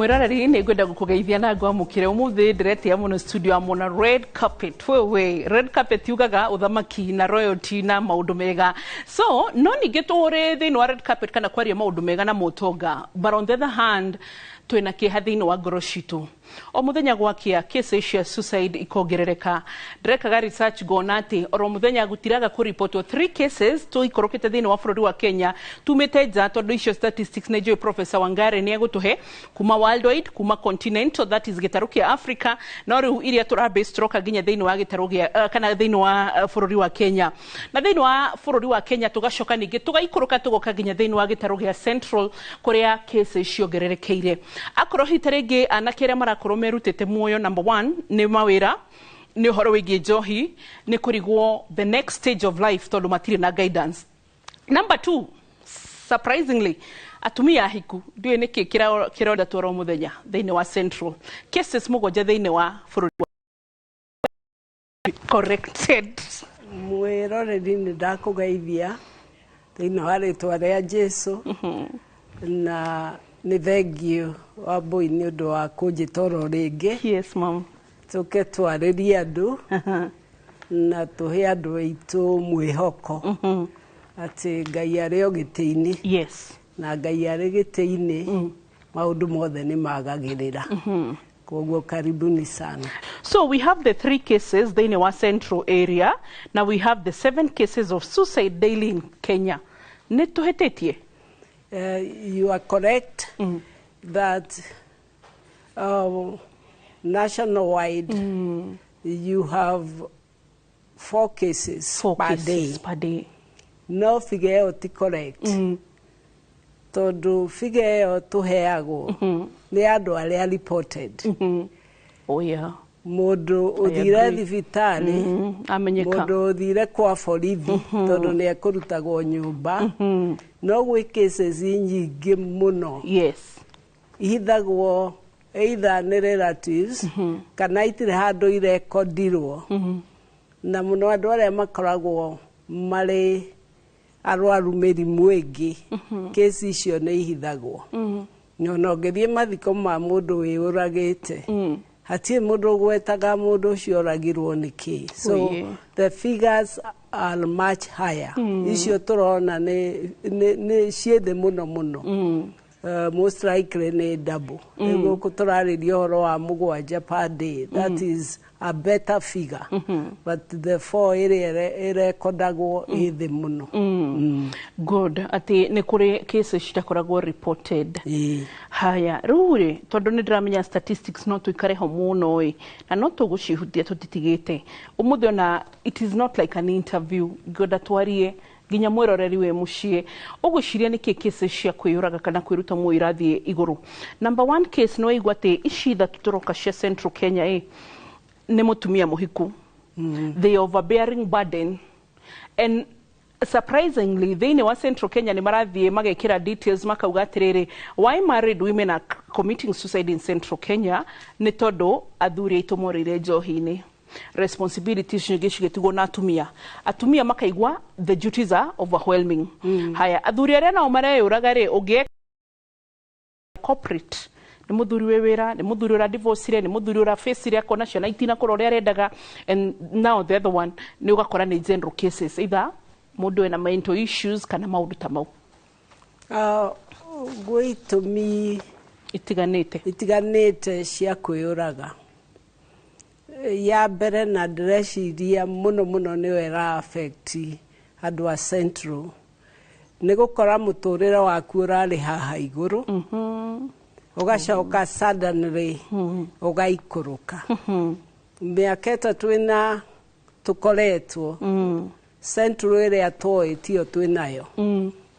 Mwirarari ni ngwenda gukugeithia na ngwamukire umuthi ndiretia muno studio amona red carpet red carpet yugaga uthamaki na royalty na maundu mega so no ninge tore thini wa red carpet kana kwaria maundu mega na mutonga but on the other hand twina kiha thini wa ngoro citu o muthenya gwakia cases cia suicide ikongerereka ndrekaga research gona ati oro muthenya gutiraga ku report 3 cases to ikorokete thini wa bururi wa Kenya tumite nja tondu icio statistics na jo Professor Wangare ni agutuhe kuma worldwide kuma continental that is gitaru kia Africa na riu iria turabe stroke ginya thini wa gitaru gia kana thini wa bururi wa Kenya na thini wa bururi wa Kenya tugacoka ningi tugaikoroka tugoka ginya thini wa gitaru gia Central kuria cases ciongererekeire akoro hitarengi anakere marakorwo merutete muoyo number 1 ni mawira ni horo wigi njohi ni kurigwo the next stage of life tondu matire na guidance number 2 surprisingly atumia hiku ndiye niki kironda tworo muthenya thini wa Central cases mugonja thini wa bururi corrected mwiroreri ni ndakugeithia thini wa ritwa ria Jesu na ni thengio wa boy ni undu wa kunjitoro ringi. Yes mom. Tuke twaririe andu na tuhe andu aitu mwihoko ati Ngai ari ogitiini. Yes. Na Ngai ari gitiini maundu mothe ni magagirira. Koguo karibuni sana. So we have the 3 cases in our central area. Now we have the 7 cases of suicide daily in Kenya. Netuhetetie. You are correct that nationwide you have 4 cases per day. No figure oti correct. Todo figure tuheago ni andu aria reported. Oh yeah. Mundu uthire thibitari amenyeka mundu uthire kwa borithi tondu ni ekurutagwo nyumba no gwi cases nyingi muno. Yes. Ihithagwo either ni relatives kana itire handu irekodirwo na muno andu aria makoragwo mari arwaru mirimu ingi case icio ni ihithagwo no ngethie mathiko ma mundu wiuragite hatie mundu gwetaga mundu ucio oragirwo niki so the figures are much higher icio turona ni ciethe muno most likely ni double ego kuturaririo horo wa mugwanja per day that is a better figure but the 4 ere kodagwo ithe muno good ati ni kuri cases citakoragwo reported haya ruri tondu ni ndramenya statistics no tuikare ho muno na no tugucihutia tutitigite umuthi ona it is not like an interview goda twarie ginya mwiroreri we mucie uguciria niki cases cia kwiyuraga kana kwiruta muirathie iguru number 1 case no igwate ishitha tutoroka cia Central Kenya ni mutumia muhiku the overbearing burden and surprisingly thini wa Central Kenya ni marathie magekira details makauga atiriri why married women are committing suicide in Central Kenya ni todo athuri aitumorire njohini responsibilities ngigitigwo na atumia makaigwa the duties are overwhelming haya athuri aria nao mareyuraga ri ugie corporate ni muthuri we wira ni muthuri ura divorce ni muthuri ura face ria kona ciana itina koro arendaga and now the other one ni ugakora ni general cases either mundu ena mental issues kana maundu ta mau gwitumi itiganite cia kwiyuraga ya mbere na ndreciria muno ni wera affect andu a Central ni gukora muturire waku urari haha iguru ugacoka suddenly ugaikuruka miaka twina tukoretwo Central area toi tio twinayo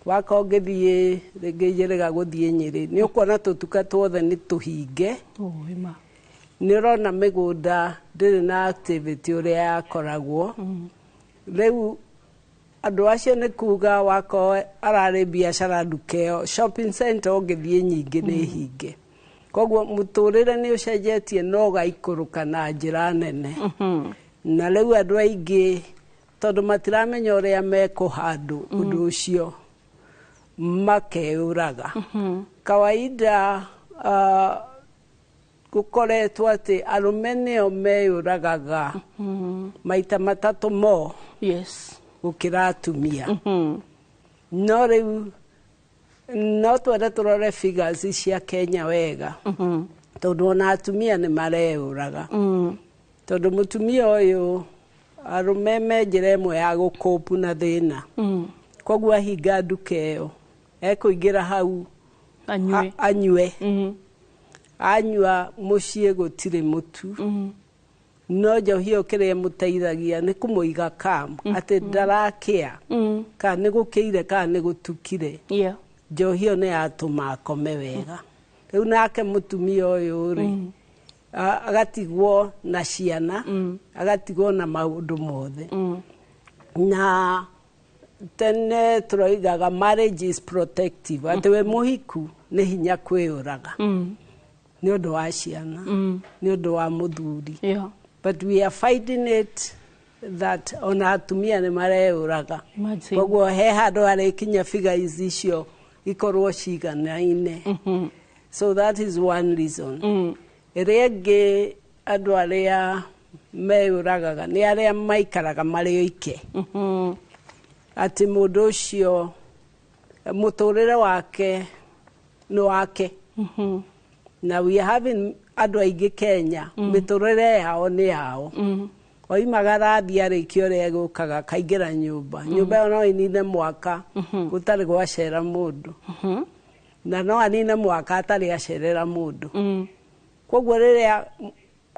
waka ungithie ringijirega guthie Nyeri ni ukona tutuka twothe ni tuhinge ni rona migunda ndiri na activity uria yakoragwo riu andu acio ni kuga wako arari biashara ndukeo shopping center ungithie nyingi ni hinge koguo muturire ni ucenjetie no gaikuruka na njira nene na riu andu aingi tondu matiramenya uria mekuhandu undu ucio makeuraga kawaida gukoretwo ati arume nio meyuragaga maita matatu mo yes gukira atumia no riu no twende turore figures cia Kenya wega tondu ona atumia ni mareyuraga tondu mutumia uyu arume menjire imwe ya gukopu na thina koguo ahinga nduka iyo ekuingira hau anyue anyua mucie gutire mutu no njohi ukire muteithagia ni kumuiga kam ati ndarakia ka ni gukire ka ni gutukire njohi yo ni atuma akome wega riu nake mutumia uyu ri agatigwo na ciana agatigwo na maundu mothe na tene turoigaga marriage is protective ati we muhiku ni hinya kwiyuraga ni undu wa ciana ni undu wa muthuri but we are fighting it that ona atumia ni mareyuraga koguo he handu arikinya figures icio ikorwo ciganaine so that is one reason Rege andu aria meyuragaga ni aria maikaraga mari oike ati mundu ucio muturire wake no wake na we are having andu aingi Kenya miturire yao ni yao oimagara thiari kio ria gukaga kaingira nyumba no inine mwaka gutari gwacera mundu na no anine mwaka atari acerera mundu koguo riria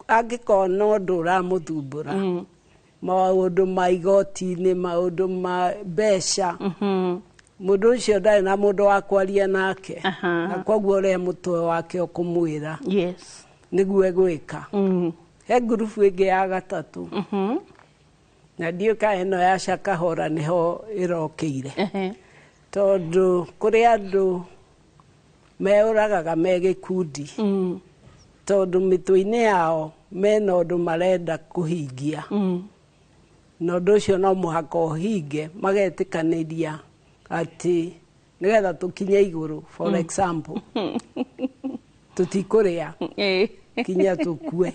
angikona undu uramuthumbura maundu ma igoti-ini maundu ma mbeca mundu ucio ndari na mundu wa kwaria nake na koguo ria mutwe wake ukumwira niguo egwika he group ingi ya gatatu na ndiuka ino ya Shakahora niho irokire tondu kuri andu meyuragaga me gikundi tondu mitwe-ini yao mena undu marenda kuhingia na undu ucio no muhaka uhinge magetikaniria ati nigetha tukinye iguru for example tutikuria kinya tukue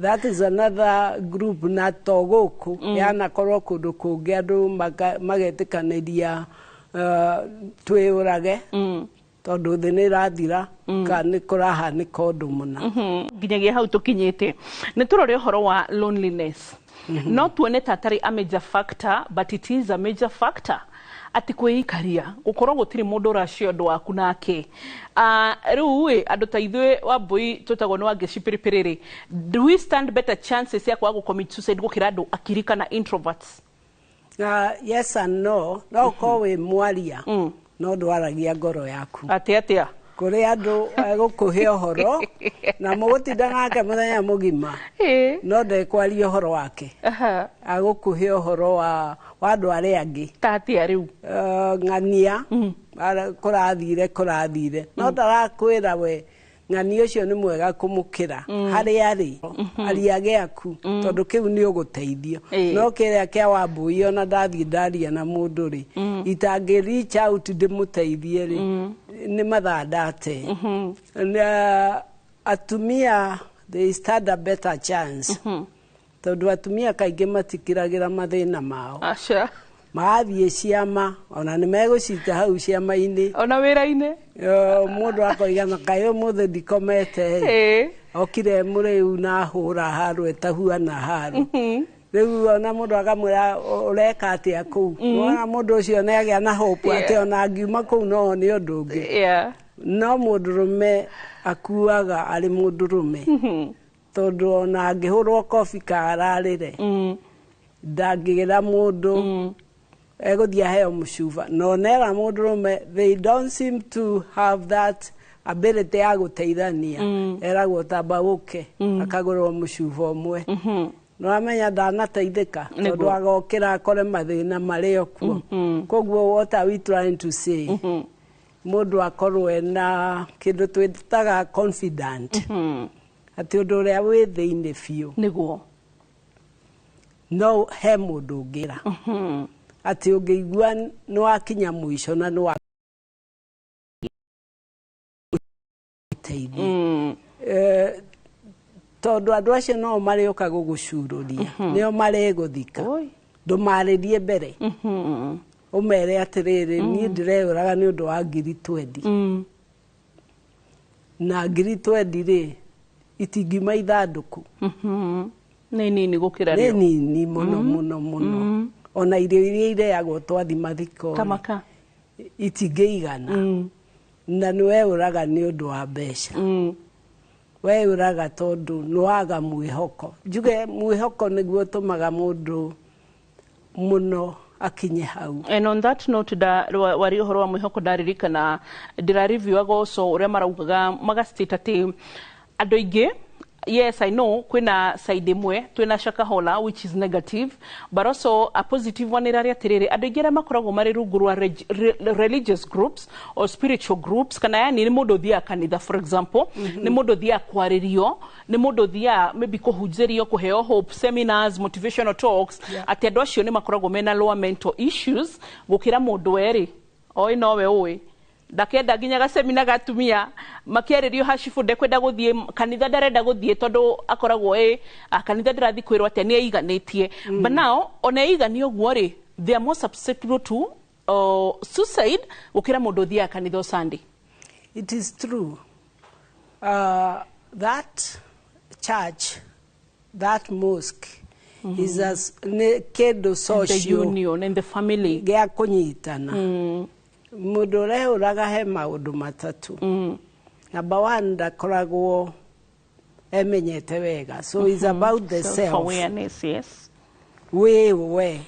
that is another group na togoku yana korwo kundu kungi andu magetikaniria twiyurage tondu thi ni rathira ka ni kurahanika undu muna nginyagia hau tukinyite ni turore uhoro wa loneliness no tuone tatari a major factor but it is a major factor ati kwikaria gukorwo gutiri mundu racio ndu waku nake riu andu ta ithwe wa boy tutagwo no angecipiripiriri do we stand better chances ya kwa commit suicide gukira andu akirika na introverts yes and no no ko we mwaria no ndwaragia ngoro yaku atia kuri andu gukuhe uhoro na mugutinda nake muthenya mugima no ndekwaria uhoro wake agukuhe uhoro wa andu aria angi tatia riu ng'ania kurathire no ndarakwira we ng'ani ucio ni mwega kumukira hari ari ariage aku tondu kiu ni uguteithio no kiria kia Wambui ona ndathie ndaria na mundu ri itangi reach out ndimuteithie ri ni mathandate na atumia they stand a better chance tondu atumia kaingi matikiragira mathina mao maathie ciama ona ni megucita hau ciama-ini ona wira-ini mundu akoigana kayo muthe ndikomete okire muriu na hura haru etahuana haru riu ona mundu akamwira ureka atia kuu ona mundu ucio ni agia na hope ati ona ngiuma kuu no ni undu ungi no mundurume akuaga ari mundurume tondu ona angihurwo kofi kararire ndangigira mundu eguthia heo mushuva no nera mundurume they don't seem to have that ability ya guteithania eragwo tamba uke akagurwo mushuva umwe no amenya ndanateithika tondu agokira akore mathina mari okuo koguo what are we trying to say mundu akorwe na kindu twitaga confident ati undu uria wi thiini fiu niguo no he mundu ungira ati ungeigua no akinya mwisho na no teithia tondu andu acio no marioka gugucururia nio mareguthika ndumarĩrie mbere umere atiriri ni ndireuraga ni undu wa 2020 na 2020 itingima ithanduku ni nini gukira rio ni nini muno ona irio iria ireagwo twathi mathiko tamaka itingĩigana na niweuraga ni undu wa mbeca weuraga tondu nwaga mwihoko njuge mwihoko niguo utumaga mundu muno akinye hau. And on that note wari uhoro wa mwihoko ndaririkana ndirareview agoco uria maraugaga magastate ati andu aingi yes I know kwina side imwe twina Shakahola which is negative but also a positive one iraria tiriri andu aingi makoragwo mari rungu rwa religious groups or spiritual groups kana yani ni mundu thia kanitha for example ni mundu thia kwaririo ni mundu thia maybe kuhunjirio kuheo hope seminars motivational talks ati andu acio ni makoragwo mena lower mental issues gukira mundu eri oi nowe oi ndakenda nginya gasemina gatumia makiaririo hashifu ndekwenda guthie kanitha ndarenda guthie tondu akoragwo kanitha ndirathi kwirwo ati ni aiganitie but now ona igani ogwo ri they are more susceptible to suicide gukira mundu thia kanitha Sunday. It is true. That church, that mosque is as kendo social, the union and the family gea kunyitana mundu ureuraga he maundu matatu number one ndakoragwo emenyete wega so it's about the self awareness. Yes, we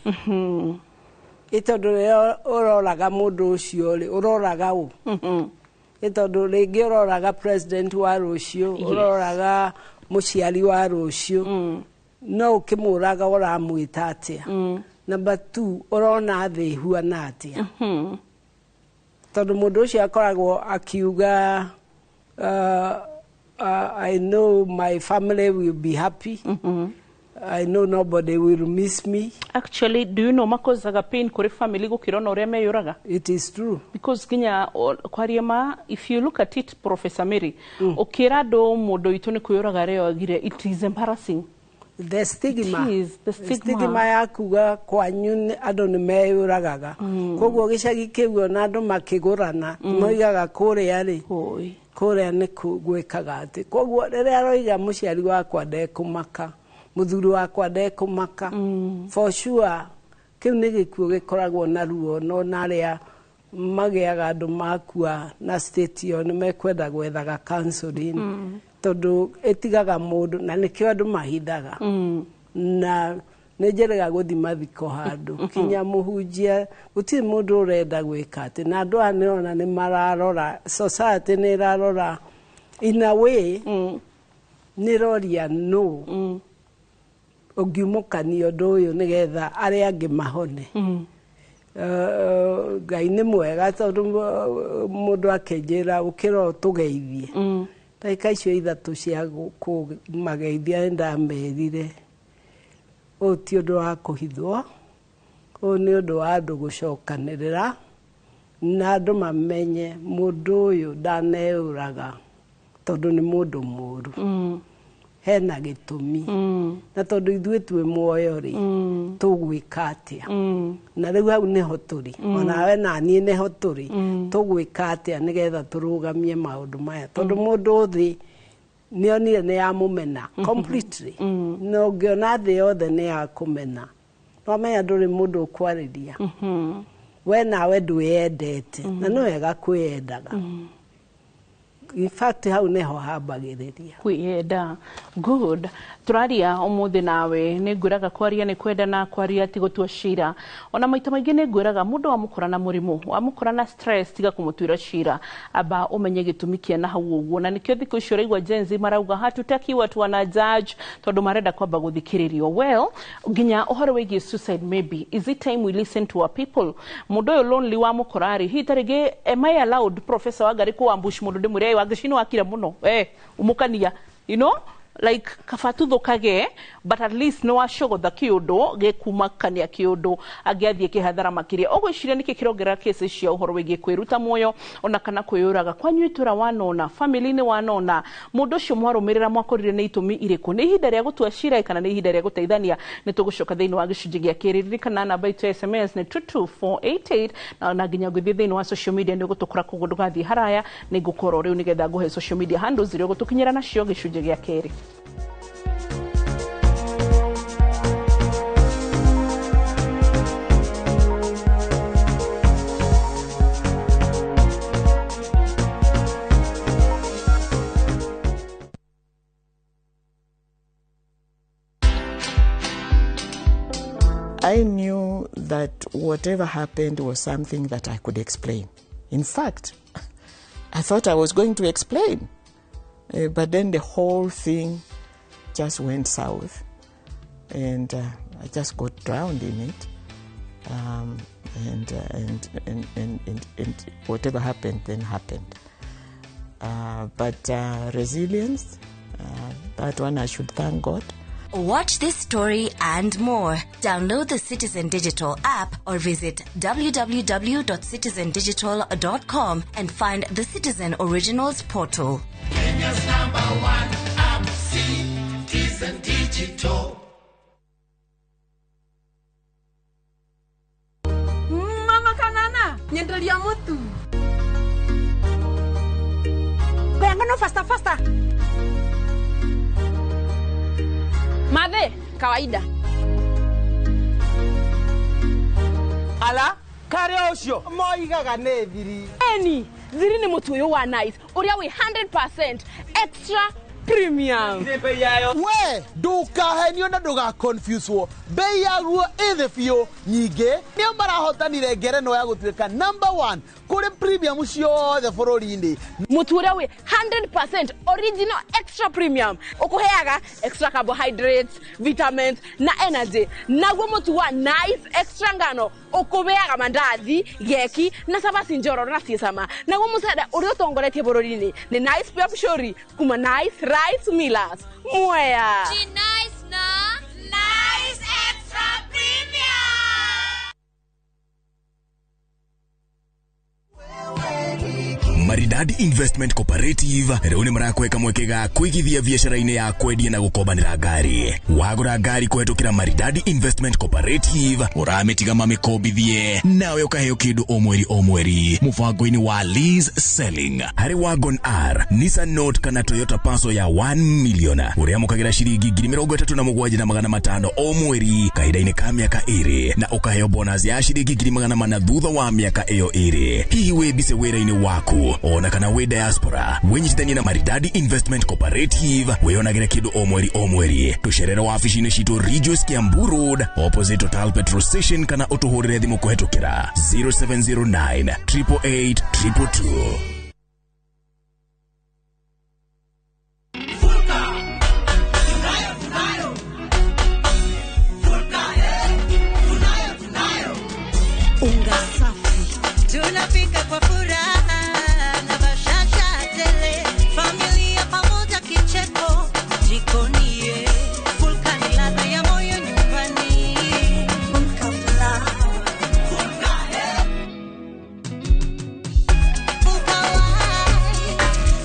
itondu uroraga mundu ucio ri uroraga u itondu ringi uroraga president wa rucio uroraga muciari wa rucio no ukimuraga uramwita atia number 2 urona thi huana atia tondu mundu ucio akoragwo akiuga I know my family will be happy I know nobody will miss me. Actually, do you know makozaga pain kuri family gukira no uria meyuraga? It is true. Because ginya kwariema, if you look at it, Professor Mary, ukira do mundu itu ni kuyuraga reo agire, it is embarrassing. The stigma. It is the stigma. The stigma ya kuga kwanyu andu ni meyuragaga. Koguo gicagi kiu ona andu makigurana, moigaga kuria ri. Kuria ni gwikaga ati. Koguo riria roiga muciari wakwa ndekumaka. Muthuri wakwa ndekumaka for sure kiu ni gikuo gikoragwo na ruo no naria magiaga andu makua na state yo ni mekwenda gwethaga counseling tondu etigaga mundu na nikio andu mahithaga na nejerega guthi mathiko handu kinya muhunjia guti mundu urenda gwika ati na andu anona ni mararora society ni rarora in a way ni roria no ogimukania undu uyu nigetha aria angi mahone Ngai ni mwega tondu mundu akenjira ukira tugeithie taika icio ithatu cia kumageithia ndamerire uti undu wa kuhithwo ni undu wa andu gucokanirira na andu mamenye mundu uyu ndaneuraga tondu ni mundu muru hena gitumi na tondu ithuĩ twĩ muoyo ri tugwika atia na riu hau niho turi onawe na niĩ niho turi tugwika atia nigetha turugamie maundu maya tondu mundu thi nionire ni ya mumena completely no ngiona thi yothe ni ya kumena no menya nduri mundu ukwariria we nawe ndwiyendete na no wega kwiyendaga in fact hau neho hambagiriria kwiyenda good turaria umuthi nawe ni ngwiraga kwaria ni kwenda na kwaria ti gutua shira ona maita maingi ni ngwiraga mundu wamukora na murimu wamukora na stress tiga kumutwira shira aba umenye gitumi kia na hau uguo na nikio thiku icio raigwa jenzi marauga hatutaki watu wana judge tondu marenda kwamba guthikiririo well nginya uhoro wigi suicide maybe is it time we listen to our people mundu yo lonely wamukorari hitarige am I allowed Professor Wangari ku ambush mundu ndimuri wangishino akira muno umukania you know like kafatutho kage but at least no ashogotha kiundu gekumakania kiundu agiathie kihathara makiria ogwiciria niki kirongera cases cia uhoro wigie kwiruta muoyo ona kana kwiyuraga kwanywitura wanona family ni wanona mundu cio mwarumirira mwakorire ni itumi iriku ni ihinda ria gutua cira kana ni ihinda ria guteithania ni tugucoka thiini wa gicunji gia kiri kana namba itu SMS ni 22488 na nginya guthie thiini wa social media ni gutukura kugundu gathie haraya ni ngukoro riu nigetha nguhe social media handles iria gutukinyira nacio gicunji gia kiri. I knew that whatever happened was something that I could explain. In fact, I thought I was going to explain, but then the whole thing just went south, and I just got drowned in it. And whatever happened then happened. But resilience, that one I should thank God. Watch this story and more. Download the Citizen Digital app or visit www.citizendigital.com and find the Citizen Originals portal. Kenya's #1 app, Citizen Digital. Mama Kanana, nyendelia mutu. Bayangano faster. Madhe, kawaida. Ala, kare ocio moigaga ne thiri. Thiri ni mutu uyu wa nice. Uria we 100% extra premium. We, ndukahenio na nduga confuse wo. Bei yaguo ithe biũ nyingĩ nĩo marahotanire ngerenwa ya gũtuĩka #1 kũrĩ premium ciothe bũrũri-inĩ. Mutu uria we 100% original extra premium. Ukuheaga extra carbohydrates, vitamins na energy. Naguo mutu wa nice extra ngano ukubeaga mandathi, geki na sabasi njoro na ciesama. Naguo musada uria utongoretie bũrũri-inĩ ni nice pia pshori kuma nice rice millers. Mwea. Nice na nice extra premium. Maridadi Investment Cooperative rĩu nĩ marakweka mwekega kwigithia biashara-inĩ ya kwendia na gukombanĩra ngari. Wagũra ngari kũhetũkĩra Maridadi Investment Cooperative ũramĩtiga mamĩkombithie nawe ũkaheo kĩndũ o mweri mũbango-inĩ wa lease selling. Harĩ Wagon R, Nissan Note kana Toyota Passo ya 1 million ũrĩa mũkagĩra ciringi 37,500 o mweri kahinda-inĩ ka mĩaka 2 na ũkaheo bonus ya ciringi 400 thutha wa mĩaka ĩyo 2. Hihi wĩ bice wĩra-inĩ waku ona kana we diaspora wenyitithanie na Maridadi Investment Cooperative weyonagĩre kĩndũ o mweri tucerere wabici-inĩ citũ Regius Kiambu Road opposite Total Petrol Station kana ũtũhũrĩre thimũ kũhetũkĩra 0709 888 222. Unga safi tunapika kwa furaha na bashasha tele, familia pamoja kicheko jikonie, Vulcan ladha ya moyo nyumbani. Vulcan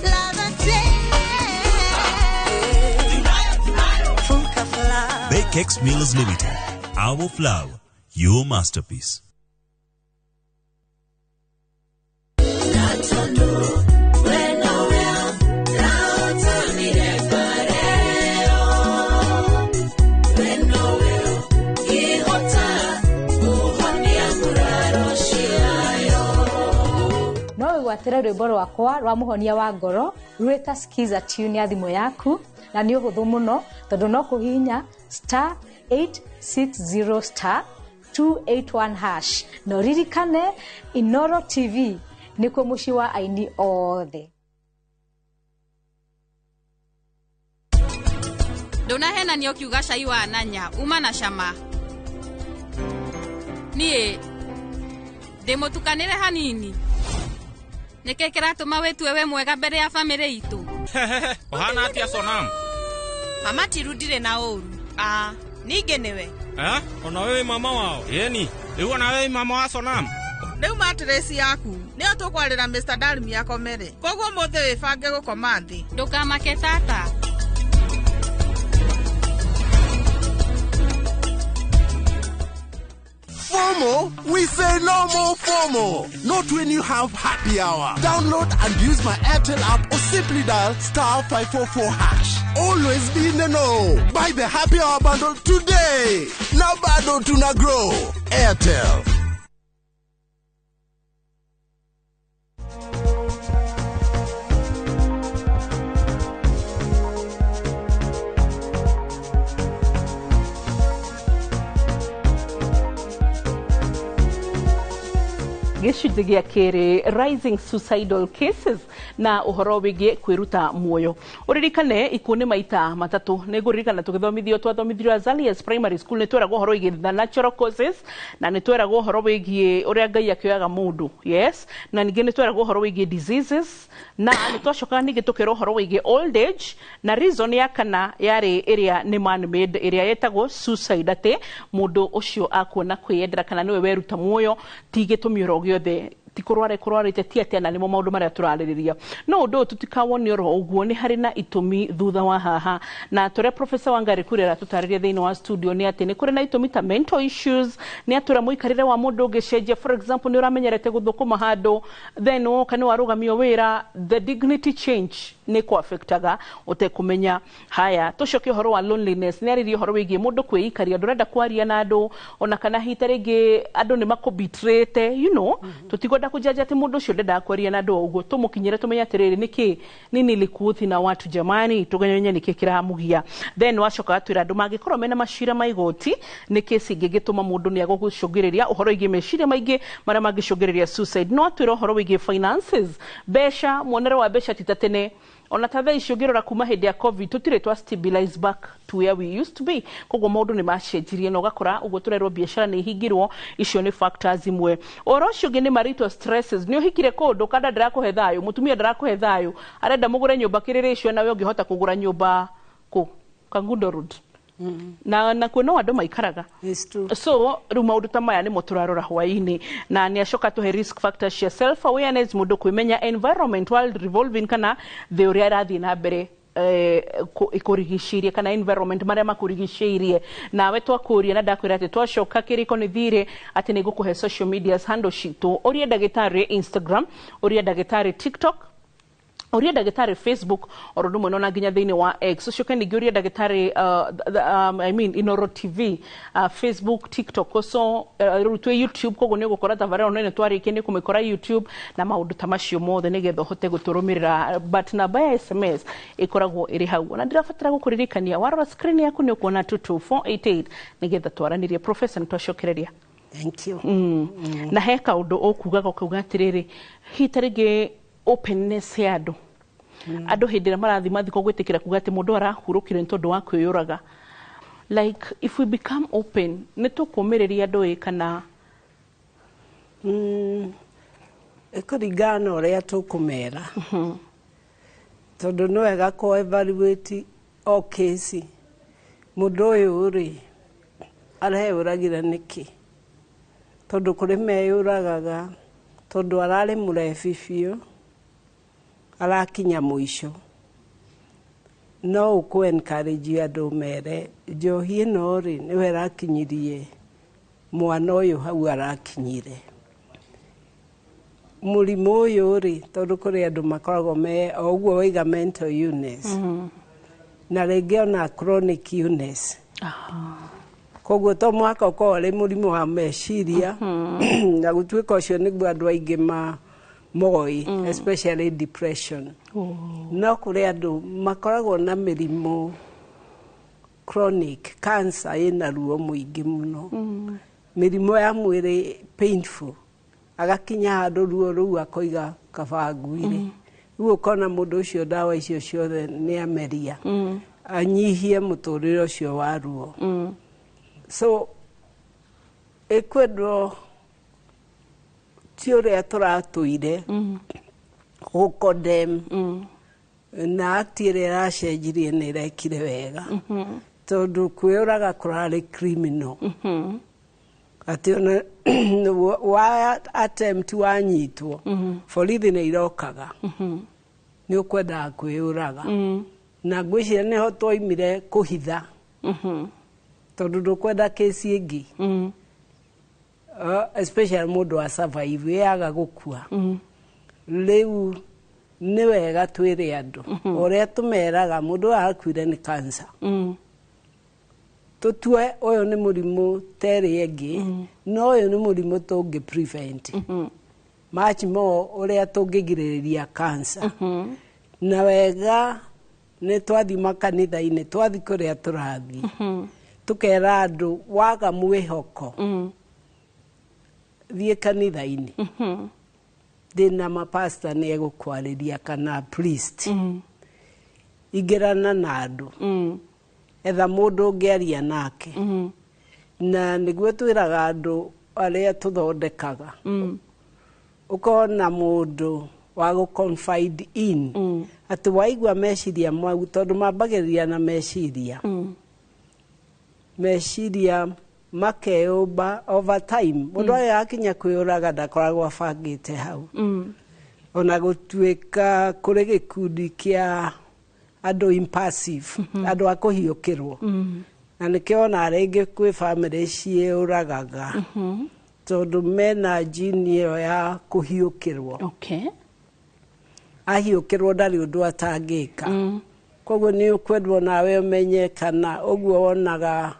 ladha tele. Bakex Mills Limited, our flour, your masterpiece. Gwatĩra rwĩmbo rwakwa rwa mũhonia wa ngoro rwĩta skiza tune ya thimũ yaku na nĩ ũhũthũ mũno tondũ no kũhihinya *860*281# na ũririkane Inoro TV nĩkuo mũciĩ wa aini othe. Ndũnahena nĩ ũkiuga cai wa nanya uma na cama. Niĩ ndĩmũtukanĩre hanini. Nĩkĩ kĩratũma wĩtue we mwega mbere ya family itũ? Ohana atia Sonam. mama tirudire na oru. Nige newe. Ona wewe mama wao. Yeni, leo na wewe mama wa Sonam. Leo matresi yaku. Ni otokwarira Mr. Dalmi akomere. Kogwo mothe wibange gukoma thi. Ndukamake tata. FOMO? We say no more FOMO. Not when you have happy hour. Download and use my Airtel app or simply dial *544#. Always be in the know. Buy the happy hour bundle today. Now bado tuna grow. Airtel. Gĩcunjĩ gĩa kerĩ, rising suicidal cases na ũhoro wĩgiĩ kwĩruta muoyo. Ũririkane ikuũ nĩ maita matatũ. Nĩ ngũririkana tũgĩthomithio twathomithirio Azalias Primary School nĩ tweragwo ũhoro wĩgiĩ the natural causes na nĩ tweragwo ũhoro wĩgiĩ ũrĩa Ngai akĩoyaga mũndũ. Yes, na ningĩ nĩ tweragwo ũhoro wĩgiĩ diseases na nĩ twacoka ningĩ tũkĩrwo ũhoro wĩgiĩ old age na reason ya kana yarĩ ĩrĩa nĩ man made ĩrĩa yetagwo suicide, atĩ mũndũ ũcio akuona kwĩyendera kana nĩwe weruta muoyo ti gĩtũmi gĩothe ti kurwarite ti atia na nimo maundu maria turaririria no undu tutikawone oro uguo ni hari na itumi thutha wa haha na tore Professor Wangari kurera tutariria thiini wa studio ni ati ni kuri na itumi ta mental issues ni atura muikarire wa mundu ungicenjia. For example ni uramenyerete guthukuma handu then kana warugamio wira, the dignity change ni ko affectaga utekumenya. Haya tucoke horo wa loneliness ni aririo horo wigie mundu kwĩikaria ndurenda kwaria na andu ona kana hitaringi andu ni makobitrate, you know, tutikwenda kujaja ati mundu ucio ndenda kwaria na andu uguo tumukinyire tumenya atiriri niki nini likuthi na watu jamani tugenyenye niki kiramugia. Then wacoka atwira andu magikorwo mena mashira maigoti ni kesi ngigituma mundu ni agugucungiriria uhoro igi meciria maingi maria mangicungiriria suicide. No atwira uhoro wigi finances, besha mwonere wa besha titatene ona tathe icungirora kuma hindi ya covid tutire twa stabilize back to where we used to be. Koguo maundu ni macenjirie na ugakora uguo turerwo biashara ni hingirwo. Icio ni factors imwe. Oro ucio ngi ni marital stresses. Ni uhikire kundu kada ndirakuhe thayu, mutumia ndirakuhe thayu, arenda mugure nyumba kirire icio nawe ungihota kugura nyumba ku Kangundo Road. Na kuona andu maikaraga. It's true. So riu maundu ta maya ni mo turarora hwaini na ni acoka tuhe risk factors ya self awareness, mundu kwimenya environment world revolving kana the uria rathi na mbere ikurigicirie kana environment maria makurigicirie nawe twakuria na ndakwira ati twacoka kiriko ni thire ati ni gukuhe social media handle citu uria ndagitari Instagram, uria ndagitari TikTok, uria ndagitari Facebook, oro ndumwe nona nginya thiini wa X. Ucio kendi uria ndagitari Inoro TV, Facebook, TikTok, so rutwe YouTube. Koguo ni gukora tavara onene twariki ni kumikora YouTube na maundu ta macio mothe nigetha hote guturumirira. But na baya SMS ikoragwo iri hau na ndirafatira gukuririkania warora screen yaku ni ukuona 22488 nigetha twaranirie Professor ntwacokereria. Thank you. Na heka undu okugaga ukauga atiriri hitaringi openness ya andu andu hindira marathi mathiko gwitikira kuga ati mundu arahurukire ntondu wa kwiyuraga. Like if we become open ni tukumiriria andu kana ikuringana uria tukumera tondu no wega ko evaluate o case mundu uyu ri arehuragira niki tondu kuri meyuragaga tondu arari murebibio arakinya muico no uku encourage andu mere njohi ino ri niwe arakinyirie mwana uyu hau arakinyire murimu uyu ri tondu kuri andu makoragwo me oguo waiga mental illness na ringi ona chronic illness. Koguo to mwaka uko ri murimu wa meciria na gutwika ucio niguo andu aingi moi, especially depression. No kuri andu makoragwo na mirimu chronic cancer ina ruo muingi muno. Mirimu ya mwiri painful agakinya handu ruo ruu akoiga kabanguire. Ruo kona mundu ucio dawa icio ciothe ni ameria anyihie muturire ucio wa ruo. So ekwedro tiore aturatuire gukondem na atire racenjirie nä rekire wega tondå kwä å raga kå rarä criminal atä ona wa attempt wanyitwo borithi nä irokaga nä å kwendaga kwä å raga na ngwä ciria nä ho twaimire kå hitha tondå ndå kwenda kesi ĩngĩ especially må ndå wa survive yaga gå kua rä u nä wega twä re andå å rä a tå meraga må ndå akuire nä cancer tå tue å yå nä må rimå terä ĩngĩ no å yå nä må rimå tå ngä prevent much more å rä a tå ngä girä rä ria cancer na wega nä twathi makanitha-inä twathi kå rä a tå rathi tå kera andå waga mwä hoko thiä kanitha-inä ndä na mapasta nä egå kwarä ria kana priest ingärana na andå etha må ndå å ngä aria nake na nä guo twä raga andå arä a tå thondekaga å kona må ndå wa gå confide in atä waigua meciria mau tondå mambagä rä ria na meciria meciria makeyå mba over time må ndå arä akinya kwä å raga ndakoragwo abangä te hau ona gå tuä ka kå rä gä kundi kä a andå impassive andå a kå hiå kä rwo na nä kä ona rä ngä kwä bamĩrĩ ciä å ragaga tondå mena jini ä yo ya kå hiå kä rwo ahiå kä rwo ndarä å ndå atangä ka koguo nä å kwendwo nawe å menye kana å guo wonaga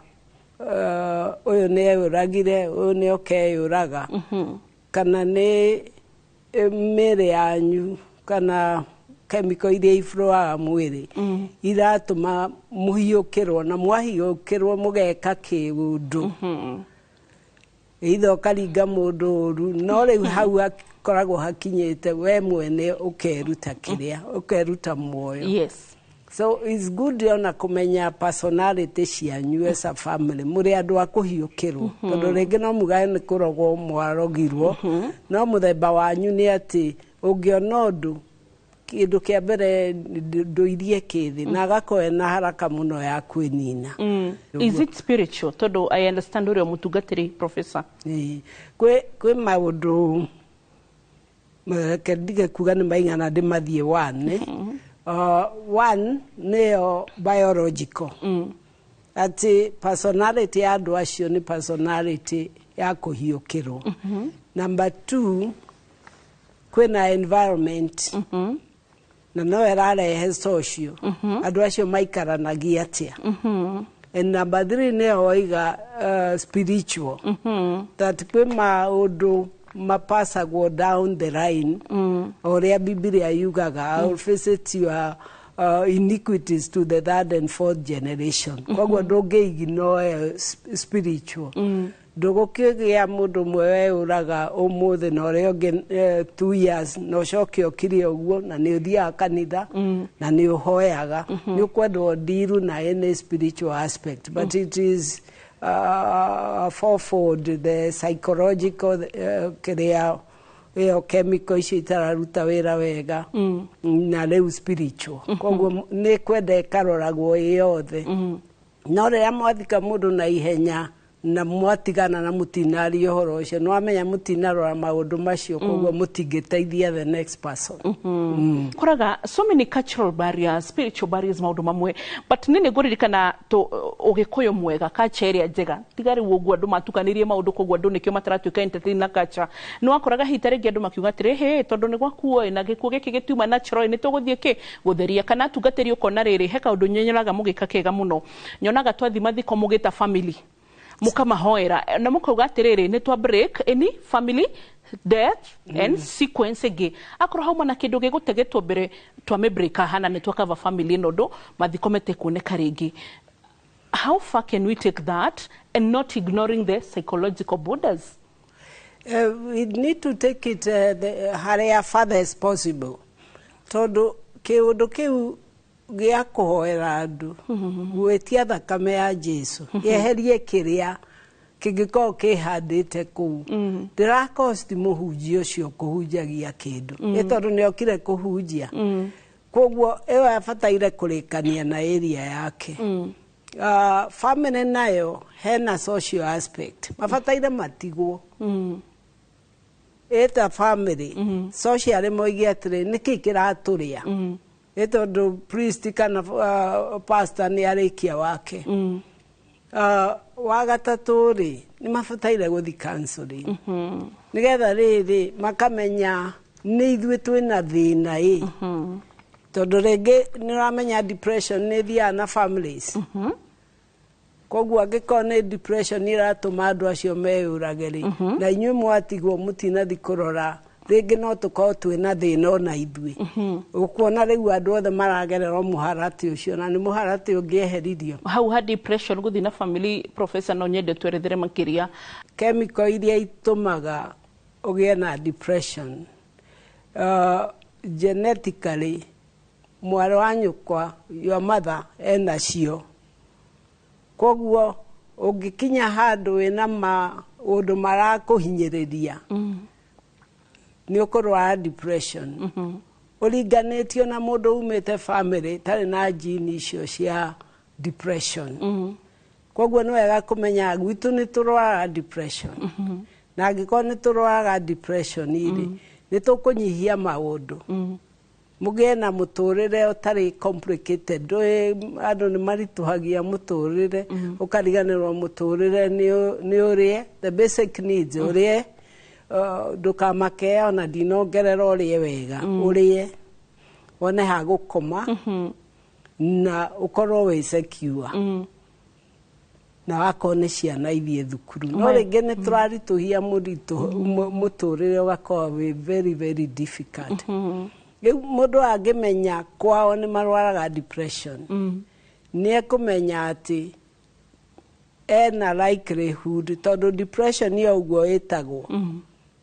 å yå nä eyå ragire å yå nä okeyå raga kana nä mä rä yanyu kana chemical iria ifloaga mwä rä iratå ma må hiå kä rwo na mwahiå kä rwo må geka kä å ndå itha å karinga må ndå å ru no rä u hau hakoragwo hakinyä te we mwene å keruta kä rä a å keruta muoyo so it's good ona kå menya personality cianyu as a family må rä andå a kå hiå kä rwo tondå rä ngä no mugae nä kå rogwo mwarogirwo no må themba wanyu nä atä å ngä ona å ndå kä ndå kä a mbere ndå irie kä thä na agakorwo na haraka må no ya kwä nina is it spiritual tondå I understand å rä o må tungatä rä professor kwä maå ndå ke ndige kuga nä maigana ndä mathiä one nä yo biological atä personality ya andå acio nä personality ya kå hiå kä rwo number two kwä na environment na no ĩrarehe social andũ acio maikaranagia atia and number three nĩ oiga spiritual that kwĩ maũndũ mapasagwo down the line ũrĩa Biblia yugaga I'll visit your iniquities to the third and fourth generation koguo ndũngĩignore spiritual ndũgũkĩgĩa mũndũ ũmwe weũraga ũmũthĩ na ũrĩa ũngĩ 2 years na ũcoke ũkire ũguo na nĩ ũthiaga kanitha na nĩ ũhoyaga nĩ ũkwendwo ndiru na any spiritual aspect but it is fourfold the psychological kĩrĩa ĩyo chemical icio itararuta wĩra wega na rĩu spiritual koguo nĩ kwenda ĩkaroragwo ĩyothe no rĩrĩa mwathika mũndũ na ihenya na mwatigana na mutinari horo ucio no amenya mutinarora maundu macio koguo mutingiteithia the next person koraga so many cultural barriers spiritual barriers maundu mamwe but nini nguririkana to ugikuyu mwega culture area njega tigari woguo andu matukanirie maundu koguo andu nikio mataratuika entertain na culture no akoraga hitare ngi andu makiuga atire he tondu ni gwakuo na gikuo giki gituma natural ni tuguthie ki gutheria kana tugateri ukona riri he kaundu nyenyoraga mugika kega muno nyonaga twathi mathiko mugita family mukamahoera na mukauga atiriri ni twa break any family death and sequence igi akoro hauma na kindu gigutegetwo mbere twa me break hana ni twa cover family nodo mathiko mete kuoneka ringi how far can we take that and not ignoring the psychological borders we need to take it as far as possible tondu kiundu kiu gĩa kũhoera andũ gwĩtia thakame ya Jesu yeherie kĩrĩa kĩngĩkorwo kĩhandĩte kũu ndĩrakosti mũhunjia ũcio kũhunjagia kĩndũ nĩ tondũ nĩokire kũhunjia koguo ĩyo yabataire kũrĩkania na area yake. Family nayo hena social aspect mabataire matigwo. Eta family social moige atĩrĩ nĩkĩ kĩratũrĩa ĩtondũ priest kana pastor nĩ arĩkia wake. Wa gatatũ rĩ nĩ mabataire gũthi counseling nĩgetha rĩrĩ makamenya nĩ ithuĩ twĩna thĩna tondũ rĩngĩ nĩ ũramenya depression nĩ thiaga na families. Koguo angĩkorwo nĩ depression ĩratũma andũ acio meyũrage rĩ na inyuĩ mwatigwo mũtinathi kũrora rĩngĩ no tũkorwo twĩna thĩna ona ithuĩ. Ũkuona rĩu andũ othe maragerera mũharatĩ ũcio na nĩ mũharatĩ ũngĩeheririo. Hau ha depression gũthi na family professor no nyende twerethere makĩria chemical iria itũmaga ũgĩe na depression genetically mwarĩ wa nyũkwa your mother ena cio. Koguo ũngĩkinya handũ wĩna maũndũ marakũhinyĩrĩria nĩ ũkũrwara depression. Ũringanĩtio na mũndũ umĩte family tarĩ na gene icio cia depression. Koguo nĩ wega kũmenya gwitũ nĩ tũrwaraga depression. Na angĩkorwo nĩ tũrwaraga depression nĩ tũkũnyihia maũndũ. Mũgĩe na mũtũrĩre ũtarĩ complicated. Andũ nĩ maritũhagia mũtũrĩre ũkariganĩrwo mũtũrĩre nĩ ũrĩe the basic needs ũrĩe ndũkamake ona ndinongerera ũrĩe wega ũrĩe wone ha gũkoma na ũkorwo wĩ secure na wakorwo nĩ ciana ithiĩ thukuru. No rĩngĩ nĩ tũraritũhia mũtũrĩre ũgakorwo wĩ very very difficult. Mũndũ angĩmenya kwao nĩ marwaraga depression nĩ ekũmenya atĩ ena likelihood tondũ depression yo ũguo ĩtagwo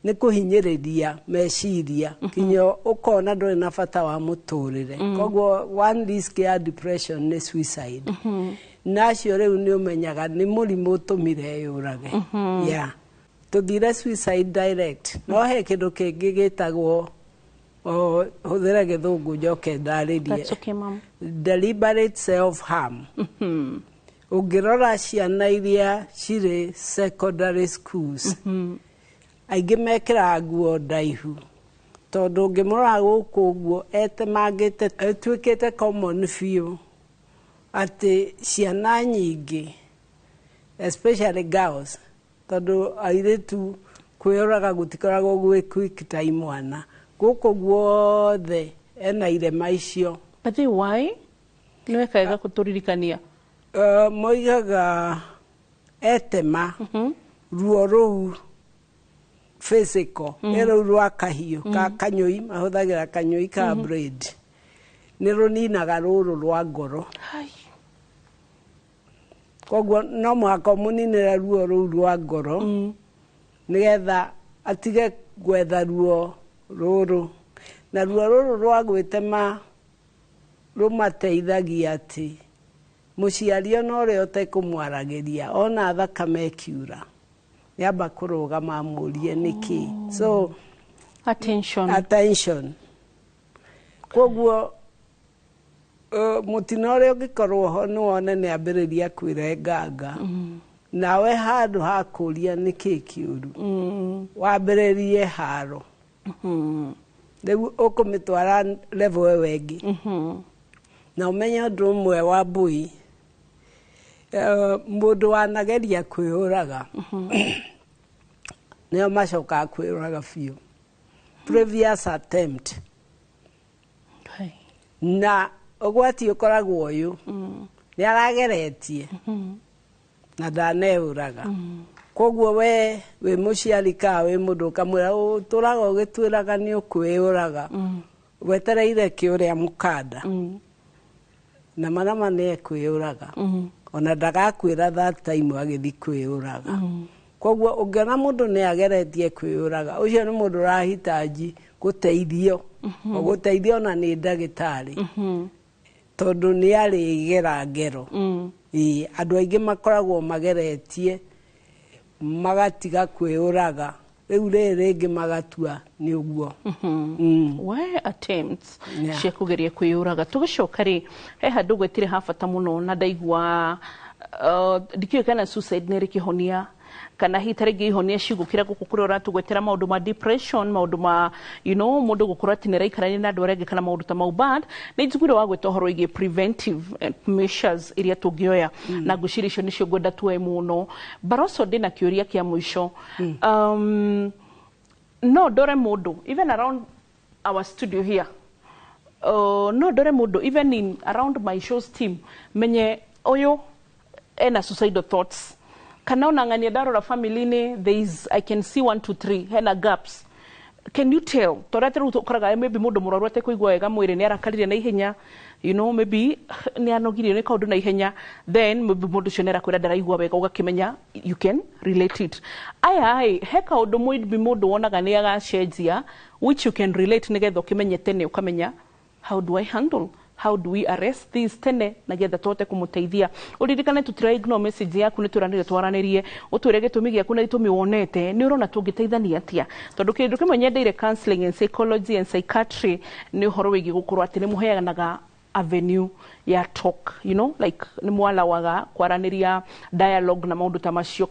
nĩ kũhinyĩrĩria meciria kinya ũkona ndũrĩ na bata wa mũtũrĩre. Koguo one risk ya depression nĩ suicide. Nacio rĩu nĩ ũmenyaga nĩ mũrimũ ũtũmire yũrage. Tũthire suicide direct no he kĩndũ kĩngĩ gĩtagwo hũthĩra gĩthũngũ njoke ndarĩrie deliberate self harm. Ũngĩrora ciana iria cirĩ secondary schools aingĩ mekĩraga nguo ndaihu tondũ ũngĩmũrora gũkũ ũguo etemangĩte ĩtuĩkĩte common biũ atĩ ciana nyingĩ especially girls tondũ airĩtu kwĩyũraga gũtikoragwo gwĩ quick time mwana gũkũ guothe ena irema icio. But why? Nĩ wekaga kũtũririkania. Moigaga etema ruo rũu physical rũu rwa kahiũ ka kanyũi mahũthagĩra kanyũi ka braid nĩ rũninaga rũrũ rwa ngoro. Koguo no mũhaka mũninĩre ruo rũu rwa ngoro nĩgetha atige gwetha ruo rũrũ na ruo rũrũ rwa gwĩtema rũmateithagia atĩ mũciari ona ũrĩa ũtekũmwaragĩria ona thakame ĩkiura nĩamba kũrũgama amũrie nĩkĩ. So attention. Koguo mũtino ũrĩa ũngĩkorwo ho nĩ wone nĩ ambĩrĩria kwĩrenganga nawe handũ ha kũria nĩkĩ kĩũru wambĩrĩrie haro rĩu ũkũmĩtwara level ĩyo ĩngĩ na ũmenye ũndũ ũmwe wa mbui mũndũ wanageria kwĩyũraga nĩo macokaga kwĩyũraga biũ previous attempt na ũgwati ũkoragwo ũyũ nĩ arageretie na ndaneyũraga. Koguo we wĩ mũciari ka wĩ mũndũ ũkamwĩra ũtũraga ũgĩtwĩraga nĩ ũkwĩyũraga wetereire kĩũrĩa mũkanda na marama nĩ ekwĩyũraga ona ndagakwĩra that time agĩthi kwĩyũraga. Koguo ũngĩona mũndũ nĩ ageretie kwĩyũraga ũcio nĩ mũndũ ũrahitaji gũteithio gũteithio na nĩ ndagĩtarĩ tondũ nĩ arĩgera ngero. Andũ aingĩ makoragwo mageretie magatiga kwĩyũraga riu rĩngĩ magatua nĩ ũguo. We attempts cia kugeria kwĩyũraga tũgĩcoka rĩ he handũ gwetire ha bata mũno na ndaigua ndikiũĩ kana suicide nĩ rĩkĩhonia kana hihi tarĩngĩ ihonia cigũkĩra gũkũ kũrĩa ũratũgwetera maũndũ ma depression maũndũ ma mũndũ gũkorwo atĩ nĩraikarania na andũ arĩa angĩ kana maũndũ ta mau but nĩ njiguire wagweta ũhoro wĩgiĩ preventive measures iria tũngĩoya na ngwĩciria icio nĩcio ngwenda tuoe mũno but also ndĩna kĩũria kĩa mũico no ndore mũndũ even around our studio here no ndore mũndũ even in around my shows team menye ũyũ ena suicidal thoughts kana onang'ania ndarora family-inĩ there is I can see 1 2 3 hena gaps can you tell torete rĩu ũkoraga maybe mũndũ mũrwaru atekũigua wega mwĩrĩ nĩ arakarire na ihenya maybe nĩ anogirio nĩ kaũndũ na ihenya then maybe mũndũ ũcio nĩ arakwĩra ndaraigua wega ũgakĩmenya you can relate it he kaũndũ maybe mũndũ wonaga nĩ agacenjia which you can relate nĩgetha ũkĩmenye tene ũkamenya how do I handle how do we arrest this tene na getha tũhote kũmũteithia ũririkane tũtira ignore message yaku nĩ tũranĩre twaranĩrie ũtwĩre gĩtũmi gĩaku na gĩtũmi wonete nĩ ũrona tũngĩteithania atĩa tondũ kĩndũ kĩmwe nyendeire counseling and psychology and psychiatry nĩ ũhoro wĩgiĩ gũkorwo atĩ nĩ mũheanaga avenue ya talk like nĩ mwalawaga kwaranĩria dialogue na maũndũ ta macio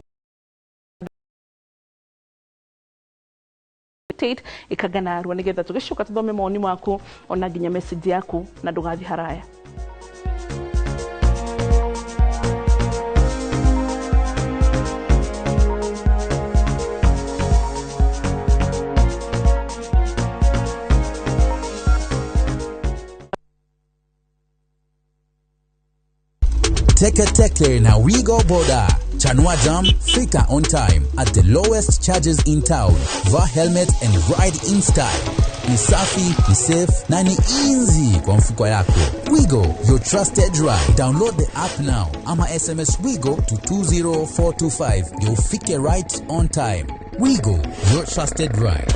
ikagana arua nigetha tugicoka tuthome maoni maku ona nginya message yaku na ndugathi haraya Teke na Wigo Boda. Chanua Jam, fika on time at the lowest charges in town. Vaa helmet and ride in style. Ni safi, ni safe, na ni easy kwa mfuko yako. Wigo, your trusted ride. Download the app now. Ama SMS Wigo to 20425. You'll fike right on time. Wigo, your trusted ride.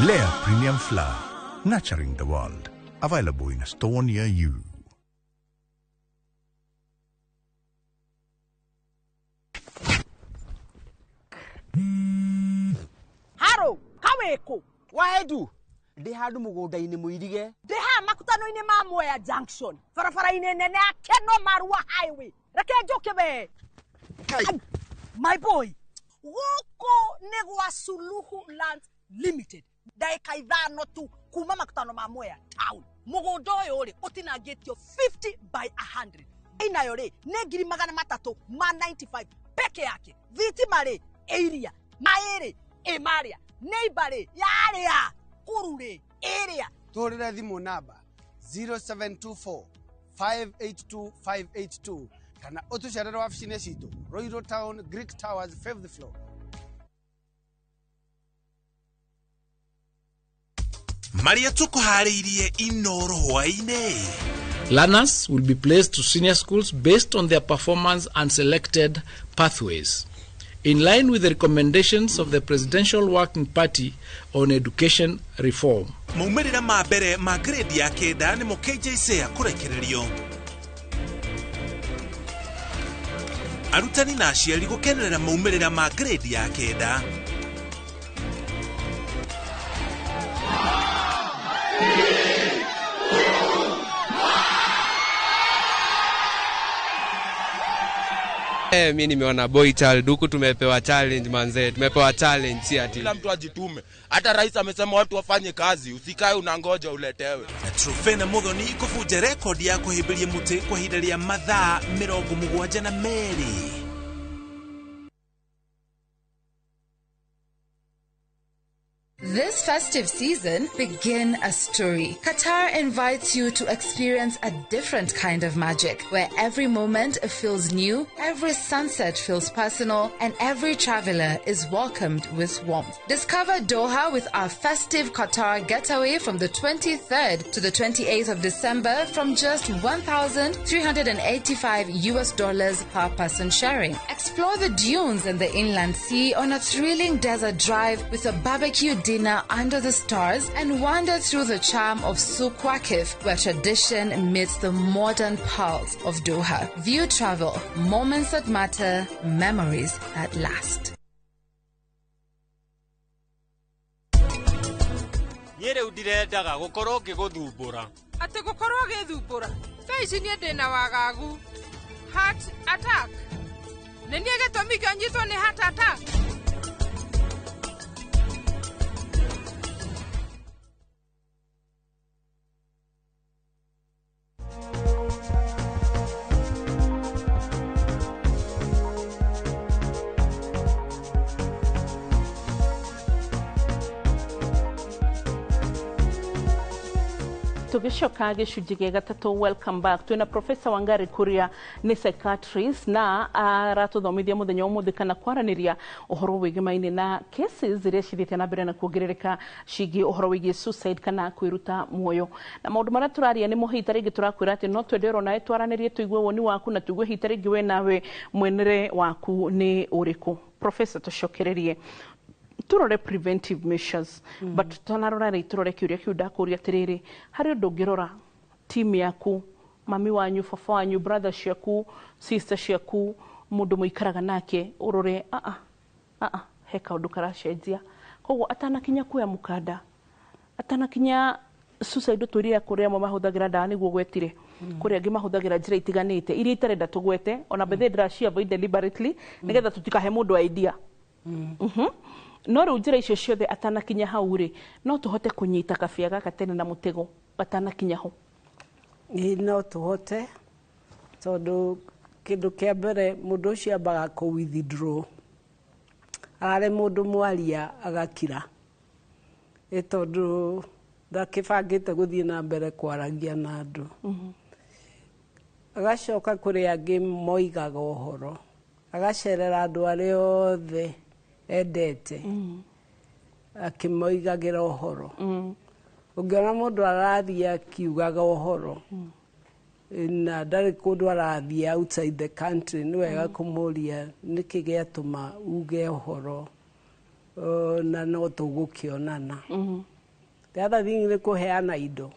Lea Premium Flour, nurturing the world. Available in a store near you. Haro, kaweko. Waedu. Ndihadu mugunda-ini muirige. Ndiha makutano-ini ma Mwea Junction. Barabara-ini nene ya Keno Marua Highway. Reke njoke be. My boy. Woko negwa Suluhu Land Limited. Daika ithano tu kuma makutano ma Mwea Town. Mugunda uyu ri utinangitio 50 by 100. Inayo ri ne ngiri magana matatu ma 95 peke yake. Thitima ri area. Maere emaria. Neighbor ri yaria. Kurure area. Torira thimu namba 0724 582 582 kana utucerera wabici-inĩ citũ Royal Town Greek Towers 5th floor. Maria tukuharĩirie Inooro hwaĩ-inĩ. Learners will be placed to senior schools based on their performance and selected pathways, in line with the recommendations of the Presidential Working Party on Education Reform. Maumĩrĩra ma mbere ma grade ya kenda nĩmo KJSEA kũrekererio. Arutani na aciari gũkenerera maumĩrĩra ma grade ya kenda. Mimi nimeona boy child huku tumepewa challenge manze. Tumepewa challenge si ati. Kila mtu ajitume. Hata rais amesema watu wafanye kazi, usikae unangoja uletewe. Trufena Muthoni kuvunja rekodi ya kuhimbiria muti kwa ihinda rĩa mathaa 72. This festive season, begin a story. Qatar invites you to experience a different kind of magic, where every moment feels new, every sunset feels personal, and every traveler is welcomed with warmth. Discover Doha with our festive Qatar getaway from the 23rd to the 28th of December from just $1,385 per person sharing. Explore the dunes and the inland sea on a thrilling desert drive with a barbecue dinner under the stars and wander through the charm of Souq Waqif, where tradition meets the modern pearls of Doha. View travel, moments that matter, memories that last. Nyere udirendaga gukorwo ngiguthumbura. Ati gukorwo githumbura. Saici nie ndina wagagu. Heart attack. Nenie gitumi kanyitwo ni heart attack. Tugishoka gicunji gĩa gatatu. Welcome back. Twina Professor Wangari Kuria ni psychiatrist na aratuthomithia muthenya umuthi kana kwaraniria uhoro wigimaine na cases ziria cithite na mbere na kuongerereka cigi uhoro wigi suicide kana kwiruta muoyo. Na maundu maria turaria ni muhita ringi turakwira ati no twendero nae twaranirie tuigue woni waku na tuigue hita ringi we nawe mwenere waku ni uriku. Professor tushokererie turore preventive measures but tunarora ri turore kiuria kiu ndakuria tiriri hari undu ngirora team yaku mami wanyu fafa wanyu brothers yaku sisters yaku mundu muikaraga nake urore he kaundu karacenjia koguo atanakinya kuya mukanda atanakinya suicide turia kuria mo mahuthagira ndawa niguo gwetire kuria angi mahuthagira njira itiganite iria itarenda tugwete ona bethe ndiracia avoid deliberately nigetha tutikahe mundu idea no ru njira icio ciothe atanakinya hau ri no tuhote kunyita kabia gaka tene na mutego atanakinya ho. No tuhote tondu kindu kia mbere mundu ucio ambaga ku withdraw arare mundu mwaria agakira tondu ndakibangite guthie na mbere kwaragia na andu agacoka kuri angi moigaga uhoro agacerera andu aria othe endete akimoigagira uhoro ungiona mundu arathia akiugaga uhoro na ndari kundu arathia outside the country ni wega kumuria niki giatuma uge uhoro na no tugukionana the other thing ni kuheana indo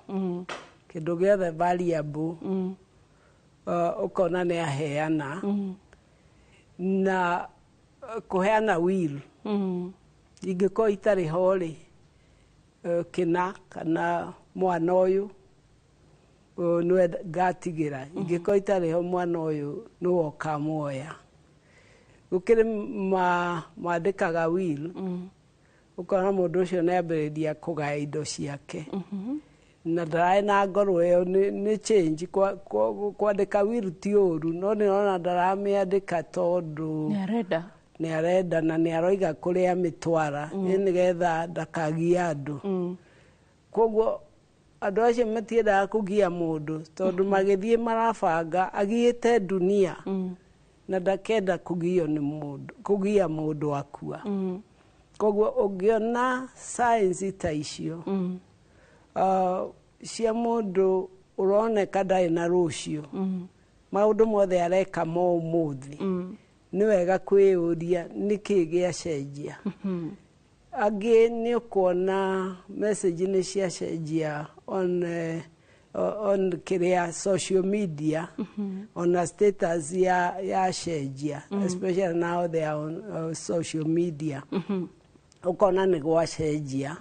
kindu giothe valuable ukona ni aheana na kuheana will ingiko itari hori kina kana mwana uyu no gatigira ingiko itari ho mwana uyu no okamoya ukire mandikaga will ukona mundu ucio ne aberedia kugaya indo ciake na ndarai na ngoro yo ni change kwandika will ti uru no ni ona ndaramiandika tondu ni arenda na ni aroiga kuria mitwara nigetha ndakagia andu koguo andu acio matiendaga kugia mundu tondu magithie marabanga agiite dunia na ndakenda kugio ni mundu kugia mundu akua koguo ungiona science ta icio cia mundu uroneka ndari na rucio maundu mothe areka mo umuthi ni wega kwiuria niki giacenjia agi ni ukuona message ni ciacenjia on kiria social media on status ya cenjia especially now they are on social media ukona ni gwacenjia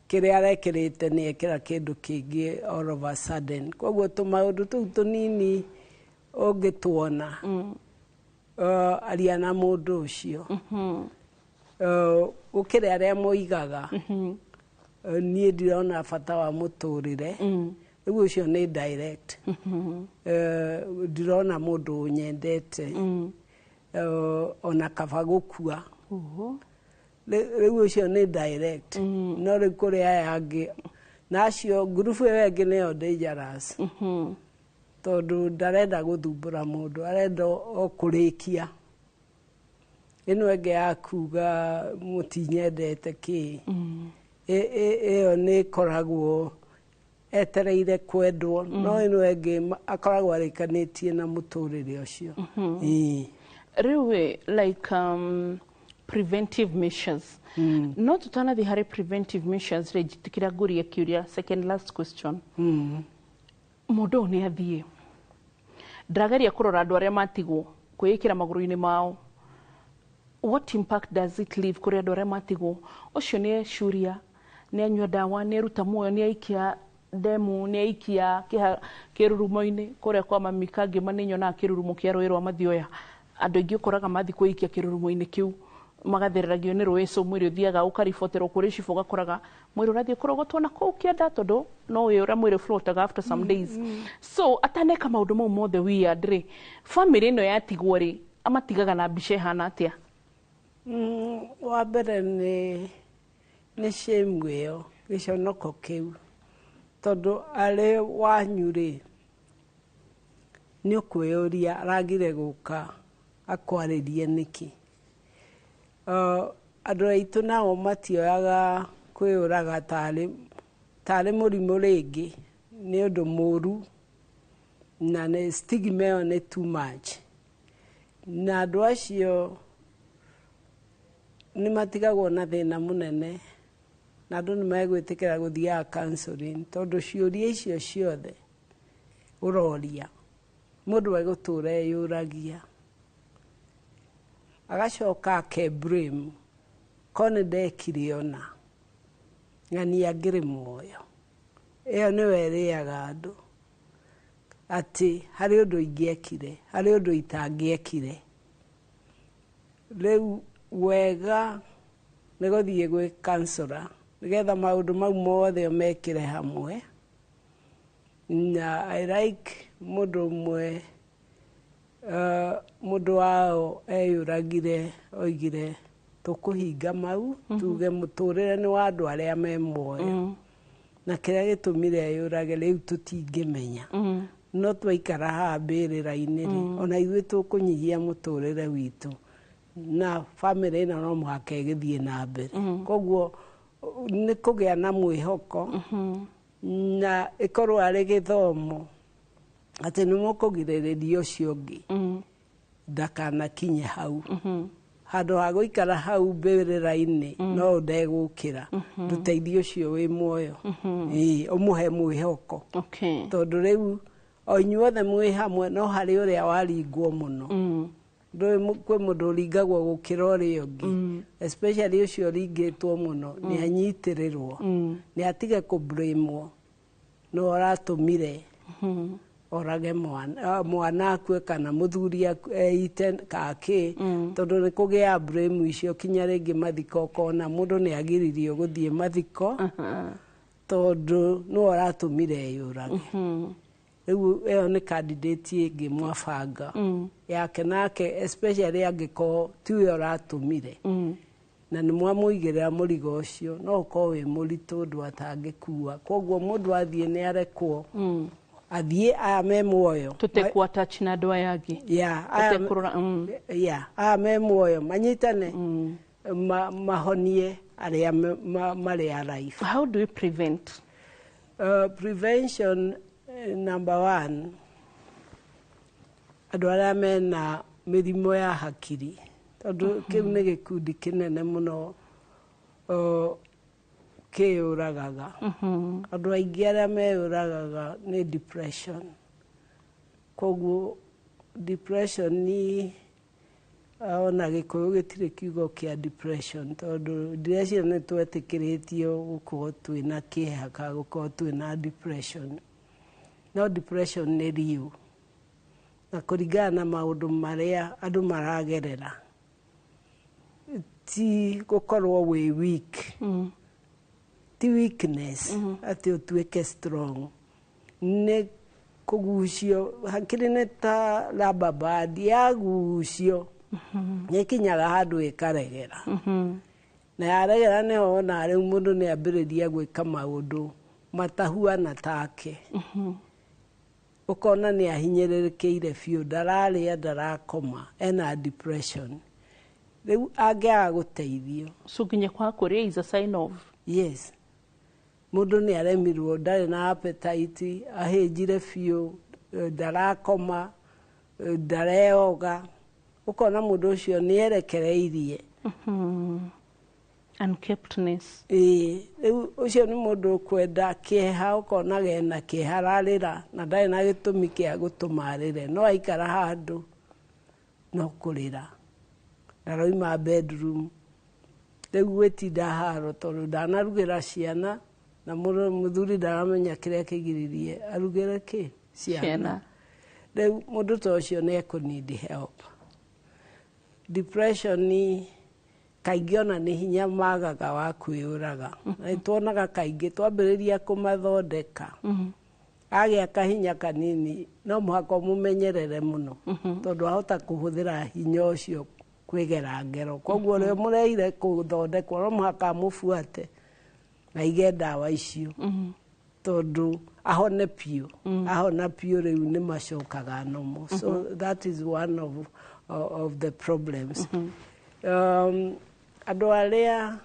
kiria rekirite ni ekira kindu kingi all of a sudden koguo tumaundu tu tunini ungituona aria na mũndũ ũcio gũkĩrĩ arĩa moigaga niĩ ndirona bata wa mũtũrĩre rĩu ũcio nĩ direct ndirona mũndũ nyendete ona kaba gũkua rĩu ũcio nĩ direct no rĩu kũrĩ aya angĩ nacio ngurubu ĩyo ĩngĩ nĩyo dangerous tondũ ndarenda gũthumbũra mũndũ arenda o kũrĩkia ĩno ĩngĩ ya kuga mũtinyendete kĩ ĩyo nĩ ĩkoragwo etereire kwendwo no ĩno ĩngĩ akoragwo arĩkanĩtie na mũtũrĩre ũcio rĩu like preventive measures no tutanathi harĩ preventive measures rĩ njĩtĩkĩra ngũrie kĩũria second last question mũndũ nĩ athiĩ ndarageria kũrora andũ arĩa matigwo kwĩĩkĩra magũrũ-inĩ mao what impact does it leave kũrĩ andũ arĩa matigwo ũcio nĩ ecuria nĩ anyua ndawa nĩ eruta muoyo nĩ aikia ndemu nĩ aikia kĩrurumo-inĩ kũrĩa kwa mami kangĩma nĩ nyonaga kĩrurumo kĩa rũĩ rwa Mathioya andũ aingĩ ũkoraga mathi kwĩikia kĩrurumo-inĩ kĩu magathereragio nĩ rũĩ so mwĩrĩ ũthiaga ũkariboterwo kũrĩ cibũ ũgakoraga mwĩrĩ ũrathiĩ kũrogotwo na kũu kĩanda tondũ no ũyũ ũrĩa mwĩrĩ floataga after some days so ataneka maũndũ mau mothe weird rĩ family ĩno yatigwo rĩ amatigaga na mbica ĩhana atĩa wa mbere nĩ shame ĩyo gĩconoko kĩu tondũ arĩ wanyu rĩ nĩ ũkwĩyũria aragire gũka akwarĩrie nĩkĩ andũ aitũ nao matioyaga kwĩyũraga tarĩ mũrimũ rĩngĩ nĩ ũndũ mũru na nĩ stigma ĩyo nĩ too much na andũ acio nĩ matigagwo na thĩna mũnene na andũ nĩ megwĩtĩkĩra gũthiaga counseling tondũ ciũria icio ciothe ũroria mũndũ egũtũra eyũragia agacoka akeblame ko nĩ ndekire ona na nĩ angĩrĩ muoyo ĩyo nĩyo ĩrĩaga andũ atĩ harĩ ũndũ ingĩekire harĩ ũndũ itangĩekire rĩu wega nĩ gũthiĩ gwĩ counselor nĩgetha maũndũ mau mothe mekĩre hamwe na I like mũndũ ũmwe mũndũ wao eyũragire oigire tũkũhinga mau tuge mũtũrĩre nĩ wa andũ arĩa me muoyo na kĩrĩa gĩtũmire eyũrage rĩu tũtingĩmenya no twaikara haha mbĩrĩra-inĩ rĩ ona ithuĩ tũkũnyihia mũtũrĩre witũ na family ĩno no mũhaka ĩgĩthiĩ na mbere koguo nĩ kũgĩa na mwĩhoko na ĩkorwo arĩ gĩthomo atĩ nĩ mũkũgirĩrĩria ũcio ũngĩ ndakanakinye hau handũ ha gũikara hau mbĩrĩra-inĩ no ndegũkĩra ndũteithie ũcio wĩ muoyo ũmũhe mwĩhoko tondũ rĩu o inyuothe mwĩ hamwe no harĩ ũrĩa waringwo mũno kwĩ mũndũ ũringagwo gũkĩra ũrĩa ũngĩ especially ũcio ũringĩtwo mũno nĩ anyitĩrĩrwo nĩ atige kũblamwo no aratũmire orage mwana akue kana mũthuri eite kake tondũ nĩ kũgĩa blame icio kinya rĩngĩ mathiko kona mũndũ nĩ agiririo gũthiĩ mathiko tondũ no aratũmire eyũrage rĩu ĩyo nĩ candidate ĩngĩ mwabanga yake nake especially angĩkorwo tiwe ũratũmire na nĩ mwamũigĩrĩra mũrigo ũcio no ũkorwo wĩ mũritũ ũndũ atangĩkua koguo mũndũ athiĩ nĩ arekwo athiĩ aya me muoyo tũtekwa touch na andũ aya angĩ aya me muoyo manyitane mahonie arĩa marĩ alive. How do we prevent? Prevention number one, andũ arĩa mena mĩrimũ ya hakiri tondũ kĩu nĩ gĩkundi kĩnene mũno kĩyũragaga andũ aingĩ arĩa meyũragaga nĩ depression koguo depression ni ona gĩkũyũ gĩtirĩ kiugo kĩa depression tondũ depression nĩ twetĩkĩrĩtio gũkorwo twĩna kĩeha ka gũkorwo twĩna depression no depression nĩ real na kũringana na maũndũ marĩa andũ maragerera ti gũkorwo wĩ weak ti weakness atĩ ũtuĩke strong nĩ kũgucio hakiri nĩ ta rubber band yagucio nĩkinyaga handũ ĩkaregera na yaregera nĩho ona rĩu mũndũ nĩambĩrĩria gwĩka maũndũ matahuana take ũkona nĩahinyĩrĩrĩkĩire biũ ndararĩa ndarakoma ena depression rĩu angĩaga gũteithio so nginya kwa kũrĩa is a sign of yes mũndũ nĩaremirwo ndarĩ na appetite ahĩnjire biũ ndarakoma ndareoga ũkona mũndũ ũcio nĩerekereirie unkeptness rĩu ũcio nĩ mũndũ kwenda kĩeha ũkona gena kĩeha ararĩra na ndarĩ na gĩtũmi kĩa gũtũma arĩre no aikara handũ no kũrĩra ndaroima bedroom rĩu gwĩtinda haro tondũ ndanarugĩra ciana na mũthuri ndaramenya kĩrĩa kĩgiririe arugĩre kĩ ciana rĩu mũndũ ta ũcio nĩekũnidi help depression ni kaingĩ ona nĩ hinya magaga wa kwĩyũraga na tuonaga kaingĩ twambĩrĩria kũmathondeka agĩa kahinya kanini no mũhaka mũmenyerere mũno tondũ ahota kũhũthĩra hinya ũcio kwĩgera ngero koguo rĩo mũreire kũthondekwo no mũhaka mũbuate na ige ndawa icio tondũ ahone piũ ahona piũ rĩu nĩ macokaga normal so that is one of the problems andũ arĩa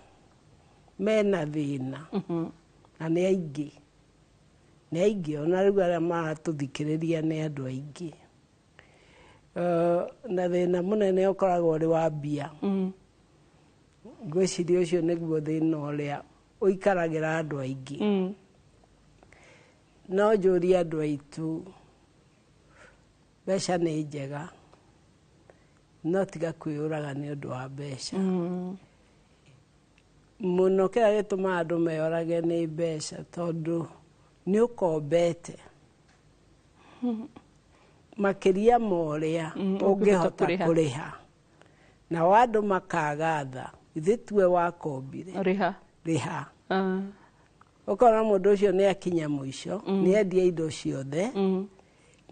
mena thĩna na nĩ aingĩ ona rĩu arĩa maratũthikĩrĩria nĩ andũ aingĩ na thĩna mũnene ũkoragwo ũrĩ wa mbia ngwĩciria ũcio nĩguo thĩna ũrĩa ũikaragĩra andũ aingĩ no njũrie andũ aitũ mbeca nĩ njega no tiga kwĩyũraga nĩ ũndũ wa mbeca mũno kĩrĩa gĩtũmaga andũ meyorage nĩ mbeca tondũ nĩ ũkombete makĩria morĩa ũngĩhota kũrĩha na andũ makaga tha ithe tuwe wakombire rĩha ũkona mũndũ ũcio nĩ akinya mũico nĩ endia indo ciothe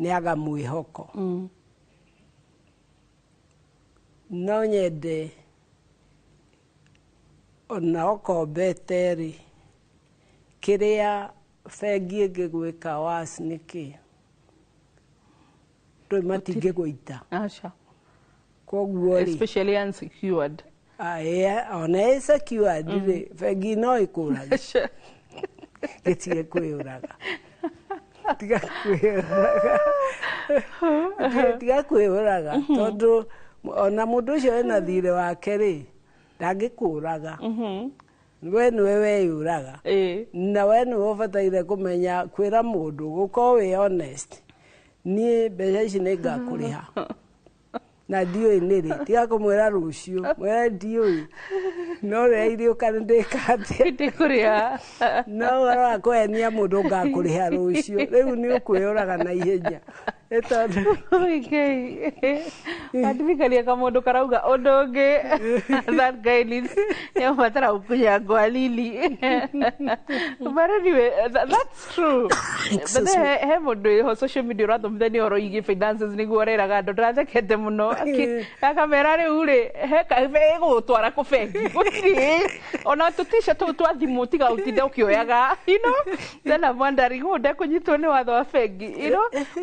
nĩ aga mwĩhoko no nyende ona ũkombete rĩ kĩrĩa bengi ĩngĩgwĩka wasi nĩkĩ ndũĩ matingĩgũita koguo rĩ especially unsecured ona secured rĩ bengi no ĩkũrage gĩtige kwĩyũraga tiga kwĩyũraga tondũ ona mũndũ ũcio ena thirĩ wake rĩ ndangĩkũraga we nĩwe weyũraga na we nĩwe ũbataire kũmenya kwĩra mũndũ gũkorwo wĩ honest niĩ mbeca ici nĩ ngakũrĩha na ndiũĩ nĩrĩ tiga kũmwĩra rũciũ mwĩra ndiũĩ no rĩa iriũka nĩ ndĩkatĩa no ũhoro wa kũhenia mũndũ ngakũrĩha rũciũ rĩu nĩ ũkwĩyũraga na ihenya ndirikania kamũndũ karauga ũndũ ũngĩ that guy nĩabatara gũkunya ngwalili but anyway that's true but he mũndũ social media ũrathomithania ũhoro wĩgiĩ finances nĩguo ũreraga andũ ndĩrathekete mũno akamera rĩu rĩ he gũgũtwara kũbengi gũtirĩ ona tũtice tũu twa thimũ tiga ũtinde ũkĩoyaga then I'm wondering ndekũnyitwo nĩ watho wa bengi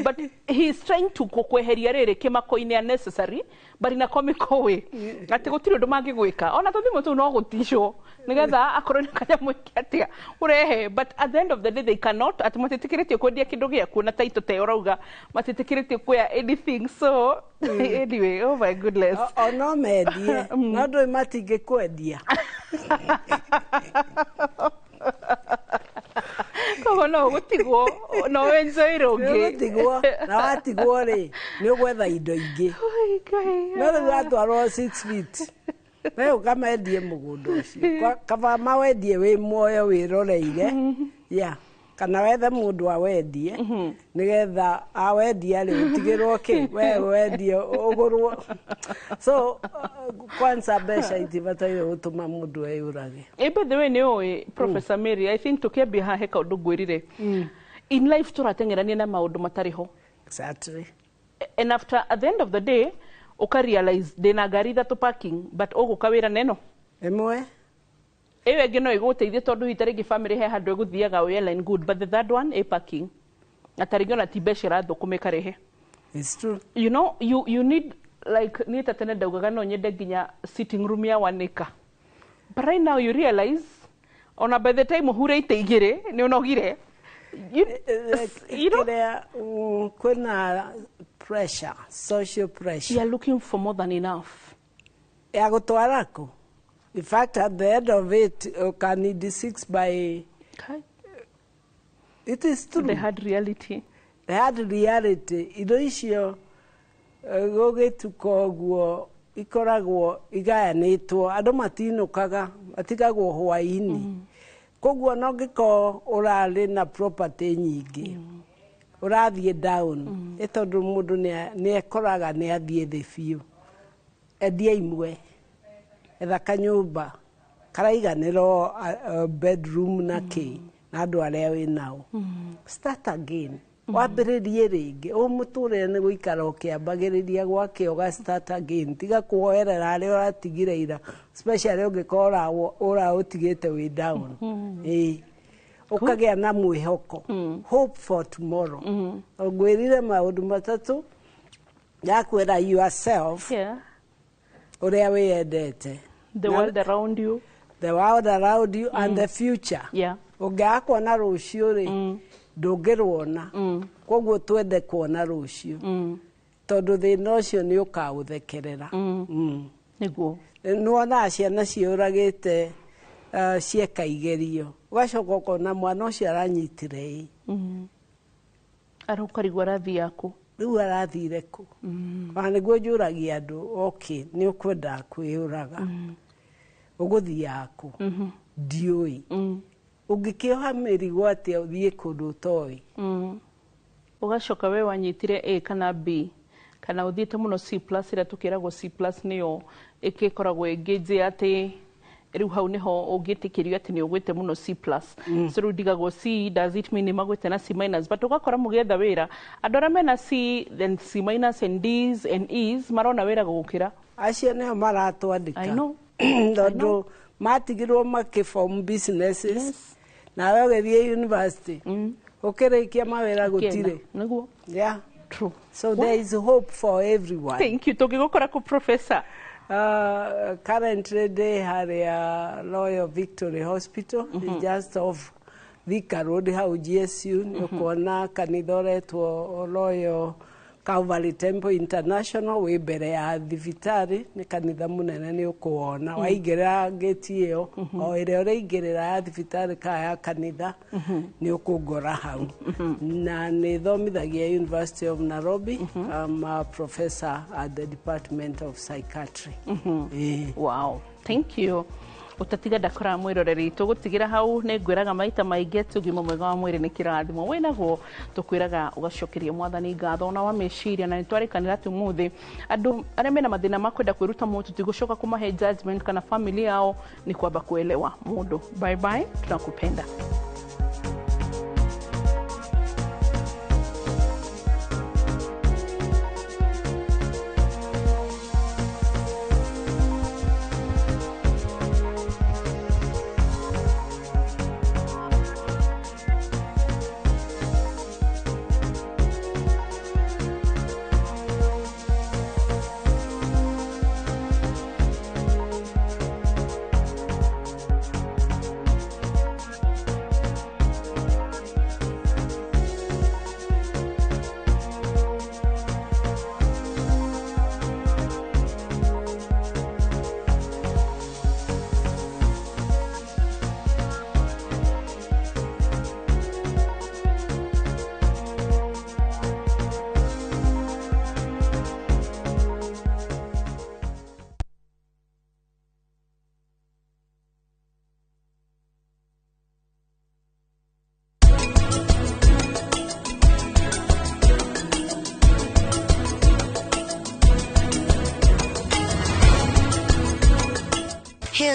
but he's trying to kweheria rĩrĩ kĩmako-inĩ unnecessary but in a comical way atĩ gũtirĩ ũndũ mangĩgwĩka ona tũthimũ tũu no gũticwo nĩgetha akorwo nĩ kanyamũ atĩa ũrehe but at the end of the day they cannot atĩ matĩtĩkĩrĩtio kwendia kĩndũ gĩaku na taito te ũrauga matĩtĩkĩrĩtio kuoya anything so anyway oh my goodness no mendie no ndũĩ matingĩkwendia koguo no gũtigwo no enjoy rũngĩ gũtigwo na watigwo rĩ nĩ ũgwetha indo ingĩ no rĩu watwarwo 6 feet we ũkamendie mũgũnda ũcio kaba mawendie wĩ muoyo wĩroreire kana wethe mundu awendie nigetha awendie ri utigirwo ki we wendie ugurwo so kwanza besha itibataire gutuma mundu eyurage. By the way ni Professor Mary, I think tukiambia ha heka undu ngwirire in life turatengerania na maundu matariho. Exactly. And after at the end of the day uka realize dena gari that parking but ugukawira neno emwe ewe ngeno iguteithie tondu hitarigi family he handu eguthiaga airline good, but the third one a parking ataringo na tibeshira thukumika rehe. It's true. You know, you need like ni tatene daugaga no nyende ginya sitting room ya wanika, but right now you realize ona by the time hureite igire ni unogire you know kuna pressure, social pressure. You are looking for more than enough. Ya gutwarako. In fact, at the end of it, you can need 6 by... Okay. It is true. The hard reality. The hard reality. Indo icio gugituka guo ikoragwo igayanitwo andu matinukaga matigagwo hwaini koguo no ngiko urari na property nyingi urathie down etondu mundu ni ekoraga ni athie the biu endia imwe etha kanyumba karaiganiro bedroom na ki na andu aria winao start again wambiririe ringi umuturire ni guikara ukiambagiriria gwake uga start again tiga kuoerera aria uratigire ira especially ungikora ura utigite wi down ukagia na mwihoko hope for tomorrow ngwirire maundu matatu ya kwira yourself uria wiyendete the world around you and the future ungiakwona rucio ri ndungirwona koguo twende kuona rucio tondu thina ucio ni ukauthekerera niguo nuona ciana ciuragite cieka igerio ugacoka ukona mwana ucio aranyitire arukarigwa rathi yaku riu arathire ku niguo njuragia andu okay ni ukwenda kwiyuraga uguthia ku ndiui ungikioha mirigo atia uthie kundu utoi ugacoka we wanyitire A kana B kana uthiite muno C+ ira tukiragwo C+ niyo ikikoragwo engage ati riu hau niho ungitikirio ati ni ugwite muno C+. So riu ndigagwo C, does it mean magwite na C-, but ugakora mugetha wira andu aria mena C then C- and D's and E's marona wira gugukira acio niho maratwandika. I know. Tondu matigirwo makiform businesses na we ugithie university ukirikia mawira gutire niguo true. So there is hope for everyone. Thank you. Tugigukora ku Professor. Currently they have Royal Victory Hospital just off Thika Road hau GSU nikuona kanitha uretwo Royal Calvary Temple International we mbere ya thibitari ni kanitha munene ni ukuona waingirira gate iyo o ire uraingirira ya thibitari ka ya kanitha ni ukungora hau na ni thomithagia University of Nairobi. I'm a professor at the Department of Psychiatry. Wow, thank you. Utatiga ndakora mwiroreri tugutigira hau ne ngwiraga maita maingi tugima mwega wa mwiri ni kirathimo winaguo tukwiraga ugacokeria mwathani ngatho na wa meciria na nitwarikanira ati muthi andu aria mena mathina makwenda kwiruta mutu tigucoka kumahe judgment kana family yao ni kwamba kuelewa mundu. Bye bye, tunakupenda.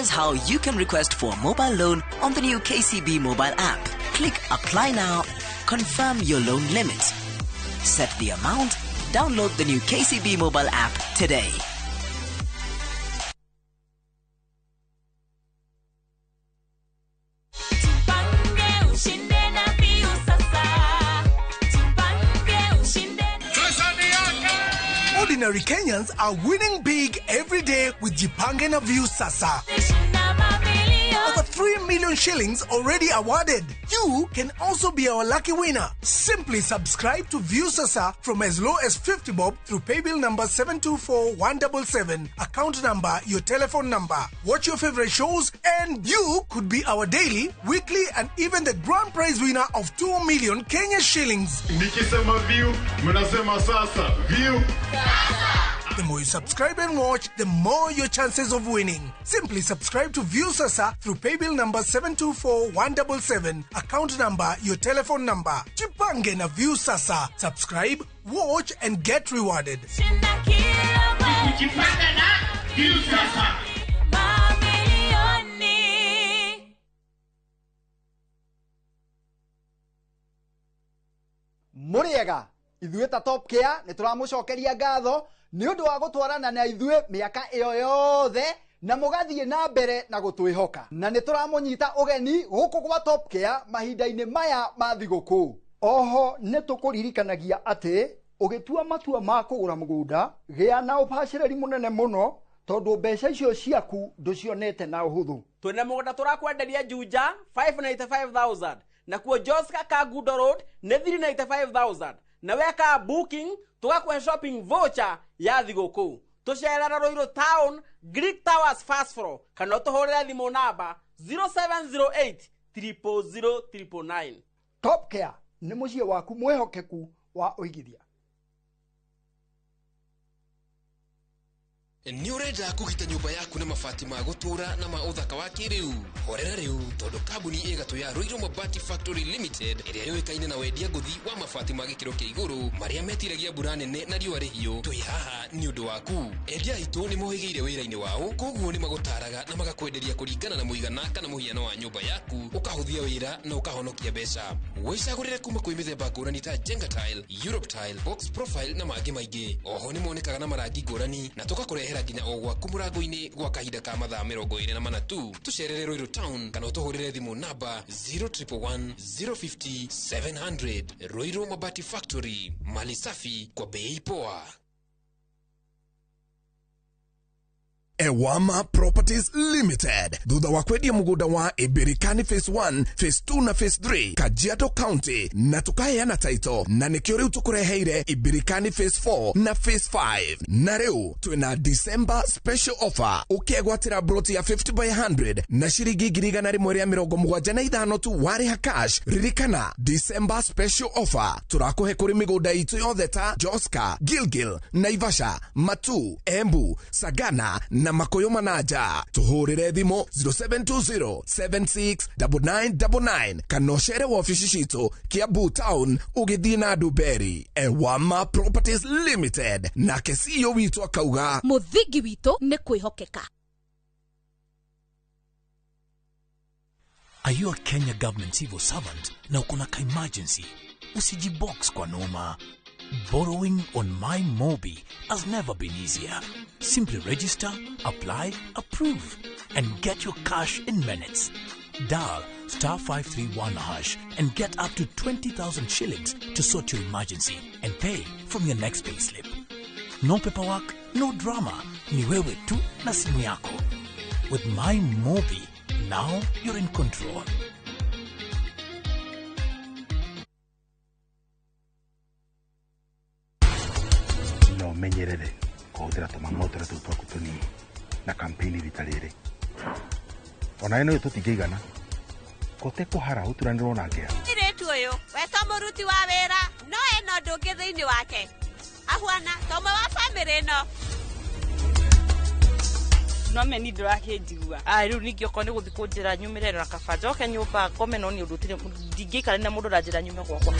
is how you can request for a mobile loan on the new KCB mobile app. Click Apply Now, confirm your loan limit, set the amount, download the new KCB mobile app today. Ordinary Kenyans are winning big every day with Jipange na View Sasa. Over 3 million shillings already awarded. You can also be our lucky winner. Simply subscribe to View Sasa from as low as 50 bob through paybill number 724-177, account number, your telephone number. Watch your favorite shows and you could be our daily, weekly and even the grand prize winner of 2 million Kenya shillings. Nikisema View, mnasema Sasa. View Sasa. The more you subscribe and watch, the more your chances of winning. Simply subscribe to View Sasa through paybill number 724-177, account number, your telephone number. Jipange na View Sasa. Subscribe, watch and get rewarded. Jipange na View Sasa. Muriega, ithuĩ ta Top Care nĩ tũramũcokeria ngatho nĩ ũndũ wa gũtwarana na ithuĩ mĩaka ĩyo yothe na mũgathiĩ na mbere na gũtwĩhoka. Na nĩ tũramũnyita ũgeni gũkũ gwa Top Care mahinda-inĩ maya ma thigũkũ. Oho nĩ tũkũririkanagia atĩ ũgĩtua matua ma kũgũra mũgũnda gĩa na ũbacĩrĩri mũnene mũno tondũ mbeca icio ciaku ndũcionete na ũhũthũ. Twĩna mũgũnda tũrakwenderia Juja 595,000 na kuo Joska Kagudo Road nĩ 395,000 na weka booking tugakuhe shopping voucher ya thigũkũ. Tũcerera Ruiru Town, Greek Towers first floor, kana tũhũrĩre thimũ namba 0708 000 999. Top Care nĩ mũciĩ waku mwĩhokeku wa ũigithia. Nĩ ũrenda kũgita nyũmba yaku na mabati ma gũtũra na ma ũthaka wa kĩrĩu? Horera rĩu tondũ kambuni ĩgatũ ya Ruiru Mabati Factory Limited ĩrĩa yũĩkaine na wendia ngũthi wa mabati ma gĩkĩro kĩa igũrũ marĩa metiragia mbura nene na riũa rĩhiũ. Twĩ haha nĩ ũndũ waku. Endia aitũ nĩ mohĩgĩire wĩra-inĩ wao, koguo nĩ magũtaraga na magakwenderia kũringana na mũigana kana mũhiano wa nyũmba yaku, ũkahũthia wĩra na ũkahonokia mbeca. Wĩcagũrĩre kuma kwĩ mĩthemba ngũrani ta Jenga Tile, Europe Tile, Box Profile na mangĩ maingĩ. Oho nĩ monekaga na marangi ngũrani na tũgakũrehera nginya o gwaku mũrango-inĩ gwa kahinda ka mathaa 24 tu. Tũcerere Ruiru Town kana ũtũhũrĩre thimũ namba 0111 050 700. Ruiru Mabati Factory, mali safi kwa bei poa. Ewama Properties Limited. Thutha wa kwendia mũgũnda wa Ibirikani Phase 1, Phase 2 na Phase 3 Kajiado County na tukaheana title na nĩkĩo rĩu tũkũreheire Ibirikani Phase 4 na Phase 5. Na rĩu twĩna December special offer ũkĩegwatĩra broti ya 50 by 100 na ciringi 175 tu warĩha cash. Ririkana December special offer tũrakũhe kũrĩ mĩgũnda itũ yothe ta Joska, Gilgil, Naivasha, Matu, Embu, Sagana na Makoyo Manaja. Tuhurire thimo 0720769999 kanoshere wa ofisi cito Kiambu Town ugithii na Duberi. Ewama Properties Limited na CEO witu akauga muthingi witu ni kwihokeka. Are you a Kenya government civil servant na uko na emergency? Usijibox kwa noma. Borrowing on MyMobi has never been easier. Simply register, apply, approve, and get your cash in minutes. Dial *531# and get up to 20,000 shillings to sort your emergency and pay from your next payslip. No paperwork, no drama. Ni wewe tu na simu yako. With MyMobi, now you're in control. No menyerere kuhũthĩra tũmang'otore tũu twaku tũnini na kampeni rita rĩrĩ. Ona ĩno tũtingĩigana kote kũhara ũturanĩrwo na ngea. Mũirĩtu ũyũ weta mũruti wa wĩra no eno ndũngĩ thĩinĩ wake ahuana tome wa bamĩrĩ ĩno. No meni ndĩrakĩnjigua rĩu ningĩ okorwo nĩ gũthiĩ kũnjĩra nyumĩre na kaba njoke nyũmba ngome no nĩ ũndũ ndingĩikara na mũndũ ũranjĩra nyume gwakwa.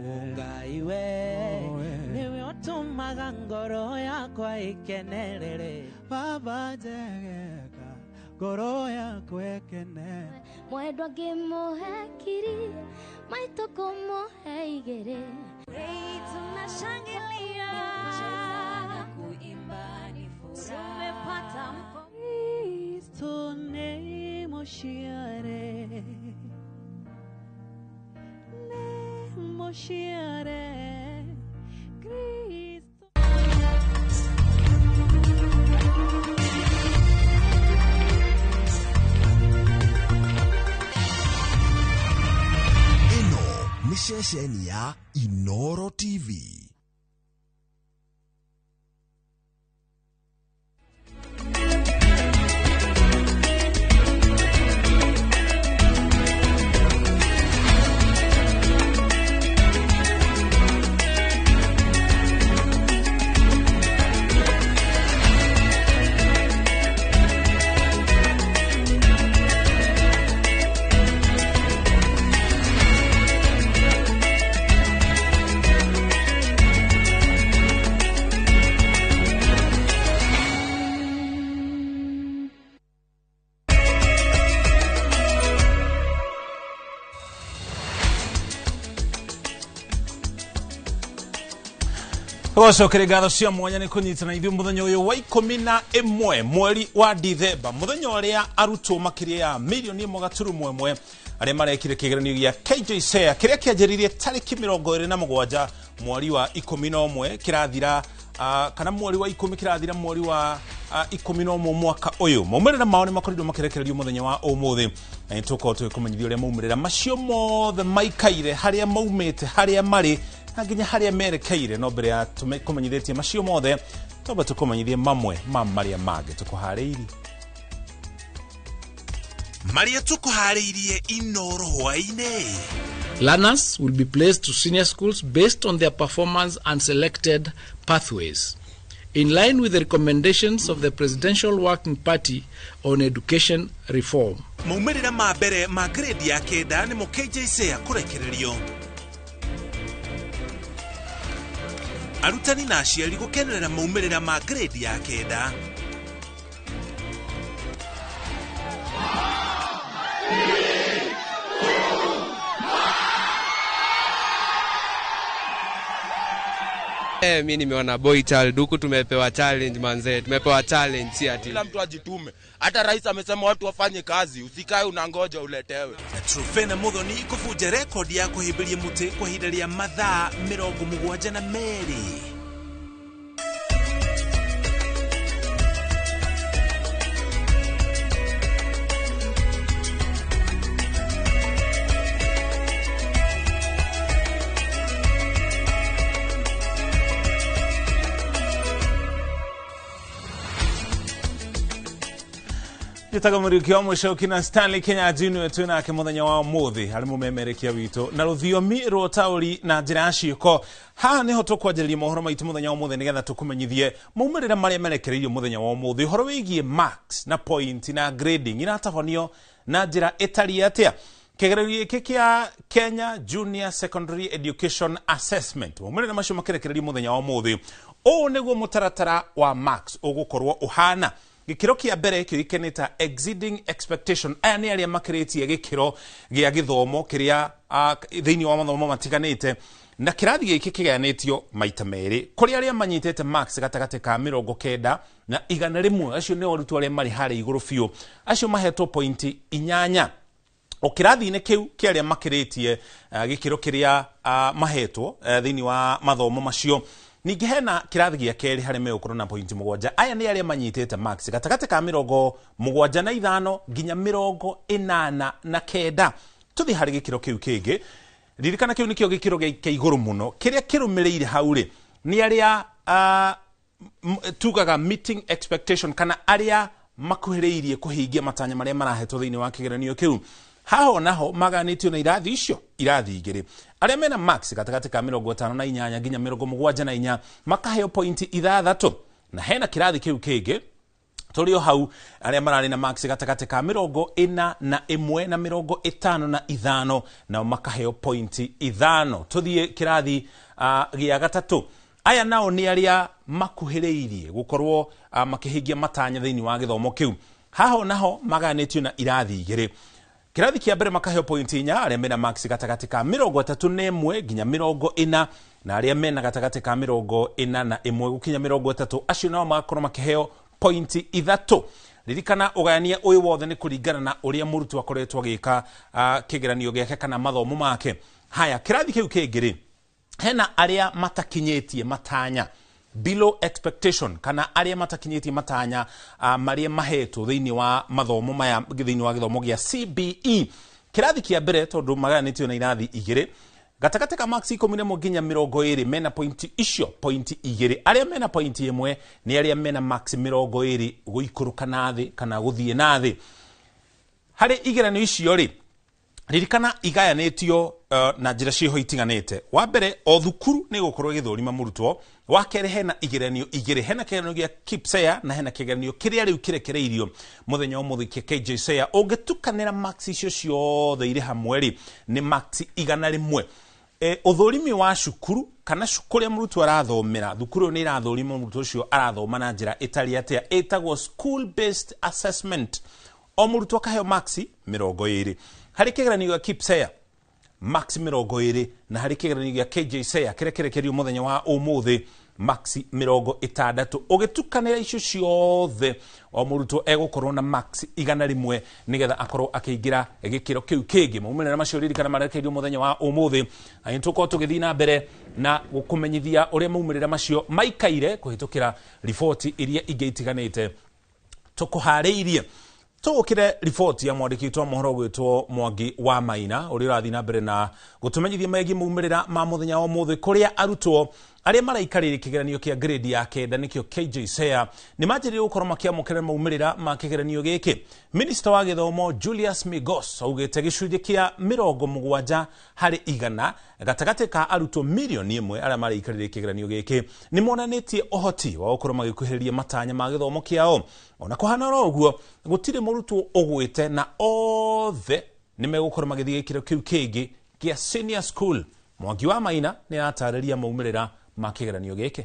Ngaiwe niwe otumaga ngoro yakwa ikenerere baba njegeka ngoro yakwa ikene mwendwa ngimuhekiri maito kumuhe igere tunashangilia na kuimba ni furaha tumepata Kristo nemoshiare Kristo Ino ni shesheni ya Inoro TV. Gocokere ngatho cia mwanya ni kunyitana ithuĩ mũthenya ũyũ wa 11 mweri wa Dithemba, mũthenya ũrĩa arutwo makĩria ya milioni 1.1 arĩa marekire kĩgeranio gĩa KJSEA kĩrĩa kĩanjĩrĩirie tarĩki 27 mweri wa 11 kĩrathira kana mweri wa 10 kĩrathira mweri wa 11 mwaka ũyũ. Maumĩrĩra mao nĩ makorirwo makĩrekererio mũthenya wa ũmũthĩ, na nĩ tũkorwo tũgĩkũmenyithia ũrĩa maumĩrĩra macio mothe maikaire, harĩa maumĩte, harĩa marĩ na nginya harĩa merekeire. No mbere ya tũmenyithĩtie macio mothe, twamba tũkũmenyithie mamwe ma marĩa mangĩ tũkũharĩirie. Maria tukuharĩirie Inoro hwainĩ. Learners will be placed to senior schools based on their performance and selected pathways, in line with the recommendations of the Presidential Working Party on Education Reform. Maumĩrĩra ma mbere ma grade ya kenda nĩ mo KJSEA kũrekererio. Arutani na aciari gũkenerera maumĩrĩra ma grade ya kenda. Mimi nimeona boy child huku tumepewa challenge manze, tumepewa challenge si ati kila mtu ajitume. Hata rais amesema watu wafanye kazi, usikae unangoja uletewe. Trofena Muthoni kũbunja rekodi ya kũhĩmbĩria mũtĩ kwa ihinda rĩa mathaa 72. Jitaga muriki wa mwisho kina Stanley Kenya Junior tunake muthenya wa muthi hari mumemerekia wito na ruthiomi rotauri na njira ya ciiko. Ha niho tukwanjĩrĩria mohoro maitu muthenya wa muthi nigetha tukumenyithie maumĩrĩra marĩa merekereirio muthenya wa muthi. Horo wigie marks na point na grading iratabanio na njira ĩtariĩ atĩa. Kĩgeranio gĩkĩ kĩa Kenya Junior Secondary Education Assessment maumĩrĩra macio makĩrekereirio muthenya wa muthi. Ũũ nĩguo mũtaratara wa marks ũgũkorwo ũhana. Gĩkĩro kĩa mbere kĩoĩkanĩte exceeding expectation. Aya nĩ arĩa makĩrĩtie gĩkĩro gĩa gĩthomo kĩrĩa thĩinĩ wa mathomo matiganĩte, na kĩrathi gĩkĩ kĩgayanĩtio maita merĩ kũrĩ arĩa manyitĩte marks gatagatĩ ka 90 na 100. Acio nĩ arutwo arĩa marĩ harĩa igũrũ biũ, acio mahetwo pointi 8. O kĩrathi-inĩ kĩu kĩa arĩa makĩrĩtie gĩkĩro kĩrĩa mahetwo thĩinĩ wa mathomo macio, ningĩ hena kĩrathi gĩa kerĩ harĩa megũkorwo na pointi 7. Aya nĩ arĩa manyitĩte marks gatagatĩ ka 75 nginya 89. Tũthiĩ harĩ gĩkĩro kĩu kĩngĩ. Ririkana kĩu nĩkĩo gĩkĩro kĩa igũrũ mũno. Kĩrĩa kĩrũmĩrĩire hau rĩ nĩ arĩa tugaga meeting expectation, kana arĩa makuhĩrĩirie kũhingia matanya marĩa marahetwo thĩinĩ wa kĩgeranio kĩu. Haho naho maganĩtio na irathi icio, irathi igĩrĩ. Arĩa mena marks gatagatĩ ka 58 nginya 74 makaheo pointi 6. Na hena kĩrathi kĩu kĩngĩ Torio hau aria marari na max gatagate ka 41 na 55 na makaheo pointi 5 tuthie kirathi gia gatatu. Aya nao ni aria makuhireirie gukorwo makihingia matanya thiini wa githomo kiu. Haho naho maganetio na irathi igiri. Kirathi kia mbere makaheo pointi 4 aria mena max gatagate ka 31 nginya 40 na aria mena gatagate ka 41 na 1 gukinya 30 acio nao magakorwo makiheo pointi 3. Ririkana ugayania uyu wothe ni kuringana na uria murutu akoretwo agika kigeranio giake kana mathomo make. Haya, kirathi kiu kingiri hena aria matakinyetie matanya, below expectation, kana aria matakinyetie matanya maria maheto thiini wa mathomo maya thiini wa githomo gia CBE. Kirathi kia mbere tondu maganitio na irathi igiri gatagate ka max 11 nginya 20 mena pointi icio pointi igiri. Aria mena pointi 1 ni aria mena max 20 guikuruka nathi kana guthie nathi. Hari igeranio icio ri ririkana igayanetio na njira ciho itiganete. Wa mbere o thukuru ni gukorwo githurima murutwo, wa kere hena igeranio igiri, hena kigeranio gia KPSEA na hena kigeranio kiria riu kirekereirio muthenya wa muthiki KJSEA. Ungetukanira max icio ciothe iri hamwe ri ni max 100. Uthurimi wa shukuru kana shukuru ya murutwo arathomera, thukuru ni irathurima murutwo ucio arathoma na njira itari atia, etagwo school based assessment. O murutwo akaheo max 20. Hari kigeranio gia KPSEA max 20 na hari kigeranio gia KJSEA kirekerekerio muthenya wa umuthi max 60. Ugitukanira icio ciothe o murutwo egukorwo na max 100 nigetha akorwo akiingira gikiro kiu kingi. Maumira macio ririkana marekereirio muthenya wa umuthi. Aintuko tugithina mbere na gukumenyithia uria maumira macio maikaire kuhitukira ripoti iria ingeitiganite tukuhariirie. Tukire ripoti ya mwandikitwo mohoro gwitwo Mwangi wa Maina uri urathi na mbere na gutumenyithia megi maumirira ma muthenya wa umuthi kuria arutwo aria maraikarire kigeranio kia grade ya kenda nikio KJSEA ni majirire gukorwo makiamukira maumirira ma kigeranio giki. Minister wa githomo Julius Migos augite gicunje kia 70% gatagate ka arutwo milioni 1 aria maraikarire kigeranio giki ni monanetie ohoti wa gukorwo magikuhiriria matanya ma githomo kiao. Ona kuhana roguo gutire murutwo ugwite na othe ni megukorwo magithie gikiro kiu kingi kia senior school. Mwangi wa Maina ni atariria maumirira ma kigeranio giki.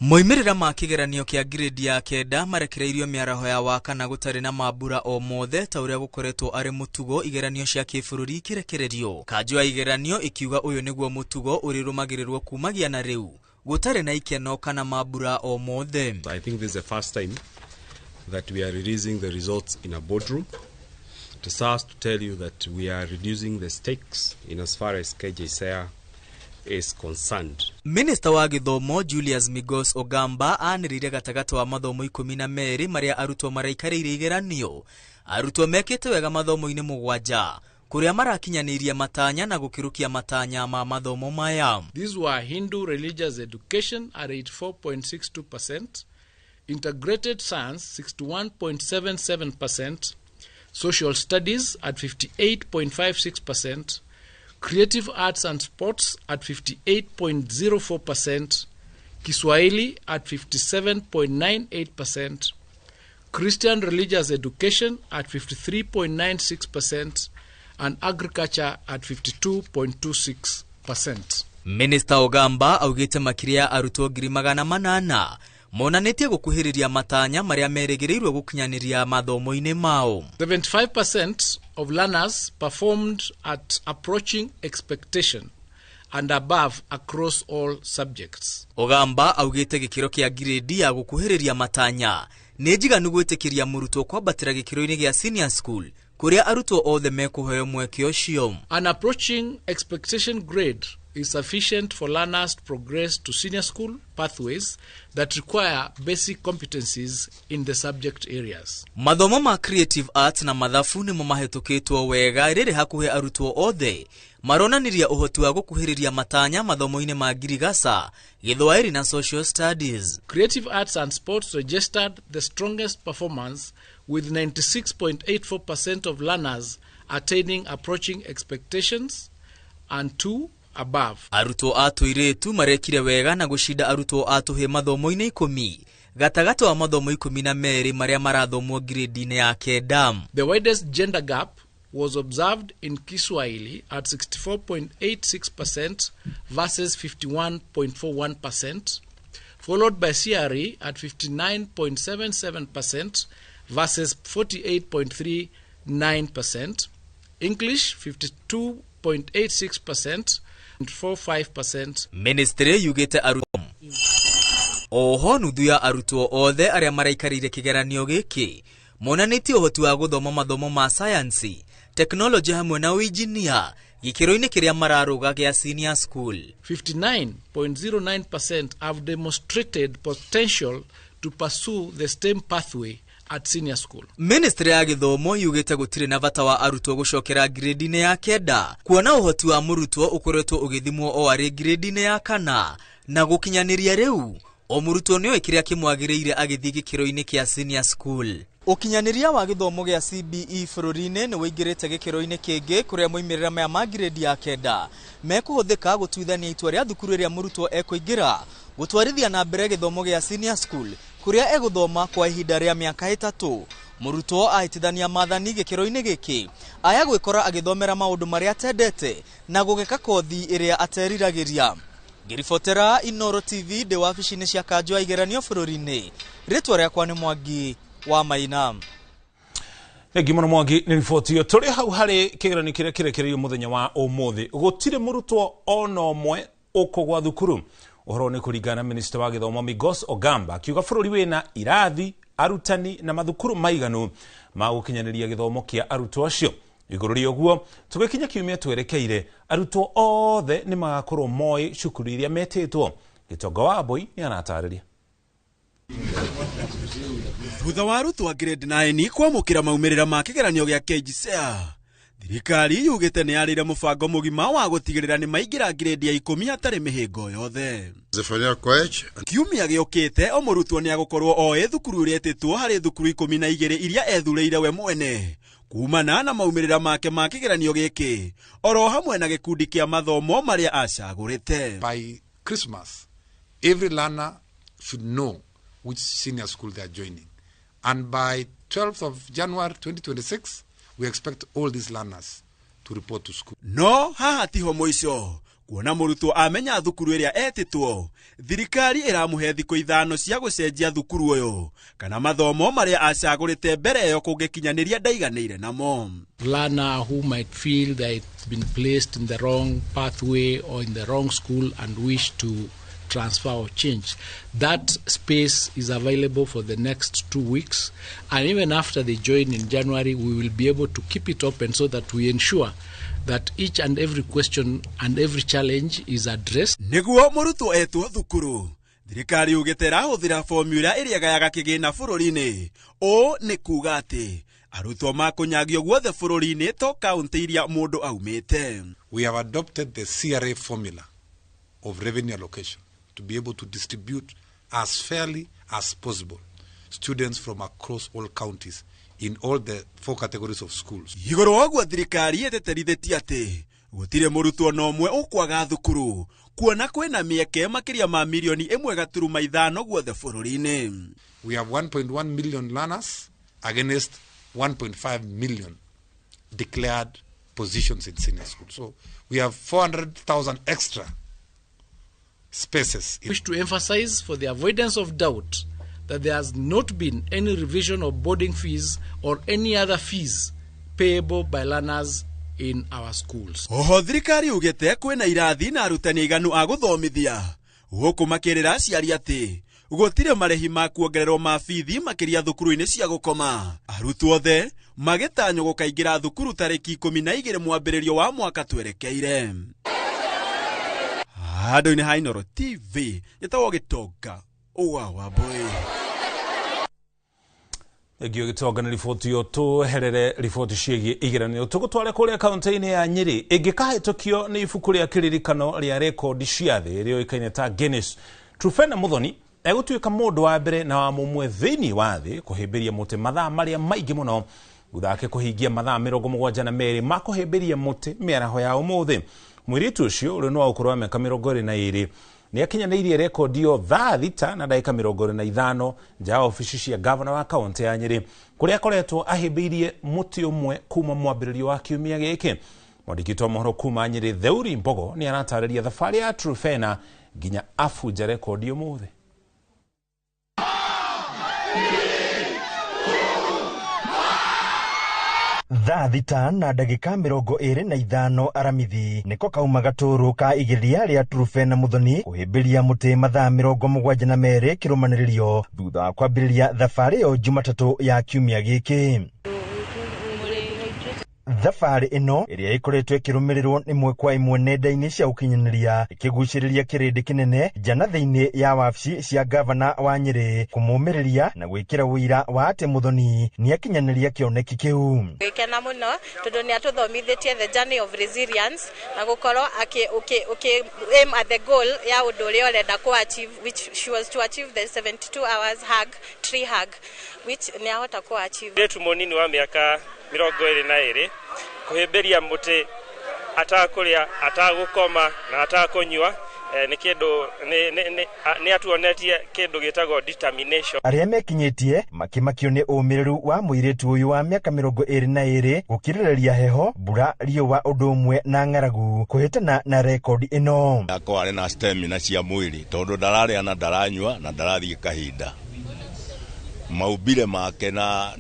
Moimirira ma kigeranio kia grade ya kenda marekereirio miaraho ya wakana gutari na mabura o mothe ta uria gukoretwo ari mutugo igeranio cia kibururi kirekererio. Kanjo ya igeranio ikiuga uyu niguo mutugo urirumagirirwo kumagia na riu gutari na ikeno kana mabura o mothe. I think this is the first time that we are releasing the results in a boardroom. It is us to tell you that we are reducing the stakes in as far as KJSEA is concerned. Minister wa githomo Julius Migos Ogamba anirire gatagati wa mathomo 12 maria arutwo maraikarire igeranio. Arutwo mekite wega mathomo-ini 7 kuria marakinyaniria matanya na gukirukia matanya ma mathomo maya. These were Hindu religious education at 84.62%, integrated science 61.77%, social studies at 58.56%, creative arts and sports at 58.04%, Kiswahili at 57.98%, Christian religious education at 53.96%, and agriculture at 52.26%. Minister Ogamba augite makiria arutwo 800 monanetie gukuhiriria matanya maria meregereirwe gukinyaniria mathomo-ini mao. 75% of learners performed at approaching expectation and above across all subjects. Ogamba augite gikiro kia grade ya gukuhiriria matanya nejiganu gwitikiria murutwo kwabatira gikiro-ini gia senior school kuria arutwo othe mekuheo mweke ucio. An approaching expectation grade is sufficient for learners to progress to senior school pathways that require basic competencies in the subject areas. Mathomo ma creative arts na mathafu nimo mahetukitwo wega riri hakuhe arutwo othe maronaniria uhoti wa gukuhiriria matanya mathomo-ini ma girigasa, githwairi na social studies. Creative arts and sports registered the strongest performance with 96.84% of learners attaining approaching expectations and 2 above. Arutwo atuiretu marekire wega na gushinda arutwo atuhe mathomo-ini 10 gatagato wa mathomo 12 maria marathomwo grade-ine ya kenda. The widest gender gap was observed in Kiswahili at 64.86% versus 51.41%, followed by CRE at 59.77% versus 48.39%, English 52.86% and 45%. Ministry yugite arutwo. Oho nuthu ya arutwo othe aria maraikarire kigeranio giki monanĩtie ũhoti wa gũthoma mathomo ma science, technology hamwe na engineer gĩkĩro-inĩ kĩrĩa mararũga gĩa senior school. 59.09% have demonstrated potential to pursue the STEM pathway at senior school. Ministry ya gĩthomo yugĩte gũtirĩ na bata wa arutwo gũcokera grade-inĩ ya kenda, kuona ũhoti wa mũrutwo ũkoretwo ũgĩthimwo o arĩ grade-inĩ ya kana, na gũkinyanĩria rĩu o mũrutwo nĩoĩ kĩrĩa kĩmwagĩrĩire agĩthiĩ gĩkĩro-inĩ kĩa senior school. Ũkinyanĩria wa gĩthomo gĩa CBE bũrũri-inĩ nĩ wĩingĩrĩte gĩkĩro-inĩ kĩngĩ kũrĩa moimĩrĩra maya ma grade ya kenda mekũhũthĩka gũtuithania itua rĩa thukuru ĩrĩa mũrutwo ekũingĩra gũtwarithia na mbere gĩthomo gĩa senior school kũrĩa egũthoma kwa ihinda rĩa mĩaka 3. Mũrutwo ahĩtithania maathani gĩkĩro-inĩ gĩkĩ aya gwĩkora agĩthomera maũndũ marĩa atendete na gũgeka kothi ĩrĩa ateriragĩria. Ngĩribotera Inooro TV ndĩ wabici-inĩ cia kanjũ ya igeranio bũrũri-inĩ. Rĩtwa rĩakwa nĩ Mwangi wa Maina. Ngi mũno Mwangi nĩ riboti yo tũrĩ hau harĩ kĩgeranio kĩrĩa kĩrekereirio mũthenya wa ũmũthĩ. Gũtirĩ mũrutwo ona ũmwe ũkũgwa thukuru. Ũhoro nĩ kũringana na Minister wa Gĩthomo Migos Ogamba akiuga bũrũri wĩna irathi, arutani na mathukuru maiganu ma gũkinyanĩria gĩthomo kĩa arutwo acio. Igũrũ rĩa ũguo tũgĩkinya kiumia twerekeire arutwo othe nĩ magakorwo moĩ cukuru iria metĩtwo. Gĩtonga wa Mbũi nĩ anatarĩria. Thutha wa arutwo a grade 9 kwamũkĩra maumĩrĩra ma kĩgeranio gĩa KJSEA, thirikari yugĩte nĩ yarĩire mũbango mũgima wa gũtigĩrĩra nĩ maingĩra grade ya 10 hatarĩ mĩhĩngo yothe. Kiumia gĩũkĩte o mũrutwo nĩ agũkorwo oĩ thukuru ĩrĩa etĩtwo harĩ thukuru 12 iria ethurĩire we mwene kumana na maumĩrĩra make ma kĩgeranio gĩkĩ oro hamwe na gĩkundi kĩa mathomo marĩa acagũrĩte. By Christmas, every learner should know which senior school they are joining. And by 12th of January 2026, we expect all these learners to report to school. No, haha tiho mũico. Kuona mũrutwo amenya thukuru ĩrĩa etĩtwo, thirikari ĩramũhe thikũ 5 cia gũcenjia thukuru ũyũ kana mathomo marĩa acagũrĩte mbere ĩyo kũngĩkinyanĩria ndaiganĩire namo. Learner who might feel they've been placed in the wrong pathway or in the wrong school and wish to transfer or change, that space is available for the next 2 weeks, and even after they join in January we will be able to keep it open so that we ensure that each and every question and every challenge is addressed. Nĩguo mũrutwo etwo thukuru, thirikari yugĩte ĩrahũthĩra formula ĩrĩa gayaga kĩgĩna bũrũri-inĩ. O nĩ kuga atĩ arutwo makũnyagio guothe bũrũri-inĩ to kaunti iria mũndũ aumĩte. We have adopted the CRA formula of revenue allocation to be able to distribute as fairly as possible students from across all counties in all the 4 categories of schools. Igũrũ ũguo thirikari ĩteterithĩtie atĩ gũtirĩ mũrutwo na ũmwe ũkwaga thukuru kuona kwĩna mĩeke makĩria ma milioni 1.5 guothe bũrũri-inĩ. We have 1.1 million learners against 1.5 million declared positions in senior school. So we have 400,000 extra spaces. I wish to emphasize for the avoidance of doubt that there has not been any revision of boarding fees or any other fees payable by learners in our schools. Oho thirikari ugĩte kwĩna irathi na arutani aiganu a gũthomithia gũkũ makĩrĩra aciari atĩ gũtirĩ marĩhi ma kuongererwo ma bithi makĩria thukuru-inĩ cia gũkoma. Arutwo othe magĩtanywo gũkaingĩra thukuru tarĩki 12 mwambĩrĩrio wa mwaka twerekeire. Handũ-inĩ ha Inooro TV gĩtagwo Gĩtonga wa Mbũi. Egio Gĩtonga na riboti yo tuherere riboti ciĩgiĩ igeranio tũgũtware kũrĩa kaunti-inĩ ya Nyeri ĩngĩkahĩtũkio nĩ ibuku rĩa kĩririkano rĩa rekondi cia thĩ rĩoĩkaine ta Guinness. Trufena Muthoni egũtuĩka mũndũ wa mbere na wa mũmwe thĩinĩ wa thĩ kũhĩmbĩria mũtĩ mathaa marĩa maingĩ mũno thutha wake kũhingia mathaa 72 ma kũhĩmbĩria mũtĩ mĩaraho ya ũmũthĩ. Mũirĩtu ũcio ũrĩ no ũkũrũ wa mĩaka 22 ni akinyanĩirie rekodi yo thaa thita na ndagĩka 25 nja ofici cia gavana wa kaunti ya Nyeri kuria akoretwo ahĩmbĩirie mũtĩ ũmwe kuma mwambĩrĩrio wa kiumia gĩkĩ. Mwandĩki wa mohoro kuma Nyeri Theuri Mbogo ni aratarĩria thabarĩ ya Trufena nginya afunja rekodi ũmũthĩ. Thaa thita na ndagĩka 25 aramithi niko kauma gatũrũ ka igĩrĩria rĩa Trufena Muthoni kũhĩmbĩria mũtĩ mathaa 72 kĩrũmanĩrĩrio thutha wa kwambĩrĩria thabarĩ yo Jumatatũ ya kiumia gĩkĩ. Thabarĩ ĩno ĩrĩa ĩkoretwo ĩkĩrũmĩrĩrwo ĩmwe kwa ĩmwe nenda-inĩ cia ũkinyanĩria ĩkĩgucĩrĩria kĩrĩndĩ kĩnene njana thĩinĩ ya wabici cia gavana wa Nyeri kũmũmĩrĩria na gwĩkĩra ũira wa atĩ Muthoni nĩ akinyanĩria kĩoneki kĩu. Gĩkena mũno tondũ nĩ atũthomithĩtie the journey of resilience na gũkorwo aim at the goal ya ũndũ ũrĩa ũrenda achieve, which she was to achieve the 72 hours tree hug which nĩ ahota achieve. Ndetu Mũnini wa mĩaka 22 kuhĩmbĩria mũtĩ atakũrĩa atagũkoma na atakũnyua nĩ kĩndũ nĩ atuonetie kĩndũ gĩtagwo determination. Arĩa mekinyĩtie makĩmakio nĩ ũmĩrĩru wa mũirĩtu ũyũ wa mĩaka 22 gũkirĩrĩria heho mbura riũa ũndũ ũmwe na ng'aragu kũhĩtana na rekodi ĩno. Akwa arĩ na stamina cia mwĩrĩ tondũ ndararĩa na ndaranyua na ndarathiĩ kahinda. Maubire make na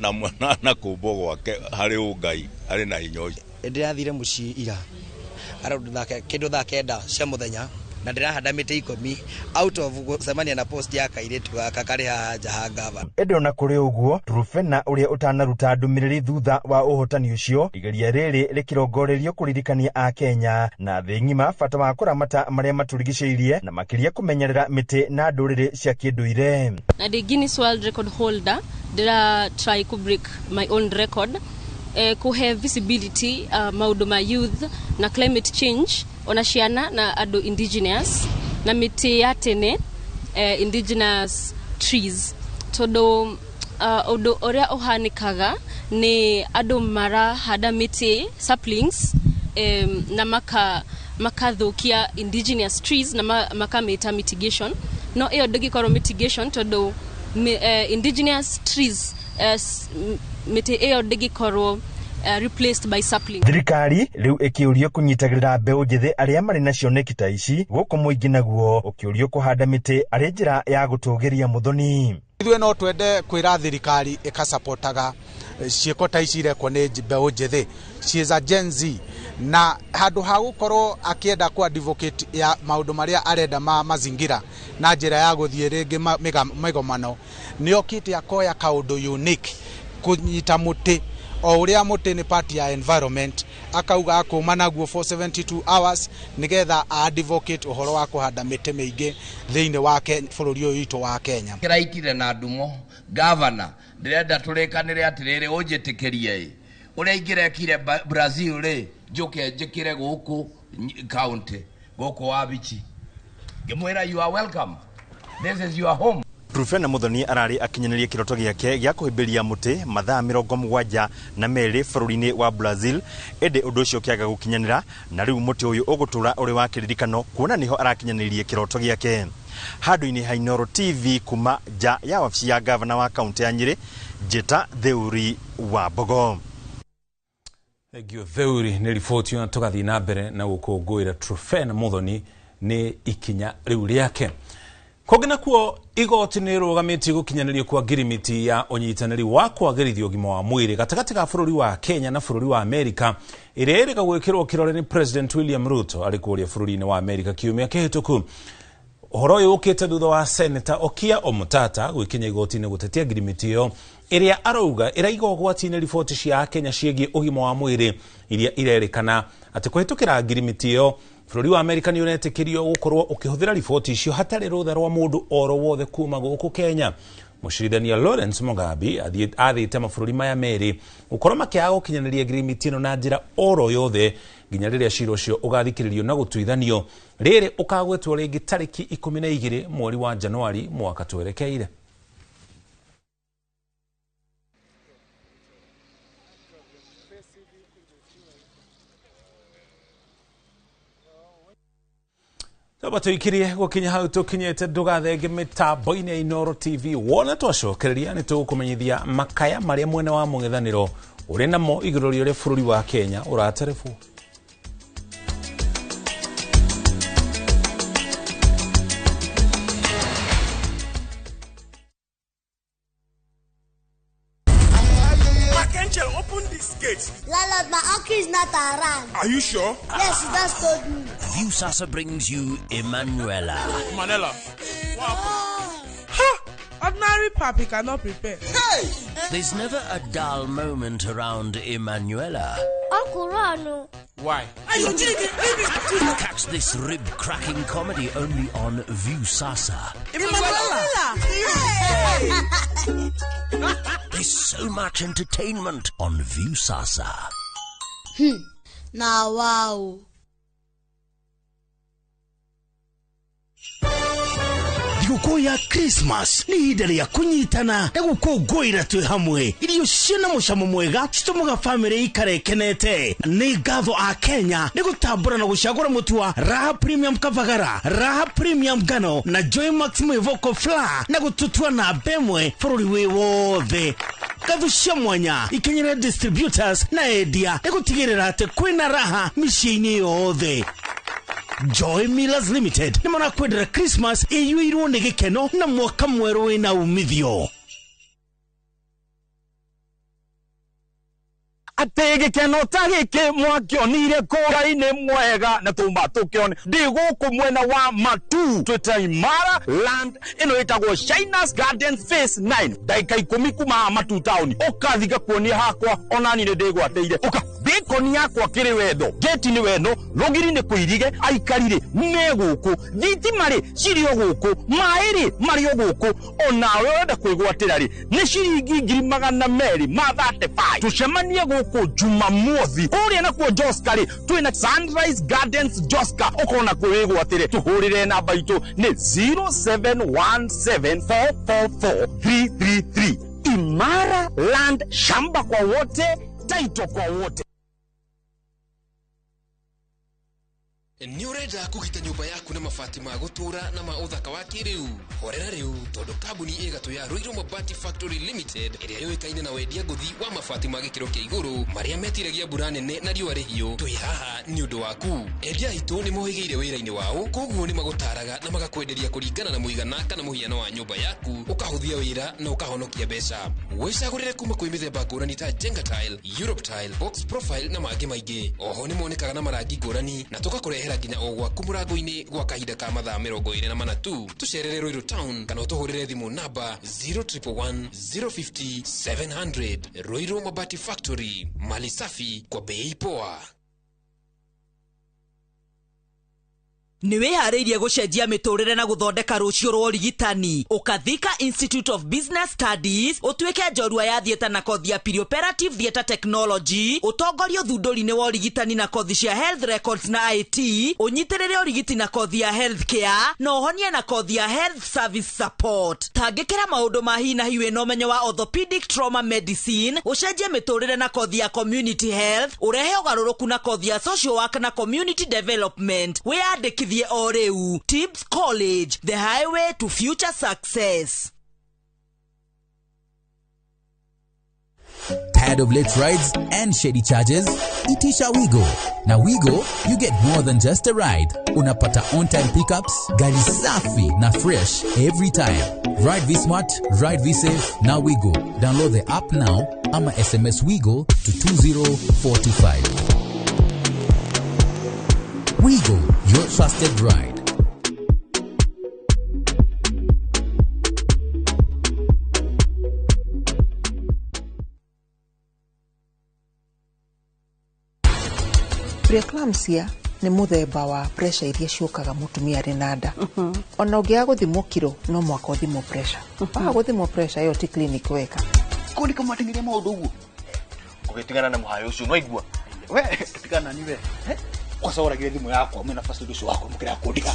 kũmbwo gwake harĩ ũngai arĩ na hinya ũcio. Ndĩrathire mũciĩ ira kĩndũ thaa 9 cia mũthenya na ndĩrahanda mĩtĩ 10 out of gũcemania na post ya kairĩtu gaka karĩ haha nja ha gavana. Ĩndĩ ona kũrĩ ũguo Trufena ũrĩa ũtanaruta ndũmĩrĩri thutha wa ũhotani ũcio igeria rĩrĩ rĩkĩrongorerio kũririkania a Kenya na thĩ ng'ima bata wa kũramata marĩa matũrigicĩirie na makĩria kũmenyerera mĩtĩ na ndũrĩrĩ cia kĩndũire. Na the Guinness World Record holder ndĩra try to break my own record kuhe visibility maũndũ ma youth na climate change ona ciana na andũ indigenous na mĩtĩ ya tene indigenous trees tondũ ũndũ ũrĩa ũhanĩkaga nĩ andũ marahanda mĩtĩ saplings na makathũkia indigenous trees na makamĩta mitigation no ĩyo ndĩgĩkorwo mitigation tondũ indigenous trees mĩtĩ ĩyo ndĩgĩkorwo replaced by sapling. Thirikari rĩu ĩkĩũrio kũnyitagĩrĩra mbeũ njĩthĩ arĩa marĩ na cioneki ta ici gũkũ mũingĩ naguo ũkĩũrio kũhanda mĩtĩ arĩ njĩra ya gũtũgĩria Muthoni. Ithuĩ no twende kwĩra thirikari ĩkasapotaga ciĩko ta ici irekwo nĩ mbeũ njĩthĩ. She is a Gen Z na handũ ha gũkorwo akĩenda ku advocate ya maũndũ marĩa arenda mazingira na njĩra ya gũthiĩ rĩngĩ mĩgomano nĩ okĩte akoya kaũndũ unique kũnyita mũtĩ o ũrĩa mũtĩ nĩ part ya environment akauga akũma naguo for 72 hours nigetha advocate ũhoro wa kũhanda mĩtĩ mĩingĩ thĩinĩ wa bũrũri ũyũ witũ wa Kenya. Kĩraikire na ndumo governor ndĩrenda tũrĩkanĩre atĩrĩrĩ ũnjĩtĩkĩrie ũrĩa ingĩrekire Brazil rĩ njoke njĩkĩre gũkũ county gũkũ Wabichi ngĩmwĩra you are welcome, this is your home. Trufena Muthoni ararĩ akinyanĩria kĩroto gĩake gĩa kũhĩmbĩria mũtĩ mathaa 72 bũrũri-inĩ wa Brazil ĩndĩ ũndũ ũcio kĩaga gũkinyanĩra na rĩu mũtĩ ũyũ ũgũtũra ũrĩ wa kĩririkano kuona nĩho arakinyanĩirie kĩroto gĩake. Handũ-inĩ ha Inooro TV kuma nja ya wabici ya gavana wa kaunti ya Nyeri Njĩta Theuri wa Mbogo. Thengio Theuri nĩ riboti na tũgathiĩ na mbere na gũkũngũĩra Trufena Muthoni nĩ ikinya rĩu rĩake. Kũngĩna kuo igoti nĩ rũgamĩtie gũkinyanĩrio kwa ngirimiti ya ũnyitanĩri wa kwagĩrithia ũgima wa mwĩrĩ gatagatĩ ga bũrũri wa Kenya na bũrũri wa Amerika ĩrĩa ĩrĩga gwĩkĩrwo kĩrore nĩ President William Ruto arĩ kũrĩa bũrũri-inĩ wa Amerika kiumia kĩhĩtũku. Ũhoro ũyũ ũkĩte thutha wa Senator Okiya Omutata gwĩkinya igoti-inĩ gũtetia ngirimiti ĩyo ĩrĩa arauga ĩraiga ũgwati-inĩ riboti cia Kenya ciĩgiĩ ũgima wa mwĩrĩ iria irerĩkana atĩ kũhĩtũkĩra ngirimiti ĩyo bũrũri wa Amerika nĩ ũretĩkĩrio gũkorwo ũkĩhũthĩra riboti icio hatarĩ rũtha rwa mũndũ oro wothe kuma gũkũ Kenya. Mũcirithania Lawrence Mugabe athĩte mabũrũri maya merĩ gũkorwo makĩaga gũkinyanĩria ngirimiti ĩno na njĩra oro yothe nginya rĩrĩa cira ũcio ũgathikĩrĩrio na gũtuithanio. Rĩrĩ ũkagwetwo rĩngĩ tarĩki 12 mweri wa Januari mwaka twerekeire. Tũikirie gũkinya hau tũkinyĩte ndũgathenge mĩtambo-inĩ ya Inooro TV wona twacokereria nĩ tũgũkũmenyithia makaya marĩa mwene wa mũng'ethanĩro ũrĩ namo igũrũ rĩa ũrĩa bũrũri wa Kenya ũraterebwo. Open this gate. Lala, my uncle is not around. Are you sure? Yes, he just told me. Viusasa brings you Emanuela. Manela. Ha! Ordinary papi cannot prepare. Hey! There's never a dull moment around Emanuela. Uncle Rano. Why? Catch this rib-cracking comedy only on Viusasa. Emanuela! There's so much entertainment on Viusasa. Now, wow. Thigũkũ ya Christmas nĩ ihinda rĩa kũnyitana na gũkũngũĩra twĩ hamwe. Irio ciĩna mũcamo mwega citũmaga famĩlĩ ikare ikenete. Nĩ ngatho a Kenya nĩ gũtambũra na gũcagũra mũtu wa Raha Premium Kavagara, Raha Premium Ngano na Joy Maximo Vocal Flour na gũtũtua na bemwe bũrũri wĩ wothe. Ngatho cia mwanya ikenyera distributors na endia nĩ gũtigĩrĩra atĩ kwĩna raha mĩciĩ-inĩ yothe. Joy Millers Limited nĩ marakwendera Christmas ĩiyũirwo nĩ gĩkeno na mwaka mwerũ wĩna umithio. Ate gĩkeno ta gĩkĩ mwakĩonire kũra-inĩ mwega na tũma tũkĩone ndĩ gũkũ mwena wa Matu twĩta Imara Land ĩno ĩtagwo Shinas Gardens Phase 9 ndagĩka 10 kuma Matu town ũkathiga kuonia hakwa onani nĩ ndĩgwateire ũka bĩkoni yakwa kĩrĩ wendo gate nĩ wendo rũgiri nĩ kũirige aikarire me gũkũ thitima rĩ cirĩ o gũkũ maĩ rĩ marĩ o gũkũ onawe wenda kwĩgwatĩra rĩ nĩ ciringi 235 tũcemanie gũkũ Jumamothi ũrĩa nakuo Joska rĩ twĩna Sunrise Gardens Joska ũkona kwĩgwatĩre tũhũrĩre namba itũ nĩ 0717444333 Imara Land, shamba kwa wote, taito kwa wote. Ni urenda kugita nyumba yaku na mabati ma gutura na ma uthaka wa kiriu horera riu tondu kambuni igatu ya Ruiru Mabati Factory Limited iria yoikaine na wendia nguthi wa mabati ma gikiro kia iguru maria metiragia mbura nene na riua rihio twi haha ni undu waku endia itu ni mohigeire wira-ini wao koguo ni magutaraga na magakwenderia kuringana na muigana kana muhiano wa nyumba yaku ukahuthia wira na ukahonokia mbeca wicagurire kuma kwi mithemba ngurani ta Jenga Tile, Europe Tile, Box Profile na mangĩ maingĩ oho ni monekaga na marangi ngurani na tugakurehera nginya ogwa kumurango-ini gwa kahinda ka mathaa 24 tu tucerere Ruiru Town kana utuhurire thimu namba 0111 050 700 Ruiru Mabati Factory, mali safi kwa bei poa. Niwe harĩirie gũcenjia mĩtũrĩre na gũthondeka rũciũ rwa ũrigitani Ukathika Institute of Business Studies ũtuĩke njorua ya thieta na kothi ya Perioperative Theatre Technology ũtongorio thundũri-inĩ wa ũrigitani na kothi cia Health Records na IT ũnyitĩrĩre ũrigiti na kothi ya Healthcare na ũhonie na kothi ya Health Service Support tangĩkĩra maũndũ ma hi na hi wĩna ũmenyo wa Orthopedic Trauma Medicine ũcenjie mĩtũrĩre na kothi ya Community Health ũrehe ũgarũrũku na kothi ya Social Work na Community Development wĩyandĩkithie Oreu Tibbs College, the highway to future success. Tired of late rides and shady charges? Itisha Wigo. Now Wigo, you get more than just a ride. Unapata on-time pickups, gari safi na fresh every time. Ride V-Smart, ride V-Safe, now Wigo. Download the app now, ama SMS Wigo to 2045. Wigo, your trusted ride. Preeclampsia ni muthemba wa pressure iria ciukaga mutumia ari na nda. Ona ungiaga guthimwo kilo no mwaka uthimwo pressure. Guthimwo pressure iyo ti clinic weka. Kuni kama tingiria maundu uguo. Ugitigana na muhayo ucio no igua. We tigana ni we. Kwa sababu ragire thimu yako mena nafasi ucio wako mukira kundiga.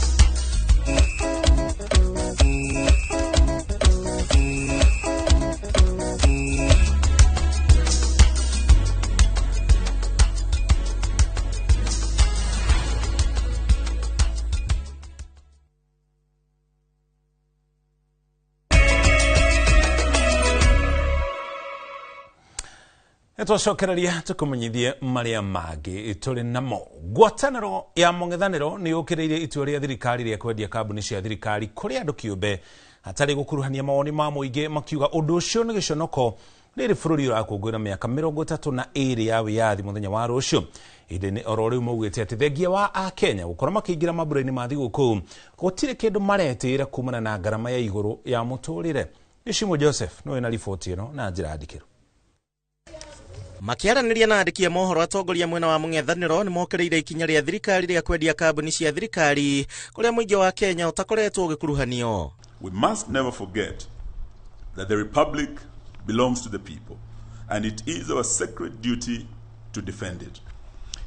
twacokereria tukumenyithie maria mangĩ tũrĩ namo. Ngwatanĩro ya mũng'ethanĩro nĩ yũkĩrĩire itua rĩa thirikari rĩa kwendia kambuni cia thirikari kũrĩ andũ kĩũmbe hatarĩ gũkuruhania mawoni ma mũingĩ, makiuga ũndũ ũcio nĩ gĩconoko rĩrĩ bũrũri ũrakũngũĩra mĩaka 32 ya wĩyathi mũthenya wa rũciũ. Ĩndĩ oro rĩu maugĩte atĩ thengia wa Akenya gũkorwo makĩingĩra mambura-inĩ ma thigũkũ gũtirĩ kĩndũ maretĩĩra kumana na ngarama ya igũrũ ya mũtũrĩre. Gĩcimo Joseph nĩwe na riboti ĩno na njĩra ndikĩru. Makiaranĩria na andĩki a mohoro atongoria mwena wa mũng'ethanĩro nĩ mokereire ikinya rĩa thirikari rĩa kwendia kambuni cia thirikari kũrĩa mũingĩ wa Kenya ũtakoretwo ũgĩkuruhanio. We must never forget that the republic belongs to the people and it is our sacred duty to defend it.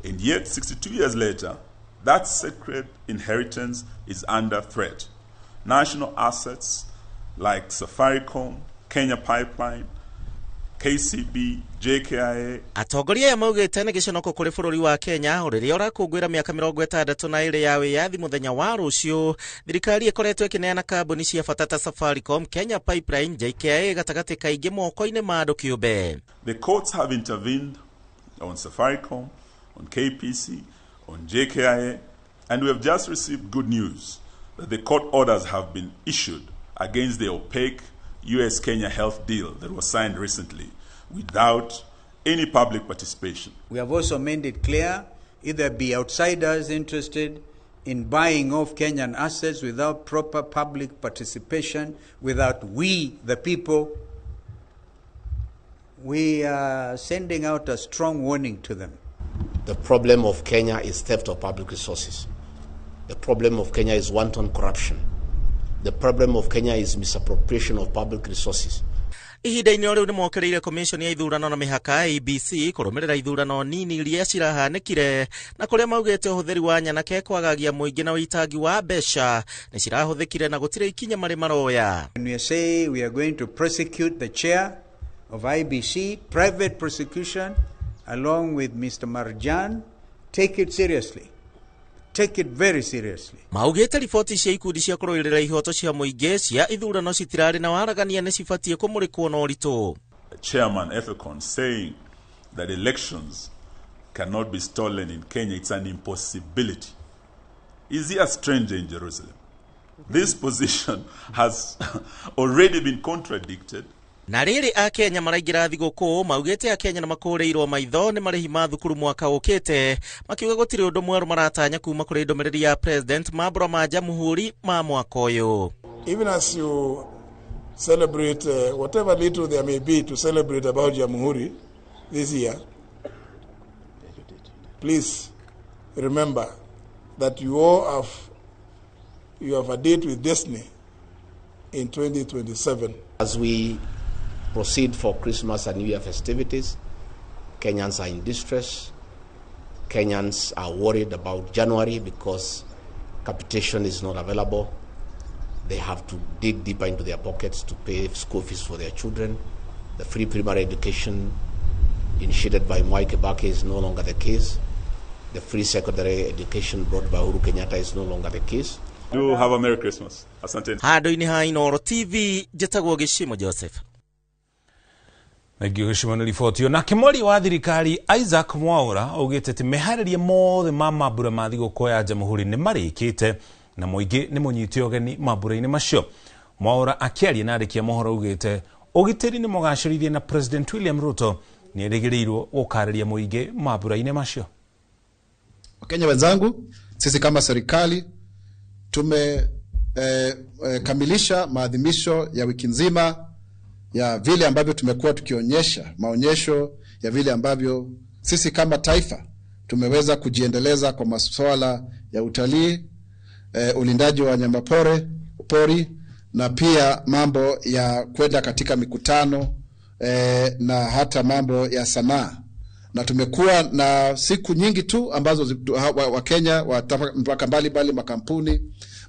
And yet 62 years later, that sacred inheritance is under threat. National assets like Safaricom, Kenya Pipeline, KCB, JKIA. Atongoria ya maugĩte nĩ gĩconoko kũrĩ bũrũri wa Kenya rĩrĩa ũrakũngũĩra mĩaka 62 ya wĩyathi mũthenya wa rũciũ. Thirikari ĩkoretwo ĩkĩneana kambuni cia bata ta Safaricom, Kenya Pipeline, JKIA gatagatĩ kaingĩ moko-inĩ ma andũ kĩũmbe. The courts have intervened on Safaricom, on KPC, on JKIA, and we have just received good news that the court orders have been issued against the opaque US-Kenya health deal that was signed recently without any public participation. We have also made it clear either be outsiders interested in buying off Kenyan assets without proper public participation, without we, the people. We are sending out a strong warning to them. The problem of Kenya is theft of public resources. The problem of Kenya is wanton corruption. The problem of Kenya is misappropriation of public resources. Ihinda-inĩ rĩu nĩ mokereire commission ya ithurano na mĩhaka IEBC kũrũmĩrĩra ithurano nini iria cirahanĩkire na kũrĩa maugĩte ũhũthĩri wa nyanake kwagagia mũingĩ na ũitangi wa mbeca nĩ cirahũthĩkire na gũtirĩ ikinya marĩ maroya. When we say we are going to prosecute the chair of IEBC, private prosecution along with Mr. Marjan, take it seriously. Take it very seriously. Maugĩte riboti cia ikundi cia kũrũĩrĩra ihoto cia mũingĩ cia ithurano citirarĩ na waragania nĩ cibatiĩ kũmũrĩkwo na ũritũ. Chairman Ethicon saying that elections cannot be stolen in Kenya, it's an impossibility. Is he a stranger in Jerusalem? This position has already been contradicted. Na rĩrĩ Akenya maraingĩra thigũkũ maugĩte Akenya na makũrĩirwo maitho nĩ marĩhi ma thukuru mwaka ũkĩte makiuga gũtirĩ ũndũ mwerũ maratanya kuma kũrĩ ndũmĩrĩri ya president mambura ma jamhuri ma mwaka ũyũ. Even as you celebrate whatever little there may be to celebrate about Jamhuri this year, please remember that you have a date with destiny in 2027. As we proceed for Christmas and New Year festivities, Kenyans are in distress. Kenyans are worried about January because capitation is not available. They have to dig deeper into their pockets to pay school fees for their children. The free primary education initiated by Mwai Kibaki is no longer the case. The free secondary education brought by Uhuru Kenyatta is no longer the case. Do have a Merry Christmas. Asante. Handũ-inĩ ha Inooro TV, njĩtagwo Gĩcimo Joseph. Nagio Gĩcimo nĩ riboti na kĩmori wa thirikari Isaac Mwaura augĩte atĩ meharĩria mothe ma mambura ma thigũkũ ya jamhuri nĩ marĩkĩte na mũingĩ nĩ mũnyite ũgeni mambura-inĩ macio. Mwaura akĩaria na andĩki a mohoro augĩte ũgitĩri nĩ mũgacĩrithie na President William Ruto nĩ erĩgĩrĩirwo gũkarĩria mũingĩ mambura-inĩ macio. Wakenya wenzangu, sisi kama serikali tumekamilisha maadhimisho ya wiki nzima ya vile ambavyo tumekuwa tukionyesha maonyesho ya vile ambavyo sisi kama taifa tumeweza kujiendeleza kwa masuala ya utalii, ulindaji wa wanyama pori na pia mambo ya kwenda katika mikutano na hata mambo ya sanaa. Na tumekuwa na siku nyingi tu ambazo Wakenya mpaka mbali makampuni,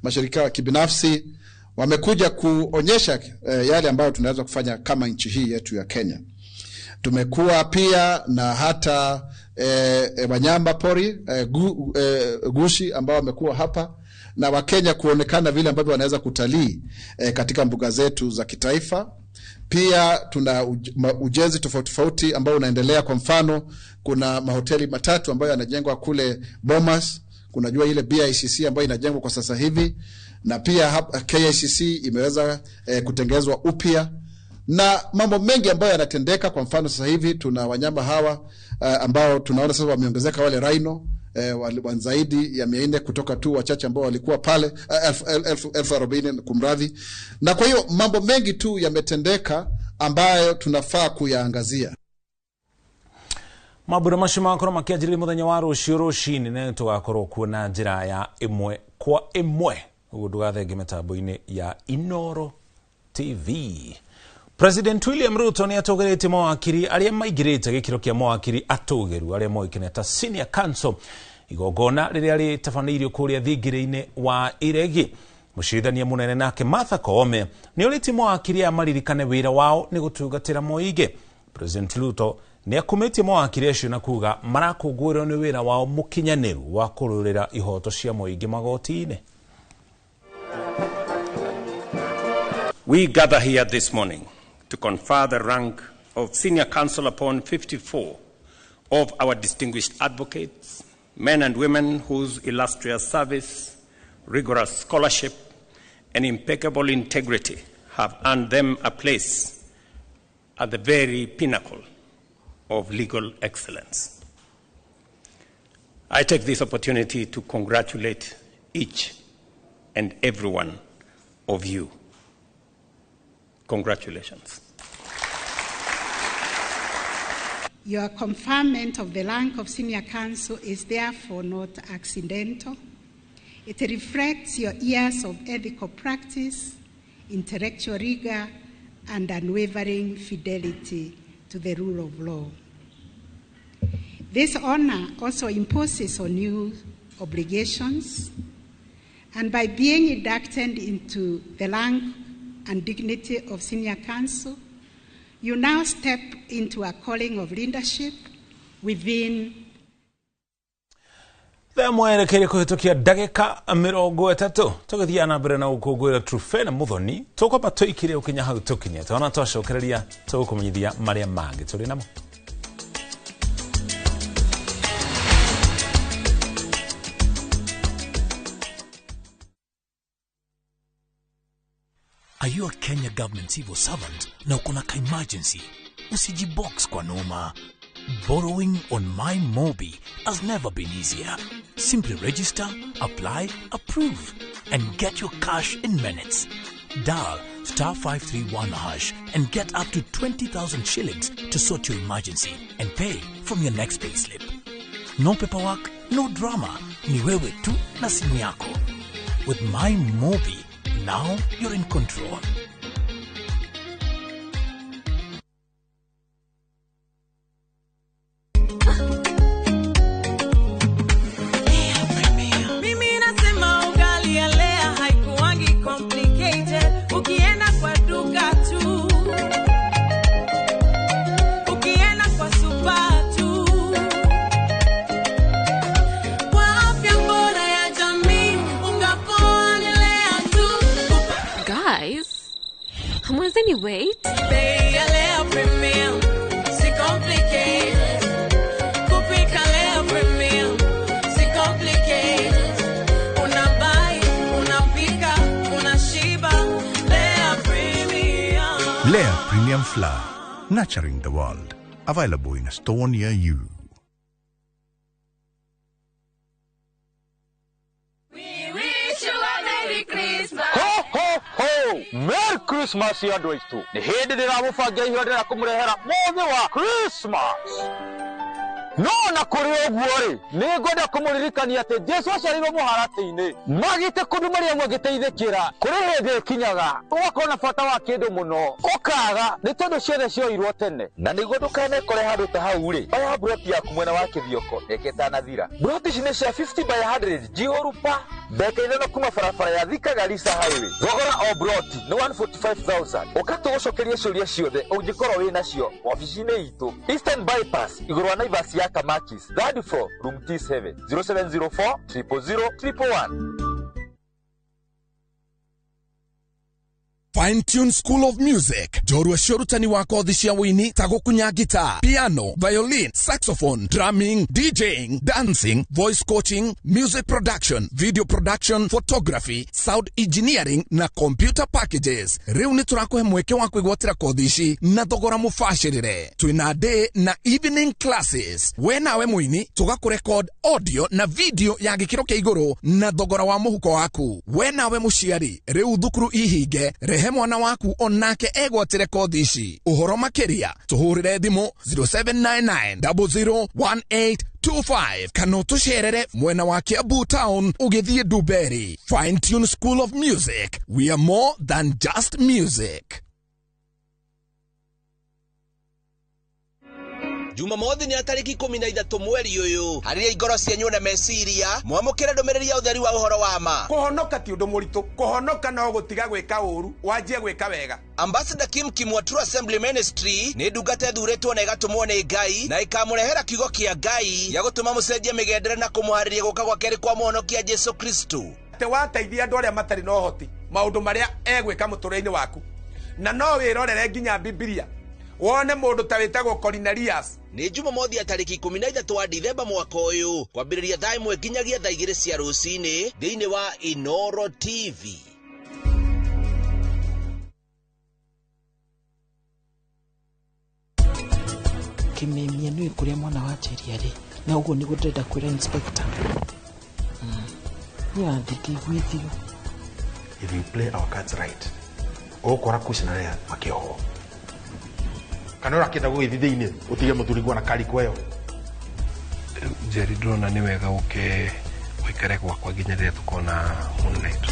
mashirika ya kibinafsi wamekuja kuonyesha yale ambayo tunaweza kufanya kama nchi hii yetu ya Kenya. Tumekuwa pia na hata wanyama pori gushi ambao wamekuwa hapa na Wakenya kuonekana vile ambavyo wanaweza kutalii katika mbuga zetu za kitaifa Pia tuna ujenzi tofauti ambao unaendelea. Kwa mfano, kuna mahoteli matatu ambayo yanajengwa kule Bomas. Kunajua ile BICC ambayo inajengwa kwa sasa hivi, na pia KICC imeweza kutengenezwa upya, na mambo mengi ambayo yanatendeka. Kwa mfano, sasa hivi tuna wanyama hawa ambao tunaona sasa wameongezeka, wale rhino zaidi ya 400 kutoka tu wachache ambao walikuwa pale 1040 kumradhi. Na kwa hiyo mambo mengi tu yametendeka ambayo tunafaa kuyaangazia. Mabura macio makoro makianjĩrĩria mũthenya wa rũciũ rũcinĩ nĩ tũgakorwo kuona njĩra ya ĩmwe kwa ĩmwe, ũguo ndũgathenge mĩtambo-inĩ ya Inooro TV. President William Ruto nĩ atũgĩrĩte mawakiri arĩa maingĩrĩte gĩkĩro kĩa mawakiri atũgĩru arĩa moĩkaine ta Senior Council igongona rĩrĩa rĩtabanĩirio kũrĩa thingĩrĩ-inĩ wa Iregi. Mũcirithania mũnene nake Martha Koome nĩ orĩtie mawakiri aya maririkane wĩra wao nĩ gũtungatĩra mũingĩ. President Ruto nĩ akumĩtie mawakiri acio na kuga marakũngũĩrwo nĩ wĩra wao mũkinyanĩru wa kũrũĩrĩra ihoto cia mũingĩ magoti-inĩ. We gather here this morning to confer the rank of Senior Counsel upon 54 of our distinguished advocates, men and women whose illustrious service, rigorous scholarship, and impeccable integrity have earned them a place at the very pinnacle of legal excellence. I take this opportunity to congratulate each and every one of you. Congratulations. Your conferment of the rank of Senior Counsel is therefore not accidental. It reflects your years of ethical practice, intellectual rigor, and unwavering fidelity to the rule of law. This honor also imposes on you obligations, and by being inducted into the rank and dignity of Senior Counsel, you now step into a calling of leadership within. Mwerekeire kuhitukia ndagika 30 tugithia na mbere na gukungwira Trufena Muthoni tukwamba tuikire ukinya hau tukinyete ona twacokereria tukumenyithia maria mangi turi namo. Are you a Kenya government civil servant na uko na emergency? Usijibox kwa noma. Borrowing on MyMobi has never been easier. Simply register, apply, approve, and get your cash in minutes. Dial *531# and get up to 20,000 shillings to sort your emergency and pay from your next payslip. No paperwork, no drama. Ni wewe tu na simu yako. With MyMobi, now you're in control. Wait. Lea Premium Flour, nurturing the world. Available in a store near you. Merry Christmas ya andũ aitũ. Nĩ hĩndĩ ndĩramũbangia ihinda rĩa kũmũrehera mũthĩ wa Christmas. No na kũrĩ ũguo rĩ, nĩ ngwenda kũmũririkania atĩ Jesũ aciarirwo mũharatĩ-inĩ. Magĩte kũndũ marĩa mũngĩteithĩkĩra. Kũrĩ hĩndĩ ĩkinyaga, ũgakorwo na bata wa kĩndũ mũno. Ũkaga, nĩ tondũ ciothe cioirwo tene. Na nĩguo ndũkanekore handũ ta hau rĩ, oya mburoti yaku mwena wa kĩthioko, ĩkĩtanathira. Mburoti ici nĩ cia 50 by 100 Jiũrupa. Mbeka ithano kuma barabara ya Thika Garissa Highway. Thogora o mburoti nĩ 145,000. Ũkatũgũcokeria ciũria ciothe ũngĩkorwo wĩ nacio ofici-inĩ itũ. Eastern Bypass, igũrũ wa Naivas ya Kamakis, 3rd floor, room T7, 0704 000 111. Fine Tune School of Music. Jorua shorutani wa kothi cia wini ta gukunya guitar, piano, violin, saxophone, drumming, DJing, dancing, voice coaching, music production, video production, photography, sound engineering na computer packages. Riu ni turakuhe mweke wa kwigwatira kothi ici na thogora mufashirire. Twina day na evening classes. We nawe mwini tugakurecord audio na video ya gikiro kia iguru na thogora wa muhuko waku. We nawe muciari riu thukuru ihinge, rehe mwana waku onake egwatire kothi ici. Uhoro makiria tuhurire thimu 0799001825 kana tucerere mwena wa Kiambu Town ugithie Duberi. Fine Tune School of Music. We are more than just music. Jumamothi ni atariki 13 mweri uyu hariria igoro cianyu na meciria mwamukire ndumiriri ya utheri wa uhoro wa ma. Kuhonoka ti undu muritu, kuhonoka no gutiga gwika uru wanjie gwika wega. Ambassador Kim Kimwa True Assembly Ministry ni ndungata thuretwo na igatumwo ni Ngai na ikamurehera kiugo kia Ngai ya gutuma mucenjie migendere na kumuhariria guka gwa keri kwa muhonokia Jesu Kristo. Te wateithia andu aria matari no hoti maundu maria egwika mutureni waku na no wirorere nginya Biblia wone mundu ta witagwo Cornelius. Ni Jumamothi ya tariki 13 wa Dithemba mwaka uyu kwambiriria thaa 1 nginyagia thaa 2 cia rucini thiini wa Inoro TV. Kimemia ni kuria mwana wa Cheria ri na ugo ni gutenda kwira inspector. Yeah, diki with you. If you play our cards right, okora kucinarea makioho. Kanora kenda gwithithiini utige muturigwa na kari kweyo. Jerry drona ni wega wikare kwa ginyere tukona moonlight.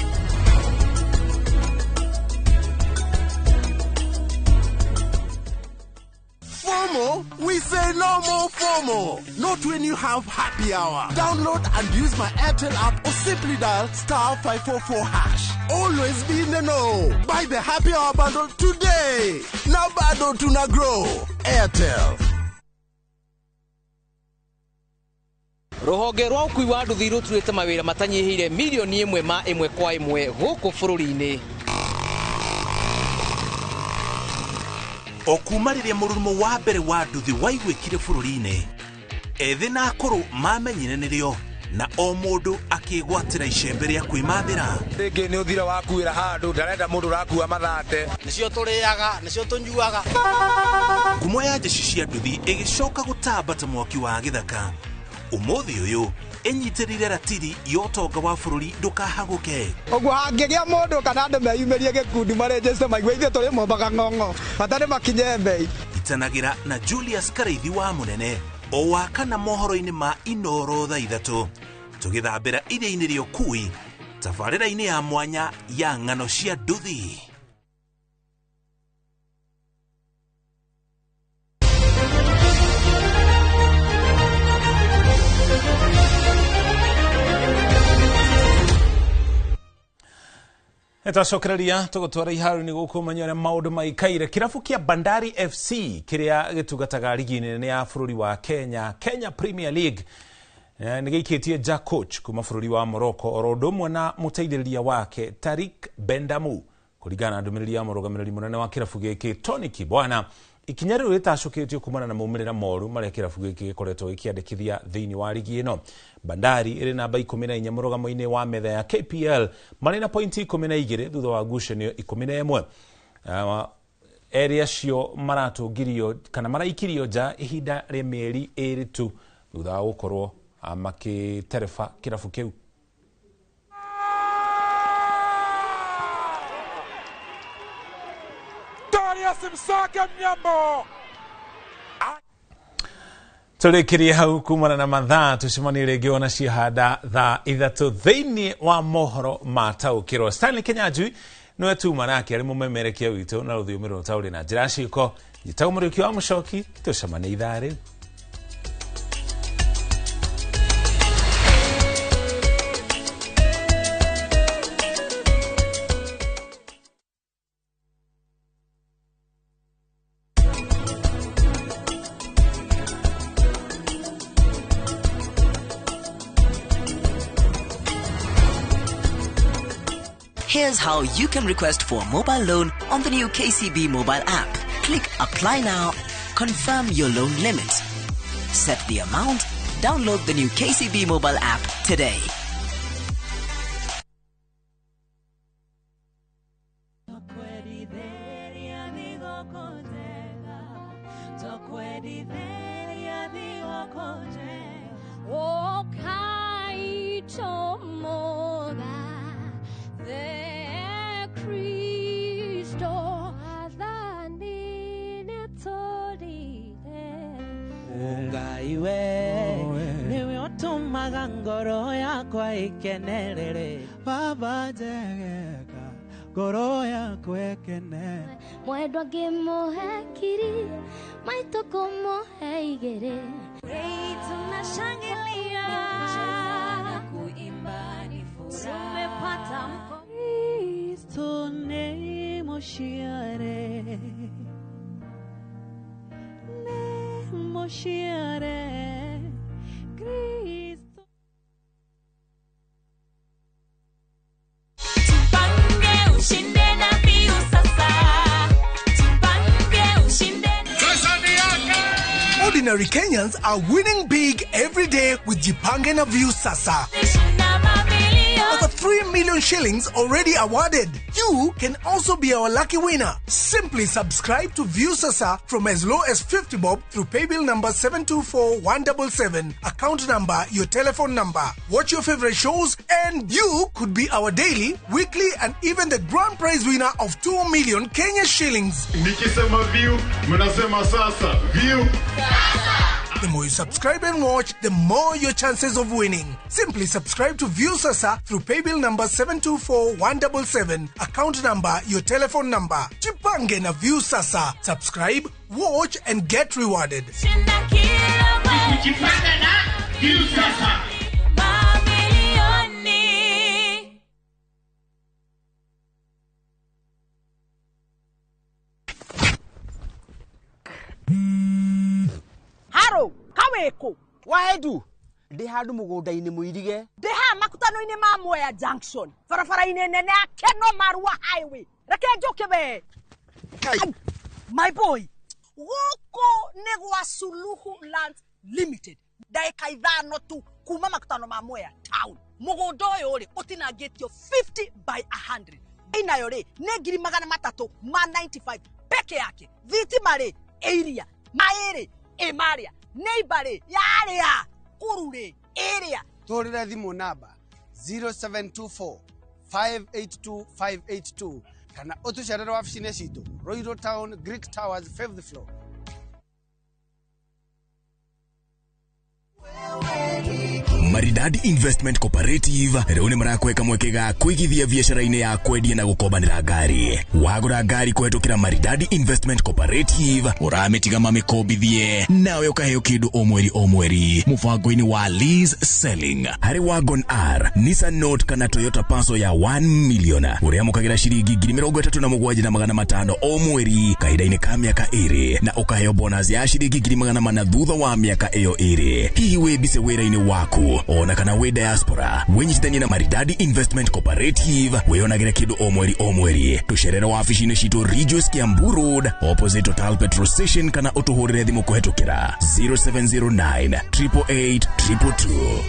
FOMO? We say no more FOMO. Not when you have happy hour. Download and use my Airtel app or simply dial *544#. Always be in the know. Buy the happy hour bundle today. Now bado tuna grow. Airtel. Ruhonge rwa ukui wa nduthi ruturite mawira matanyihire milioni 1 ma 1 kwa 1 guku bururi-ini. Okumariria murumo wa mbere wa nduthi waigwikire bururi-ini, ethi na akuru mamenyire nirio na o mundu akigwatira icembe ria kwimathira. Ringi ni uthira wakuira handu ndarenda mundu rakua mathate nicio turiaga nicio tunyuaga. Ngumo ya jeshi cia nduthi igicoka gutambata mwaki wa githaka. Umuthi uyu enyitirire ratiri yotonga wa bururi ndukahaguke. Ogwo hangigia mundu kana andu meyumirie gikundi marejeste maigwa ithe turi mombaga ng'ong'o batari makinye mbei. Itanagira na Julius Kareithi wa munene o wakana mohoro-ini ma Inoro thaa 3 tugithambira iria-ini ria ukui tabarĩra-ini ya mwanya ya ng'ano cia nduthi. Etacokereria tugutwara iharu-ini guku manyore maundu maikaire. Kirabu kia Bandari FC kiria gitugataga ligi nene ya bururi wa Kenya Premier League ni gikitie ja coach kuma bururi wa Morocco orodumwe na muteithĩrĩria wake Tarik Bendamu kuringana na ndumiriri ya murugamiriri munene wa kirabu giki Tony Kibwana. Ikinya riu ritacukitio kumana na maumirira moru maria kirabu giki gikoretwo gikiandikithia thiini wa ligi ino. Bandari iri namba 14 murugamo-ini wa metha ya KPL marĩ na pointi 12 thutha wa ngucanio 11. Area cio maratungirio kana maraikirio nja ihinda rĩa mĩeri 2 tu thutha wa gukorwo makitereba kirabu kiu. Msaka Mnyambo turikirie hau kumana na mathaa tucemanie ringi ona cihanda thaa 3 thiini wa mohoro mataukirwo. Stanley Kenyanjui niwe tuma nake ari mumemerekia witu na ruthiumi rutauri na njira ciiko njitagwo muriki wa mucoki tucemanie ithaa riu. Here's how you can request for a mobile loan on the new KCB mobile app. Click Apply Now, confirm your loan limit, set the amount, download the new KCB mobile app today. Ngoro yakwa ikenere baba jegeka ngoro yakwa ikenere mwendwa ngimuhekiri maito kumuheigere tunashangilia kuimba ni furaha tumepata mko Kristo ne moshiare Kristo Ordinary Kenyans are winning big every day with Jipange na View Sasa. Over 3 million shillings already awarded. You can also be our lucky winner. Simply subscribe to View Sasa from as low as 50 bob through paybill number 724177, account number, your telephone number. Watch your favorite shows and you could be our daily, weekly and even the grand prize winner of 2 million Kenya shillings. Nikisema View, mnasema Sasa. View Sasa. The more you subscribe and watch, the more your chances of winning. Simply subscribe to View Sasa through paybill number 724177, account number, your telephone number. Jipange na View Sasa. Subscribe, watch and get rewarded. Jipange na View Sasa. Haro, kaweko. Wahedu. Ndihadu mugunda-ini muirige. Ndiha makutano-ini ma Mwea Junction. Farafara-ini nene ya Keno Marua Highway. Reke njoke be. My boy. Woko negwa Suluhu Land Limited. Daika ithano tu kuma makutano ma Mwea Town. Mugunda uyu ri utinangitio 50 by 100. Inayo ri ne ngiri magana matatu ma 95 peke yake. Thitima ri area. Maere Emaria, neighbor, Yaria, Kurure, area. Torira thimu namba 0724 582 582. Kana otusharara wafishine shito. Royal Town, Greek Towers, 5th floor. Maridadi Investment Cooperative rĩu nĩ marakweka mwekega kwigithia biashara-inĩ ya kwendia na gukombanĩra ngari. Wagũra ngari kũhetũkĩra Maridadi Investment Cooperative ũramĩtiga mamĩkombithie nawe ũkaheo kĩndũ o mweri mũbango-inĩ wa lease selling. Harĩ Wagon R, Nissan Note kana Toyota Passo ya 1 million ũrĩa mũkagĩra ciringi 37,500 o mweri kahinda-inĩ ka mĩaka 2 na ũkaheo bonus ya ciringi 400,000 thutha wa mĩaka ĩyo 2. Hihi wĩmbice wĩra-inĩ waku ona kana we diaspora wenyitithanie na Maridadi Investment Cooperative wĩonagĩre kĩndũ o mweri tucerere wabici-inĩ citũ Regius Kiambu Road opposite Total Petrol Station kana ũtũhũrĩre thimũ kũhetũkĩra 0709 888 222.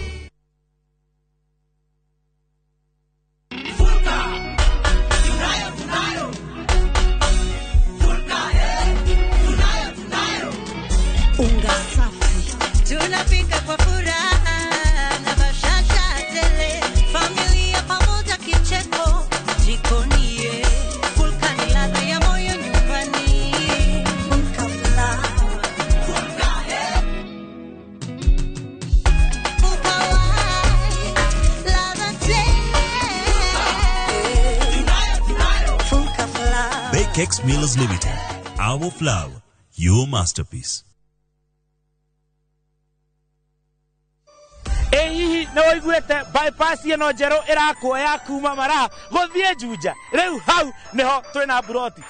Unga safi tunapika kwa furaha na bashasha tele, familia pamoja kicheko jikoni, Vulcan ladha ya moyo nyumbani. Bakex Mills Limited, our flour, your masterpiece. Hihi no waiguete bypass ino njeru irakuoya kuma Mara guthie Juja. Riu hau niho twina buroti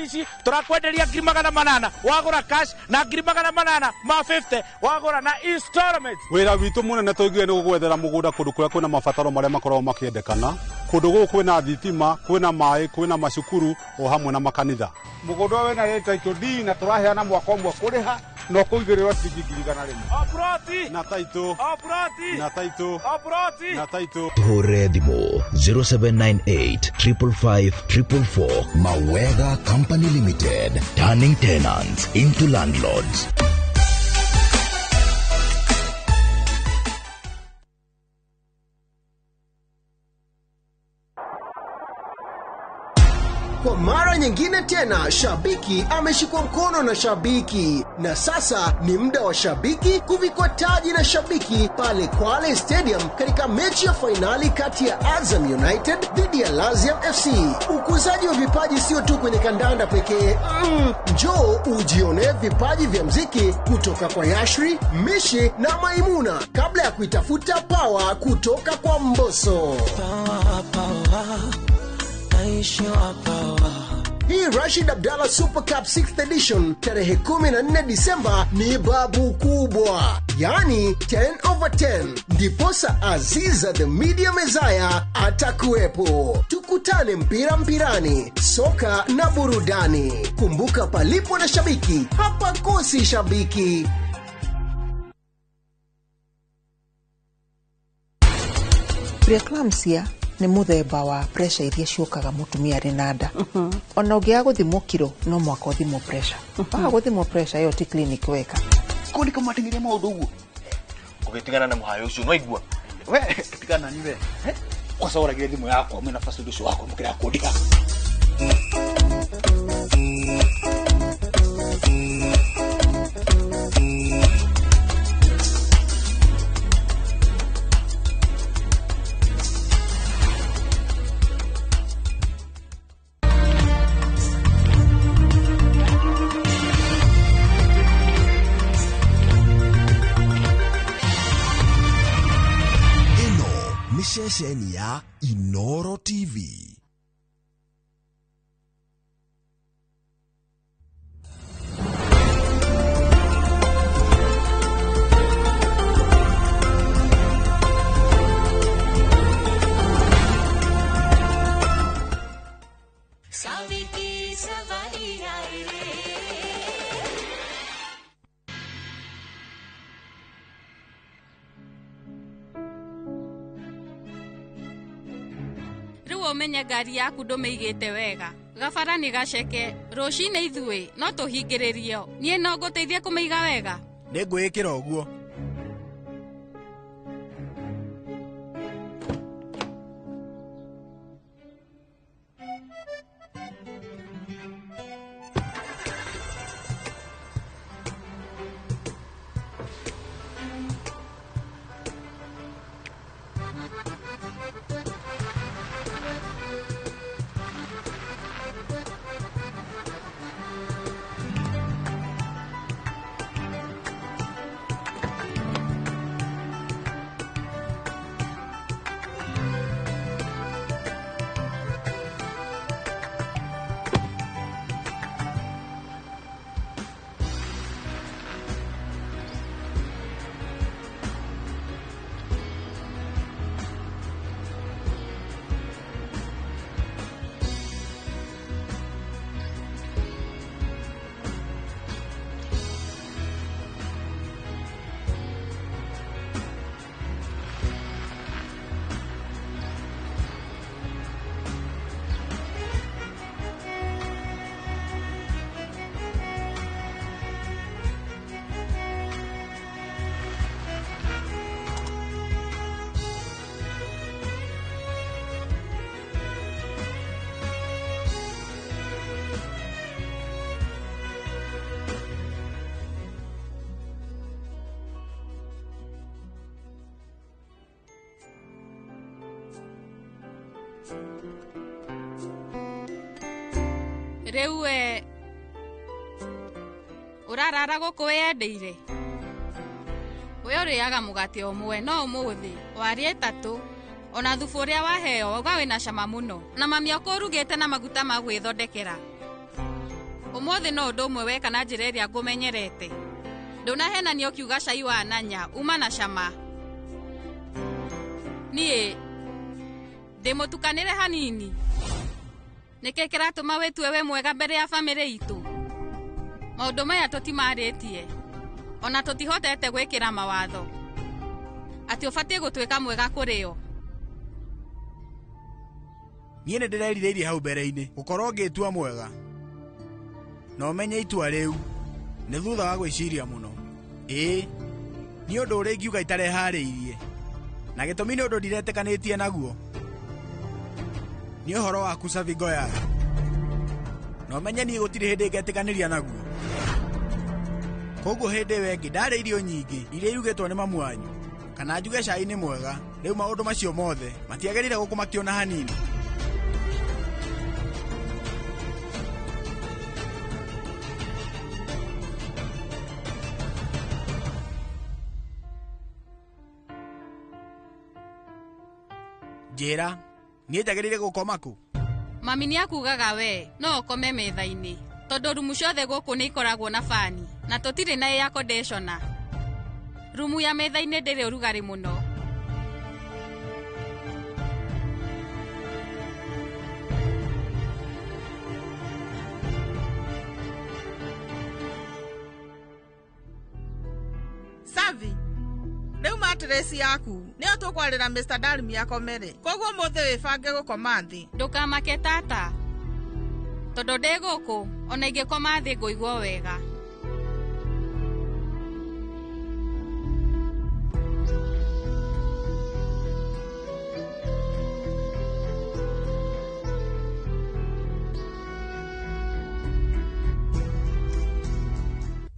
ici turakwenderia 800,000 wagura cash na 800,000 ma 50 wagura na installment. Wira witu munene tuigire ni gugwethera mugunda kundu kuria kwina mabataro maria makorwo makiendekana kundu guku kwina thitima kwina mai kwina macukuru o hamwe na makanitha mugunda wena reta title deed na turaheana mwaka umwe kuriha no kuigirirwa tigigirigana rimwe Oproti na taito Oproti na taito Oproti na taito Hore Dimo 0798-555-444. Mawega Company Limited, turning tenants into landlords. Kwa mara nyingine tena, shabiki ameshikwa mkono na shabiki, na sasa ni muda wa shabiki kuvikwa taji na shabiki pale Kwale Stadium katika mechi ya fainali kati ya Azam United dhidi ya Lazio FC. Ukuzaji wa vipaji sio tu kwenye kandanda pekee. Njoo ujione vipaji vya mziki kutoka kwa Yashri, Mishi na Maimuna kabla ya kuitafuta power kutoka kwa Mbosso. Hii Rashid Abdalla Super Cup 6th edition tarehe 14 Disemba ni babu kubwa, yani 10/10. Ndiposa Aziza the Media Messiah atakuwepo. Tukutane mpirani, soka na burudani. Kumbuka, palipo na shabiki hapa kosi shabiki. Preeclampsia nĩ mũthemba wa pressure iria ciũkaga mũtumia arĩ na nda. Ona ũngĩaga gũthimwo kiro no mwaka ũthimwo pressure. Waga gũthimwo pressure ĩyo ti clinic weka. Kũni kama matingiria maũndũ ũguo. Ũgĩtigana na mũhayo ũcio no igua. We tigana ni we. Kwa sababu ragire thimũ yakwa mwena password ũcio wako mukira kũndika. Shesheni ya Inoro TV. Umenya gari yaku ndumeigite wega, gabara ni gaceke, rucine ithui no tuhingiririo, nie no nguteithia kumeiga wega. Ningwikira uguo. Rewe urarara guku wendeire we uriaga mugate omwe no umuthi warie tatu ona thubu uria waheo uga wina cama muno na mami akurugite na maguta ma gwithondekera umuthi no undu umwe weka na njira iria ngumenyerete ndunahenania ukiuga cai wa nanya uma na cama nie Ndimutukanire hanini. Niki kiratuma witue we mwega mbere ya family itu. Maundu maya tutimarĩtie. Ona tutihotete gwikira mawatho. Ati ubatie gutwika mwega kuri o. Niĩ nĩ ndĩrerirĩirie hau mbere-inĩ gũkorwo ngĩtua mwega. Na ũmenye itua rĩu nĩ thutha wa gwĩciria mũno. Ĩĩ, nĩ ũndũ ũrĩa ingiuga itareharĩirie. Na gĩtũmi nĩ ũndũ ndiretĩkanĩtie naguo. Nĩ ũhoro waku Savi Goya. Na ũmenye niĩ gũtirĩ hĩndĩ ngetĩkanĩria naguo. Koguo hĩndĩ ĩyo ĩngĩ ndarĩ irio nyingĩ iria irugĩtwo nĩ mamu wanyu. Kana njuge cai nĩ mwega, rĩu maũndũ macio mothe matiagĩrĩire gũkũmakio na hanini. Njĩra, niĩ njagĩrĩire gũkoma kũ? Mami nĩ akugaga we, no ũkome metha-inĩ. Tondũ rumu ciothe gũkũ nĩ ikoragwo na fani, na tũtirĩ na air conditioner. Rumu ya metha-inĩ ndĩrĩ ũrugarĩ mũno. Savi, rĩu matresi yaku nĩyo tũkwarĩra Mr. Dalmi akomere. Koguo mũthĩ wĩbange gũkoma thĩ. Ndũkamake tata. Tondũ ndĩ gũkũ, ona ingĩkoma thĩ ngũigua wega.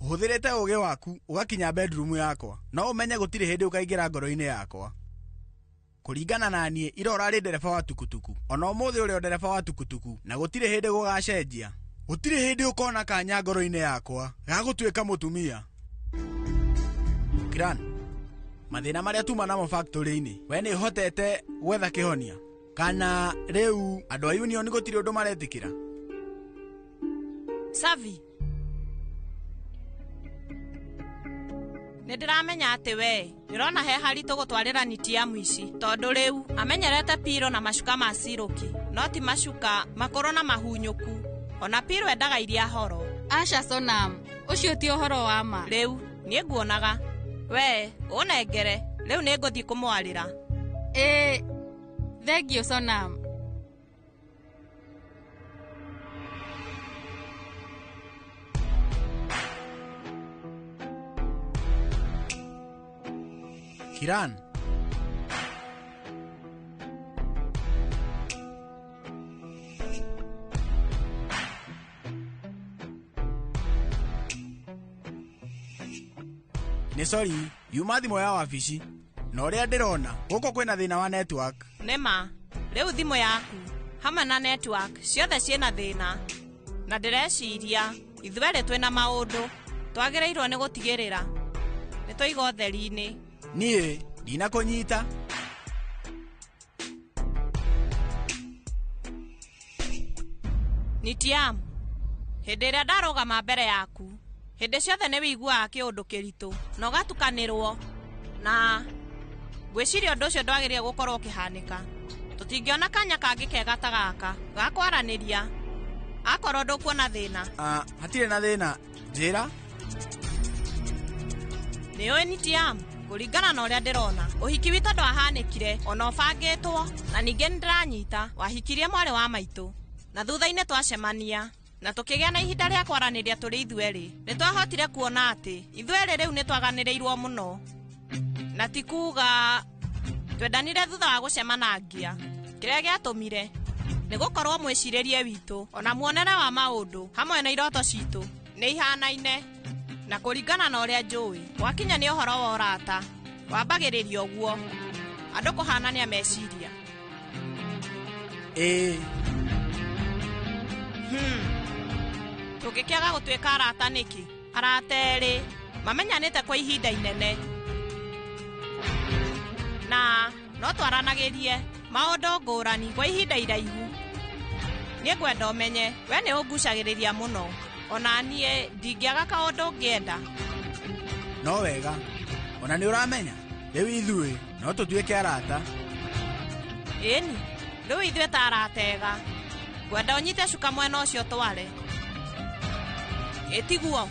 Ũhũthĩrĩte ũgĩ waku ũgakinya bedroom yakwa. No ũmenye gũtirĩ hĩndĩ ũkaingĩra ngoro-inĩ yakwa. Kũringana na niĩ ira ũrarĩ ndereba wa tukutuku. Ona ũmũthĩ ũrĩ o ndereba wa tukutuku na gũtirĩ hĩndĩ gũgacenjia. Gũtirĩ hĩndĩ ũkona kanya ngoro-inĩ yakwa ga gũtuĩka mũtumia. Kiran, mathĩna marĩa tuma namo factory-inĩ we nĩ ũhotete gwetha kĩhonia. Kana rĩu andũ a union gũtirĩ ũndũ maretĩkĩra. Savi, nĩndĩramenya atĩ we nĩũrona he haritũ gũtwarĩra niti ya mũici, tondũ rĩu amenyerete piro na macuka ma siroki, no ti macuka makũrũ na mahunyũku. Ona piro endaga iria horo. Aca Sonam, ũcio ti ũhoro wa ma. Rĩu niĩ nguonaga we ũnengere, rĩu nĩngũthiĩ kũmwarĩra. Thengiũ Sonam. Kiran, nĩ sorry, yuma thimũ ya wabici. Na ũrĩa ndĩrona gũkũ kwĩna thĩna wa network. Nĩma, rĩu thimũ yaku hamwe na network ciothe ciĩna thĩna. Na ndĩreciria ithuerĩ twĩna maũndũ twagĩrĩirwo nĩ gũtigĩrĩra nĩtũiga ũtheri-inĩ. Niĩ ndinakũnyita. Nitiam, hĩndĩ ĩrĩa ndarũgama mbere yaku, hĩndĩ ciothe nĩ wĩiguaga kĩũndũ kĩritũ na ũgatukanĩrwo, na ngwĩciria ũndũ ũcio ndwagĩrĩire gũkorwo ũkĩhanĩka. Tũtingĩona kanya kangĩ kega ta gaka ga kwaranĩria. Akorwo ndũkuona thĩna. Hatirĩ na thĩna, njĩra. Nĩũĩ Nitiam, kũringana na ũrĩa ndĩrona, ũhiki witũ ndwahanĩkire ona ũbangĩtwo, na ningĩ nĩndĩranyita wahikirie mwarĩ wa maitũ. Na thutha-inĩ twacemania na tũkĩgĩa na ihinda rĩa kwaranĩria tũrĩ ithuerĩ. Nĩtwahotire kuona atĩ ithuerĩ rĩu nĩtwaganĩrĩirwo mũno, na ti kuga twendanire thutha wa gũcemanangia. Kĩrĩa gĩatũmire nĩ gũkorwo mwĩcirĩrie witũ ona muonere wa maũndũ hamwe na iroto citũ nĩ ihanaine. Na kũringana na ũrĩa njũĩ, wakinya nĩ ũhoro wa ũrata wambagĩrĩria ũguo, andũ kũhanania meciria. Tũngĩkĩaga gũtuĩka arata nĩkĩ? Arata erĩ mamenyanĩte kwa ihinda inene, na no twaranagĩrie maũndũ ngũrani kwa ihinda iraihu. Niĩ ngwenda ũmenye we nĩ ũngucagĩrĩria mũno, ona niĩ ndingĩaga kaũndũ ngĩenda. No wega, ona nĩ ũramenya rĩu ithuĩ no tũtuĩke arata. Ĩni, Riu ithuĩ ta aratega. Gwenda ũnyite cuka mwena ũcio tware. Ĩtiguo.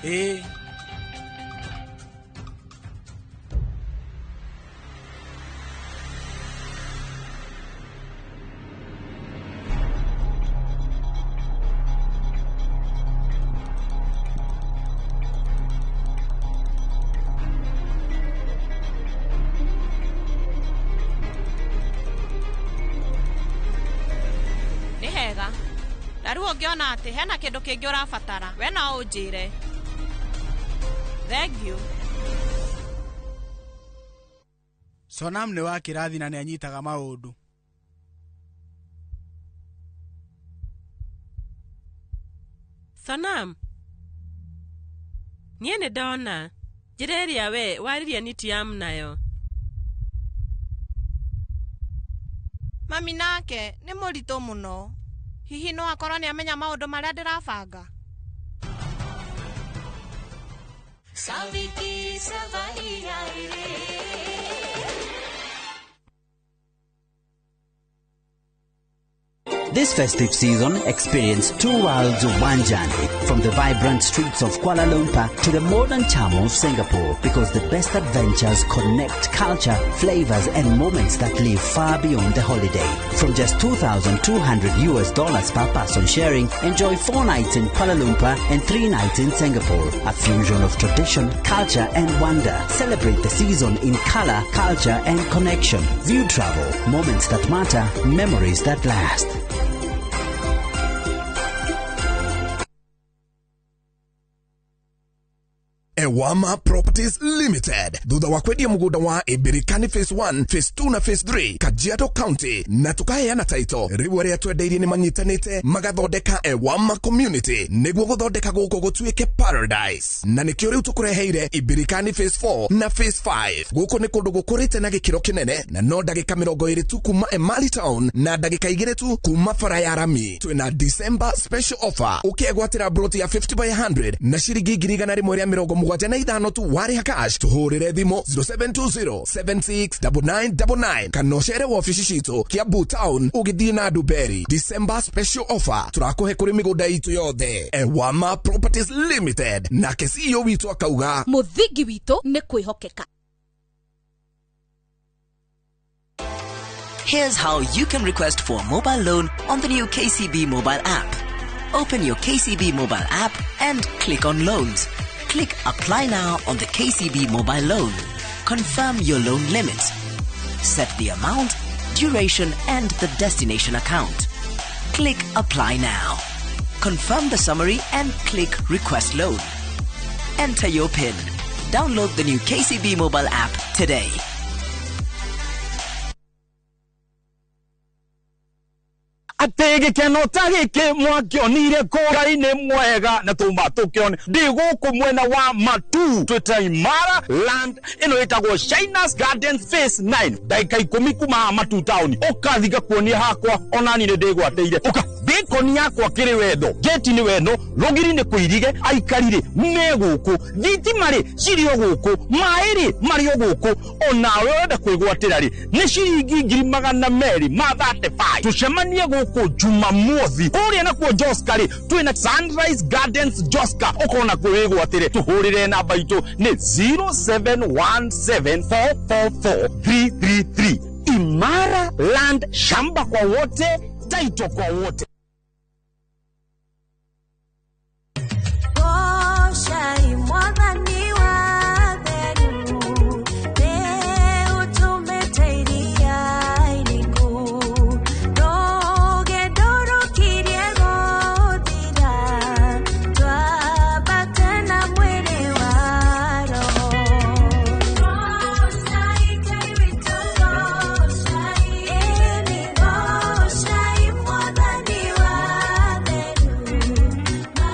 Ũngiona atĩ hena kĩndũ kĩngĩ ũrabatara we no ũnjĩre. Thank you. Sonam nĩ wa kĩrathi na nĩ anyitaga maũndũ. Sonam, niĩ nĩ ndona njĩra ĩrĩa we waririe Nitiam nayo. Mami nake nĩ mũritũ mũno. Hihi no akorwo nĩ amenya maũndũ marĩa ndĩrabanga. This festive season, experience two worlds of one journey, from the vibrant streets of Kuala Lumpur to the modern charm of Singapore, because the best adventures connect culture, flavors and moments that live far beyond the holiday. From just $2,200 per person sharing, enjoy 4 nights in Kuala Lumpur and 3 nights in Singapore. A fusion of tradition, culture and wonder. Celebrate the season in color, culture and connection. View travel, moments that matter, memories that last. Ewama Properties Limited. Thutha wa kwendia mugunda wa Ibirikani Phase 1, Phase 2 na Phase 3 Kajiado County, na tukaheana title riu aria twendeirie ni manyitanite magathondeka Ewama Community niguo guthondeka guko gutuike paradise. Na nikio riu tukureheire Ibirikani Phase 4 na Phase 5. Guko ni kundu gukurite na gikiro kinene, na no ndagika 20 tu kuma Emali Town na ndagika 2 tu kuma Farayarami. Twina December special offer ukiegwatira broti ya 50 by 100 na shiringi 175 na ithano tu wari hakash tuhurire thimo 0720769999 kanoshere wa ofisi shito Kiambu Town ugithie na Duberi. December special offer turakuhe kuri migunda itu yothe. Ewama Properties Limited na CEO witu akauga muthingi witu ni kwihokeka. Here's how you can request for a mobile loan on the new KCB mobile app. Open your KCB mobile app and click on loans. Click Apply Now on the KCB mobile loan. Confirm your loan limits. Set the amount, duration, and the destination account. Click Apply Now. Confirm the summary and click Request Loan. Enter your PIN. Download the new KCB mobile app today. Atege keno tagike mwakionire Ngai mwega na tumba tukione ndiguku mwena wa Matu twita Imara land ino itagwo Shainas Gardens Phase 9 daika 10 kuma Matu town ukathiga kuonia hakwa onani ni ndigwateire uka bikoni yakwa kiri wendo geti ni weno rogiri ni kuirige aikarire meguku thitimari cirio guku mairi mario guku onawe wenda kwigwatira ri ni ciringi 235 tucemanie guku Jumamothi uria na kwa Joska ri twina Sunrise Gardens Joska ukona kwigwatire tuhurire namba itu ni 0717444333 Imara land, shamba kwa wote, title kwa wote.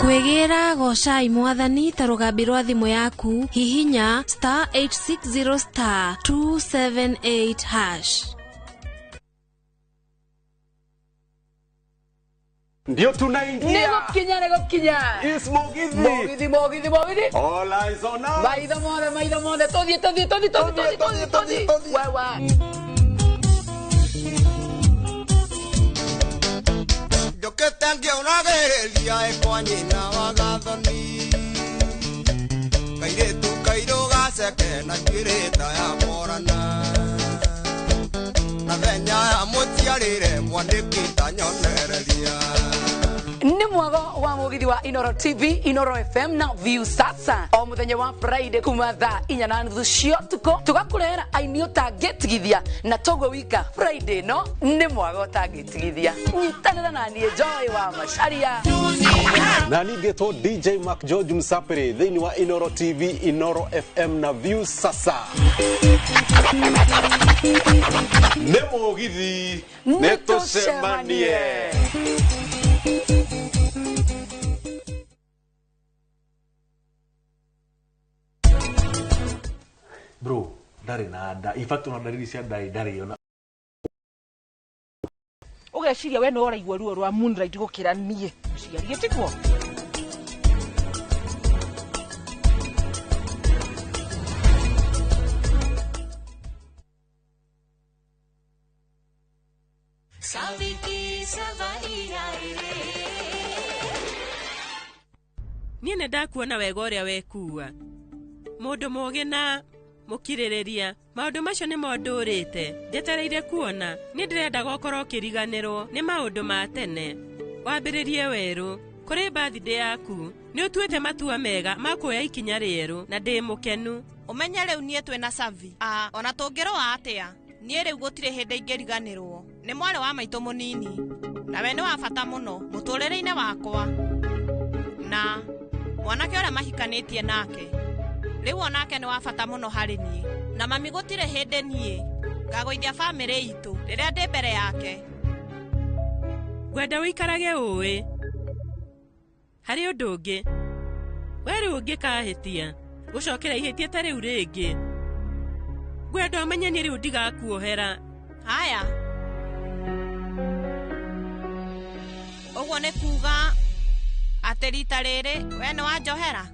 Kwegera gocai mwathani ta rugambi rwa thimu yaku hihinya *860 *278#. Ndio tunaingia. Nego kinya. Ismogithi. Mogithi. All eyes on us. Maitho mothe. Todhi. Wewe. na kirita ya morana na venya ya mutiarire mwandikita nyonereria ni mwago wa mugithi wa Inoro TV, Inoro FM na View Sasa o muthenya wa Friday kuma thaa 4:30 cia tuko tugakurehera aini utangitigithia na togo wika Friday no ni mwago utangitigithia nyitanira na nie Joy wa Macharia na ningetwo DJ Mark George Msapere thini wa Inoro TV, Inoro FM na View Sasa ne mugithi netucemanie. Bro, dari nada. Ifatu na dalili cia dari yona. Ugeciria we no raigua ruo rwa Moonlight gukira nie. Ciarie tiguo. Niĩ nĩ ndakuona wega ũrĩa wekua mũndũ mũũgĩ na mũkirĩrĩria maũndũ macio nĩ mondũrĩte njetereire kuona nĩ ndĩrenda gũkorwo kĩriganĩrwo nĩ maũndũ ma tene wambĩrĩrie werũ kũrĩ birthday yaku nĩ ũtuĩte matua mega ma kuoya ikinya rĩerũ na ndĩ mũkenu umenye rĩu niĩ twĩna Savi ona tũngĩrũa atĩa niĩ rĩu gũtirĩ hĩndĩ ingĩriganĩrwo nĩ mwarĩ wa maitũ mũnini na we nĩ wa bata mũno mũtũrĩre-inĩ wakwa na mwanake ũrĩa mahikanĩtie nake rĩu onake nĩ wa bata mũno harĩ niĩ na mami gũtirĩ hĩndĩ niĩ ngagũithia bamĩrĩ itũ rĩrĩa ndĩ mbere yake ngwenda wĩikarage ũĩ harĩ ũndũ ũngĩ we rĩu ũngĩkahĩtia gũcokera ihĩtia ta rĩu rĩngĩ ngwenda ũmenye niĩ rĩu ndigakuohera haya ũguo nĩ kuuga atĩ rita rĩrĩ we nĩ wanjohera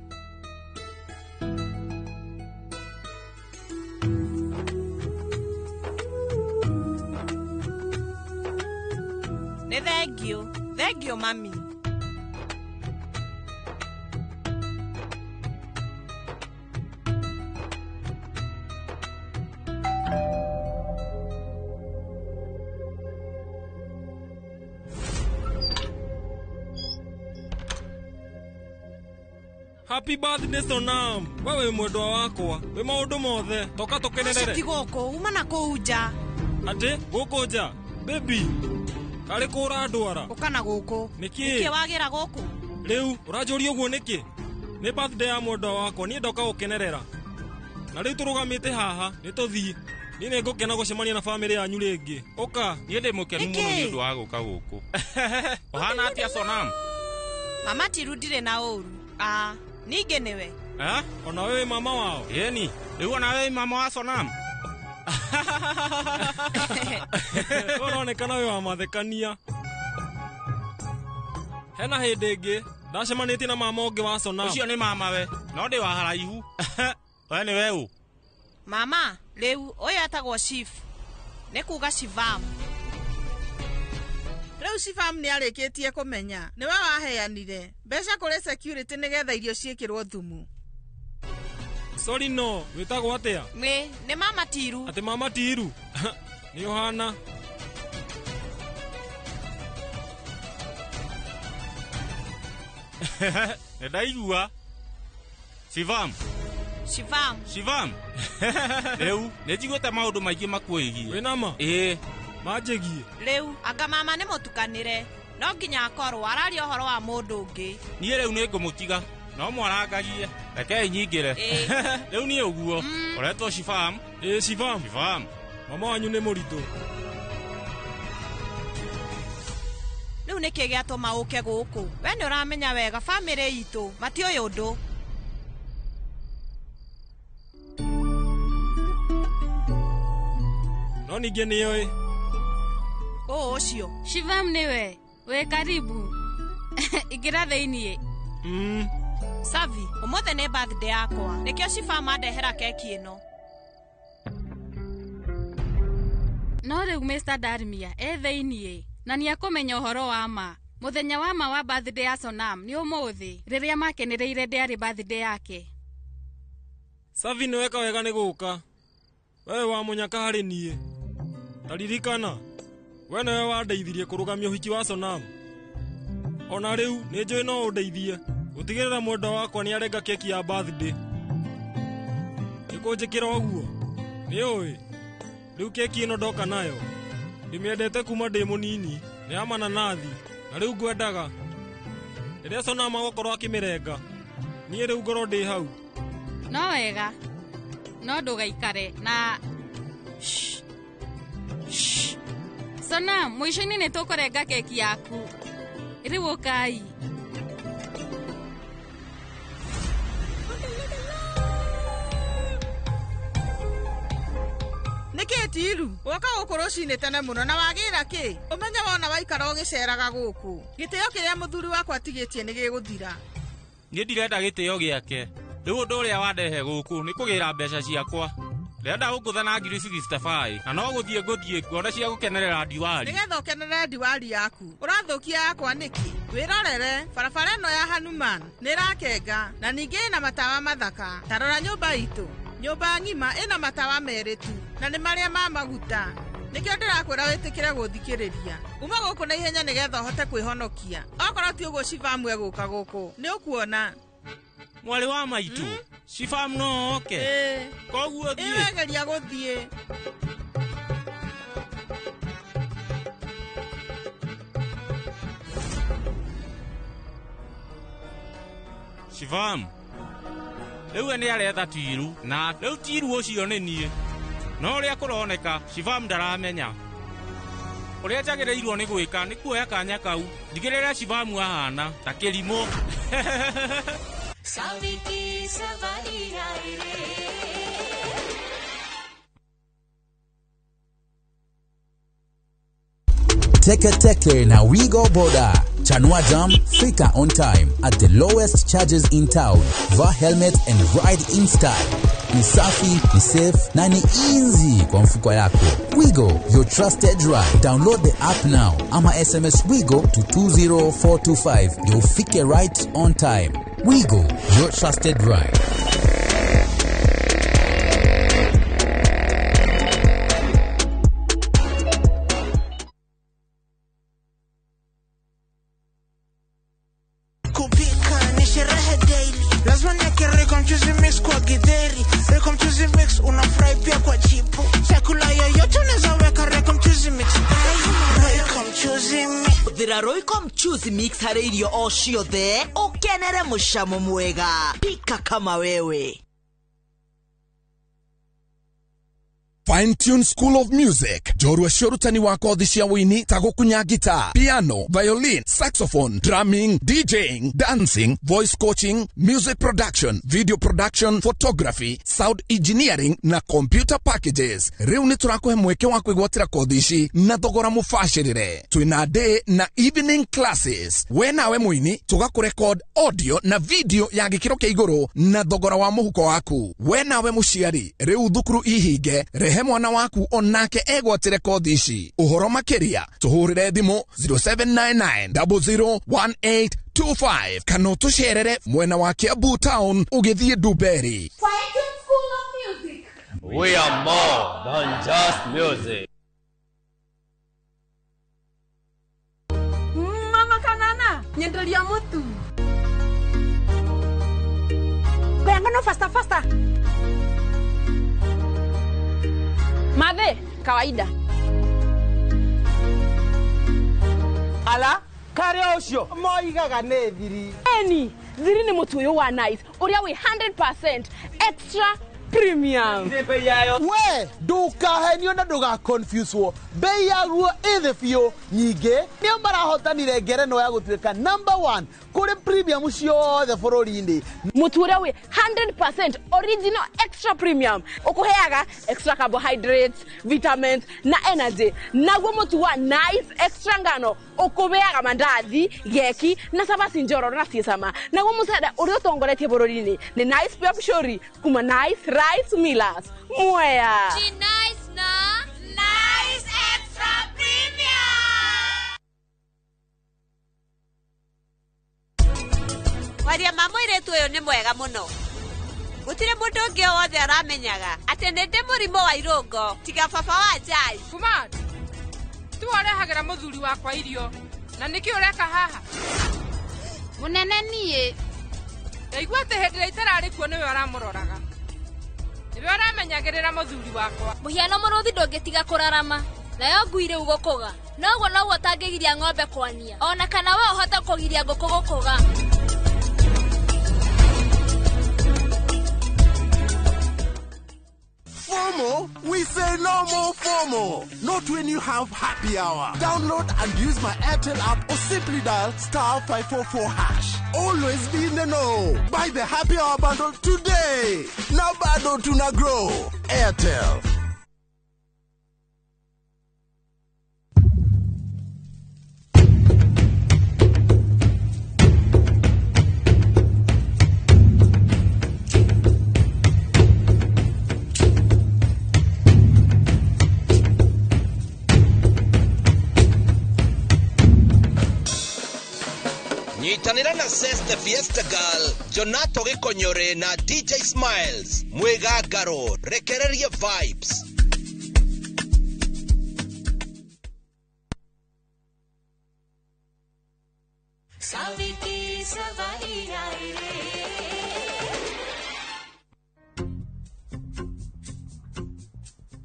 nĩ thengiũ mami Happy birthday Sonam. Wewe mwendwa wakwa. We maundu mothe. Toka tukenerere. Ti goko, uma na kuu nja. Ati goko nja. Baby. Kale kura ndwara. Ukana goko. Niki wagira goko. Riu uranjuria uguo niki? Ni birthday ya mwendwa wakwa ni ndoka gukenerera. Na riu turugamite haha ni tuthii. Ni ne ngukena gucemania na family yanyu ringi. Uka. Ni ndi mukenu muno ni undu wa guka guku. Ohana atia Sonam. Mama tirudire na oru. Nige niwe. Ona wewe mama wao. Yeni, riu ona wewe mama wa Sonam. Unaonekana wewe wa mathekania. Hena hĩndĩ ĩngĩ ndacemanĩtie na mama ũngĩ wa Sonam. Ucio nĩ mama we, no ndĩ wa haraihu. We nĩ weũ. Mama, rĩu ũyũ etagwo Chief. Nĩ kuuga Shivam. Rĩu Shivam nĩ arĩkĩtie kũmenya nĩwe waheanire mbeca kũrĩ security nĩgetha irio ciĩkĩrwo thumu. Sorry no, wĩtagwo atĩa? Nĩ Mama Tiru. Atĩ Mama Tiru? Nĩ Yohana. Ndaigua. Shivam. Rĩu nĩ njiguĩte maũndũ maingĩ makwĩgiĩ. Wĩna ma? Ĩĩ. Manjĩgie. Rĩu anga mama nĩ mũtukanĩre. No nginya akorwo araria ũhoro wa mũndũ ũngĩ. Niĩ rĩu nĩ ngũmũtiga. No mwarangagie. Rekei nyingĩre. Rĩu niĩ ũguo. Ũretwo Shivam? Ĩĩ Shivam. Mama wanyu nĩ mũritũ. Rĩu nĩkĩ gĩatũma ũke gũkũ? We nĩ ũramenya wega famĩlĩ itũ matiũĩ ũndũ. No ningĩ nĩoĩ. Ũcio. Shivam niwe. We karibu. Ingĩra thĩiniĩ. Savi, ũmũthĩ nĩ birthday yakwa. Nĩkĩo Shivam andehera keki ĩno. No rĩu Mr. Darmia thĩiniĩ na nĩ akũmenya ũhoro wa ma. Mũthenya wa ma wa birthday ya Sonam nĩ ũmũthĩ rĩrĩa makenereire ndĩarĩ birthday yake. Savi nĩ weka wega nĩ gũka. Wewe wa mũnyaka harĩ niĩ. Taririkana. We nĩwe wandeithirie kũrũgamia ũhiki wa Sonam. Ona rĩu nĩ njũĩ no ũndeithie. Gũtigĩrĩra mwendwa wakwa nĩ arenga keki ya birthday. Nĩkũnjĩkĩra ũguo. Nĩ ũĩ. Rĩu keki ĩno ndoka nayo. Ndĩmĩendete kuma ndĩ mũnini. Nĩ ya mananathi. Na rĩu ngwendaga. Rĩrĩa Sonam agũkorwo akĩmĩrenga. Niĩ rĩu ngorwo ndĩ hau. No wega. No ndũgaikare na Sonam, mũico-inĩ nĩ tũkũrenga keki yaku. Rĩu ũkai. Nĩkĩ tiru? Woka gũkũ rũcinĩ tene mũno na wagĩra kĩ? Ũmenye wona waikara ũgĩceraga gũkũ. Gĩtĩo kĩrĩa mũthuri wakwa atigĩtie nĩ gĩgũthira. Niĩ ndirenda gĩtĩo gĩake. Rĩu ũndũ ũrĩa wandehe gũkũ nĩ kũgĩra mbeca ciakwa. Ndĩrenda gũkũtha na ngiri 65 na no gũthiĩ ngona cia gũkenerera Diwali. Nĩgetha ũkenerere Diwali yaku. Ũrathũkia yakwa nĩkĩ? Wĩrorere, barabara ĩno ya Hanuman nĩ ĩrakenga na ningĩ ĩna matawa mathaka. Tarora nyũmba itũ. Nyũmba ng'ima ĩna matawa merĩ tu na nĩ marĩa ma maguta. Nĩkĩo ndĩrakwĩra wĩtĩkĩre gũthikĩrĩria. Uma gũkũ na ihenya nĩgetha ũhote kwĩhonokia. Okorwo ti ũguo Shivamu egũka gũkũ. Nĩ ũkuona. Mwari wa maitũ. Shivamu no oke. Koguo thiĩ. Iwegeria gũthiĩ. Shivamu. Rĩu nĩ aretha tiru na rĩu tiru ũcio nĩ niĩ. No ũrĩa kũroneka Shivamu ndaramenya. Ũrĩa njagĩrĩirwo nĩ gwĩka nĩ kuoya kanya kau. Ndigĩrĩre Shivamu ahana ta kĩrimũ. Teke na Wigo Boda. Chanua Jam, fika on time at the lowest charges in town. Vaa helmet and ride in style. Ni safi, ni safe, na ni easy kwa mfuko yako. Wigo, your trusted ride. Download the app now. Ama SMS Wigo to 20425. You'll fike right on time. Wigo, your trusted ride. Roycom Choose Mix harĩ irio o ciothe ukenere mucamo mwega pika kama wewe. Fine Tune School of Music. Jorua shorutani wa kothi cia wini ta gukunya guitar, piano, violin, saxophone, drumming, DJing, dancing, voice coaching, music production, video production, photography, sound engineering na computer packages. Riu ni turakuhe mweke wa kwigwatira kothi ici na thogora mufashirire. Twina day na evening classes. We nawe muini tugakurecord audio na video ya gikiro kia iguru na thogora wa muhuko waku. We nawe muciari riu thukuru ihinge mwana waku onake egwatire kothi ici. Uhoro makiria tuhurire thimu 0799001825 kana tucerere mwena wa Kiambu Town ugithie Duberi. Fine School of Music. We are more than just music. Mama Kanana, nyendelia mutu. Goyangano faster. Mathe, kawaida. Ala, kare ucio moigaga nĩ thiri. Eni, thiri ni mutu uyu wa nice. Uria wi 100% extra premium. We, ndukahenio na nduga confuse wo. Bei yaguo ĩthĩ biũ. Nyingĩ nĩo marahotanire ngerenwa ya gũtuĩka #1 kũrĩ premium ciothe bũrũri-inĩ. Mutu uria wi 100% original extra premium. Ukuheaga extra carbohydrates, vitamins na energy. Naguo mutu wa nice extra ngano ukubeaga mandathi, geki na sabasi njoro na ciecama. Naguo mucere uria utongoretie bũrũri-inĩ ni nice pia pishori kuma nice rice millers. Mwea. Chi nice na nice extra premium. Waria mamwire tu uyu ni mwega muno. gutire mundu ungi wothe aramenyaga ati ndi murimo wa irungo tiga baba wa Njai. Kumad, tu arehagira muthuri wakwa irio na niki ureka haha munene nie ndaigua ati hindira itarari kuo niwe aramuroraga niwe aramenyagirira muthuri wakwa muhiano muruthi ndungitiga kurarama nayo nguire ugokoga noguo noguo tangigiria ng'ombe kwania ona kana we uhote kugiria nguku gukuga. FOMO? We say no more FOMO. Not when you have happy hour. Download and use my Airtel app or simply dial *544#. Always be in the know. Buy the happy hour bundle today. Now bado tuna grow. Airtel. Nyitanira na Ses the Fiesta Girl, Jonato Gikonyore na DJ Smiles, Mwegagaro, rekereria vibes.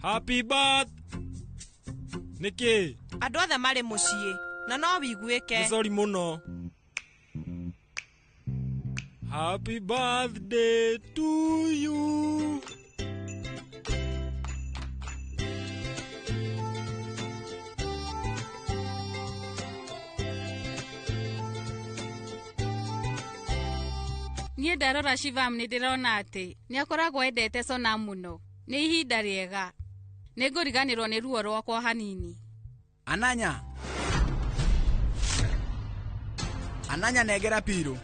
Happy birthday. Niki. Andu othe mari mucii na no wiguike. Sorry muno. Happy birthday to you. Niĩ ndarora Shivam nĩ ndĩrona atĩ nĩ akoragwo endete Sona mũno. Nĩ ihinda rĩega. Nĩ ngũriganĩrwo nĩ ruo rwakwa hanini. Ananya negera Piro.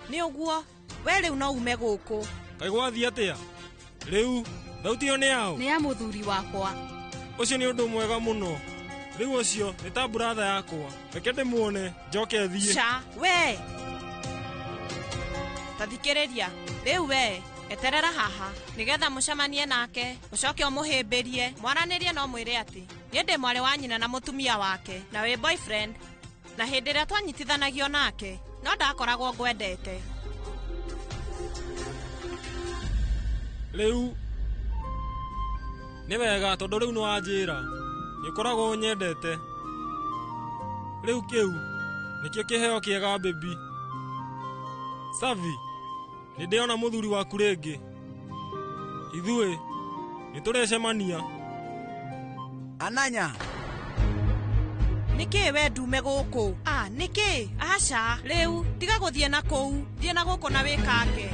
Ni uguo we riu no ume guku kai gwathi atia riu thauti yo ni yao ni ya muthuri wakwa ucio ni undu mwega muno riu ucio ni ta brother yakwa reke ndimuone njoke thie cha we tathikiriria riu we eterera haha nigetha mucemanie nake ucoke umuhimbirie mwaranirie no mwire ati ni ndi mwari wa nyina na mutumia wake na we boyfriend na hindi ria twanyitithanagio nake no ndakoragwo ngwendete riu ni wega tondu riu ni wanjira ni koragwo nyendete riu kiu nikio kiheo kiega baby Savi ni ndiona muthuri waku ringi ithuĩ ni turecemania Ananya niki we ndume guku niki aca riu tiga guthie na kuu thie na guku na wikake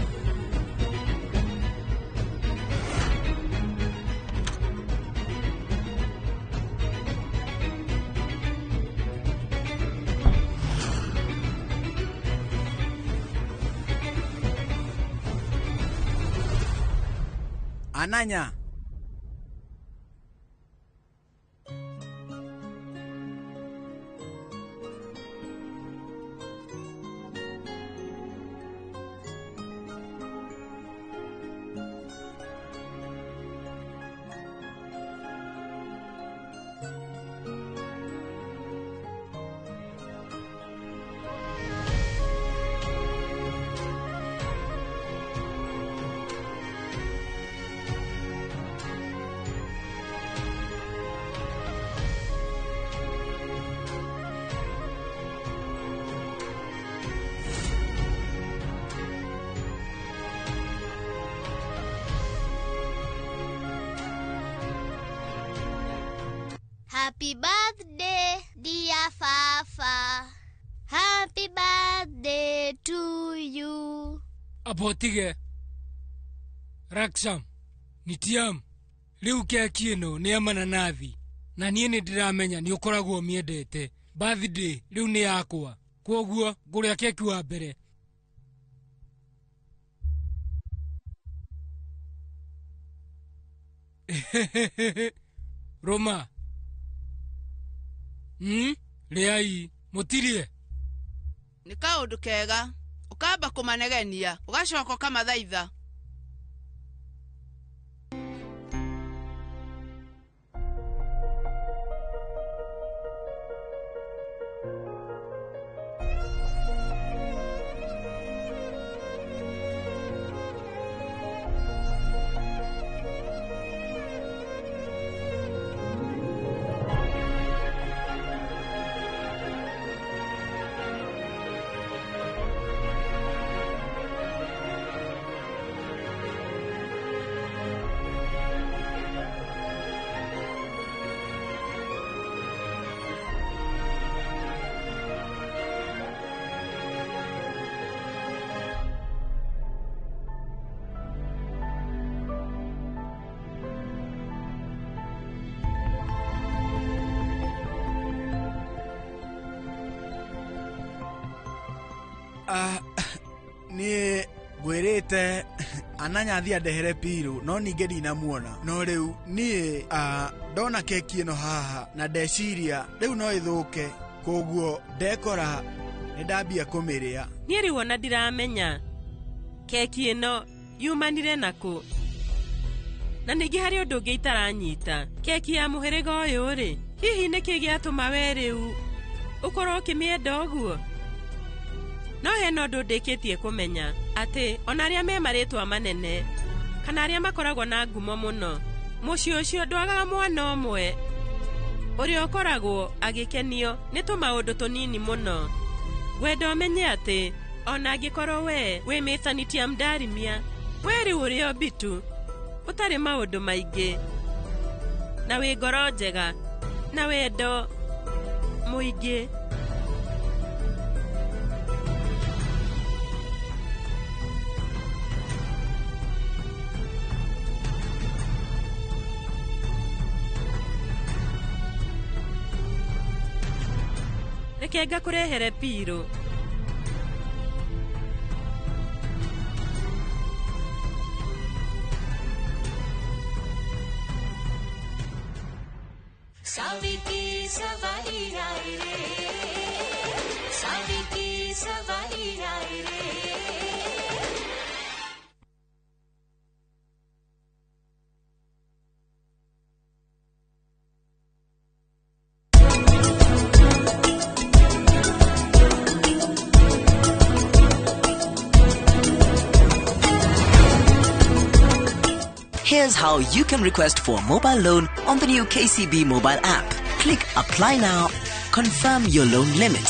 Ananya Happy birthday, dear Fafa. Happy birthday to you. Abotige. Raksam. Nitiam. Riu keki ino ni amananathi. Na nie ni ndiramenya ni ukoragwo miendete. Birthday riu ni yakwa. Kwoguo nguria keki wa mbere. Roma. Leai, mutirie. Ni kaundu kega. Ukamba kumanegenia, ugacoka kamathaitha. Ni gwirite ananyathia ndehere Piro no ninge ndinamuona no riu ni ndona keki ino haha na ndeciria riu no ithuke koguo ndekora ndambia kumiria ni riu ona ndiramenya keki ino yumanire naku na ningi hari undu ungi itaranyita keki ya muhiriga uyu ri hihi niki giatuma we riu ukorwo ukimienda uguo no hena undu ndikitie kumenya ati ona aria me maritwa manene kana aria makoragwo na ngumo muno mucio ucio ndwagaga mwana umwe uria ukoragwo agikenio ni tumaundu tunini muno wenda umenye ati ona angikorwo we mitanitia mdarimia weri urio bitu utari maundu maingi na wi ngoro njega na wendo muingi Rekenga kurehere Piro Saviki savahira ire Saviki savahira ire Here's how you can request for a mobile loan on the new KCB mobile app. Click Apply Now, confirm your loan limit,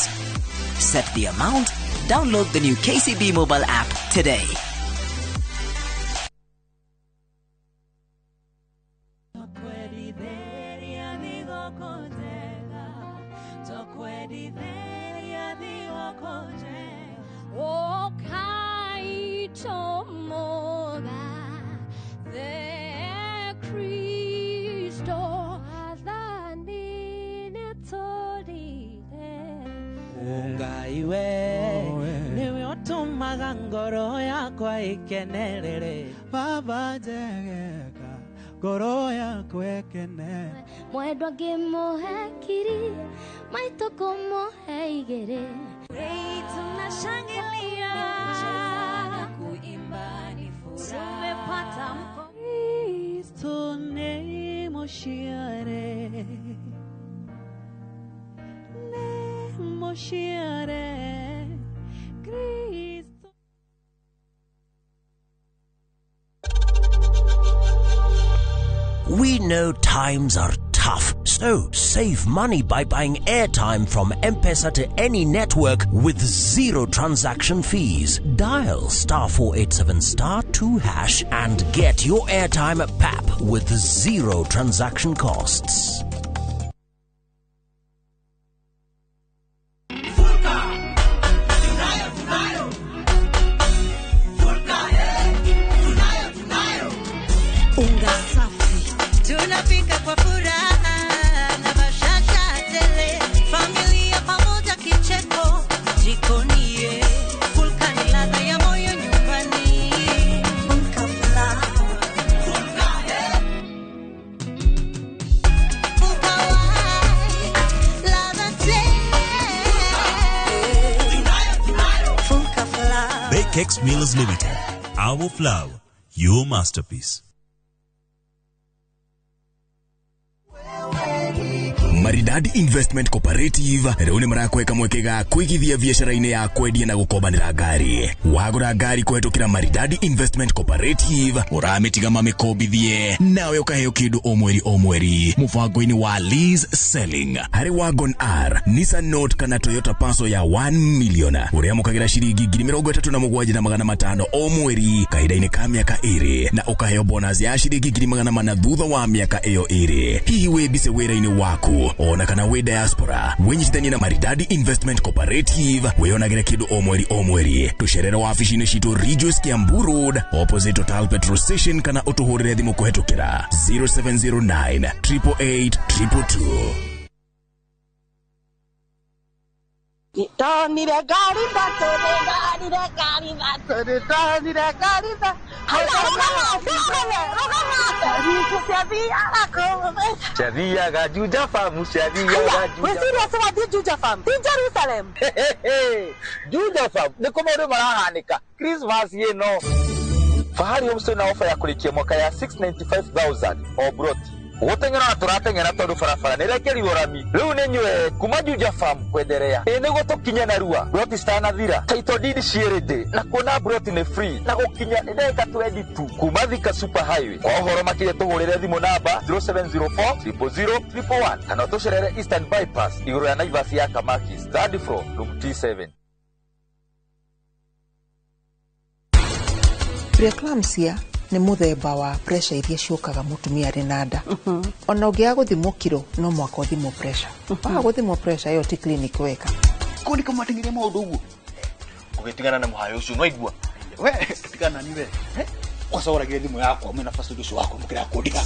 set the amount, download the new KCB mobile app today. Ngoro yakwa ikenelele baba jegeka ngoro yakwa ikene mwendwa ngimuhekiri maito kumuheigere tunashangilia kuimba ni furaha tumepata Kristo nemoshiare Kristo. We know times are tough, so save money by buying airtime from M-Pesa to any network with zero transaction fees. Dial *487*2# and get your airtime PAP with zero transaction costs. Tunapika kwa furaha na bashasha tele, familia pamoja kicheko jikonie, Fulka ni ladha ya moyo nyumbani. Fulka furaha, Fulka Fulka ladha tele, Fulka furaha. Bakex Mills Limited, our flour, your masterpiece. Maridadi Investment Cooperative rĩu nĩ marakweka mwekega kwigithia biashara-inĩ ya kwendia na gukobanĩra ngari. Wagũra ngari kũhetũkĩra Maridadi Investment Cooperative ũramĩtiga mamĩkombithie nawe ũkaheo kĩndũ o mweri mũbango-inĩ wa lease selling. Harĩ Wagon R, Nissan Note kana Toyota Passo ya 1 million ũrĩa mũkagĩra ciringi 37,500 o mweri kahinda-inĩ ka mĩaka 2 na ũkaheo bonus ya ciringi 400 thutha wa mĩaka ĩyo 2. Hihi wĩ bice wĩra-inĩ waku ona kana we diaspora wenyitithanie na Maridadi Investment Cooperative weyonagĩre kĩndũ o mweri tucerere wabici-inĩ citũ Regis Kiambu Road opposite Total Petrol Station kana ũtũhũrĩre thimũ kũhetũkĩra 0709 888 222. Tony the Garida, Tony the Garida, Tony the Garida. Shadia ga Juja Farm, Shadia ga Juja. We serious about the Juja Farm in Jerusalem. Juja Farm, the Komodo Marahanika, Christmas ye no. Fahari Homestay na offer ya kulikia mwaka ya 695,000 or brought. Wotengera na turatengera tondu farafara nirekeri worami riu ni nywe kuma Juja Farm kwederea ene gotokinya na rua broti stana thira title deed cierede na kuona broti ni free na gukinya ndeka 22 kuma Thika super highway kwa horo makire tugurire thimu namba 0704 0001 kana tucerere Eastern bypass iguru ya Naivas ya Kamakis third floor room T7. Preeclampsia ni muthemba wa pressure iria ciukaga mutumia ari na nda. Ona ungiaga guthimwo kiro no mwaka uthimwo pressure. Wa guthimwo pressure yo ti clinic weka. Kuni kama tingiria maundu uguo. Ugitigana na muhayo ucio no igua. We tigana ni we. Kwa sababu gire thimu yako mena nafasi ucio wako mukira kodiga.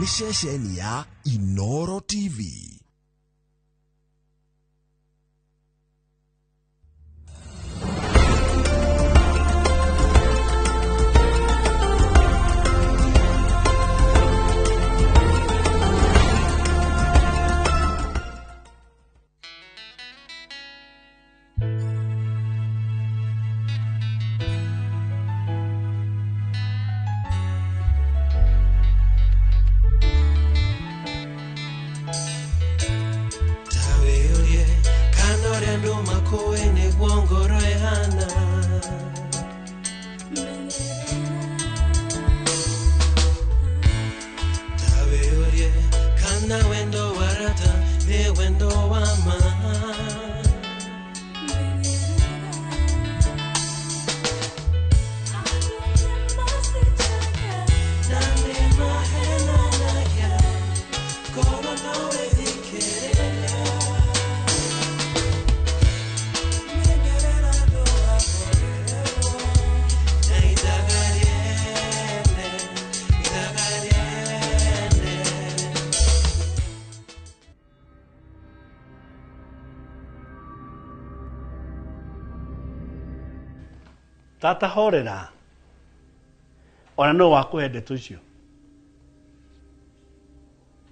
Shesheni ya Inoro TV. Tata horera. Ona no wakuhende tucio.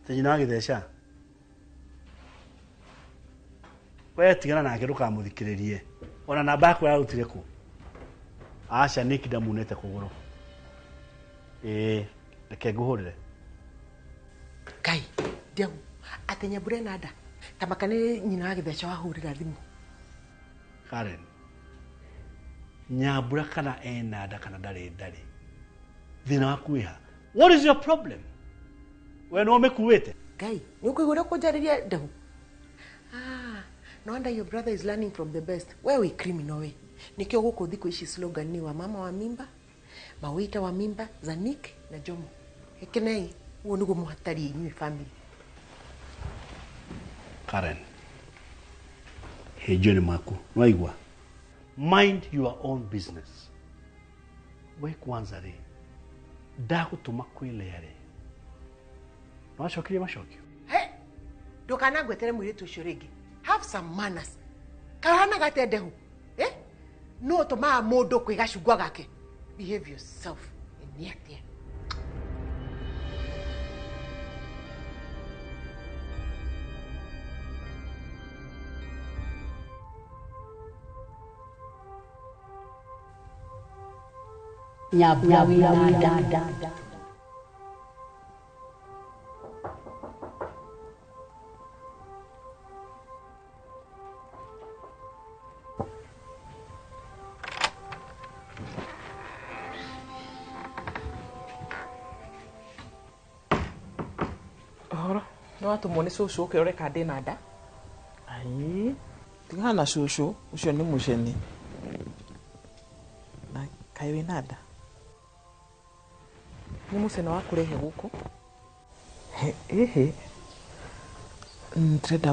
Tejina githesha. We tigana nake rukamuthikiririe. Ona namba yako ya utire ku. Acha nikida munete kuguru. Reke nguhurire. Kai, ndio. Atenya Brenada. Tamakane nyina githesha wahurira thimu. Karen. Nyabura kana enada kana dare. Thina wakuiha. What is your problem? We no mekuwete. Kai, nukuigura kujariria dahu. No wonder your brother is learning from the best. Wewe criminal we. Nikio guko thiko ishi slogan ni wa mama wa mimba, mawita wa mimba za Nick na Jomo. Hekenei, uo nugo muhatari inyi family. Karen. Hejoni maku. Waigwa. Mind your own business. We kwanza re. Daku tumakwile yare. No ashokiri mashokyo. Hey! Dokana gwetere mwiretu shorege. Have some manners. Kahana gate dehu. No to ma modo kwiga shugwa gake. Behave yourself. Eniate. Nyabulada. No atumwo ni cucu uke ureka ndi na nda. Ai, tigana cucu ucio ni muceni. Na kaĩ wĩna nda nĩ mũcene wa kũrehe gũkũ ndĩrenda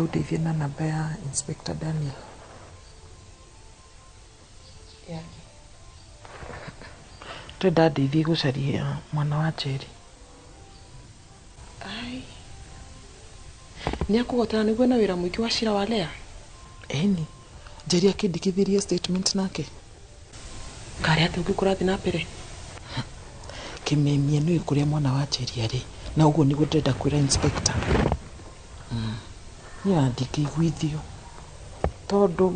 ũndeithie na namba ya Inspector Daniel ndĩrenda ndeithie gũcaria mwana wa Njeri nĩ akũgotana nĩguo na wĩra mũingĩ wa cira wa Lea ĩni Njeri akĩndikithirie statement nake karĩ atĩ ũngĩkũrathi na mbere kĩmemie nĩ kũrĩa mwana wa Njeri arĩ na ũguo nĩguo ndĩrenda kwĩra Inspector niĩ ndingĩiguithio tondũ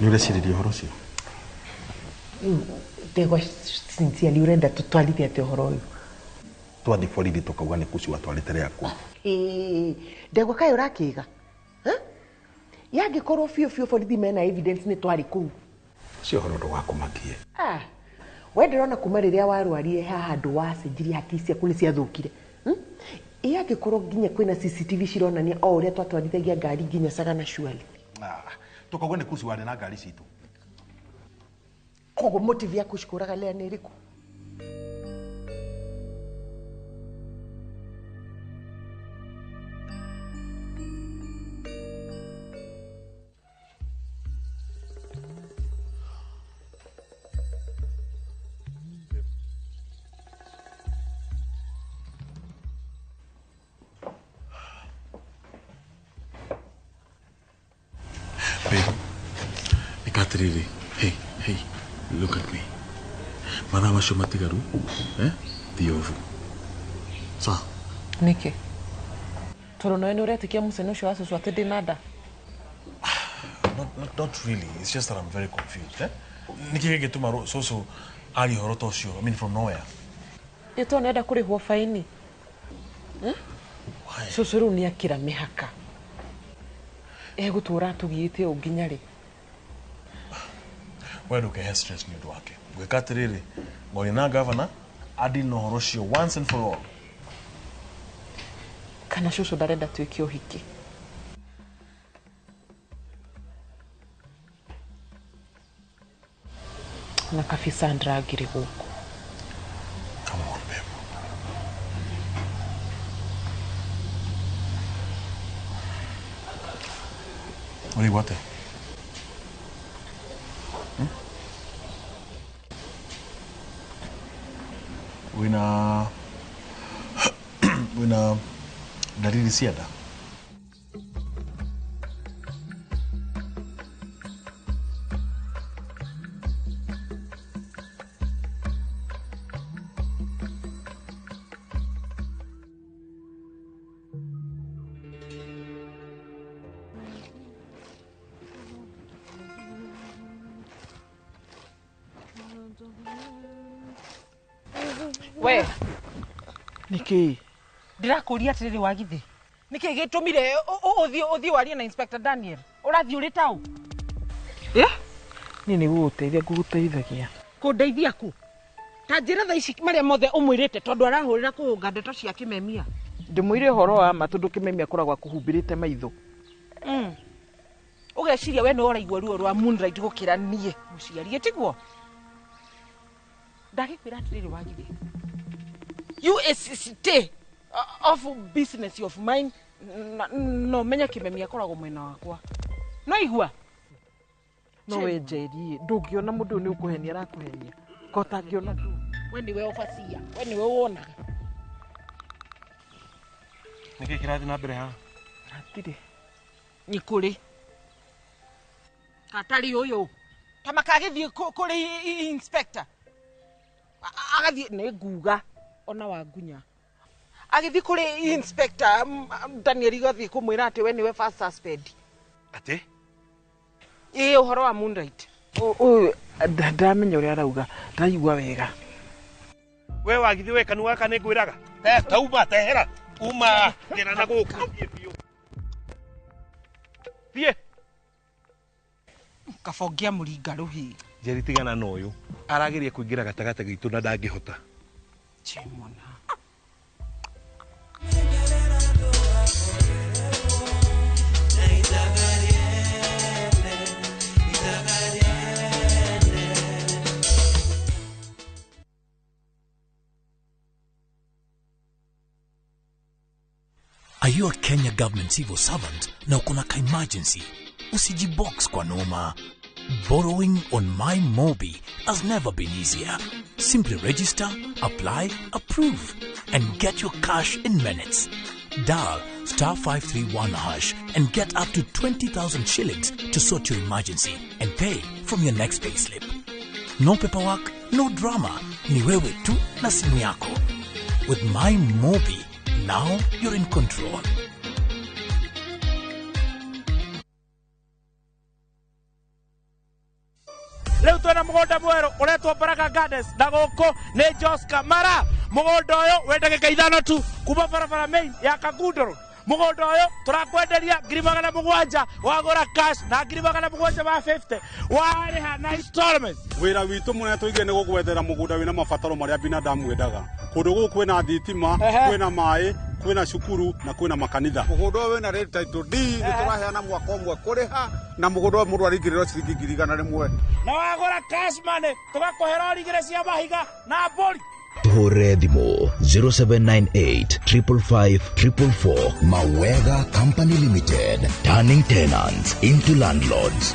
nĩ ũreciria ũhoro ũcio Ndegwa sincerely urenda tutwarithie atĩ ũhoro ũyũ twathi borithi tukauga nĩ kuci watwarĩte rĩaku Ndegwa kaĩ ũrakĩiga yangĩkorwo biũ borithi mena evidence nĩ twarĩ kũu cio ũhoro ndũgakũmakie we ndĩrona kuma rĩrĩa warwarire haha handũ wacenjirie hakiri ciaku nĩ ciathũkire yangĩkorwo nginya kwĩna CCTV cironania o ũrĩa twatwarithagia ngari nginya Sagana Surely tukauga nĩ kuci warĩ na ngari citũ koguo motive ya kushikuraga Lea nĩ ĩrĩkũ Ikatiriri hey look at me mathaa macio matigaru thiovu sa nĩkĩ tondũ nawe nĩ ũretĩkia mũcene ũcio wa cũcũ atĩ ndĩna nda not really it's just that I'm very confused nĩkĩ gĩgĩtũma cũcũ ari ũhoro ta ũcio I mean from nowhere ĩtwo nenda kũrĩhwo faini cũcũ rĩu nĩ akĩra mĩhaka egũtũra atũgiĩte ũũ nginya rĩ we ndũkehe stress nĩ ũndũ wake gwĩka atĩrĩrĩ ngori na governor adi na ũhoro ũcio once and for all kana cũcũ ndarenda twĩke ũhiki na kabisa ndragire gũkũ come on babe ũrĩgua atĩa wina dalili cia nda we niki ndirakũria atĩrĩrĩ wagithi niki gĩtũmire ũthiĩ warie na Inspector Daniel ũrathiĩ ũrĩ taũ nĩ gũgũteithia ngũgũteithagia kũndeithia ku ta njĩra thaa ici marĩa mothe ũmwĩrĩte tondũ arahũrĩra kũhũnga ndeto cia Kĩmemia ndĩmwĩre ũhoro wa ma tondũ Kĩmemia akoragwo akũhumbĩrĩte maitho ũgeciria we nĩ ũraigua ruo rwa Moonlight gũkĩra niĩ mũciari tiguo ndagĩkwĩra atĩrĩrĩ wagithi you stay of business of mine no menya Kĩmemia akoragwo mwena wakwa no igua no we Njeri ndũngĩona mũndũ nĩ ũkũhenia arakũhenia kota ngĩona tu we niwe ũbacia we niwe wonaga nĩkĩ kĩrathiĩ na mbere haha hatirĩ nĩ kũrĩ hatarĩ ũyũ ta makagĩthiĩ kũrĩ Inspector agathiĩ nĩ nguga ona Wangunya agĩthiĩ kũrĩ Inspector Daniel igathiĩ kũmwĩra atĩ we niwe first suspect atĩ ũhoro wa Moonlight ndamenya ũrĩa arauga ndaigua wega we wagithi we kanu gaka nĩ ngwĩraga tauma tehera uma gera na gũkũ thiĩ kafongia mũringa rũhi Jerry tigana na uyu arageria kuingira gatagata gitu na ndangihota. Chimona. Are you a Kenya government civil servant na uko na ka emergency? Usijibox kwa noma. Borrowing on MyMobi has never been easier. Simply register, apply, approve, and get your cash in minutes. Dial *531# and get up to 20,000 shillings to sort your emergency and pay from your next payslip. No paperwork, no drama. Ni wewe tu na simu yako. With MyMobi, now you're in control. Leo twena mugonda mweru uretwo Baraka Gardens na guku ni Jos Kamara. Mugonda uyu wendage kaithano tu kuma barabara main ya Kagundoro. Mugonda uyu turakwenderia 7,000 wagura cash na 7,750 wariha na installment. Wira witu mune tuige ni gugwethera mugunda wina mabataro maria binadamu wendaga. Kundu guku kwina thitima, kwina mai, kwina cukuru na kwina makanitha. Mugunda uyu wina red title deed turaheana mwaka umwe kuriha na mugunda uyu mundu aringiriro ciringi 100 na wagura cash money tugakuhera rigire cia mahiga na bori. Tuhure thimo 0798 555 444. Mawega Company Limited, turning tenants into landlords.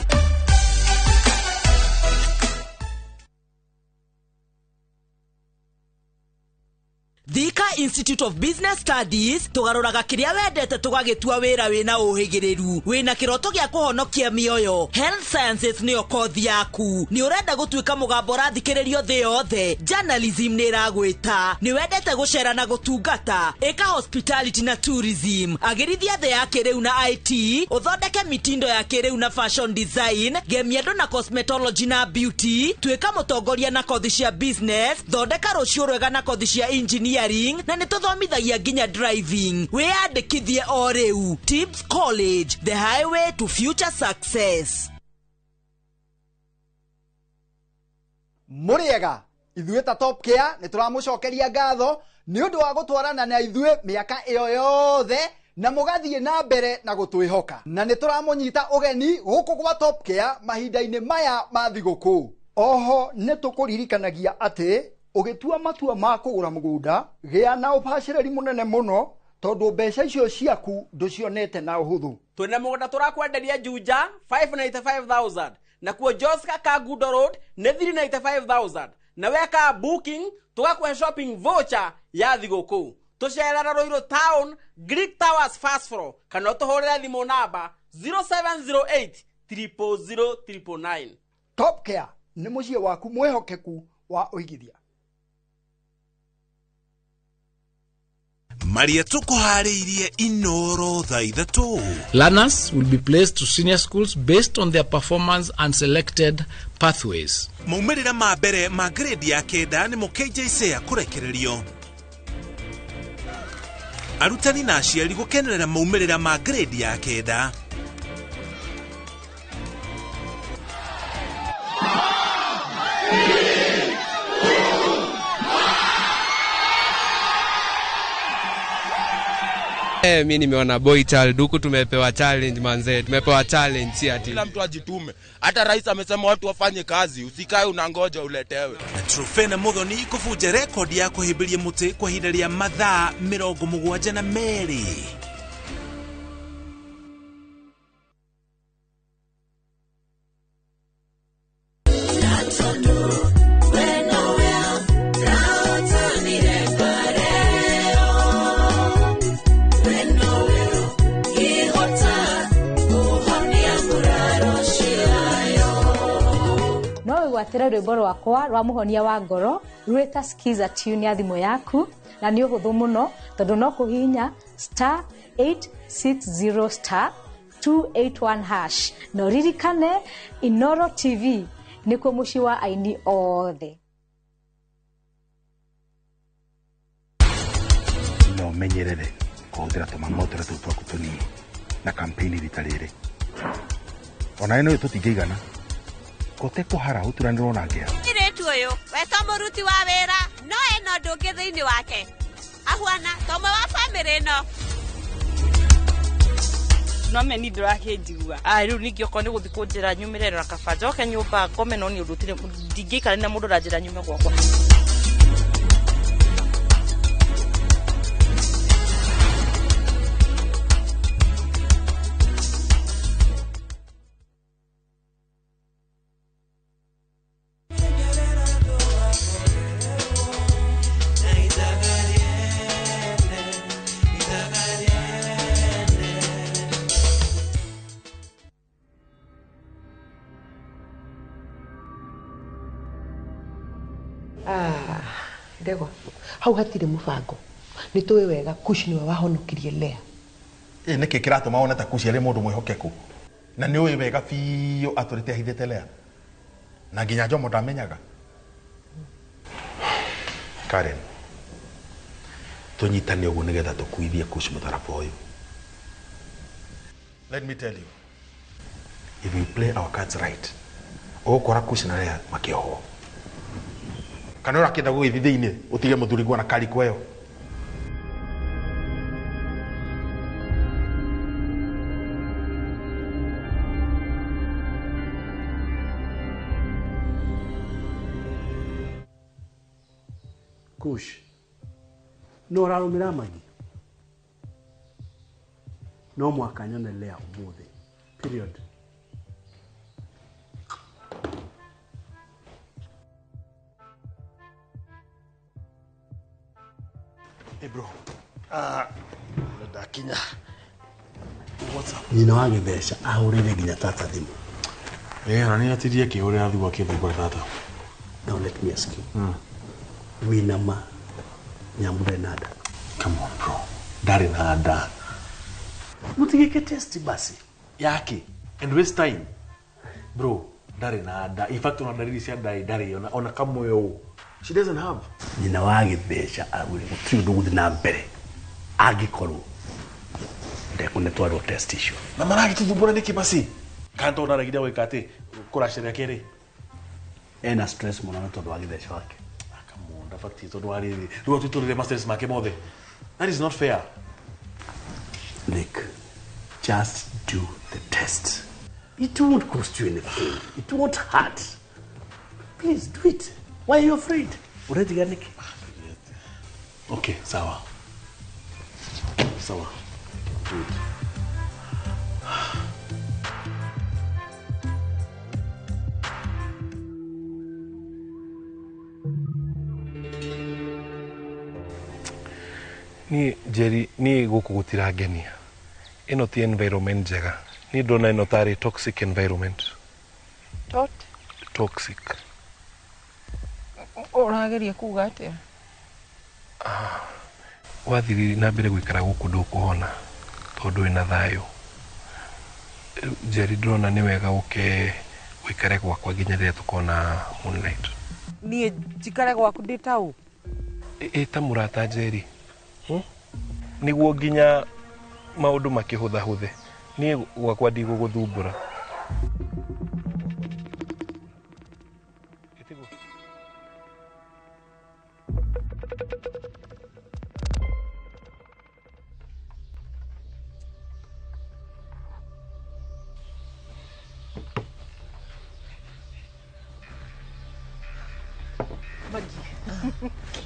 Thika Institute of Business Studies tugaroraga kiria wendete tugagitua wira wina uhigiriru wina kiroto gia kuhonokia mioyo. Health Sciences niyo kothi yaku. Ni urenda gutuika mugambo rathikiririo thi yothe. Journalism ni ragwita. Ni wendete gucera na gutungata. Eka hospitality na tourism. Agirithia thi ya kiriu na IT. Uthondeke mitindo ya kiriu na fashion design. Gemiendo na cosmetology na beauty. Tuika mutongoria na kothi cia business. Thondeka rucio rwega na kothi cia engineering na nituthomithagia nginya driving. Wiyandikithie o riu. Tibbs College, the highway to future success. Muriega ithuĩ ta Top Care nituramucokeria ngatho ni undu wa gutwarana na ithuĩ miaka iyo yothe na mugathie na mbere na gutwihoka na nituramunyita ugeni guku kwa Top Care mahinda-ini maya ma thiguku. Oho nitukuririkanagia ati ugitua matua ma kugura mugunda gia na upacireri munene muno tondu mbeca icio ciaku nducionete na uhuthu. Twina mugunda turakwenderia Juja 595,000 na kuo Joska Kagundo Road ni 395,000 na weka booking tugakuhe shopping voucher ya thiguku. Tucerera Ruiru Town Greek Towers first floor kana tuhurire thimu namba 0708 000 999. Top Care ni mucie waku mwehokeku wa uigithia. Maria tukuhariirie inoro thaa ithatu. Learners will be placed to senior schools based on their performance and selected pathways. Maumirira ma mbere ma grade ya kenda ni mu KJC kurekererio. Arutani na aciari gukenerera maumirira ma grade ya kenda. Mimi nimeona boy child huku tumepewa challenge manze, tumepewa challenge si ati. Kila mtu ajitume. Hata rais amesema watu wafanye kazi, usikae unangoja uletewe. Na Trofena Muthoni kufuja rekodi ya kuhimbiria muti kwa ihinda ria mathaa 72. Gwatira rwimbo rwakwa rwa muhonia wa ngoro rwita skiza tune ya thimu yaku na ni uhuthu muno tondu no kuhinya *860 *281# no ririkane Inoro TV nikuo muci wa aini othe. No menyerere kuhũthĩra tũmamotera tũu twaku tũnini na kampeni rita rĩrĩ. Ona ĩno tũtingĩigana kote kuhara uturaniro nake Iretu uyu weto muruti wa wira no eno ndungi thiini wake ahuana tomwe wa family no no me ni ndorake njigua riu ningi oko ni guthi kunjira nyumire na kaba njoke nyumba ngome no ni udutire ndingikara na mundu ranjira nyume gwakwa Ndegwa hau hatire mubango ni tuwe wega Kush niwe wahonokirie Lea niki kiratuma ona ta Kush ari mundu mwihokeku na ni uyu wega fiyo aturite hithete Lea na nginya Jomo ndamenyaga Karen tunyitane ugu nigetha tukuithie Kush mutharabu uyu. Let me tell you, if we play our cards right ukora Kush na Lea makioho kana urakenda gugithi thiini utige muthuri gwa na kari kweyo Kush no rarumira magi no mwaka nyone Lea umuthi period. Hey bro, ndakinya. What's up? Nyina wa Githesha ahurire nginya tata thimu. Na ni atirie kihurira thigwa kithugwa tata. Now let me ask you. Wina ma nyambure nada. Come on bro. Dari nada. Mutigeke test basi. Yake. And waste time. Bro, dari nada. In fact una dalili cia dari ona kamoyo. She doesn't have. Nyina wa Githesha agure gutiri nduguthi na mbere. Agikorwo ndekunetwarwo test issue. Na maragi tuthumbura niki basi? Kanto na ragiria wikate kurashiria kiri. Ena stress muno na tondu wa Githesha wake. Akamunda fakti tondu wa riri. Ruo tuturire masters make mothe. That is not fair. Nick, just do the test. It won't cost you anything. It won't hurt. Please do it. Why are you afraid? Already got Nick. Okay, sawa. Sawa. Good. Ni Jerry ni guku gutirangenia. Ino ti environment njega. Ni ndona ino tari toxic environment. Toxic. Urageria kuga atia? Wathiri na mbere gwikara guku ndukuhona tondu ina thayo. Jerry ndona ni wega uke wikare gwakwa nginya riria tukona moonlight. Nie njikare gwaku ndi tau? Ta murata Jerry. Niguo nginya maundu makihutha huthe. Nie gwakwa ndiguguthumbura.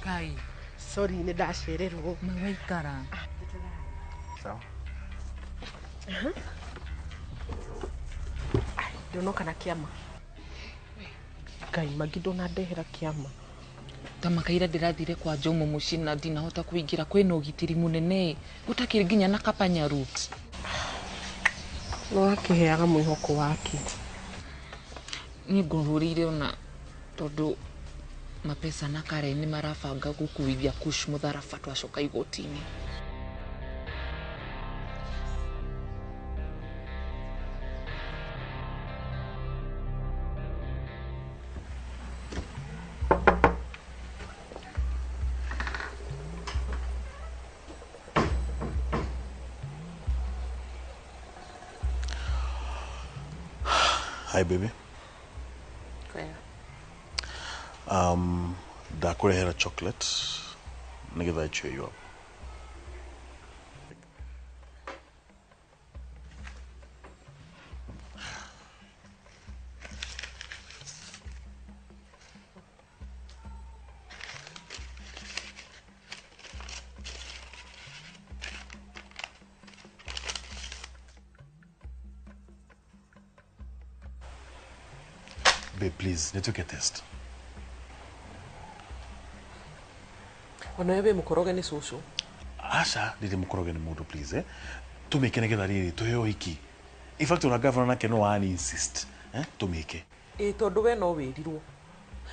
Kai. Sorry ni ndacererwo. Mwaikara. Sawa. Ndonoka na kiama. Kai magi ndona ndehera kiama. Tamakaira ndirathire kwa Jomo mucii na ndinahota kuingira kwina ugitiri munene gutakiri nginya na kapanya route. No akiheaga mwihoko wake. Ni ngururire ona tondu mapesa na Karen ni marabanga gukuithia Kush mutharaba twacoka igotini. Hi baby. ndakurehera chocolate nigetha cheer you up. Babe, please, let's get a test. Onoebe mukoroge ni susu. Asha, didi mukoroge ni mudu, please, eh? Tumeke negeda riri, tuyo hiki. In fact, una governor nake no ani insist, eh? Tumeke. Tondu we no wirirwo.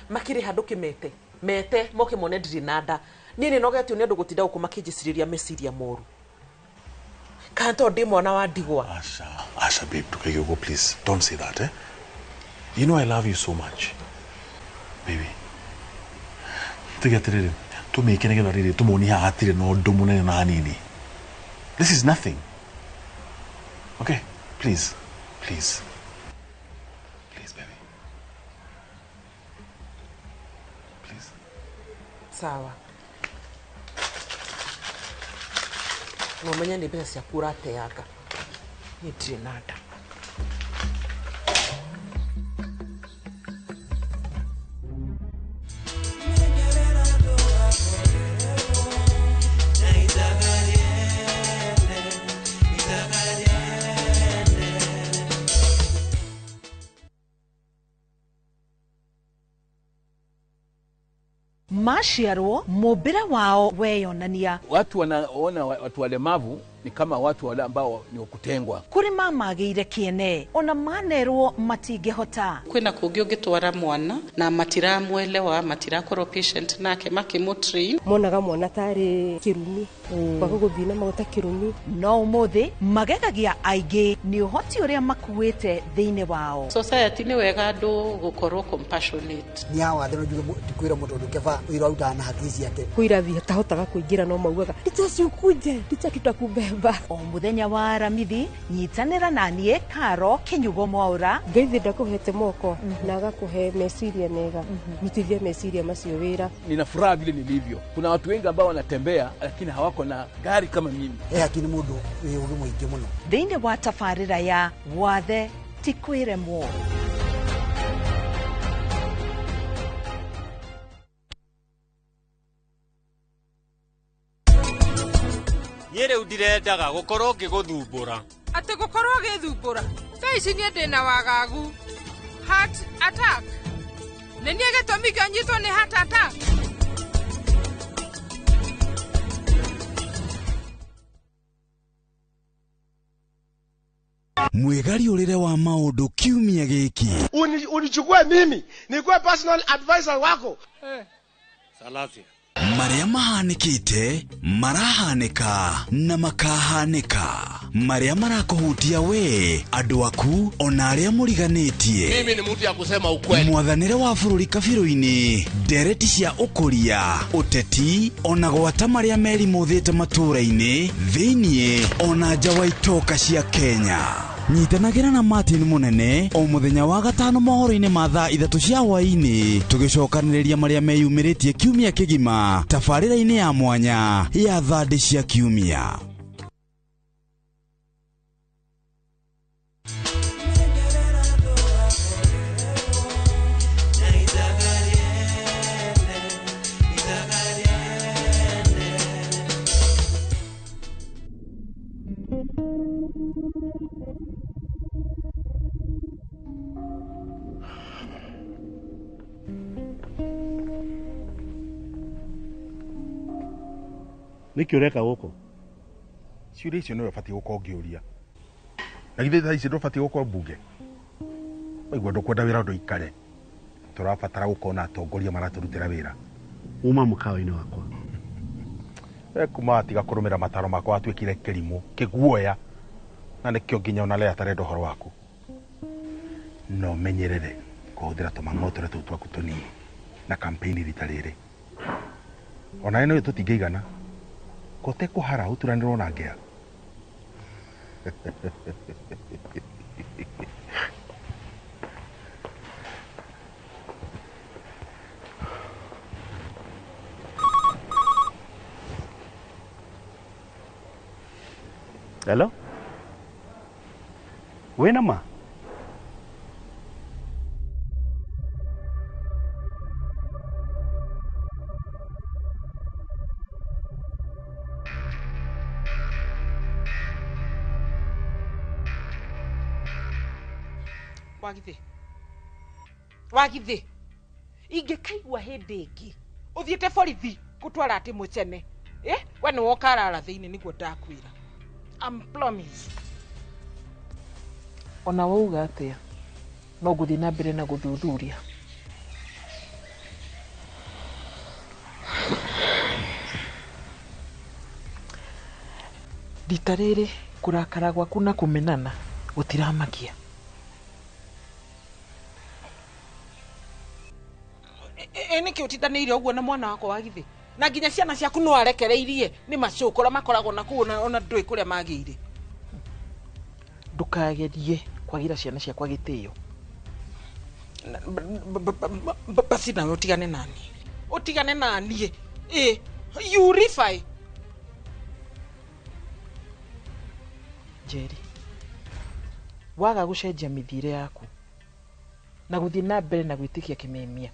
Makiri handu kimete. Mete moke mone ndiri nanda. Nini nogetio ni andu gutinda guku makijiciriria meciria moru. Kanto ndi mwana wa ndigwa. Asha, babe, tukege go, please. Don't say that, eh? You know I love you so much. Baby. Tugetirire. Tumeke negeda riri, tumoni hatire no dumune na nini. This is nothing. Okay, please. Please. Please, baby. Please. Sawa. No menya ni besa cia kura teaga. Ni trinada. Mashiarwo mubira wao weyonania. Watu wanaona watu walemavu ni kama watu wale ambao ni kutengwa. Kuri mamagire kiene ona manerwo matingehota. Kwina kungi ungitwara mwana na matiramwelewa matirakoro patient nake makimutrain monaga mwana tari kirumi bako guthina magota kirumi no umuthi magegagia aige ni uhoti uria makuite thiine wao. Society ni wega andu gukorwo compassionate. Ni hawa ndino jugo tikwira mundu ndukeva wira uta na haki yake. Kuira vi tahotaga kuingira no maugaga ndicha ukuje ndicha tutakubeba. O muthenya wa Aramithi nyitanira nanie Karo Kinyugo Mwaura ngeithi ndakuhete moko na agakuhe meciria mega mutithie meciria macio wira. Nina furaha vile nilivyo. Kuna watu wengi ambao wanatembea lakini hawako na gari kama mimi. Lakini mundu ugi mwingi muno. Thiine wa tafarira ya wathe tikwiremwo. Nyere udirendaga gukorwo ngiguthumbura. Ati gukorwo githumbura. Thaici ni ndina wagagu. Heart attack. Nenie gitumi kanyitwo ni heart attack. Mwegari urire wa maundu kiumia giki. Unichukue mimi nikuwe personal advisor wako. Salasia. Maria mahanikite marahanika na makahanika Maria marakuhutia we andu aku ona aria muriganitie. Mimi ni mtu ya kusema ukweli. Mwathanire wa bururi kabiru-ini ndereti cia ukuria uteti ona gwata maria meri muthite matura-ini thiini ona nja wa itoka cia Kenya. Nyitanagira na Martin Munene o muthenya wa gatano mohoro-ini ma thaa 3 cia hwaini tugicokaniriria maria meyumiritie kiumia kigima tafarira-ini ya mwanya ya thandi cia kiumia. Niki ureka guko ciuria icio niwe bati guko ngiuria na githe thaa ici ndubati guko mbunge waigua ndukwenda wira ndu ikare turabatara gukona atongoria maraturutira wira uma mukawa-ini wakwa kuma atiga kurumira mataro makwa atwikire kirimu kiguoya na nikio nginya ona lea tarenda horo waku no menyerere kuhuthira tumang'otore tuu twaku tunini na kampeni rita riri ona ino tutingeigana kote kuhara uturanirwo na ngea Hello? Wena ma? Wagithi ingikaigua hindi ingi uthiete borithi gutwara ati mucene we ni wokarara thiini niguo ndakwira promise ona wauga atia no guthi na mbere na guthuthuria rita riri kurakara gwaku na kumenana gutiramakia niki utindaniire uguo na mwana wako Wagithi na nginya ciana ciaku no arekereirie ni macukura makoragwo na kuona ona ndui kuria magiire ndukagerie kwagira ciana ciakwa gitio basi na utigane nani you refine Jerry waga gucenjia mithire yaku na guthii na mbere na gwitikia kimemia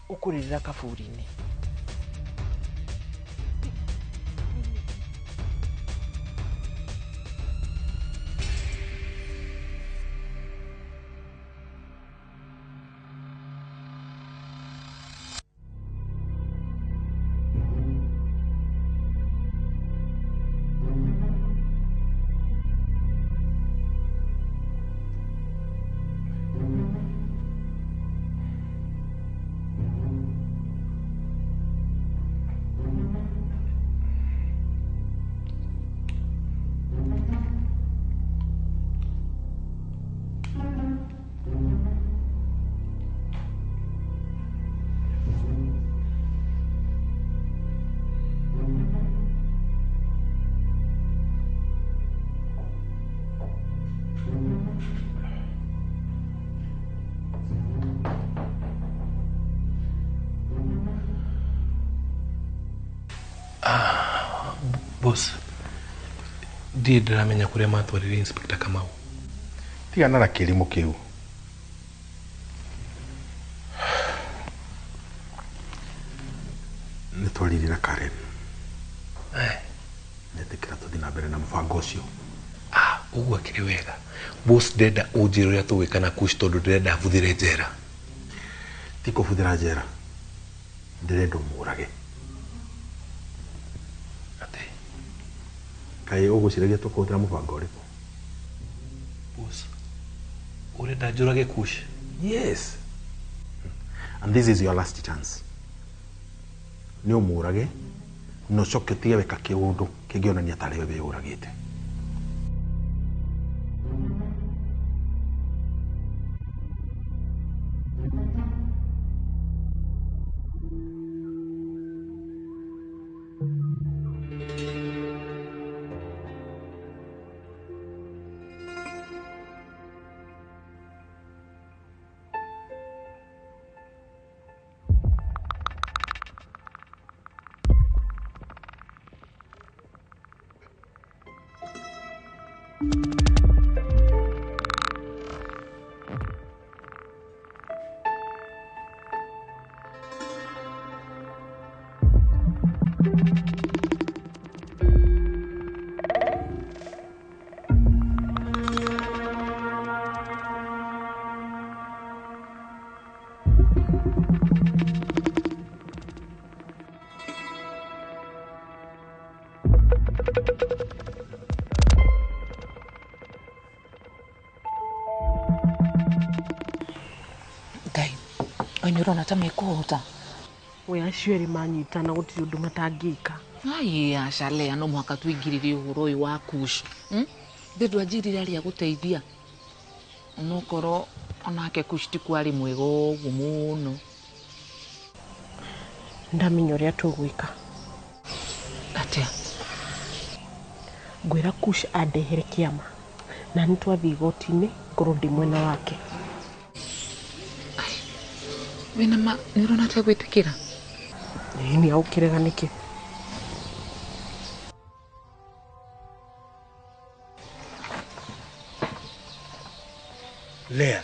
ukuririra kaburi-ini Boss, ndiye ndiramenya kuria matwarire Inspector Kamau. Tigana na kilimo kiu. Nitwaririra Karen. Netikira tuthi na mbere na mubango ucio. Uguo akiri wega. Boss ndenda unjire uria tuwika na Kush tondu ndenda buthire njera. Tiko buthira njera. Ndirenda umurage. Kai uguciragia tukuhutira mubango uriku? Boss, urenda njurage Kush? Yes. And this is your last chance. Ni umurage no coke tige weka kiundu kingionania tari we uragite. Onyorona ta mekuhota. We acio eri manyitana gutiri undu matangika. Ai acalea no muhaka tuingiririe uhoro uyu wa Kush. Ndedu ajirire ari aguteithia. Onokoro onake Kush ti kwari mwega uguo muno. Ndamenya uria tugwika. Atia. Ngwira Kush andehere kiama. Na nitwathi igoti-ini ngorwo ndi mwena wake. Wena ma nirona ta gwitikira. Ni aukirega niki? Lea.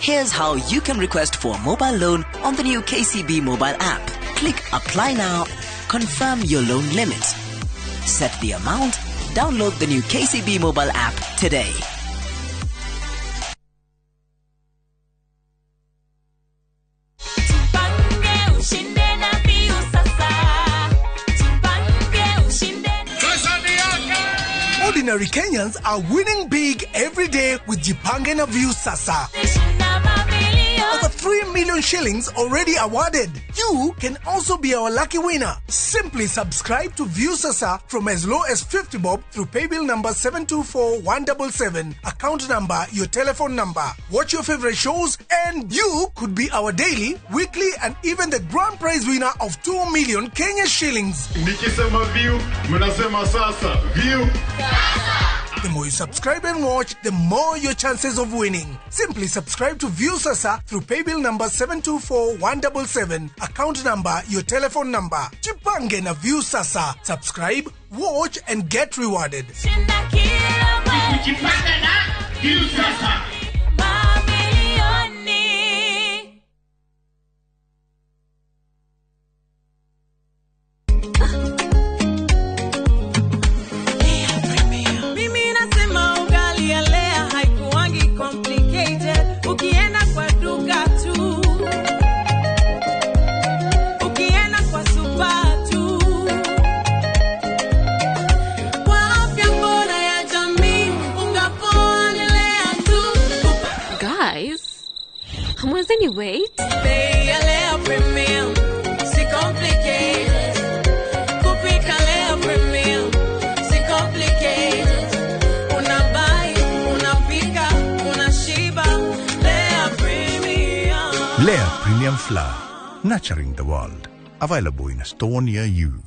Here's how you can request for a mobile loan on the new KCB mobile app. Click Apply Now, confirm your loan limit, set the amount, download the new KCB mobile app today. Ordinary Kenyans are winning big every day with Jipange na View Sasa. Over 3 million shillings already awarded. You can also be our lucky winner. Simply subscribe to View Sasa from as low as 50 bob through paybill number 724177, account number, your telephone number. Watch your favorite shows and you could be our daily, weekly and even the grand prize winner of 2 million Kenya shillings. Nikisema View, mnasema Sasa. View Sasa. The more you subscribe and watch, the more your chances of winning. Simply subscribe to View Sasa through paybill number 724177, account number, your telephone number. Jipange na View Sasa. Subscribe, watch and get rewarded. Jipange na View Sasa. Ukienda kwa duka tu, ukienda kwa supa tu, kwa afya bora ya jamii ungaponelea tu. Guys, hamwezeni wait? Bei ya Lea Premium, si complicated. Kupika Lea Premium, si complicated. Unabai, unapika, unashiba. Lea Premium Flour, nurturing the world. Available in a store near you.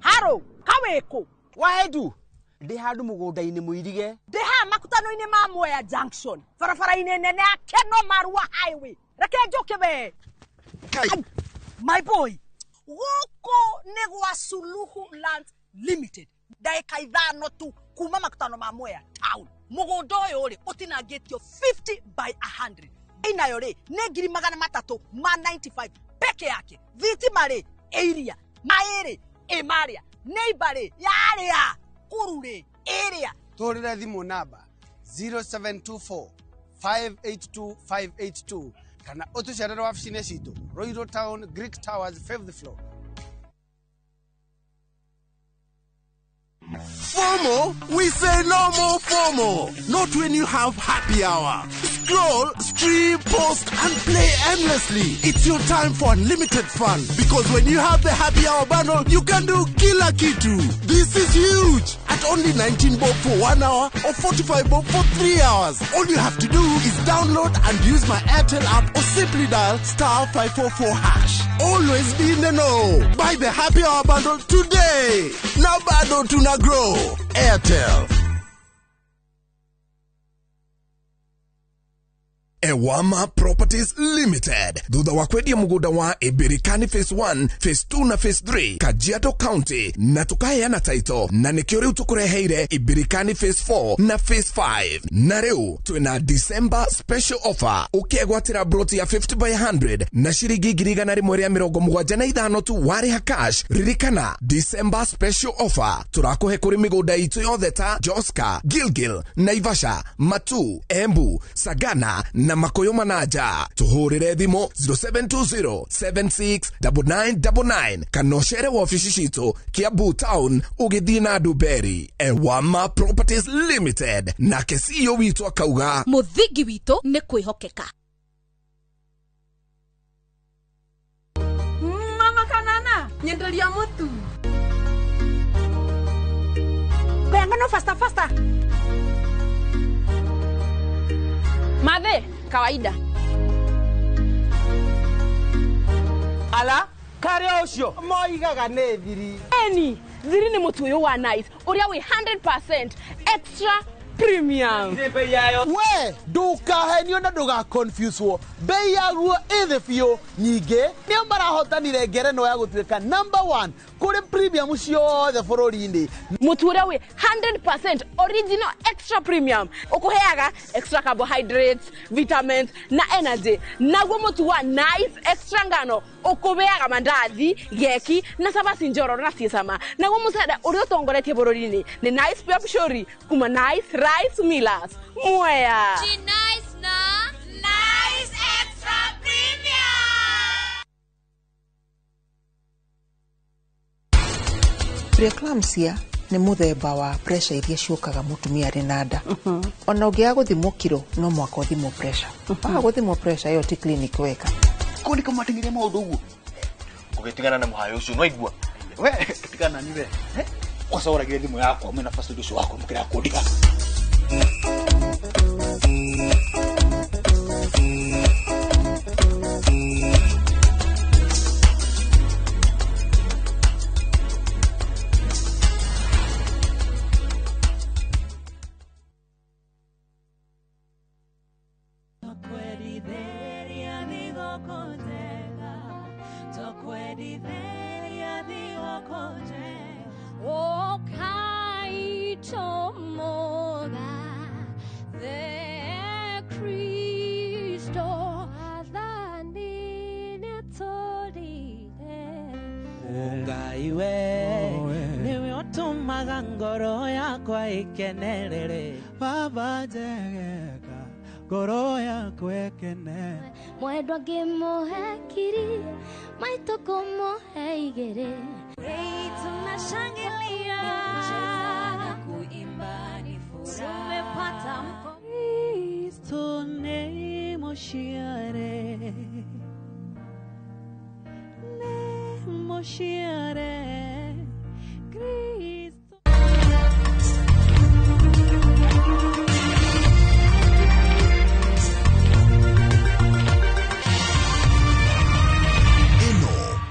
Haro, kaweko. Waedu. Ndihadu mugonda-ini muirige. Ndiha makutano-ini ma Mwea Junction. Farafara-ini nene ya Keno Marua Highway. Reke njoke be. My boy. Woko negwa Suluhu Land Limited. Daika ithano tu kuma makutano ma Mwea Town. Mugondo yo ri utinangitio 50 by 100. Inayo ri ne ngiri magana matatu ma 95 peke yake. Thitima ri area, maere emaria, neighbor ri yaria, kurure area. Torira thimu namba 0724 582 582 kana utucerera wabici-ini citu Royal Town Greek Towers 5th floor. FOMO, we say no more FOMO. Not when you have happy hour. Scroll, stream, post, and play endlessly. It's your time for unlimited fun. Because when you have the happy hour bundle, you can do kila kitu. This is huge. At only 19 bob for 1 hour or 45 bob for 3 hours. All you have to do is download and use my Airtel app or simply dial *544#. Always be in the know. Buy the happy hour bundle today. Now bado tuna grow. Airtel. Ewama Properties Limited. Thutha wa kwendia muguda wa Ibirikani Phase 1, Phase 2 na Phase 3 Kajiado County na tukaheana title na nikio riu tukureheire Ibirikani Phase 4 na Phase 5 na riu twina December special offer ukegwatira broti ya 50/100 na shiringi 175 tu wariha cash. Ririkana December special offer turakuhe kuri miguda itu yothe ta Joska, Gilgil, Naivasha, Matu, Embu, Sagana na Makoyo Manaja. Tuhurire thimo 0720769999 kanoshere wa ofisi shito Kiambu Town ugithina Duberi. Ewama Properties Limited na kesio witu akauga muthigi witu ni kwihokeka. Mama Kanana nyenderia mutu Bengano faster. Mathe kawaida. Ala kare ocio moigaga ne thiri. Eni thiri ni mutu uyu wa nice uria wi 100% extra premium. We duka henio na duga confuse wo. Bei yaguo ithe bio nyinge nio marahotanire ngerenwa ya gutuika number 1 kuri premium ciothe bururi-ini. Mutu uria wi 100% original extra premium ukuheaga extra carbohydrates, vitamins na energy. Naguo mutu wa nice extra ngano ukubeaga mandathi, geki na sabasi njoro na ciesama. Naguo musada uria utongoretie bururi-ini ni nice pia pshori kuma nice rice millers. Mwea Nice na nice extra premium. Preeclampsia ni muthemba wa pressure iria ciukaga mutumia ari na nda. Ona ungiaga guthimwo kiro no mwaka uthimwo pressure. Guthimwo pressure yo ti clinic weka. Kuni kama matingiria maundu uguo. Ugitigana na muhayo ucio no igua. We kitigana ni we. Kwasora gire thimu yakwa mwena fast food ucio wako mukira kundika. Ngoro yakwa ikenere baba jegeka ngoro yakwa ikene Mwendwa ngimuhe kiri maito kumuhe igere. Hey, tunashangilia kucheza kuimba ni furaha tumepata mko Kristo nemoshiare Kristo.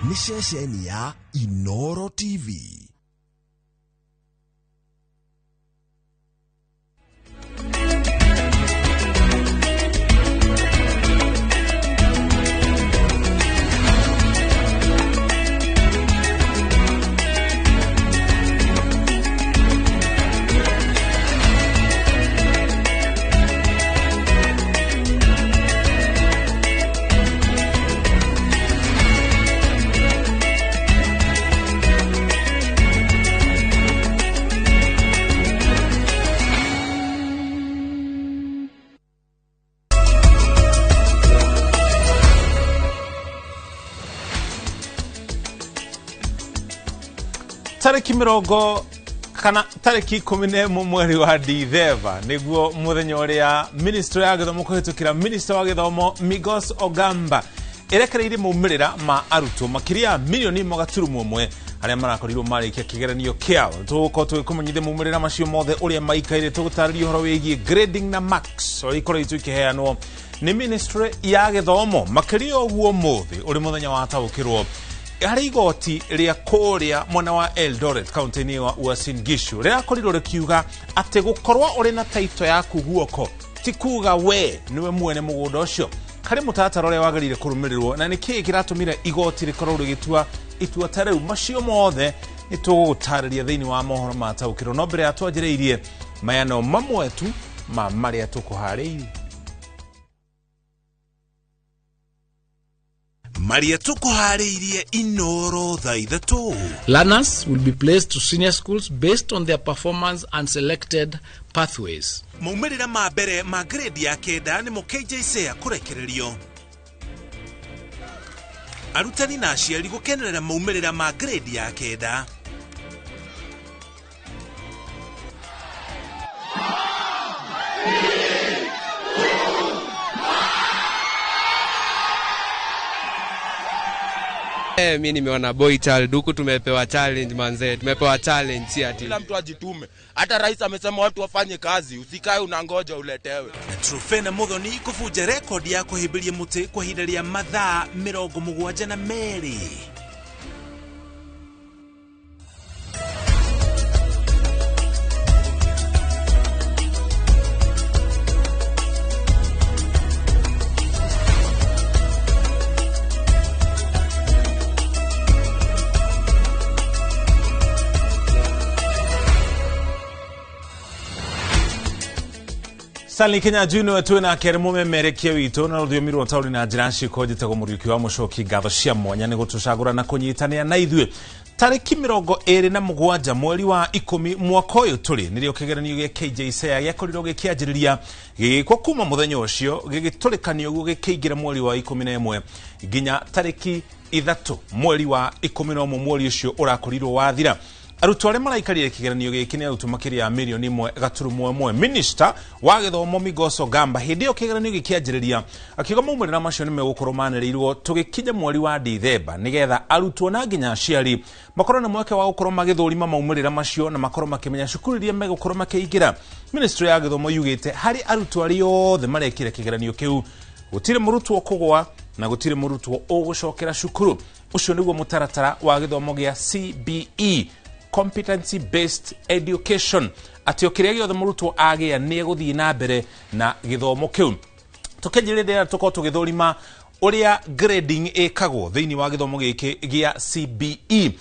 Ni shesheni ya Inoro TV. tariki mirongo kana tariki 11 mweri wa Dithemba niguo muthenya uria ministry ya githomo kuhitukira minister wa githomo Migos Ogamba erekereire maumirira ma arutwo makiria milioni magaturumo mwe aria marakorirwo marikia kigeranio kiao tuko twikumenyithia maumirira macio mothe uria maikaire tugutariria horo wigie grading na marks ori koritwo ikiheanwo ni ministry ya githomo makiria oguo muthi uri muthenya wa taukirwo hari igoti ria kuria mwana wa Eldoret county-ini wa Uasin Gishu ria korirwo rikiuga ati gukorwa uri na taito yaku guoko ti kuga we niwe mwene mugunda ucio kari mutatara uria wagarire kurumirirwo na niki kiratumire igoti rikorwo rigitua itua tareu macio mothe nitugutariria thiini wa mohoro ma taukiro no mbere atwanjiriirie mayano mamwe tu ma maria tukuhariirie Maria tukuhariirie inoro thaa ithatu. Learners will be placed to senior schools based on their performance and selected pathways. Maumirira ma mbere ma grade ya kenda ni mo KJSEA kurekererio. Arutani na aciari gukenerera maumirira ma grade ya kenda. Mimi nimeona boy child huku tumepewa challenge manze, tumepewa challenge si ati kila mtu ajitume. Hata rais amesema watu wafanye kazi, usikae unangoja uletewe. Na Trofena Muthoni kufuja rekodi ya kuhibiria muti kwa ihinda ria mathaa 72. Sali Kenya Junior tuena keremo memerekia wito na rudhio miru tauri na jiranshi koji tego muriuki wa mushoki gatho cia mwanya ni gutucagura na kunyitania na ithue tariki 27 mweri wa 10 mwaka uyu turi nirio kigeranio gia KJSEA gyakorirwo gikianjiriria gigikwo kuma muthenya ucio gigitulikanio guo gikiingira mweri wa 11 nginya tariki 3 mweri wa 11 mweri ucio urakorirwo wathira. Arutwo aria maraikarire kigeranio giki ni arutwo makiria milioni 1.1 minister wa githomo Migos Ogamba hindi yo kigeranio gikianjiriria akiuga maumirira macio ni megukorwo maniriirwo tugikinya mweri wa Dithemba nigetha arutwo na nginya aciari makorwo na mweke wa gukorwo magithurima maumirira macio na makorwo makimenya cukuru iria megukorwo makiingira. Ministry ya githomo yugite hari arutwo ari othe marekire kigeranio kiu gutire murutwo kugwa na gutire murutwo ugucokera cukuru. Ucio niguo mutaratara wa githomo gia CBE, competency based education, ati okiria giothe murutwo agia ni guthii na mbere na githomo kiu. Tukenjirira tuko tugithurima uria grading ikagwo thiini wa githomo giki gia CBE.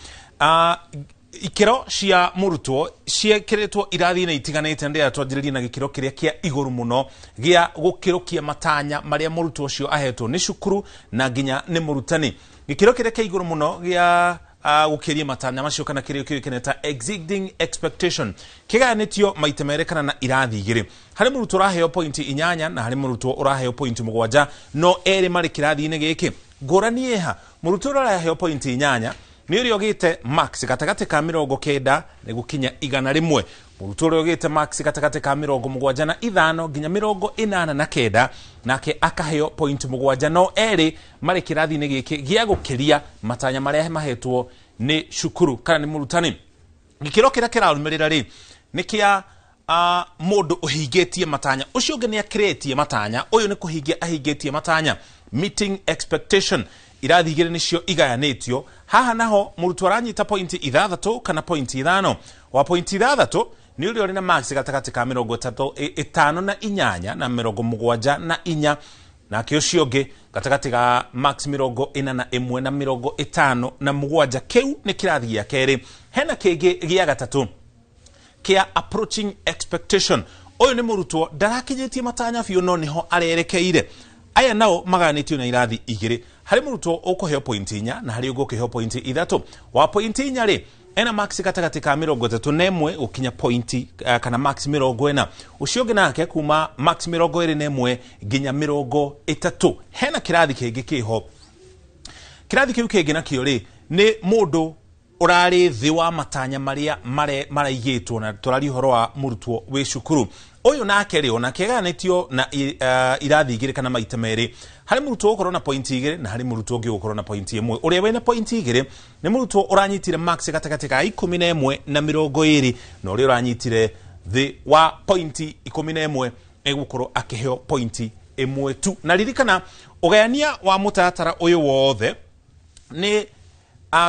Ikiro cia murutwo ciekiritwo irathi na itiganite ndia twanjiriria na gikiro kiria kia iguru muno gia gukirukia matanya maria murutwo cio ahetwo ni cukuru na nginya ni murutani. Gikiro kiria kia iguru muno gia gukiria matanya macio kana kirio kineta exceeding expectation kiganitio maita merekana na irathi igiri. Hari murutwo uraheo point 8 na hari murutwo uraheo point 7 no eri mari kirathi-ini giki. Ngurani eha murutwo uraheo point 8 ni uri ogite max gatagati ka 90 ni gukinya 100. Murutwo uri ogite max gatagati ka 75 nginya 89 nake akaheo point 7 no eri mari kirathi-ini giki gia gukiria matanya maria mahetwo ni shukuru kana ni murutani. Gikiro kiria kirarumirira ri ni kia mundu uhingitie matanya ucio ngi ni akretie matanya uyu ni kuhingia ahingitie matanya meeting expectation. Irathi igiri nicio igayanitio haha naho murutwo aranyita point 6 kana point 5 wa point 6 ni uri na max gatagati ka 35 na 8 na 74 na kiucio ngi gatagati ga max 41 na 57 kiu ni kirathi gia keri. Hena kingi gia gatatu kia approaching expectation. Uyu ni murutwo ndarakinyitie matanya biu no niho arerekeire. Aya nao maganitio na irathi igiri. Hari murutwo ukuheo point 4 na hari ugukuheo point 3. Wa point 4 ri ena max gatagati ka 31 ukinya point kana max 40. Ucio ngi nake kuma max 21 nginya 30. Hena kirathi kingi kiho. Kirathi kiu kingi nakio ri ni mundu urari thi wa matanya maria maraigitwo na turari horo wa murutwo we cukuru uyu nake ri ona keganetio na irathi igire kana maita meri hari murutwo ukorwo na point igire na hari murutwo ungi ukorwo na point imwe uria we na point igire ni murutwo uranyitire max gatagati ka 11 na 20 na uria uranyitire thi wa point 11 egukorwo akiheo point imwe tu na ririkana ugayania wa mutatara uyu wothe ni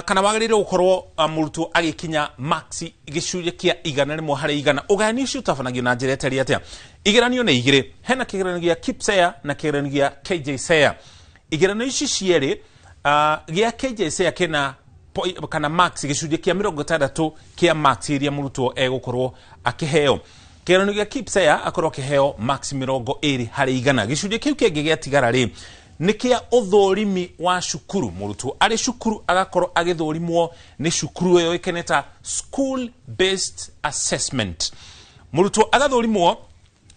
kana wagirire gukorwo murutwo agikinya maxi gicuje kia igana rimwe hari igana ugayania cio tafanagio na njira etari atia igeranio ne igire hena kigeranio gia KIPSEA na kigeranio gia KJSEA igeranio ici cieri gia KJSEA kana max gicuje kia 60 kia max iria murutwo egukorwo akiheo kigeranio gia KIPSEA akorwo akiheo max 20 hari igana gicuje kiu kingi gia tigara ri nikia uthorimi wa shukuru murutwo ari shukuru agakorwo agithorimwo ni shukuru yo ikeneta school based assessment murutwo agathorimwo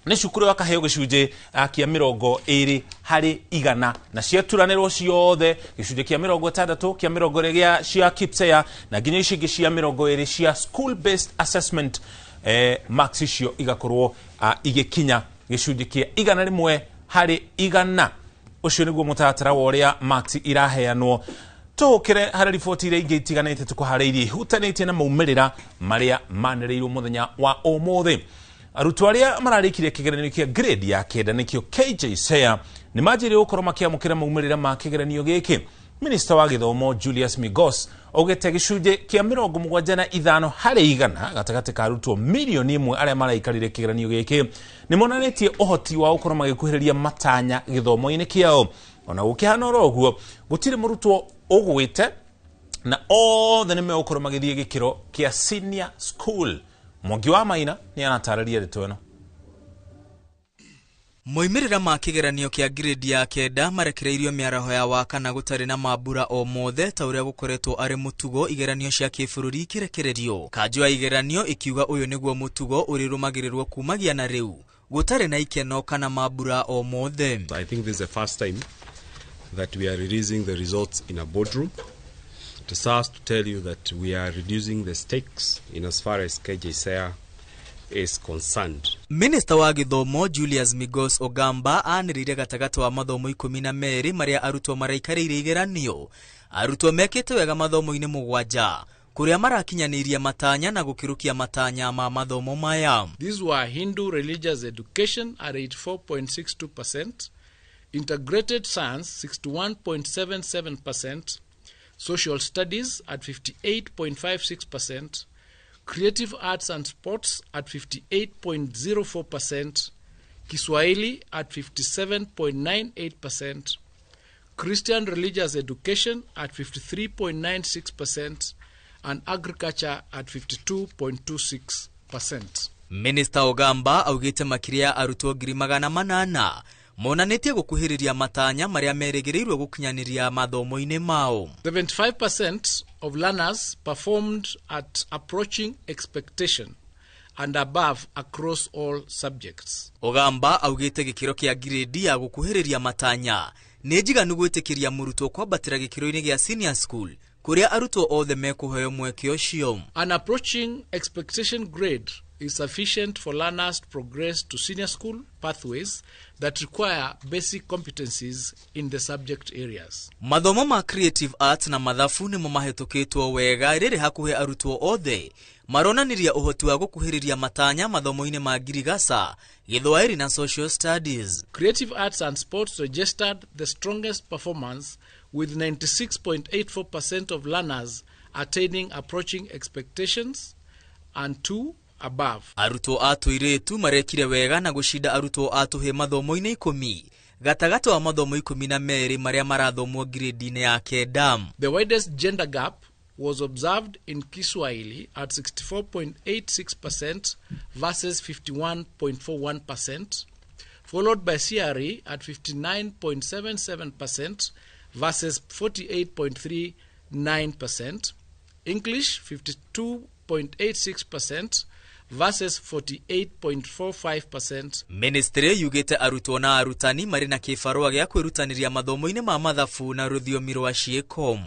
ni shukuru akaheo gicuje kia 20 hari igana na ciaturanirwo ciothe gicuje kia 60 kia 20 gia cia KIPSEA na ginya ici cia 20 cia school based assessment max icio igakorwo igikinya gicuje kia igana rimwe hari igana ucio niguo mutatara wa uria max iraheanwo tukire hari riboti iria ingi itiganite tukuharĩirie hutanitie na maumirira maria manereirwo muthenya wa umuthi arutwo aria mararikirie kigeranio kia grade ya kenda nikio KJSEA ni majiri gukorwo makiamukira maumirira ma kigeranio giki Minister wa githomo Julius Migos ogete gicuje kia 75 hari igana gatagati ka arutwo milioni 1 aria maraikarire kigeranio giki ni monanetie uhoti wa gukorwo magikuhiriria matanya githomo-ini kiao ona gukihana oroguo gutire murutwo ugwite na othe ni megukorwo magithie gikiro kia senior school Mwangi wa Maina ni anatararia rito eno Moimirira ma kigeranio kia grade ya kenda marekereirio miaraho ya wakana gutari na mabura o mothe ta uria gukoretwo ari mutugo igeranio cia kibururi kirekererio kanjo ya igeranio ikiuga uyu niguo mutugo urirumagirirwo kumagia na riu gutari na ikeno kana mabura o mothe. I think this is the first time that we are releasing the results in a boardroom. It is us to tell you that we are reducing the stakes in as far as KJSEA is concerned. Minister wa githomo Julius Migos Ogamba anirire gatagati wa mathomo 12 maria arutwo maraikarire igeranio arutwo mekite wega mathomo-ini 7 kuria marakinyaniria matanya na gukirukia matanya ma mathomo maya. These were Hindu religious education at 84.62%, integrated science 61.77%, social studies at 58.56%, creative arts and sports at 58.04%, Kiswahili at 57.98%, Christian religious education at 53.96%, and agriculture at 52.26%. Minister Ogamba augite makiria arutwo 800 monanitie gukuhiriria matanya maria meregereirwo gukinyaniria mathomo-ini mao. 75% of learners performed at approaching expectation and above across all subjects. Ogamba augite gikiro kia grade ya gukuhiriria matanya nejiganu gwitikiria murutwo kwabatira gikiro-ini gia senior school kuria arutwo othe mekuheo mweke ucio. An approaching expectation grade is sufficient for learners to progress to senior school pathways that require basic competencies in the subject areas. Mathomo ma creative arts na mathafu nimo mahetukitwo wega riri hakuhe arutwo othe maronaniria uhoti wa gukuhiriria matanya mathomo-ini ma girigasa githwairi na social studies. Creative arts and sports registered the strongest performance with 96.84% of learners attaining approaching expectations and 2 above. Arutwo atuiretu marekire wega na gushinda arutwo atuhe mathomo-ini 10 gatagati wa mathomo 12 maria marathomwo grade-ini ya kenda. The widest gender gap was observed in Kiswahili at 64.86% versus 51.41%, followed by CRE at 59.77% versus 48.39%, English 52.86% versus 48.45%. Ministry yugite arutwo na arutani mari na kifarua gya kwirutaniria mathomo-ini ma mathafu na ruthiomi rwa ciikom.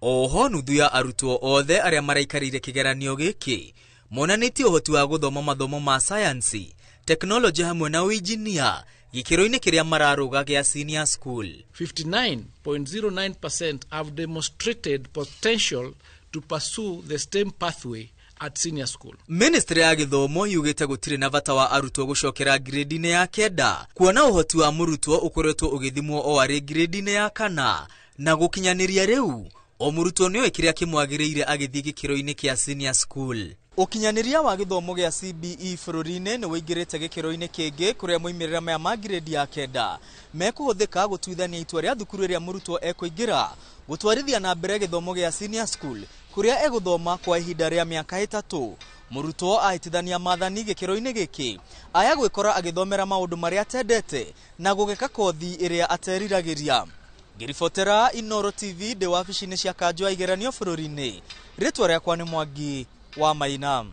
Oho nuthu ya arutwo othe aria maraikarire kigeranio giki monanitie uhoti wa guthoma mathomo ma science, technology hamwe na engineer gikiro-ini kiria mararuga gia senior school. 59.09% have demonstrated potential to pursue the STEM pathway at senior school. Ministry ya githomo yugite gutire na bata wa arutwo gucokera grade-ine ya 9 kuona uhoti wa murutwo ukoretwo ugithimwo o ari grade-ine ya 4 na gukinyaniria riu o murutwo ni kiria kimwagiriire agithii gikiro-ini kia senior school. Ukinyaniria wa githomo gia CBE bururi-ini ni wingirite gikiro-ini kingi kuria moimirira maya ma grade ya 9 mekuhuthika gutuithania itua ria thukuru iria murutwo ekuingira gutwarithia na mbere githomo gia senior school kuria eguthoma kwa ihinda ria miaka 3. Murutwo ahitithania mathani gikiro-ini giki aya gwikora agithomera maundu maria atendete na gugeka kothi iria ateriragiria. Ngiribotera Inoro TV de wabici-ini cia kanjũ igeranio bururi-ini. Ritwa riakwa ni Mwangi wa Maina.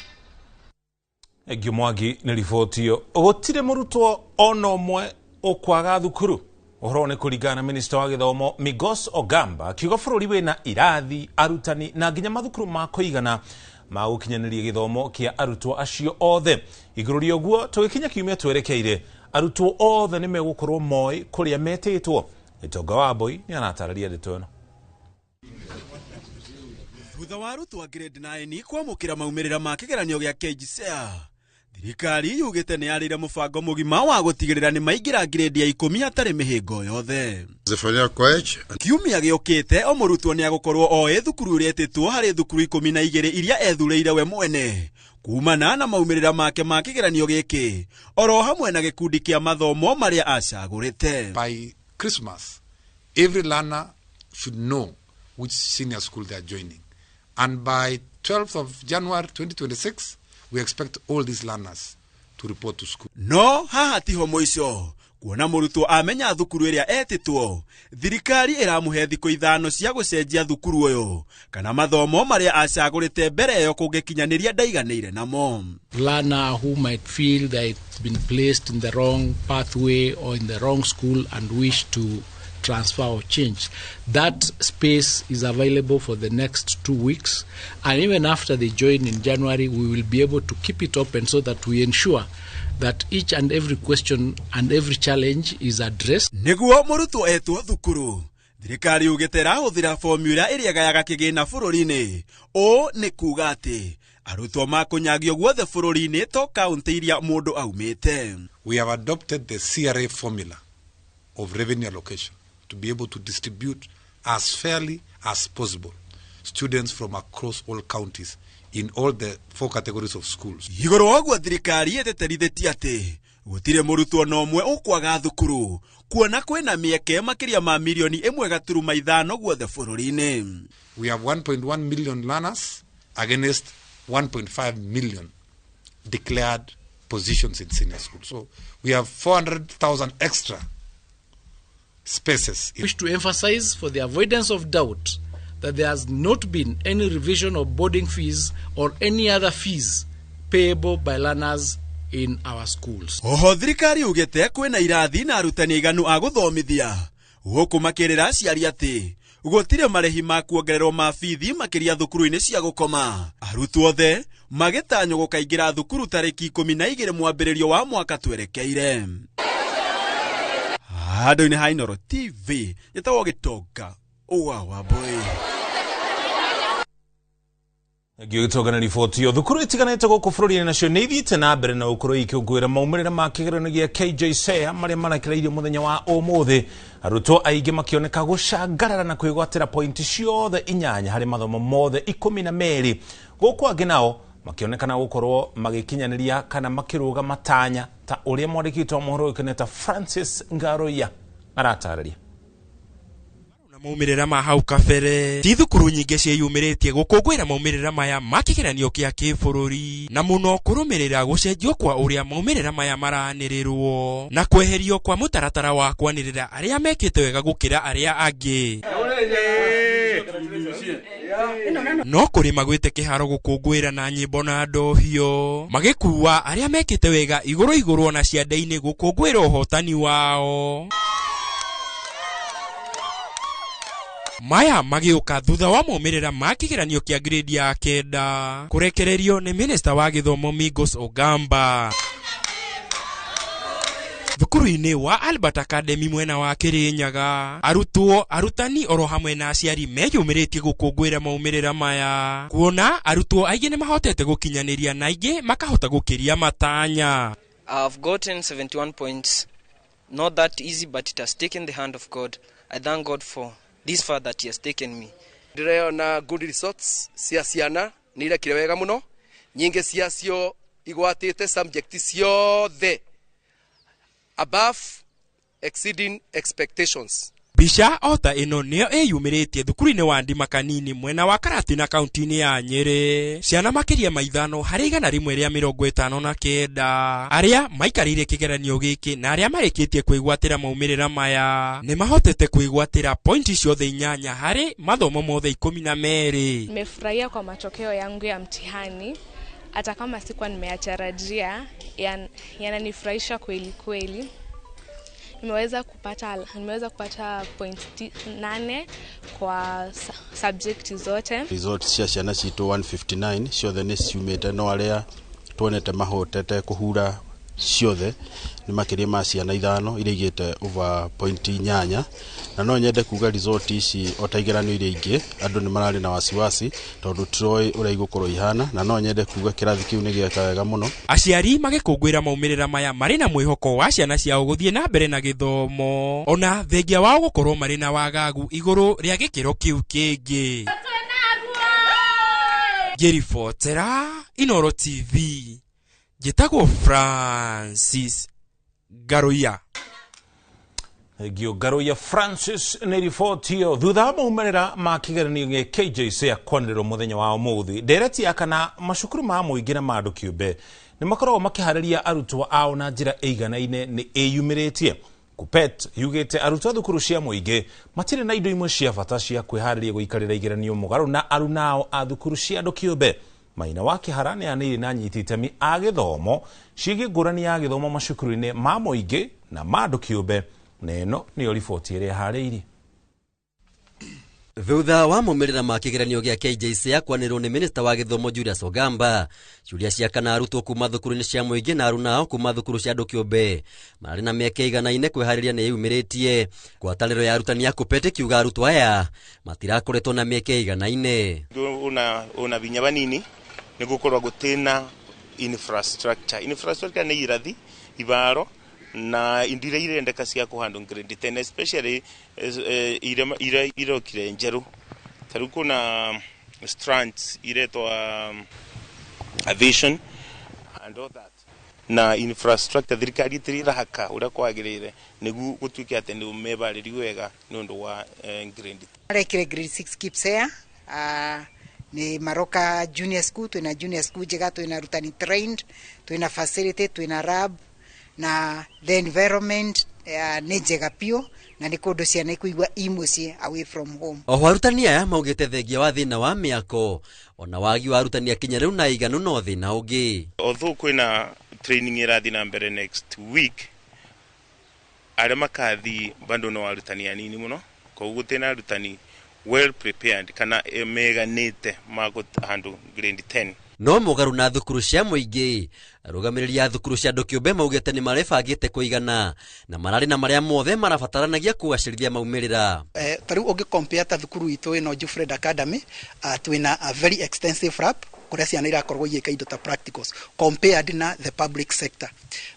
Mwangi ni riboti yo. Gutire murutwo ona umwe ukwaga thukuru. Uhoro ni kuringana na Minister wa Githomo Migos Ogamba akiuga bururi wina irathi, arutani na nginya mathukuru ma kuigana ma gukinyaniria githomo kia arutwo acio othe. Iguru ria guo tugikinya kiumia twerekeire arutwo othe ni megukorwo moi kuria metitwo. Itonga wa Boy ni anatararia ndeto ino. Thutha wa arutwo a grade 9 kwamukira maumirira ma kigeranio gia KJSEA, thirikari yugite ni yarire mubango mugima wa gutigirira ni maingira grade ya 10 atari mihingo yothe. Zefania Koech kiumia giukite o murutwo ni agukorwo oe thukuru uretitwo hari thukuru 12 iria ethureire we mwene kumana na maumirira make ma kigeranio giki oro hamwe na gikundi kia mathomo maria acagurite. By Christmas, every learner should know which senior school they are joining. And by 12th of January 2026, we expect all these learners to report to school. No, haha tiho moico. Kuona murutwo amenya thukuru iria etitwo, thirikari iramuhe thikũ 5 cia gucenjia thukuru uyu kana mathomo maria acagurite mbere yo kungikinyaniria ndaiganiire namo. Learner who might feel they've been placed in the wrong pathway or in the wrong school and wish to transfer or change, that space is available for the next 2 weeks, and even after they join in January, we will be able to keep it open so that we ensure that each and every question and every challenge is addressed. Niguo murutwo etwo thukuru, thirikari ugitera huthira formula iria gayaga kigina bururi-ini. O ni kuga ati arutwo makunyagio guothe bururi-ini to county iria mundu aumite. We have adopted the CRA formula of revenue allocation to be able to distribute as fairly as possible students from across all counties in all the 4 categories of schools. Iguru ogwo thirikari eteterithitie ati gutire murutwo no mwe ukwaga thukuru kuona kwina mieke makiria ma milioni 1.5 guothe bururi-ini. We have 1.1 million learners against 1.5 million declared positions in senior school. So we have 400,000 extra spaces. I wish to emphasize, for the avoidance of doubt, that there has not been any revision of boarding fees or any other fees payable by learners in our schools. Oho thirikari ugite kwina irathi na arutani iganu a guthomithia guku makirira aciari ati gutire marehi ma kuongererwo ma bithi makiria thukuru-ini cia gukoma. Arutwo othe magitanywo gukaingira thukuru tariki 12 mwambiririo wa mwaka twerekeire. Handu-ini ha Inoro TV yetawo Gitonga wa Boy. Gĩtogana riboti yo thukuru itiganĩte gũkũ bũrũri-inĩ nacio nĩ ithiĩte na mbere na gũkorwo ikĩngũĩra maumĩrĩra ma kĩgeranio gĩa KJSEA marĩa marekereirio mũthenya wa ũmũthĩ. Arutwo aingĩ makĩoneka gũcangarara na kwĩgwatĩra pointi ciothe 8 harĩ mathomo mothe 12. Gũkũ angĩ nao makĩonekana gũkorwo magĩkinyanĩria kana makĩrũga matanya ta ũrĩa mwandĩki wa mohoro ũkeneta Francis Ngaroia aratarĩria. Maumirira ma hau kabere ti thukuru nyingĩ ciĩyumĩrĩtie gũkũngũĩra maumirĩra maya ma kĩgeranio kĩa kĩbũrũri na mũno kũrũmĩrĩra gũcenjio kwa ũrĩa maumirĩra maya maranĩrĩrwo na kweherio kwa mũtaratara wa kwanĩrĩra arĩa mekĩte wega gũkĩra arĩa angĩ. No kũrĩ magwĩte kĩharo gũkũngũĩra na nyĩmbo na ndohio magĩkuua arĩa mekĩte wega igũrũ ona ciande-inĩ gũkũngũĩra ũhotani wao. maya magiuka thutha wa momerera ma kigeranio kia grade ya kenda kurekererio ni Minister wa Githomo Migos Ogamba. Thukuru-inĩ wa Albert Academy mwena wa Kirinyaga, arutwo arutani oro hamwe na aciari meyumĩrĩtie gũkũngũĩra maumĩrĩra maya, kuona arutwo aingĩ nĩ mahotete gũkinyanĩria na aingĩ makahota gũkĩria matanya. I've gotten 71 points. Not that easy, but it has taken the hand of God. I thank God for this far that he has taken me. Ndireona good results cia ciana nĩ irekire wega mũno, nyingĩ ciacio igwatĩte subject ciothe above exceeding expectations. Bisha ota ino neo eyumĩrĩtie thukuru-inĩ wa Ndima Kanini mwena wa Karatina kaunti-inĩ ya Nyeri. Ciana makiria maithano harĩ 159 arĩa maikarĩire kĩgeranio gĩkĩ na arĩa marĩkĩtie kwĩgwatĩra maumĩrĩra maya nĩ mahotete kwĩgwatĩra pointi ciothe 8 harĩ mathomo mothe 12. Nimefurahia kwa matokeo yangu ya mtihani, hata kama sikuwa nimeyatarajia, yananifurahisha kweli kweli. Nimeweza kupata points 8 kwa subject zote. Results cia ciana citũ 159 ciothe nĩ ciumĩte, no arĩa tuonete mahotete kũhura ciothe nĩ makĩria ma ciana 5 iria igĩte over point 8, na no nyende kuga result ici o ta igeranio iria ingĩ andũ nĩ mararĩ na wasiwasi tondũ troy ũrĩa igũkorwo ihana, na no nyende kuga kĩrathi kĩu nĩ gĩeka wega mũno. Aciari magĩkũngũĩra maumĩrĩra maya marĩ na mwĩhoko wa ciana ciao gũthiĩ na mbere na gĩthomo, ona thengia wao gũkorwo marĩ na wagagu igũrũ rĩa gĩkĩro kĩu kĩngĩ. Ngĩribotera Inooro TV, Gitagwo Francis Garoya. Garoya Francis nĩ riboti ĩyo thutha wa maumĩrĩra ma kĩgeranio gĩa KJSEA kwanĩrĩrwo mũthenya wa ũmũthĩ. Ndereti ya kana macukuru ma mũingĩ na ma andũ kĩũmbe nĩ makoragwo makĩharĩria arutwo ao na njĩra ĩiganaine nĩ ĩyumĩrĩtie. KUPPET yugĩte arutwo thukuru cia mũingĩ matirĩ na indo imwe cia bata cia kwĩharĩria gũikarĩra igeranio mũgarũ na arunao a thukuru cia andũ kĩũmbe. Maina wa Kĩhara nĩ anĩrĩ na nyiti itemi a gĩthomo ciĩgiĩ ngũrani ya gĩthomo macukuru-inĩ ma mũingĩ na ma andũ kĩũmbe, na ĩno nĩyo riboti ĩrĩa harĩirie. Thutha wa maumĩrĩra ma kĩgeranio gĩa KJSEA kwanĩrĩrwo nĩ Minister wa Gĩthomo Julius Ogamba, ciũria cia kana arutwo kuma thukuru-inĩ cia mũingĩ na arunao kuma thukuru cia andũ kĩũmbe marĩ na mĩeke iganaine kwĩharĩria nĩ yumĩrĩtie. Ngwatanĩro ya arutani ya KUPPET kiuga arutwo aya matirakoretwo na mĩeke iganaine. Una binya banini nĩ gũkorwo gũtĩna infrastructure nĩ irathi ibaro na indire irendeka cia kuhandwo grade 10 especially irokire njeru taru kuna strands iretwa aviation and all that na infrastructure thirikari tirahaka uria kwagirire nigu gutuike ate ni mebariri wega nundu wa grade arekire grade 6 KIPSEA ni Maroka Junior School. Twina junior school njega, twina rutani trained, twina facility, twina lab na the environment nĩ njega pio na nĩ kũndũ ciana ikuigua imuciĩ away from home. Oho arutani aya maugĩte thengia wa thĩna wa mĩako ona wagi wa arutani akinyanĩru na iganu no thĩna ũngĩ. Although kwĩna training irathi na mbere next week, arĩa makathi bando no arutani anini mũno, koguo tena arutani well prepared kana meganĩte handle grade 10. No mũgarũ na thukuru cia mũingĩ, arũgamĩrĩri a thukuru cia andũ kĩũmbe maugĩte nĩ marebangĩte kũigana na mararĩ na marĩa mothe marabataranagia kũgacĩrithia maumĩrĩra. Tarĩu ũngĩ compare ta thukuru itũ ĩno Jufred Academy, twĩna a very extensive lab kuria ciana irakorwo igĩka indo ta practicals compared na the public sector,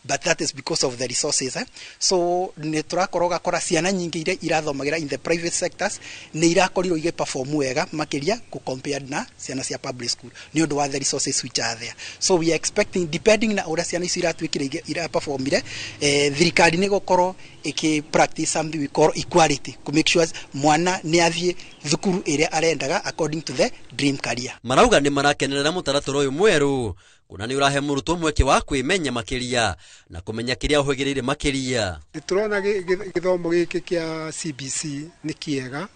but that is because of the resources. So nĩ tũrakorwo gakora ciana nyingĩ iria irathomagĩra in the private sectors nĩ irakorirwo igĩ perform wega makĩria ku compared na ciana cia public school nĩ ũndũ wa the resources which are there. So we are expecting, depending na ũrĩa ciana ici iratuĩkire ira performire, thirikari nĩ gũkorwo iki practice something we call equality, to make sure mwana nĩ athiĩ thukuru ĩrĩa arendaga according to the dream career. Marauga nĩ marakenerera mũtaratara ũyũ mwerũ kuna nĩ ũrahe mũrutwo mweke wa kwĩmenya makĩria na kũmenya kĩrĩa ũhũgĩrĩire makĩria. Nĩtũrona gĩthomo gĩkĩ kĩa CBC nĩ kĩega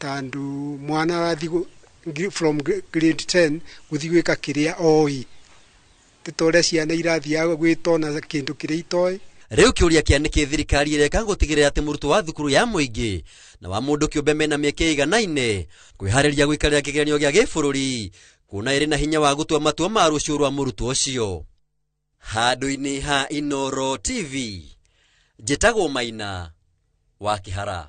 tondũ mwana arathi from grade 10 gũthiĩ gwĩka kĩrĩa oĩ. Tũtore ciana irathiaga gwĩtona kĩndũ kĩrĩa itoĩ. Riu kiuria kianiki thirikari ireka gutigirira ati murutwo wa thukuru ya muingi na wa mundu kiumbe mena mĩaka iganaine kwihariria gwikarira kigeranio gia gĩbũrũri kuna iri na hinya wa gutua matua ma rũciũ rwa murutwo ucio. Handũ-inĩ ha Inoro TV, njĩtagwo Maina wa Kĩhara.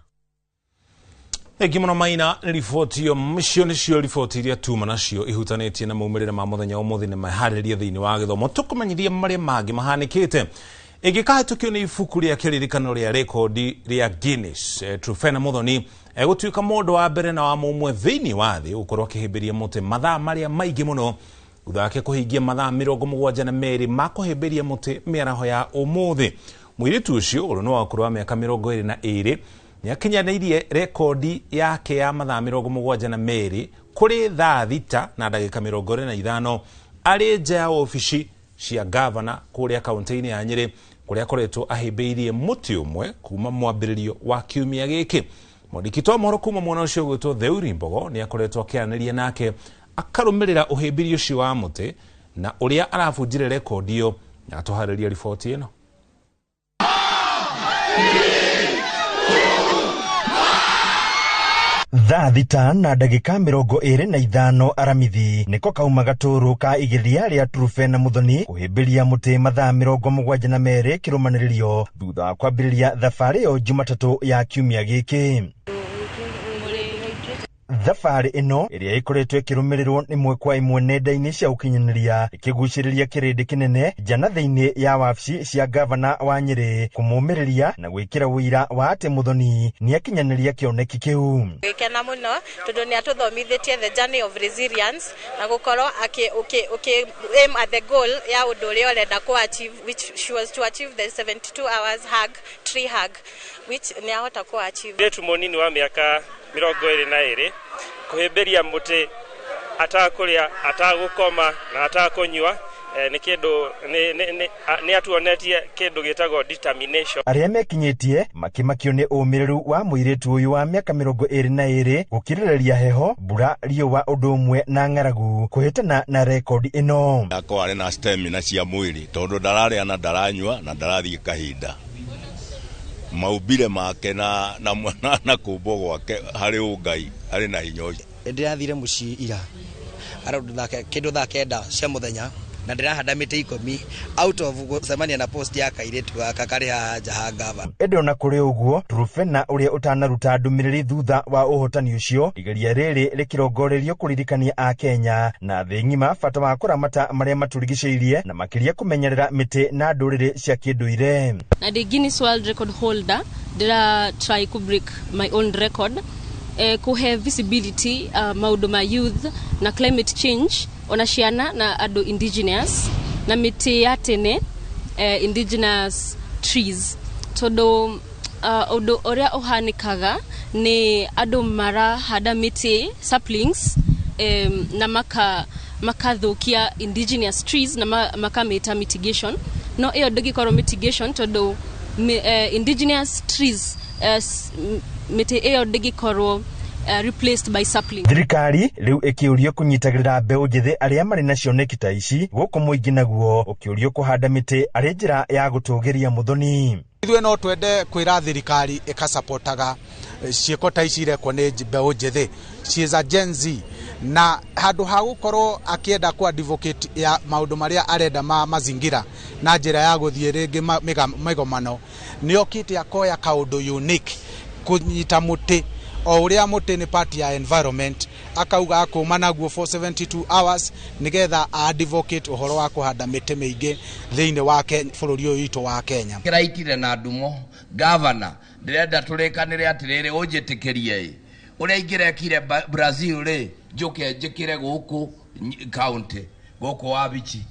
Ekimono Maina riboti yo mĩcio nĩcio riboti iria tuma nacio ihutanĩtie na maumĩrĩra ma mũthenya ũmũthĩ nĩ maharĩria thĩinĩ wa gĩthomo. Tũkũmenyithia marĩa mangĩ mahanĩkĩte ĩngĩkahetũkio nĩ ibuku rĩa kĩririkano rĩa rekodi rĩa Guinness. Trufena Muthoni egũtuĩka mũndũ wa mbere na wa mũmwe thĩinĩ wa thĩ gũkorwo akĩhĩmbĩria mũtĩ mathaa marĩa maingĩ mũno thutha wake kũhingia mathaa 72 ma kũhĩmbĩria mũtĩ mĩaraho ya ũmũthĩ. Mũirĩtu ũcio ũrĩ no wakũrũ wa mĩaka 22 nĩakinyanĩirie rekodi yake ya mathaa 72 kũrĩ thaa 6 na ndagĩka 45 arĩ nja ya ofici cia gavana kũrĩa kaunti-inĩ ya Nyĩrĩ kũrĩa akoretwo ahĩmbĩirie mũtĩ ũmwe kuma mwambĩrĩrio wa kiumia gĩkĩ. Mwandĩki wa mohoro kuma mwena ũcio gwĩtwo Theuri Mbogo nĩakoretwo akĩaranĩria nake akarũmĩrĩra ũhĩmbĩrio ũcio wa mũtĩ na ũrĩa arabunjire rekodi ĩyo na tũharĩria riboti ĩno. Thaa 6 na ndagĩka 25 aramithi niko kauma gatũrũ ka igeria rĩa Trufena Muthoni kũhĩmbĩria mũtĩ mathaa 72 kĩrũmanĩrĩrio thutha wa kwambĩrĩria thabarĩ yo Jumatatũ ya kiumia gĩkĩ. Thabarĩ ĩno ĩrĩa ĩkoretwo ĩkĩrũmĩrĩrwo ĩmwe kwa ĩmwe nenda-inĩ cia ũkinyanĩria ĩkĩgucĩrĩria kĩrĩndĩ kĩnene njana thĩinĩ ya wabici cia gavana wa Nyĩrĩ kũmũmĩrĩria na gwĩkĩra ũira wa atĩ Muthoni nĩakinyanĩria kĩoneki kĩu. Gĩkena mũno tondũ nĩatũthomithĩtie the journey of resilience na gũkorwo aim at the goal ya ũndũ ũrĩa ũrenda ku achieve, which she was to achieve the 72 hours tree hug which nĩahota ku achieve. Yetu mũnini wa mĩaka 22 kuhĩmbĩria mũtĩ atakũrĩa atagũkoma na atakũnyua nĩ kĩndũ nĩ atuonetie kĩndũ gĩtagwo determination. Arĩa mekinyĩtie makĩmakio nĩ ũmĩrĩru wa mũirĩtu ũyũ wa mĩaka 22 gũkirĩrĩria heho, mbura, riũa ũndũ ũmwe na ng'aragu kũhĩtana na rekodi ĩno. Akorwo arĩ na stamina cia mwĩrĩ tondũ ndararĩa na ndaranyua na ndarathiĩ kahinda. Maubire make na kũmbo gwake harĩ ũngai harĩ na hinya ũcio. Ndĩrathire mũciĩ ira kĩndũ thaa 9 cia mũthenya na ndĩrahanda mĩtĩ 10 out of gũcemania na post ya kairĩtu gaka karĩ haha nja ha gavana. Ĩndĩ ona kũrĩ ũguo Trufena ũrĩa ũtanaruta ndũmĩrĩri thutha wa ũhotani ũcio igeria rĩrĩ rĩkĩrongorerio kũririkania a Kenya na thĩ ng'ima bata wa kũramata marĩa matũrigicĩirie na makĩria kũmenyerera mĩtĩ na ndũrĩrĩ cia kĩndũire. Na the Guinness World Record holder ndĩra try to break my own record kuhe visibility maũndũ ma youth na climate change ona ciana na andũ indigenous na mĩtĩ ya tene indigenous trees tondũ ũndũ ũrĩa ũhanĩkaga nĩ andũ marahanda mĩtĩ saplings na makathũkia indigenous trees na makamĩta mitigation no ĩyo ndĩgĩkorwo mitigation tondũ indigenous trees mĩtĩ ĩyo ndĩgĩkorwo replaced by sapling. Thirikari rĩu ĩkĩũrio kũnyitagĩrĩra mbeũ njĩthĩ arĩa marĩ na cioneki ta ici gũkũ mũingĩ naguo ũkĩũrio kũhanda mĩtĩ arĩ njĩra ya gũtũgĩria Muthoni. Ithuĩ no twende kwĩra thirikari ĩkasapotaga ciĩko ta ici irekwo nĩ mbeũ njĩthĩ. She is a Gen Z na handũ ha gũkorwo akĩenda ku advocate ya maũndũ marĩa arenda ma mazingira na njĩra ya gũthiĩ rĩngĩ mĩgomano nĩokĩte akoya kaũndũ unique kũnyita mũtĩ o ũrĩa mũtĩ nĩ part ya environment akauga akũma naguo for 72 hours nigetha advocate ũhoro wa kũhanda mĩtĩ mĩingĩ thĩinĩ wa bũrũri ũyũ witũ wa Kenya. Kĩraitire na ndumo governor ndĩrenda tũrĩkanĩre atĩrĩrĩ ũnjĩtĩkĩrie ũrĩa ingĩrekire Brazil rĩ njoke njĩkĩre gũkũ county gũkũ Wabichi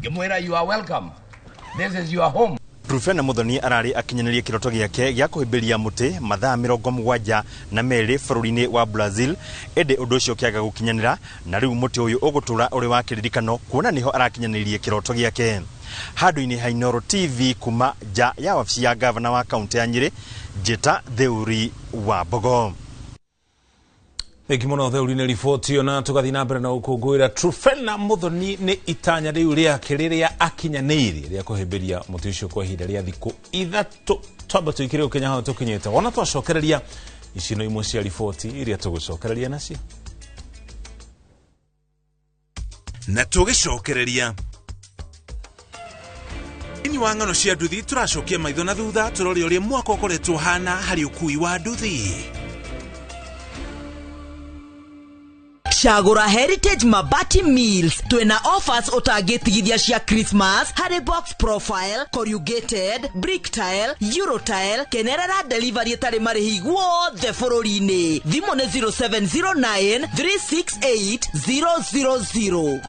ngĩmwĩra you are welcome, this is your home. Trufena Muthoni ararĩ akinyanĩria kĩroto gĩake gĩa kũhĩmbĩria mũtĩ mathaa 72 bũrũri-inĩ wa Brazil, ĩndĩ ũndũ ũcio kĩaga gũkinyanĩra na rĩu mũtĩ ũyũ ũgũtũra ũrĩ wa kĩririkano kuona nĩho arakinyanĩirie kĩroto gĩake. Handũ-inĩ ha Inoro TV kuma nja ya wabici ya gavana wa kaunti ya Nyĩrĩ, njĩta Theuri wa Mbogo. Thank you muno theurine riboti ona tugathi na mbere na ukungwira Trufena Muthoni ni itanya riu riake riria akinyaneirie ria kuhimbiria muti ucio kwa ihinda ria thiku ithatu twamba tuikire Kenya hau tukinyete ona twacokereria icino imwe cia riboti iria tugucokereria nacio na tugicokereria ini wa ng'ano cia nduthi turacokia maitho na thutha turori uria mwaka ukoretwo hana hari ukui wa nduthi. Shagura Heritage Mabati Mills twina offers utagitigithia cia Christmas hari box profile, corrugated, brick tile, euro tile, kenerera delivery tari marihi guothe bururi-ini. Thimu ni 0709 368 000.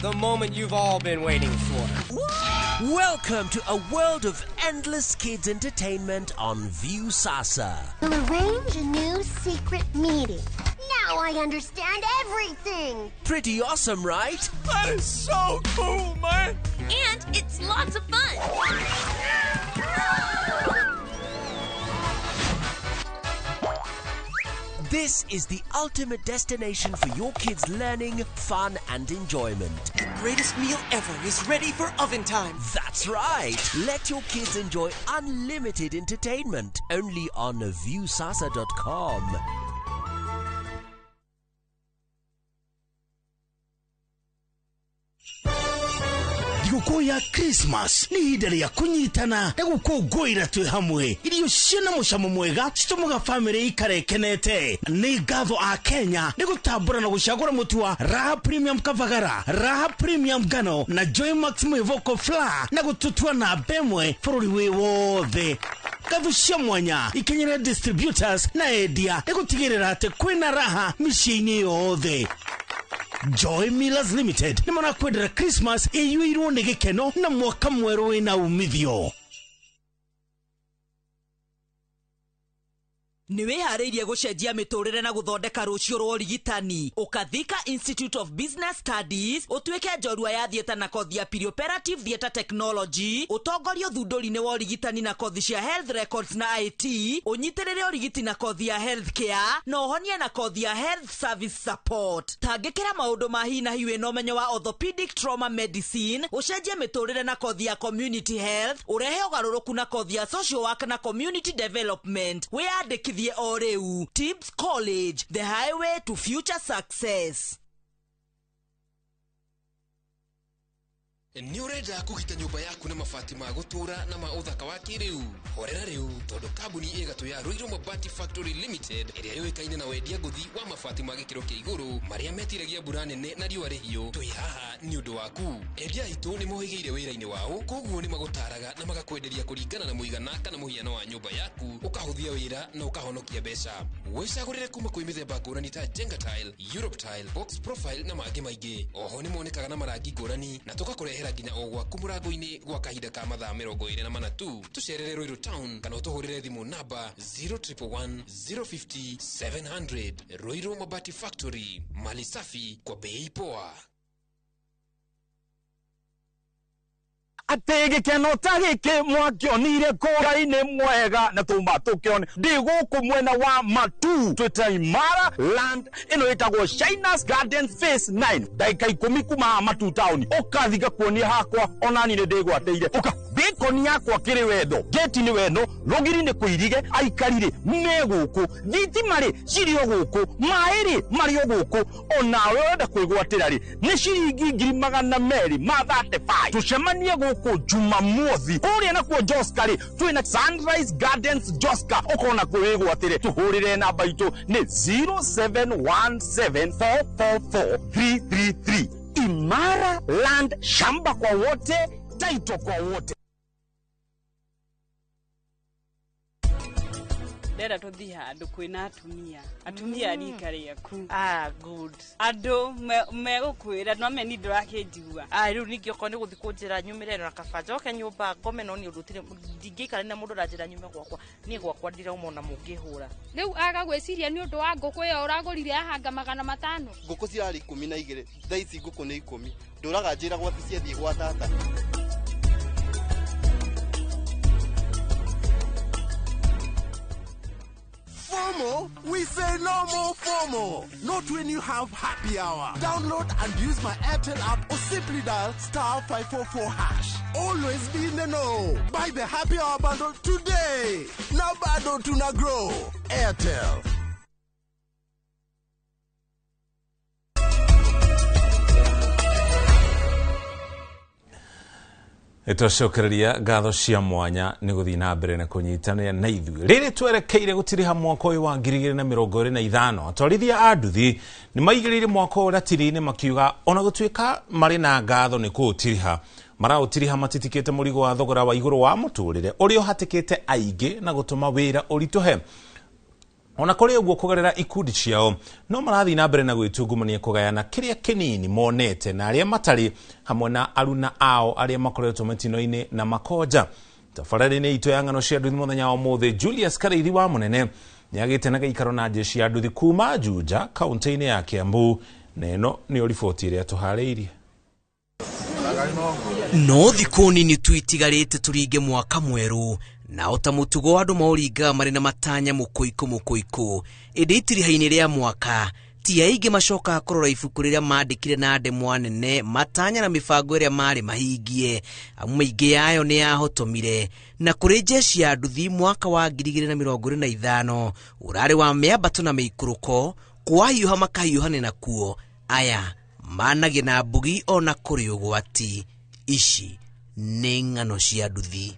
The moment you've all been waiting for. Welcome to a world of endless kids entertainment on View Sasa. We'll arrange a new secret meeting. Now I understand everything. Pretty awesome, right? That is so cool, man. And it's lots of fun. This is the ultimate destination for your kids' learning, fun, and enjoyment. The greatest meal ever is ready for oven time. That's right. Let your kids enjoy unlimited entertainment only on viewsasa.com. Thigũkũ ya Christmas nĩ ihinda rĩa kũnyitana na gũkũngũĩra twĩ hamwe. Irio ciĩna mũcamo mwega citũmaga famĩlĩ ikare ikenete. Nĩ ngatho a Kenya nĩ gũtambũra na gũcagũra mũtu wa Raha Premium Kavagara, Raha Premium Ngano na Joy Max Mwĩvoko Flour na gũtũtua na mbemwe bũrũri wĩ wothe. Ngatho cia mwanya ikenyere distributors na endia nĩ gũtigĩrĩra atĩ kwĩna raha mĩciĩ-inĩ yothe. Joy Millers Limited ni mwana kwendera Christmas iyuirwo ni gikeno na mwaka mweru wina umithio. Niwehariirie gucenjia miturire na guthondeka rucio rwa urigitani Ukathika Institute of Business Studies utuike njorua ya thieta na kothi ya Perioperative Theatre Technology utongorio thunduri-ini wa urigitani na kothi cia Health Records na IT unyitirire urigiti na kothi ya Healthcare na uhonie na kothi ya Health Service Support. Tangikira maundu ma hi na hiwe no menyo wa Orthopedic Trauma Medicine ucenjie miturire na kothi ya Community Health urehe ugaruruku na kothi ya Social Work na Community Development wiyandikithie oreu. Tibbs College, the highway to future success. Ni urenda kugita nyumba yaku na mabati ma gutura na ma uthaka wa kiriu horera riu tondu kambuni igatu ya Ruiru Mabati Factory Limited iria yoikaine na wendia nguthi wa mabati ma gikiro kia iguru maria metiragia mbura nene na riua rihio twi haha ni undu waku. Endia itu ni mohigeire wira-ini wao koguo ni magutaraga na magakwenderia kuringana na muigana kana muhiano wa nyumba yaku ukahuthia wira na ukahonokia mbeca. Wicagurire kuma kwi mithemba ngurani ta Jenga Tile, Europe Tile, Box Profile na mangi maingi. Oho ni monekaga na marangi ngurani na tugakurehera nginya o gwaku murango-ini gwa kahinda ka mathaa 24 tu. Tucerere Ruiru Town kana utuhurire thimu namba 0111 050 700. Ruiru Mabati Factory, mali safi kwa bei poa. Atege keno tagike mwakionire kura-ini mwega na tuma tukione ndi guku mwena wa Matu twita Imara land ino itagwo Shinas Gardens Phase 9 daika 10 kuma Matu town ukathika kuonia hakwa onani ni ndigwateire uka bikoni yakwa kiri wendo geti ni weno rogiri ni kuirige aikarire meguku thitimari cirio guku mairi mario guku onawe wenda kwigwatira ri ni ciringi 235 tucemanie guku Jumamothi uria na kuo Joska ri twina Sunrise Gardens Joska ukona kwigwatire tuhurire namba itu ni 0717444333. Imara land, shamba kwa wote, taito kwa wote. Ndera tuthi handu kwina atumia rika riaku. Good. Andu megukwira no meni ndurakinjigua. Riu ningi okoni guthi kunjira nyumire na kabanja oke nyumba ngome no ni urutire ndingikara na mundu ranjira nyume gwakwa ni gwakwa ndira umona mungihura. Riu agagwiciria ni undu wa nguku ya uragurire ahanga 500. Nguku cirari 12 thaici nguku ni 10 nduraga njira gwati ciathie gwa tata. say no more FOMO. Not when you have happy hour. Download and use my Airtel app or simply dial *544#. Always be in the know. Buy the happy hour bundle today. Now bado tuna grow. Airtel. Itocokereria ngatho cia mwanya ni guthii na mbere na kunyitanira na ithuĩ rĩrĩ twerekeire gũtiriha mwaka ũyũ wa 2025 atwarithia a nduthi ni maigĩrĩire mwaka ũyũ ratiri-inĩ makiuga ona gũtuĩka marĩ na ngatho nĩ kũũtiriha maraũtiriha matitikĩte mũrigo wa thogora wa igũrũ wa mũtũrĩre ũrĩa ũhatĩkĩte aingĩ na gũtũma wĩra ũritũhe ona kũrĩ ũguo kũgerera ikundi ciao no marathi na mbere na gwĩtungumania kũgayana kĩrĩa kĩnini monete na arĩa matarĩ hamwe na aruna ao arĩa makoretwo matino-inĩ na makonja tabarĩra-inĩ itũ ya ng'ano cia nduthi mũthenya wa ũmũthĩ Julius Karĩithi wa Mũnene nĩagĩte na gĩikaro na jeshi ya nduthi kuma Juja kaunti-inĩ ya Kiambu na ĩno nĩyo riboti ĩrĩa tũharĩirie. No thikũ nini tu itigarĩte tũringe mwaka mwerũ na ota mutugo andu mauringa mari na matanya mukoiko indi itiriha-ini ria mwaka ti aingĩ macoka kurora ibuku riria mandikire na ndemwa nene matanya na mibango iria mari mahingie amwe ingĩ yayo ni yahotomire na kuri jeshi ya nduthi mwaka wa 2025 urari wa miambato na miikuruko kwahiuha makahiuhane na kuo aya manage na mbugi ona kuri ugwati ici nĩ ng'ano cia nduthi.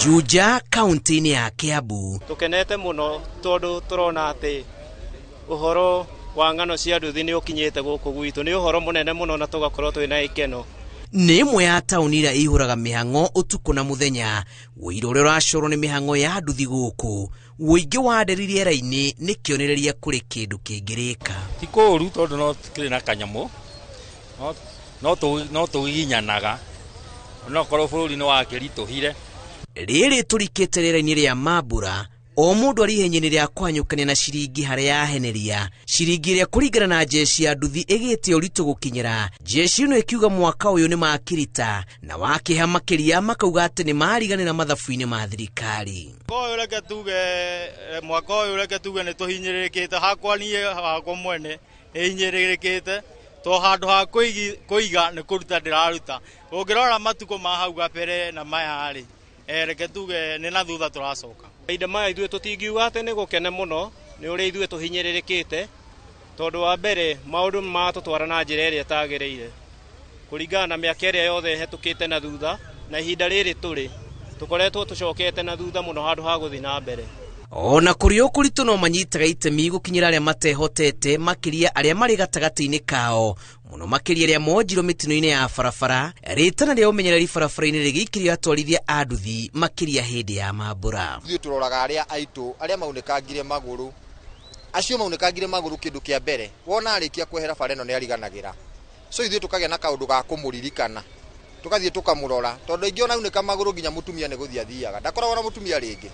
Juja kaunti-inĩ ya Kiambu. Tukenete muno tondu turona ati uhoro wa ng'ano cia nduthi ni ukinyite guku gwitu ni uhoro munene muno na tugakorwo twina ikeno. Nĩ imwe ya tauni iria ihũraga mĩhang'o ũtukũ na mũthenya wĩira ũrĩa ũracorwo nĩ mĩhang'o ya nduthi gũkũ ũingĩ wa nderi rĩera-inĩ nĩ kĩonereria kũrĩ kĩndũ kĩngĩrĩka ti kũũru tondũ no tũkĩrĩ na kanyamũ no tũginyanaga onokorwo bũrũri nĩ wakĩritũhire rĩrĩ tũrikĩte rĩera-inĩ rĩa Mambura o mũndũ ari ihenya-inĩ rĩa kwanyũkania na ciringi harĩa yaheneria ciringi ĩrĩa kũringana na jeshi ya nduthi ĩgĩte ũritũ gũkinyĩra jeshi ĩno ĩkiuga mwaka ũyũ nĩ makĩrita na wakĩha makĩria makauga atĩ nĩ mariganĩra mathabu-inĩ ma thirikari mwaka ũyũ reke tuge nĩ tũhinyĩrĩrĩkĩte hakwa niĩ hakwa mwene nĩ hinyĩrĩrĩkĩte to handũ ha kũiga nĩ kũruta ndĩraruta ũngĩrora matukũ ma hau gabere na maya rĩ reke tuge nĩ na thutha tũracoka inde maya ithuĩ tũtingiuga atĩ nĩ gũkene mũno nĩ ũrĩa ithuĩ tũhinyĩrĩrĩkĩte tondũ wa mbere maũndũ matũtwara na njĩra ĩrĩa ĩtagĩrĩire kũringana na mĩaka ĩrĩa yothe hetũkĩte na thutha na ihinda rĩrĩ tũrĩ tũkoretwo tũcokete na thutha mũno handũ ha gũthiĩ na mbere ona kũrĩ ũkũritũ no manyitaga itemi gũkinyĩra arĩa matehotete makĩria arĩa marĩ gatagatĩ-inĩ kao mũno makĩria arĩa monjirwo mĩtino-inĩ ya barabara rĩtana rĩa ũmenyereri barabara-inĩ rĩgĩikirio atwarithia a nduthi makĩria hĩndĩ ya mambura ithuĩ tũroraga arĩa aitũ arĩa maunĩkangire magũrũ acio maunĩkangire magũrũ kĩndũ kĩa mbere wona arĩkia kwehera bara ĩno nĩ ariganagĩra so ithuĩ tũkagĩa na kaũndũ ga kũmũririkana tũgathiĩ tũkamũrora tondũ aingĩ ona aunĩka magũrũ nginya mũtumia nĩ gũthiĩ athiaga ndakoragwo na mũtumia rĩngĩ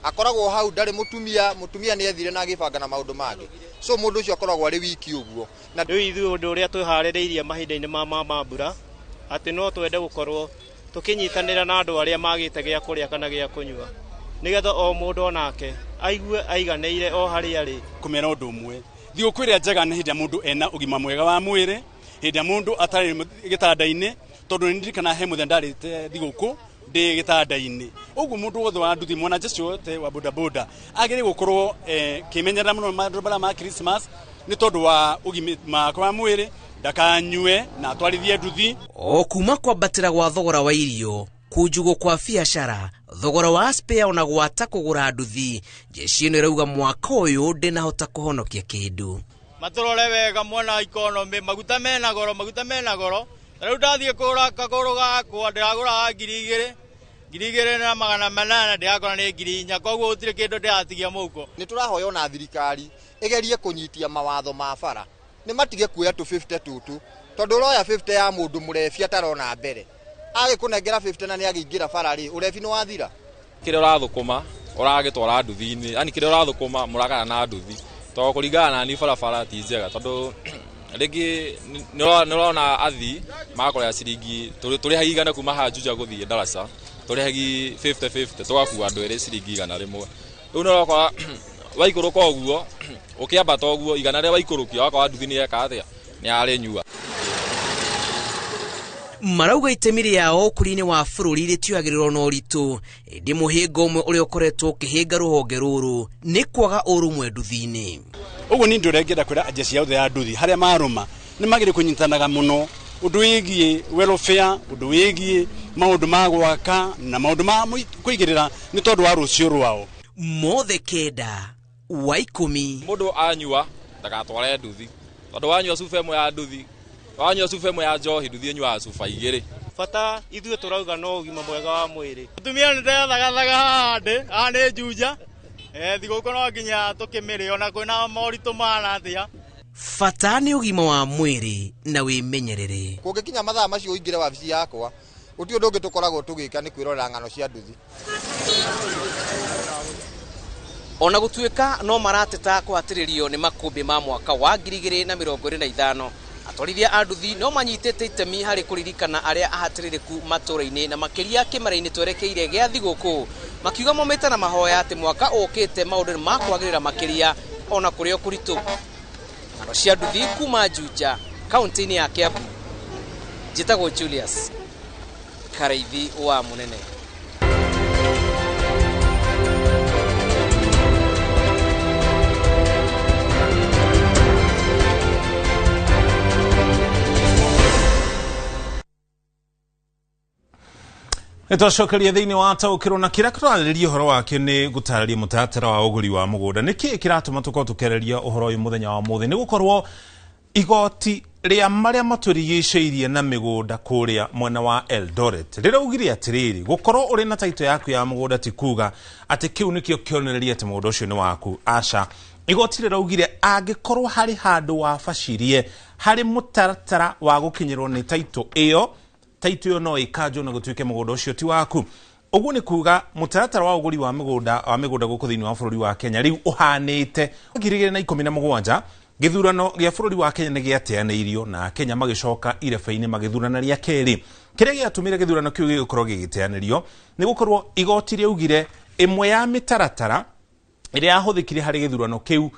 akoragwo hau ndarĩ mũtumia nĩ ethire na agĩbanga na maũndũ mangĩ so mũndũ ũcio akoragwo arĩ wiki ũguo na rĩu ithuĩ ũndũ ũrĩa twĩharĩrĩirie mahinda-inĩ ma mambura atĩ no twende gũkorwo tũkĩnyitanĩra na andũ arĩa magĩte gĩa kũrĩa kana gĩa kũnyua nĩgetha o mũndũ onake aigue aiganĩire o harĩa arĩ kũmera ũndũ ũmwe thigũkũ ĩrĩa njega nĩ hĩndĩ mũndũ ena ũgima mwega wa mwĩrĩ hĩndĩ mũndũ atarĩ gĩtanda-inĩ tondũ nĩ ndirikana he mũthenya ndarĩte thigũkũ ndĩ gĩtanda-inĩ ũguo mũndũ wothe wa nduthi mwana jeshi wote wa bodaboda agĩrĩire gũkorwo kĩmenyerera mũno maũndũ ma Christmas nĩ tondũ wa ũgima wa mwĩrĩ ndakanyue na atwarithie nduthi o kuma kwambatĩra gwa thogora wa irio kunjugwo kwa biacara thogora wa spare ona gwata kũgũra nduthi jeshi ĩno ĩrauga mwaka ũyũ ndĩnahota kũhonokia kĩndũ matũrore wega mwena economy maguta mena goro rĩu ndathiĩ kũgũra kagũrũ gakwa ndĩragũra 2,000 na 800 ndĩrakora nĩ 4,000 koguo gũtirĩ kĩndũ ndĩratigia mũhuko nĩ tũrahoya ona thirikari ĩgerie kũnyitia mawatho ma bara nĩ matige kuoya 250 tutu tondũ ũroya 50 ya mũndũ mũrebi atarona mbere agĩkũnengera 50 na nĩ agĩingĩra bara rĩ ũrebi nĩ wathira kĩrĩa ũrathũkũma ũragĩtwara nduthi-inĩ yani kĩrĩa ũrathũkũma mũragana na nduthi tondũ kũringana na ni barabara ti njega tondũ rĩngĩ nĩrona athi magakorera ciringi tũrĩhagia igana kuma haha Juja gũthiĩ Ndaraca tũrĩhagia 50-50 tũgakua andũ erĩ ciringi igana rĩmwe rĩu nĩũrakora waikũrũka ũguo ũkĩambata ũguo igana rĩa waikũrũkia wakora nduthi nĩyeka atĩa nĩarĩnyua. Marauga itemi rĩao ũkũria-inĩ wa bũrũri rĩtiagĩrĩrwo na ũritũ ĩndĩ mũhĩnga ũmwe ũrĩa ũkoretwo ũkĩhĩnga rũhonge rũrũ nĩ kwaga ũrũmwe nduthi-inĩ. Ũguo nĩ ndũrĩa ngĩenda kwĩra ajeshi yothe ya nduthi harĩa marũma nĩ magĩrĩire kũnyitanaga mũno ũndũ wĩgiĩ welfare, ũndũ wĩgiĩ maũndũ ma gwaka na maũndũ ma kũigĩrĩra nĩ tondũ wa rũciũ rwao. Mothe Kenda wa 10. Mũndũ anyua ndagatware nduthi tondũ wanyua cuba ĩmwe ya nduthi wanyua cuba ĩmwe ya njohi nduthi ĩnyuaga cuba igĩrĩ. Bata ithuĩ tũrauga no ũgima mwega wa mwĩrĩ. Atumia nĩ ndĩrathagathaga haha nĩ Juja thigũkũ no nginya tũkĩmĩrĩ ona kwĩna moritũ mana atĩa. Bata nĩ ũgima wa mwĩrĩ na wĩmenyerere. Kũngĩkinya mathaa macio ũingĩre wabici yakwa ũti ũndũ ũngĩ tũkoragwo tũgĩka nĩ kwĩrorera ng'ano cia nduthi. Ona gũtuĩka no marateta kũhatĩrĩrio nĩ makũmbĩ ma mwaka wa 2025 atwarithia a nduthi no manyitĩte itemi harĩ kũririkana arĩa ahatĩrĩrĩku matũũra-inĩ na makĩria kĩmera-inĩ twerekeire gĩa thigũkũ makiuga momĩte na mahoya atĩ mwaka ũkĩte maũndũ nĩ makwagĩrĩra makĩria ona kũrĩa kũritũ. Ng'ano cia nduthi kuma Juja kaunti-inĩ ya Kiambu njĩtagwo Julius Karaithi wa Mũnene. Nĩtwacokeria thĩinĩ wa taũkĩrwo na kĩrĩa tũrarĩrĩria ũhoro wake nĩ gũtarĩria mũtaratara wa ũgũri wa mũgũnda. Nĩkĩ kĩratũma tũkorwo tũkĩarĩria ũhoro ũyũ mũthenya wa mũthĩ nĩ gũkorwo igoti rĩa marĩa matũrigicĩirie na mĩgũnda kũrĩa mwena wa Eldoret rĩraugire atĩrĩrĩ gũkorwo ũrĩ na taito yaku ya mũgũnda ti kuga atĩ kĩu nĩkĩo kĩonereria atĩ mũgũnda ũcio nĩ waku. Aca, igoti rĩraugire angĩkorwo harĩ handũ wabacirie harĩ mũtaratara wa gũkinyĩrwo nĩ taito ĩyo no ikanjwo na gũtuĩke mũgũnda ũcio ti waku. Ũguo nĩ kuga mũtaratara wa ũgũri wa mĩgũnda gũkũ thĩinĩ wa bũrũri wa Kenya rĩu ũhanĩte 2017 gĩthurano gĩa bũrũri wa Kenya nĩ gĩateanĩirio na Kenya magĩcoka irebe-inĩ magĩthurana rĩa kerĩ. Kĩrĩa gĩatũmire gĩthurano kĩu gĩgĩkorwo gĩgĩteanĩrio nĩ gũkorwo igoti rĩaugire ĩmwe ya mĩtaratara ĩrĩa yahũthĩkire harĩ gĩthurano kĩu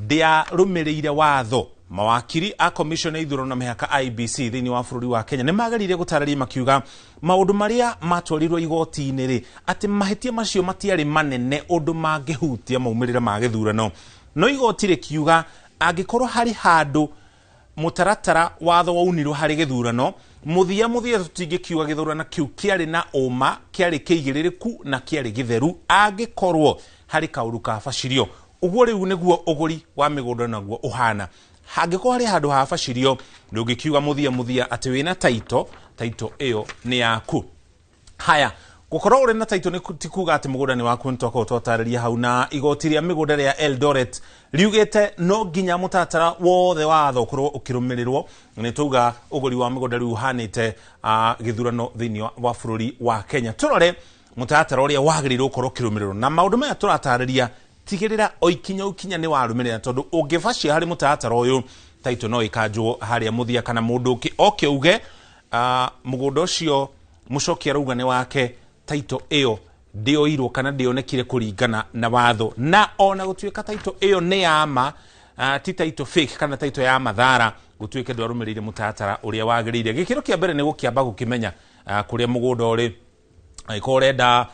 ndĩarũmĩrĩire watho. Mawakiri a commission ya ithurano na mĩhaka IBC thĩinĩ wa bũrũri wa Kenya nĩ magerire gũtarĩria makiuga maũndũ marĩa matwarirwo igoti-inĩ rĩ atĩ mahĩtia macio matiarĩ manene ũndũ mangĩhutia maumĩrĩra ma gĩthurano. No igoti rĩkiuga angĩkorwo harĩ handũ mũtaratara watho waunirwo harĩ gĩthurano mũthia tũtingĩkiuga gĩthurano kĩu kĩarĩ na ũma, kĩarĩ kĩigĩrĩrĩku na kĩarĩ gĩtheru angĩkorwo harĩ kaũndũ kabacirio. Ũguo rĩu nĩguo ũgũri wa mĩgũnda naguo ũhana. Hangĩkorwo harĩ handũ habacirio ndũngĩkiuga mũthia atĩ wĩna taito ĩyo nĩ yaku. Haya, gũkorwo ũrĩ na taito nĩ ti kuga atĩ mũgũnda nĩ waku nĩtwakorwo twatarĩria hau na igoti rĩa mĩgũnda rĩa Eldoret riugĩte no nginya mũtaratara wothe watho ũkorwo ũkĩrũmĩrĩrwo. Nĩ tuga ũgũri wa mĩgũnda rĩu ũhanĩte gĩthurano thĩinĩ wa bũrũri wa Kenya. Tũrore mũtaratara ũrĩa wagĩrĩirwo gũkorwo ũkĩrũmĩrĩrwo na maũndũ maya tũratarĩria tigĩrĩra o ikinya nĩ warũmĩrĩra tondũ ũngĩbacia harĩ mũtaratara ũyũ taito no ikanjwo harĩa mũthia kana mũndũ ũngĩ oke uge mũgũnda ũcio mũcokia rauga nĩ wake taito ĩyo ndĩoirwo kana ndĩonekire kũringana na watho. Na ona gũtuĩka taito ĩyo nĩ yama ti taito fake kana taito ya mathara gũtuĩke ndwarũmĩrĩire mũtaratara ũrĩa wagĩrĩire. Gĩkĩro kĩa mbere nĩ gũkĩamba gũkĩmenya kũrĩa mũgũnda ũrĩ angĩkorwo ũrenda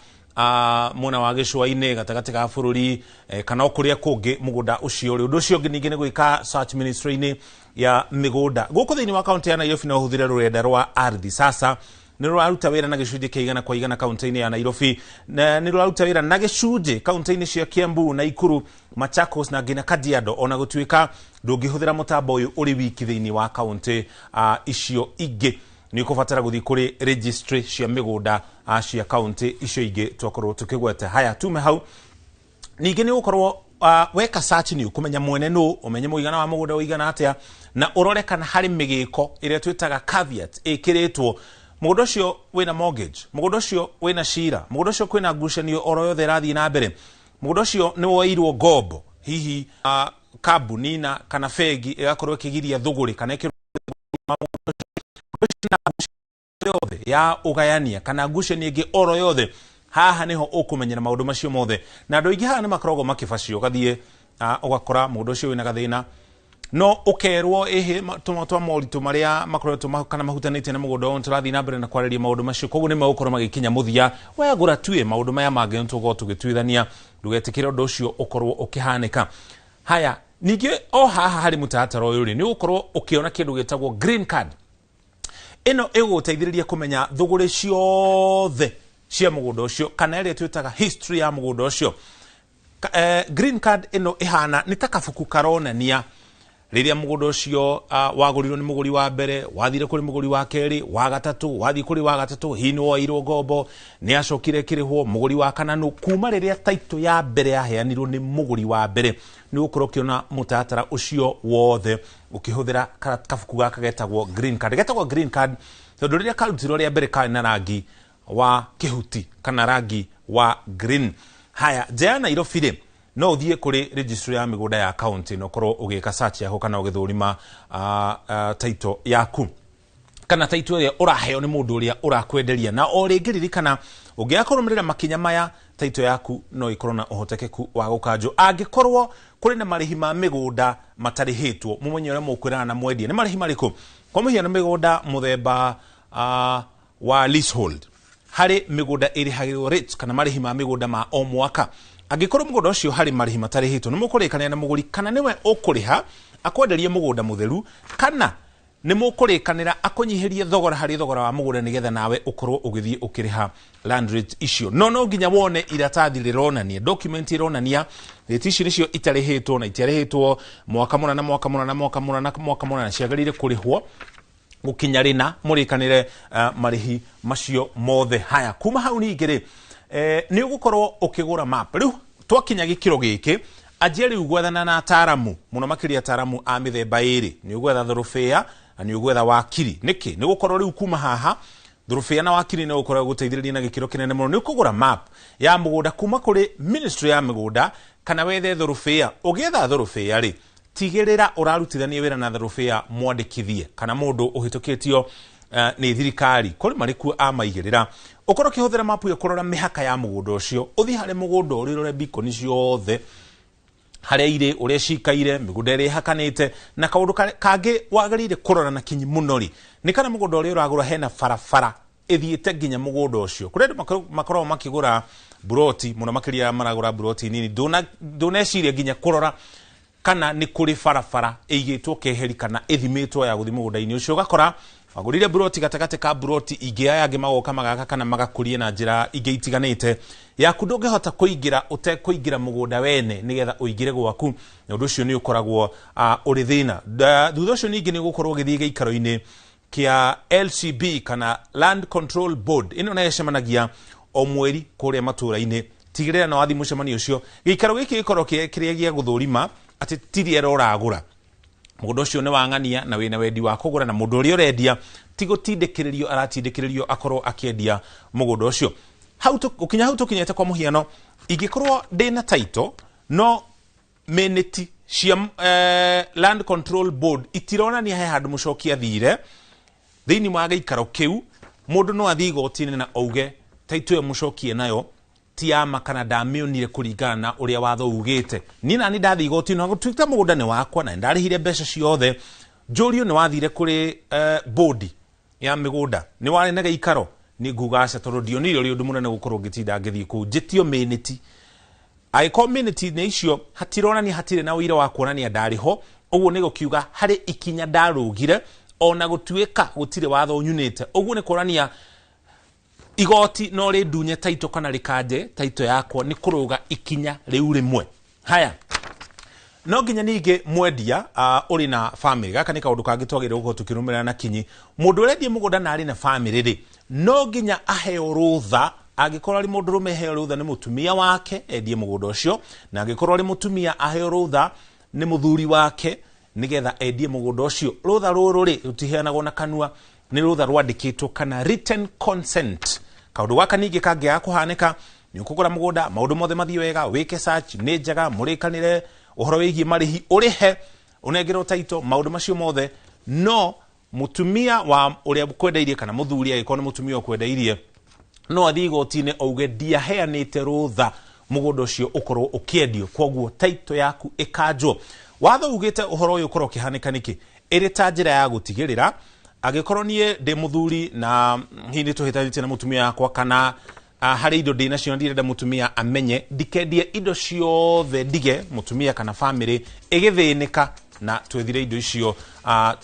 mwena wa gĩcũa-inĩ gatagatĩ ga bũrũri kana kũrĩa kũngĩ mũgũnda ũcio ũrĩ. Ũndũ ũcio ũngĩ ningĩ nĩ gwĩka search ministry-inĩ ya mĩgũnda gũkũ thĩinĩ wa kaunti ya Nairobi no ũhũthĩre rũrenda rwa Ardhi Sasa. Nĩ rũraruta wĩra na gĩcunjĩ kĩa 100% kaunti-inĩ ya Nairobi, nĩ rũraruta wĩra na gĩcunjĩ kaunti-inĩ cia Kiambu, Nakuru, Machakos na nginya Kajiado. Ona gũtuĩka ndũngĩhũthĩra mũtambo ũyũ ũrĩ wiki thĩinĩ wa kaunti icio ingĩ nĩ ũkũbatara gũthiĩ kũrĩ registry cia mĩgũnda cia kaunti icio ingĩ twakorwo tũkĩgweta. Haya, tume hau ningĩ nĩ gũkorwo weka search nĩ ũkũmenya mwene nũ, ũmenye mũigana wa mũgũnda ũigana atĩa na ũrore kana harĩ mĩgĩko ĩrĩa twĩtaga caveat ĩkĩrĩtwo. Mũgũnda ũcio wĩna mortgage, mũgũnda ũcio wĩna cira, mũgũnda ũcio kwĩna ngucanio oro yothe ĩrathiĩ na mbere, mũgũnda ũcio nĩ woirwo ngombo, hihi kambuni na kana fegi igakorwo kigiria thuguri kana yothe ya ugayania kana ngucanio ingi oro yothe haha niho ukumenyera maundu macio mothe na andu ingi haha ni makoragwo makibacio gathie ugakora mundu ucio wina gathina no ukerwo ehe twa moritu maria makoretwo kana mahutanite na mugunda on turathi na mbere na kwareria maundu macio koguo ni magukorwo magikinya muthia wagura tue maundu maya mangi ntugo tugitwithania ndugetikire undu ucio ukorwo ukihanika haya ningi o haha hari mutatara uyu ni ukorwo ukiona kindu gitagwo green card ino iguteithiriria kumenya thuguri ciothe cia mugunda ucio kana ere twitaga history ya mugunda ucio green card ino ihana ni takafuku karonania riria mugunda ucio wagurirwo ni muguri wa mbere wathire kuri muguri wa keri wa gatatu wathi kuri wa gatatu hini woirwo ngombo ni acokire kirihwo muguri wa kananu kuma riria title ya mbere yaheanirwo ni muguri wa mbere ni ukorwo kiona mutatara ucio wothe ukihuthira kafuku gaka getagwo green card tondu riria karutirwo ria mbere kari na rangi wa kihuti kana rangi wa green haya jaya Nairobi ri no uthie kuri registry ya migunda ya county no korwo ugika search yako kana ugithurima title yaku kana title ria uraheo ni mundu uria urakwenderia na o ringiririkana ungiakorumirira makinya maya title yaku no ikorwo na uhotekeku wa gukanjo angikorwo kuri na marihi ma migunda matarihitwo mumenye uria mukwirana na mwendia ni marihi mariku kwa muhiano migunda muthemba wa leasehold hari migunda irihagirwo rates kana marihi ma migunda ma o mwaka angikorwo mugunda ucio hari marihi matarihitwo nimukurikania na muguri kana niwe ukuriha akwenderie mugunda mutheru kana nimukurikanira akunyihirie thogora hari thogora wa mugunda nigetha nawe ukorwo ugithie ukiriha land rate icio no nginya wone iratathi rironania document ironania rate icio nicio itarihitwo na itarihitwo mwaka muna na mwaka muna na mwaka muna na mwaka muna na ciagarire kurihwo gukinya rina murikanire marihi macio mothe haya kuma hau ningire ni ugukorwo ukigura map riu twakinya gikiro giki ajia riu gwethana na ataramu muno makiria ataramu a mithemba iri ni ugwetha thorofea na ni ugwetha wakiri niki ni gukorwo riu kuma haha thorofea na wakiri ni ukorwo guteithiriria na gikiro kinene muno ni ukugura map ya mugunda kuma kuri ministry ya migunda kana wethe thorofea ugetha thorofea ri tigirira urarutithania wira na thorofea mwandikithie kana mundu uhitukitio ni thirikari kuri mariku amaigirira ukorwo kihuthira mapu ya kurora mihaka ya mugunda ucio uthi hari mugunda urirore bikoni ciothe haria ire uria cikaire migunda iri hakanite na kaundu kangi wagarire kurora na kinyi munori ni kana mugunda uria uragura hena farafara ithiite nginya mugunda ucio kuri makorwo makigura buroti muno makiria maragura buroti nini doneciria nginya kurora kana ni kuri farafara igitwo keheri kana ithimitwo ya guthi mugunda-ini ucio gakora agurire buroti gatagate ka buroti igia yangi magoka magaka kana magakurie na njira ingi itiganite yaku ndungihota kuingira utekuingira mugunda wene nigetha uingire gwaku na undu ucio ni ukoragwo uri thina thutha ucio ningi ni gukorwo githie giikaro-ini kia LCB kana Land Control Board ino na yacemanagia o mweri kuria matura-ini tigirira na wathi mucemanio ucio giikaro giki gikorwo kiria gia guthurima ati tiri uragura mugunda ucio ni wangania na wina wendi wa kugura na mundu uria urendia tigutindikiririo aratindikiririo akorwo akiendia mugunda ucio ukinya hau tukinyete kwa muhiano ingikorwo ndina title no minute cia Land Control Board itirona ni he handu mucokia thire thiini mwa giikaro kiu mundu no athi igoti-ini na auge title ya mucokie nayo tiama kana ndamionire kuringana na uria watho ugite ni nani ndathi igoti no gutwita mugunda ni wakwa na ndarihire mbeca ciothe njurio ni wathire kuri board ya migunda ni wari na giikaro ni ngugaca tondu ndionire uri undu munene gukorwo ngitinda ngithii ku njitio minute ai community ne icio hatirona ni hatire na uira wa kuonania ndariho uguo ni gukiuga hari ikinya ndarugire ona gutwika gutire watho unyunite uguo ni kuonania igoti no ri ndunye title kana rikande title yakwa ni kuruga ikinya riu rimwe haya no nginya ninge mwendia uri na family gaka ni kaundu kangi twagire ugo tukirumira na kinyi mundu urendia mugunda na ari na family ri no nginya aheo rutha angikorwo ari mundu rume heo rutha ni mutumia wake endie mugunda ucio na angikorwo ari mutumia aheo rutha ni muthuri wake nigetha endie mugunda ucio rutha ruru ri rutiheanagwo na kanua ni rutha rwandikitwo kana written consent kaundu gaka ningi kangia kuhanika ni ukugura mugunda maundu mothe mathie wega wike search ni njaga murikanire uhoro wigie marihi urihe unengerwo taito maundu macio mothe no mutumia wa uria kwendeirie kana muthuri agiko ni mutumia kwendeirie no athii igoti-ini auge ndiaheanite rutha mugundo ucio ukorwo ukiendio koguo taito yaku ikanjwo watho ugite uhoro uyu ukorwo kihanika niki iri ta njira ya gutigirira agikorwo nie ndi muthuri na hindi tuhitanitie na mutumia yakwa kana hari indo ndina cio ndirenda mutumia amenye ndikendie indo ciothe ndige mutumia kana family igithinika na twethire indo icio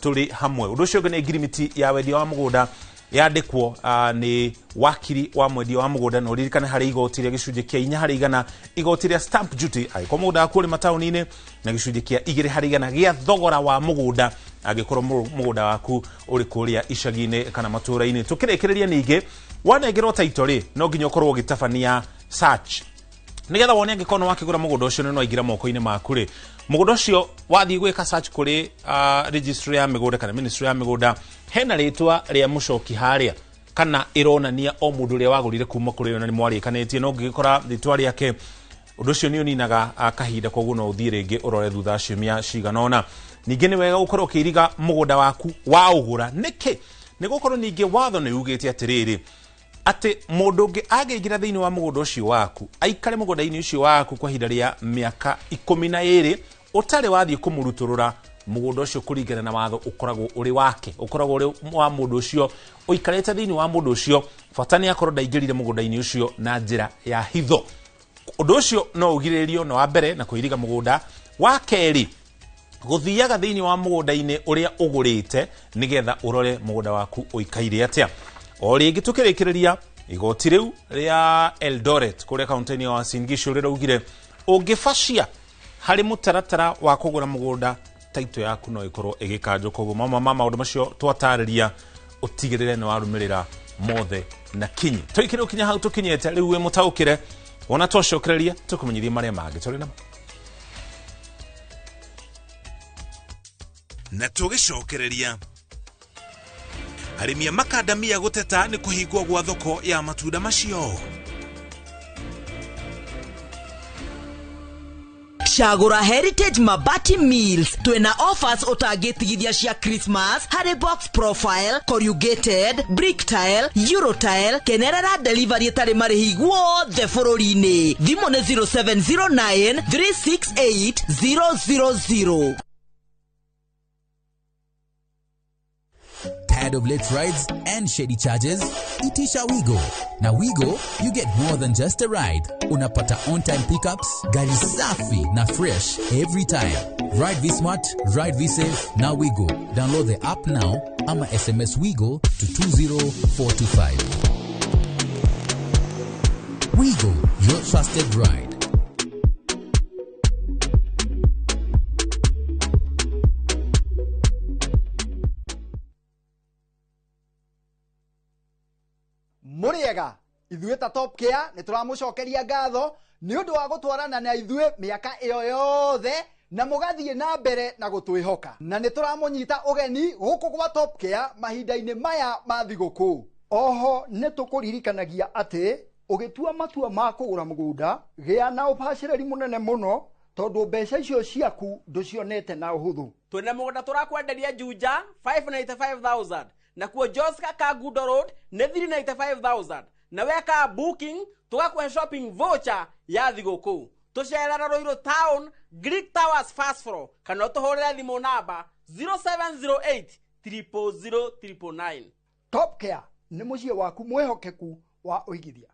turi hamwe undu ucio ngene girimiti ya wendia wa mugunda yandikwo ni wakiri wa mwendia wa mugunda no ririkane hari igoti ria gicunje kia 4 hari igana igoti ria stamp duty aiko mugunda akuri matauni-ini na gicunje kia 2 hari igana gia thogora wa mugunda agikorwo mugunda waku uri kuria icagi-ini kana matura-ini tukirekereria ningi wanengerwo taito ri no nginya ukorwo gitabania search nigetha wone angikono wakigura mugunda ucio no igira moko-ini maku ri mugunda ucio wathi gwika search kuri registry ya migunda kana ministry ya migunda hena ritwa ria mucoki haria kana ironania o mundu ria wagurire kuma kuri yo na ni mwarikanitie no ngikora ritwa riake undu ucio ni uninaga kahinda koguo no uthie ringi urore thutha ciumia ciganona ningi ni wega gukorwo ukiriga mugunda waku wa ugura niki ni gukorwo ningi watho ni ugite atiriri ati mundu ungi ageingira thiini wa mugunda ucio waku aikare mugunda-ini ucio waku kwa hinda ria miaka 12 utari wathie kumuruturura mugunda ucio kuringana na watho ukoragwo uri wake ukoragwo uri wa mundu ucio uikarete thiini wa mundu ucio fatani akorwo ndaingirire mugunda-ini ucio na njira ya hitho undu ucio no ugiririo no wambere na kuiriga mugunda wa keri guthiaga thiini wa mugunda-ini uria ugurite nigetha urore mugunda waku uikaire atia o ringi tukirikireria igoti riu ria Eldoret kuria kaunti-ini ya Uasin Gishu riraugire ungifashia hari mutaratara wa kugura mugunda taito yaku no ikorwo igikanjwo koguo mama undu macio twatariria utigirire ni warumirira mothe na kinyi twikire ukinya hau tukinyete riu we mutaukire ona twacokereria tukumenyirie maria mangi turi namo na tugicokereria arimi makadamia guteta ni kuhingwo gwa thoko ya matunda macio Shagura Heritage Mabati Mills twina offers utagitigithia cia Christmas hari box profile corrugated brick tile euro tile kenerera delivery tari marihi guothe bururi-ini thimu ni 0709 368 000. Tired of late rides and shady charges? Itisha Wigo. Na Wigo, you get more than just a ride. Unapata on-time pickups, gari safi na fresh every time. Ride V-Smart, ride V-Safe, na Wigo. Download the app now, ama SMS Wigo to 20425. Wigo, your trusted ride. Muriega ithuĩ ta Top Care nĩ tũramũcokeria ngatho nĩ ũndũ wa gũtwarana na ithuĩ mĩaka ĩyo yothe na mũgathiĩ na mbere na gũtwĩhoka na nĩ tũramũnyita ũgeni gũkũ gwa Top Care mahinda-inĩ maya ma thigũkũ. Oho nĩ tũkũririkanagia atĩ ũgĩtua matua ma kũgũra mũgũnda gĩa na ũbacĩrĩri mũnene mũno tondũ mbeca icio ciaku ndũcionete na ũhũthũ. Twĩna mũgũnda tũrakwenderia Juja 595,000 na kuo Joska Kagudo Road nĩ 395,000 na weka booking tugakuhe shopping voucher ya thigũkũ. Tucerera Ruiru Town Greek Towers first floor kana tuhurire thimũ namba 0708 000 999. Top Care nĩ mũciĩ waku mwĩhokeku wa ũigithia.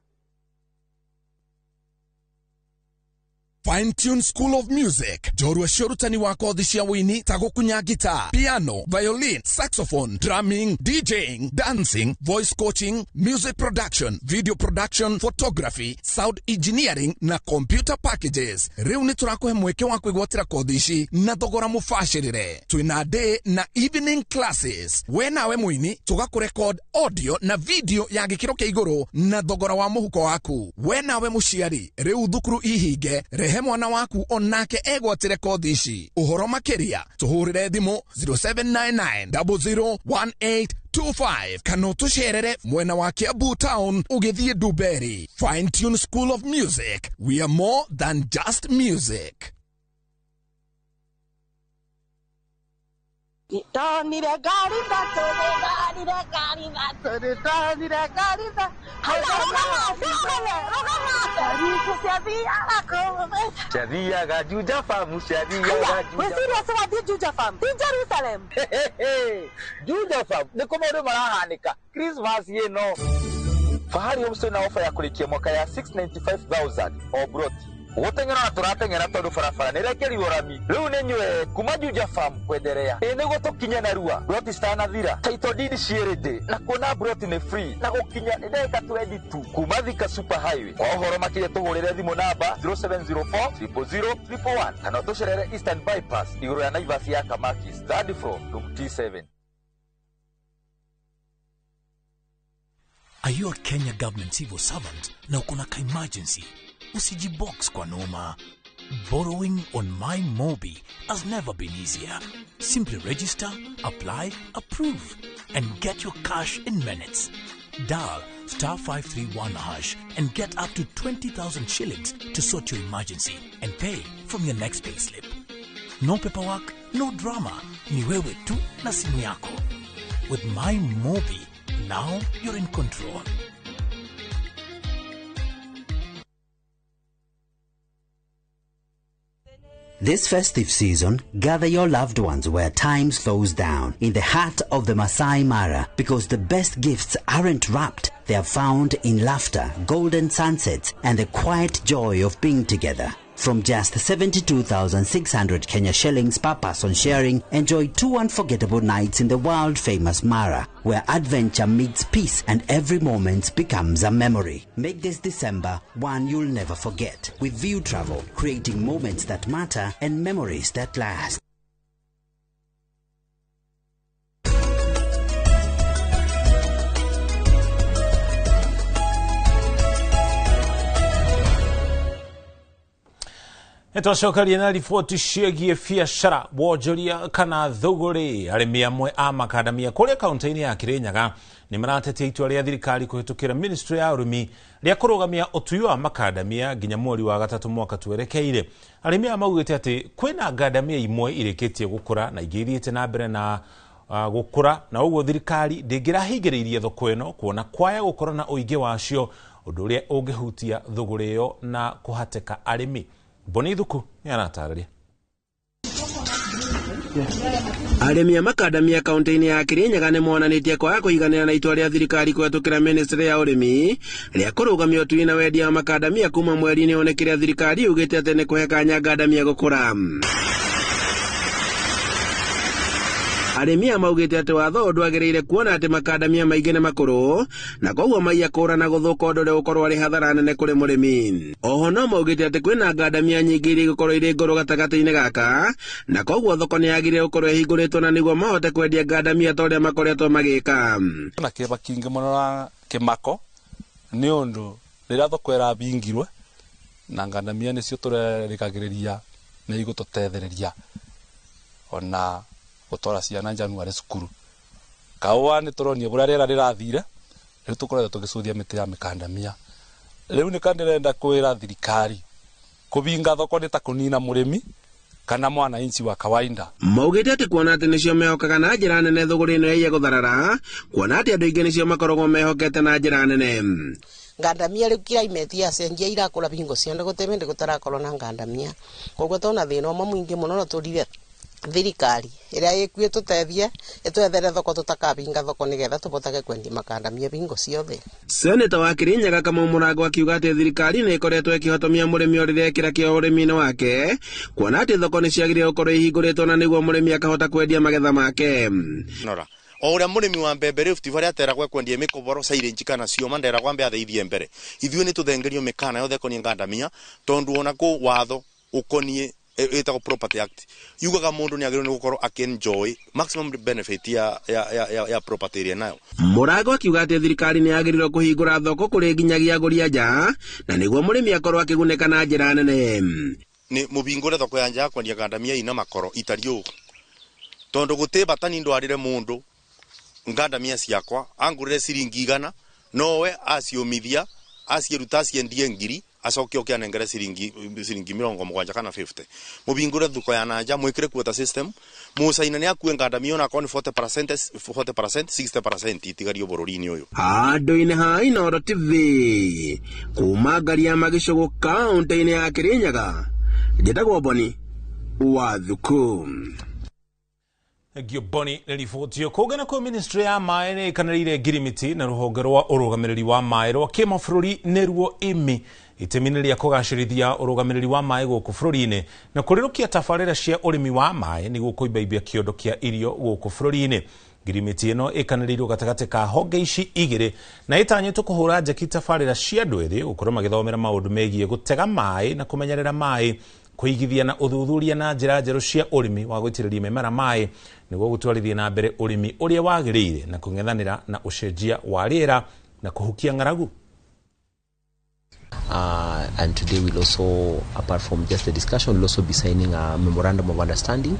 Fine Tune School of Music. Jorua shorutani wa kothi cia wini ta gukunya guitar, piano, violin, saxophone, drumming, DJing, dancing, voice coaching, music production, video production, photography, sound engineering na computer packages. Riu ni turakuhe mweke wa kwigwatira kothi ici na thogora mubashirire. Twina day na evening classes. We nawe mwini tugakurecord audio na video ya gikiro kia iguru na thogora wa muhuko waku. We nawe muciari riu thukuru ihinge he mwana waku onake egwatire kothi ici. Uhoro makiria tuhurire thimu 0799001825 kana tucerere mwena wa Kiambu Town ugithie Duberi. Fine Tune School of Music, we are more than just music. Nitoni regarida, Juja Farm, Juja Farm, in Jerusalem. Juja Farm, the Komodo Marahanika, Christmas, you know. Fahari umso na ofa ya kulikia mwaka ya 695,000 or broti. Wotengera turatengera tondu farafara nirekeri urami. Riu nenywe kuma Juja Farm kwenderea. Ene gutukinya na rua. Broti stana thira. Title deed cierede. Na kuona broti ni free. Na gukinya ndeka 22. Kuma Thika Super Highway. Ohoro makire tuhurire thimu namba 0704 00011. Kana tucerere Eastern Bypass. Iguru ya Naivas ya Kamakis. Third floor, room T7. Are you a Kenya government civil servant na ukuna ka emergency? Usijibox kwa noma. Borrowing on MyMobi has never been easier. Simply register, apply, approve, and get your cash in minutes. Dial *531# and get up to 20,000 shillings to sort your emergency and pay from your next payslip. No paperwork, no drama. Ni wewe tu na simu yako. With MyMobi, now you're in control. This festive season, gather your loved ones where time slows down, in the heart of the Masai Mara, because the best gifts aren't wrapped, they are found in laughter, golden sunsets, and the quiet joy of being together. From just 72,600 Kenya shillings per person sharing, enjoy 2 unforgettable nights in the world-famous Mara, where adventure meets peace and every moment becomes a memory. Make this December one you'll never forget with View Travel, creating moments that matter and memories that last. Nitwacokeria na riboti ciĩgiĩ biacara, wonjoria kana thũgũrĩ. Arĩmi amwe a makadamia kũrĩa kaunti-inĩ ya Kirinyaga nĩ maratetia itua rĩa thirikari kũhĩtũkĩra ministry ya ũrĩmi rĩa kũrũgamia ũtui wa makadamia nginya mweri wa gatatũ mwaka twerekeire. Arĩmi aya maugĩte atĩ kwĩna ngandamia imwe irĩkĩtie gũkũra na ingĩ ithiĩte na mbere na gũkũra, na ũguo thirikari ndĩngĩrahingĩrĩirie thoko ĩno kuona kwaya gũkorwo na ũingĩ wacio, ũndũ ũrĩa ũngĩhutia thũgũrĩ ĩyo na kũhatĩka arĩmi. Boni Thuku yanatarĩria. Arĩmi a makadamia kaunti-inĩ ya Kirinyaga nĩ monanĩtie kwaga kũiganĩra na itua rĩa thirikari kũhetũkĩra ministry ya ũrĩmi rĩa kũrũgamia ũtui na wendia wa makadamia kuma mweri-inĩ one kĩrĩa thirikari yugĩte atĩ nĩ kũhe kanya ngandamia gũkũra. Arĩmi maugĩte atĩ watho ndwagĩrĩire kuona atĩ makadamia maingĩ nĩ makũrũ na koguo maiya kũra na gũthũka ũndũ ũrĩa ũkorwo arĩ hathara nene kũrĩ mũrĩmi. Oho no maugĩte atĩ kwĩna ngandamia nyingĩ iria igũkorwo irĩ ngũrũ gatagatĩ-inĩ gaka na koguo thoko nĩ yagĩrĩire gũkorwo ĩhingũrĩtwo na nĩguo mahote kwendia ngandamia ta ũrĩa makoretwo magĩka. Na kĩba kĩingĩ mũno na kĩmako nĩ ũndũ rĩrĩa thoko ĩrabingirwe na ngandamia nĩcio tũrerĩkagĩrĩria nĩ igũtũtethereria ona gũtwara ciana January cukuru. Kaũa nĩ tũronia bũrĩa rĩera rĩrathire, rĩu tũkoretwo tũgĩcuthia mĩtĩ ya mĩkandamia. Rĩu nĩ kandirenda kwĩra thirikari kũbinga thoko nĩ ta kũnina mũrĩmi kana mwananchi wa kawaida. Maugĩte atĩ kuona atĩ nĩcio mehokaga na njĩra nene thũgũrĩ ĩno ya gũtharara, kuona atĩ andũ aingĩ nĩcio makoragwo mehokete na njĩra nene. Ngandamia rĩu climate yacenjia irakũra bingo ciothe gũtemende gũtarakorwo na ngandamia. Koguo tona thĩna ũmwe mũingĩ mũno na tũrire thirikari ĩrĩa ĩkuĩ tũteithie ĩtwethere thoko tũtakabinga thoko nĩgetha tũbotage kwendia makandamia bingo ciothe. Seneta wa Kirinyaga Kamau Mũrango akiuga atĩ thirikari nĩ ĩkoretwo ĩkĩhotomia mũrĩmi o rĩrĩa ekĩra kĩo ũrĩmi-inĩ wake, kuona atĩ thoko nĩ ciagĩrĩire gũkorwo ihingũrĩtwo na nĩguo mũrĩmi akahota kwendia magetha make. O ũrĩa mũrĩmi wa mbembe Rift Valley ateragwo kwendia mĩkoboro silage kana cioma nderagwo ambe atheithie mbere. Ithuĩ nĩ tũthengerio mĩkana yothe ĩkoniĩ ngandamia tondũ ona kũ watho ũkoniĩ ĩtagwo Property Act yugaga mũndũ nĩ agĩrĩirwo nĩ gũkorwo akĩenjoy maximum benefit ya property ĩrĩa nayo. Mũrango akiuga atĩ thirikari nĩ yagĩrĩirwo kũhingũra thoko kũrĩ nginyagia agũri a nja na nĩguo mũrĩmi akorwo akĩgunĩka na njĩra nene. Nĩ mũbingũre thoko ya nja kwendia ngandamia ina makoro itariũ tondũ gũtĩ bata nĩ ndwarire mũndũ ngandamia ciakwa angũrĩre ciringi 100 nowe aciomithia acieruta aciendie ngiri acoke oke anengere siringi 70 kana 50 mubingure thuko ya nanja mwikire quota system musaina ni akue ngandamio na koni 40% 60% itigario bururi-ini uyu handu-ini ha Inooro TV kuma ngaria magicogo kaunti-ini ya Kirinyaga njitagwo Boni wa Thuku. Gioboni nilifotio kogana ko ministry ya mai ne kanarire girimiti na ruhonge rwa urugamiriri wa mai rwa kimafururi neruo imi iteminiri kugashirithia urugamiriri wa mai guku fururi-ini na kurirukia tafarira cia urimi wa mai ni gukuibaibia kiondo kia irio guku fururi-ini. Girimiti ino ikanaririo gatagati ka honge ici igiri na itanyitwo kuhura njeki tafarira cia ndwiri gukorwo magithomera maundu megie gutega mai na kumenyerera mai kuigithia na uthuthuria na njira njeru cia urimi wa gwitiriria mimera mai niguo gutwarithia na mbere urimi uria wagiriire na kungethanira na ucenjia wa riera na kuhukia ngaragu. And today we'll also, apart from just the discussion, we'll also be signing a memorandum of understanding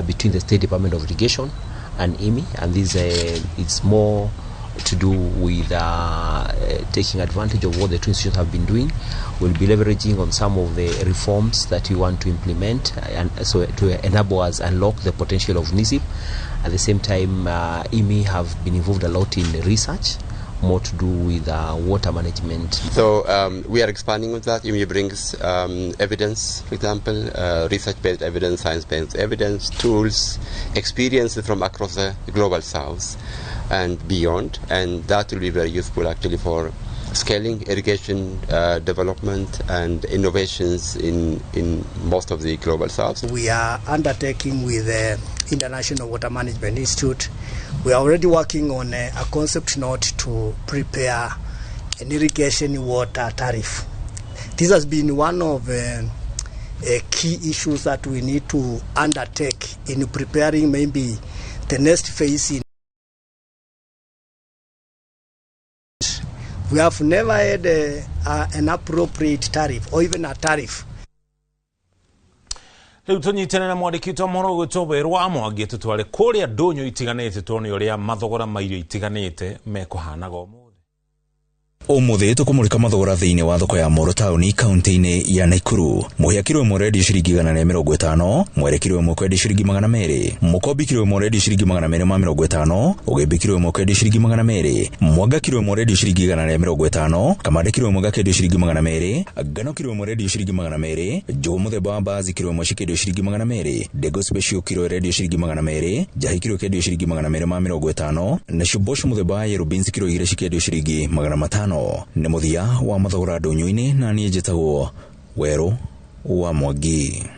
between the State Department of Irrigation and IMI, and this it's more to do with taking advantage of what the two institutions have been doing. We'll be leveraging on some of the reforms that we want to implement, and so to enable us unlock the potential of NISIP. At the same time, IMI have been involved a lot in research, more to do with water management. So we are expanding with that. IMI brings evidence, for example, research-based evidence, science-based evidence, tools, experiences from across the global south and beyond, and that will be very useful actually for scaling irrigation development and innovations in most of the global south. We are undertaking with the International Water Management Institute. We are already working on a concept note to prepare an irrigation water tariff. This has been one of key issues that we need to undertake in preparing maybe the next phase in. We have never had an appropriate tariff or even a tariff. Riu tunyitene na mwandikitwo mohoro gwitoberwa amwangie tutware kuria ndunyu itiganite tuone uria mathogora mairio itiganite mekuhanaga umuthi. Umuthi tukumurika mathogora thiini wa thoko ya Moro Town kaunti-ini ya Nakuru. Muhia kilo imwe redio ciringi 150, mwere kilo imwe kwendi ciringi 200, mukombi kilo imwe redio ciringi 250, ugembi kilo imwe kwendi ciringi 200, mwanga kilo imwe redio ciringi 150, kamande kilo imwe gakendio ciringi 200, ngano kilo imwe redio ciringi 200, njugu muthemba wa mbazi kilo imwe cikendio ciringi 200, Dego Special kilo redio ciringi 200, jahi kilo kendio ciringi 250, na shubosho muthemba wa Yellow Beans kilo 2 cikendio ciringi 500. Nĩ muthia wa mathogora ndunyu-ini na niĩ njĩtagwo Werũ wa Mwangi.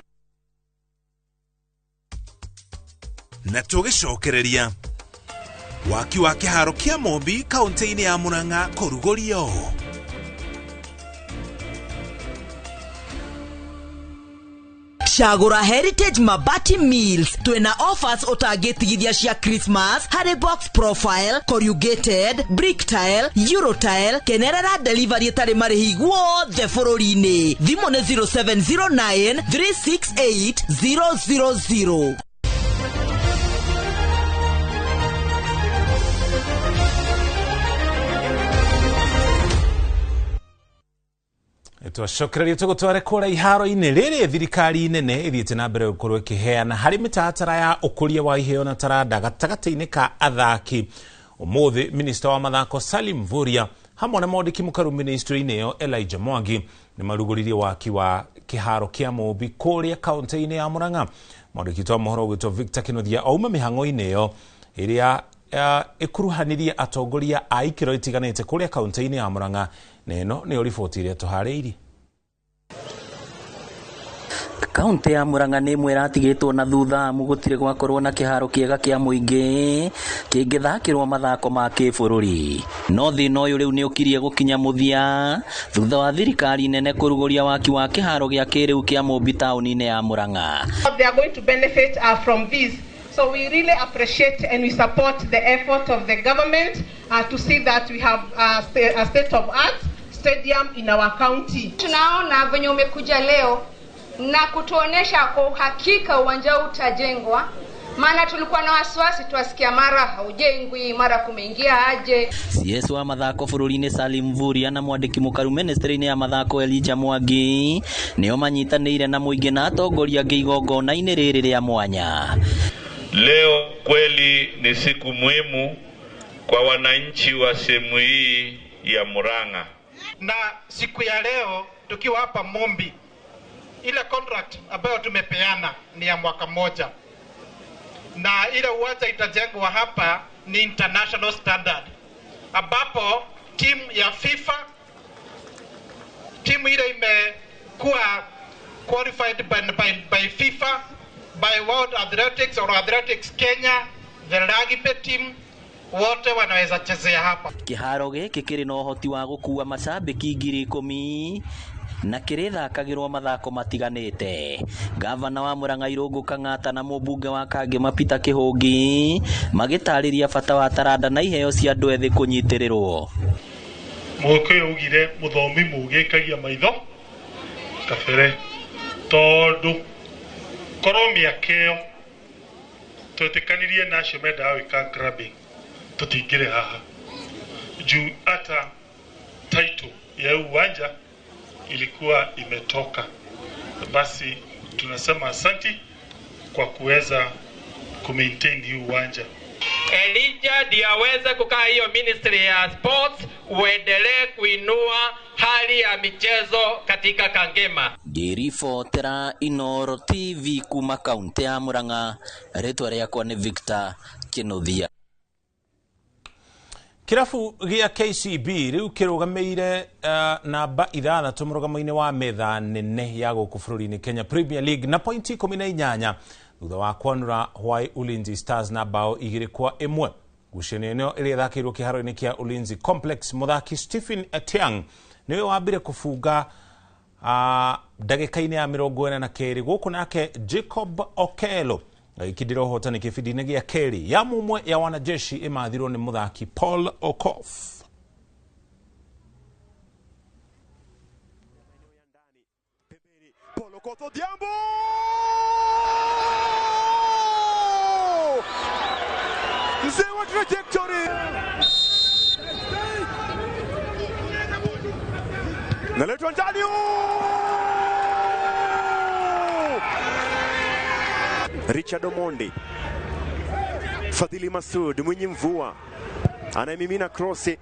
Na tũgĩcokereria waki wa kĩharo kĩa Mombi kaunti-inĩ ya Murang'a kũrugũrio. Shagura Heritage Mabati Mills twena offers otagetigithia cia Christmas harry box profile corrugated brick tile euro tile kenerera delivery tare marihi guothe bururi-ini thimo ni 0709 368 000. Twacokeraria tugutware kura iharo-ini riri thirikari nene ithiite na mbere gukorwo ikiheana hari mitaratara ya ukuria wa iheo na taranda gatagati-ini ka athaki. Umuthi minister wa mathako Salim Mvurya hamwe na mwandiki mukaru ministry-ini iyo Elijah Mwangi ni maruguririe waki wa kiharo kia Mombi kuria kaunti-ini ya Murang'a. Mwandiki wa mohoro gwitwo Victor Kinothia auma mihango-ini iyo iria ikuruhanirie atongoria a ikiro itiganite kuria kaunti-ini ya Murang'a. Neno ni riboti iria tuharĩirie. Kaunti ya Murang'a nĩ imwe iratigitwo na thutha mugutire gwakorwo na kiharo kiega kia muingi kingithakirwo mathako ma kibũrũri. No thina uyu riu ni ukirie gukinya muthia thutha wa thirikari nene kuruguria waki wa kiharo gia kiriu kia Mombi town-ini ya Murang'a. They are going to benefit from this. So we really appreciate and we support the effort of the government to see that we have a state-of-art stadium in our county. Tunaona venye umekuja leo na kutuonesha kwa uhakika uwanja utajengwa Maana tulikuwa na wasiwasi tuasikia mara haujengwi, mara kumeingia aje. CS wa mathako bururi-ini Salim Mvurya na mwandiki mukaru ministry-ini ya mathako Elijah Mwangi nio manyitanĩire na muingi na atongoria angĩ igongona-inĩ rĩrĩ rĩa mwanya. Leo kweli ni siku muhimu kwa wananchi wa sehemu hii ya Murang'a. Na siku ya leo tukiwa hapa Mombi, ile contract ambayo tumepeana ni ya mwaka mmoja. Na ile uwanja itajengwa hapa ni international standard, ambapo timu ya FIFA, timu ile imekuwa qualified by FIFA, by World Athletics or Athletics Kenya, the rugby team, wote wanaweza chezea hapa. Kiharo gĩkĩ kĩrĩ na ũhoti wa gũkuua macambĩki 10,000 na kĩrĩthakagĩrwo mathako matiganĩte. Gavana wa Murang'a Irũngũ Kang'ata na mũmbunge wa Kangema Peter Kĩhũngi magĩtarĩria bata wa taranda na iheo cia andũ ethĩ kũnyitĩrĩrwo. Mũgĩkũyũ augire mũthomi mũgĩkagia maitho kabere tondũ korwo mĩaka ĩyo twetĩkanirie nacio mendaga gwĩka grabbing tutingire haha juu hata title ya uwanja ilikuwa imetoka. Basi tunasema asanti kwa kuweza kumaintain hii uwanja. Elijah ndiye aweze kukaa hiyo ministry ya sports, uendelee kuinua hali ya michezo katika Kangema. Ngĩribotera Inooro TV kuma kaunti ya Murang'a, rĩtwa rĩakwa nĩ Victor Kĩnuthia. Kirafu gĩa KCB rĩu kĩrũgamĩire namba 6 mũrũgamo-inĩ wa metha nene ya gũkũ bũrũri-inĩ Kenya Premier League na pointi 18 thutha wa kwanũra Hwai Ulinzi Stars na bao 2-1. Ngucanio ĩno ĩrĩa ĩthakĩirwo kĩharo-inĩ kĩa Ulinzi Complex, mũthaki Stephen Etiang nĩwe wambire kũbunga ndagĩka-inĩ ya 42 gũkũ nake Jacob Okello ikindira ũhotani kĩbindi-inĩ gĩa kerĩ ya mumwe ya wanajeshi ĩmathirwo nĩ mũthaki Paul Okoth. Paul Okoth Odhiambo! Mzee wa trajectory! Naletwa ndani! Richard Omondi, Fadhili Masud, Mwinyi Mvua anayemimina krosi,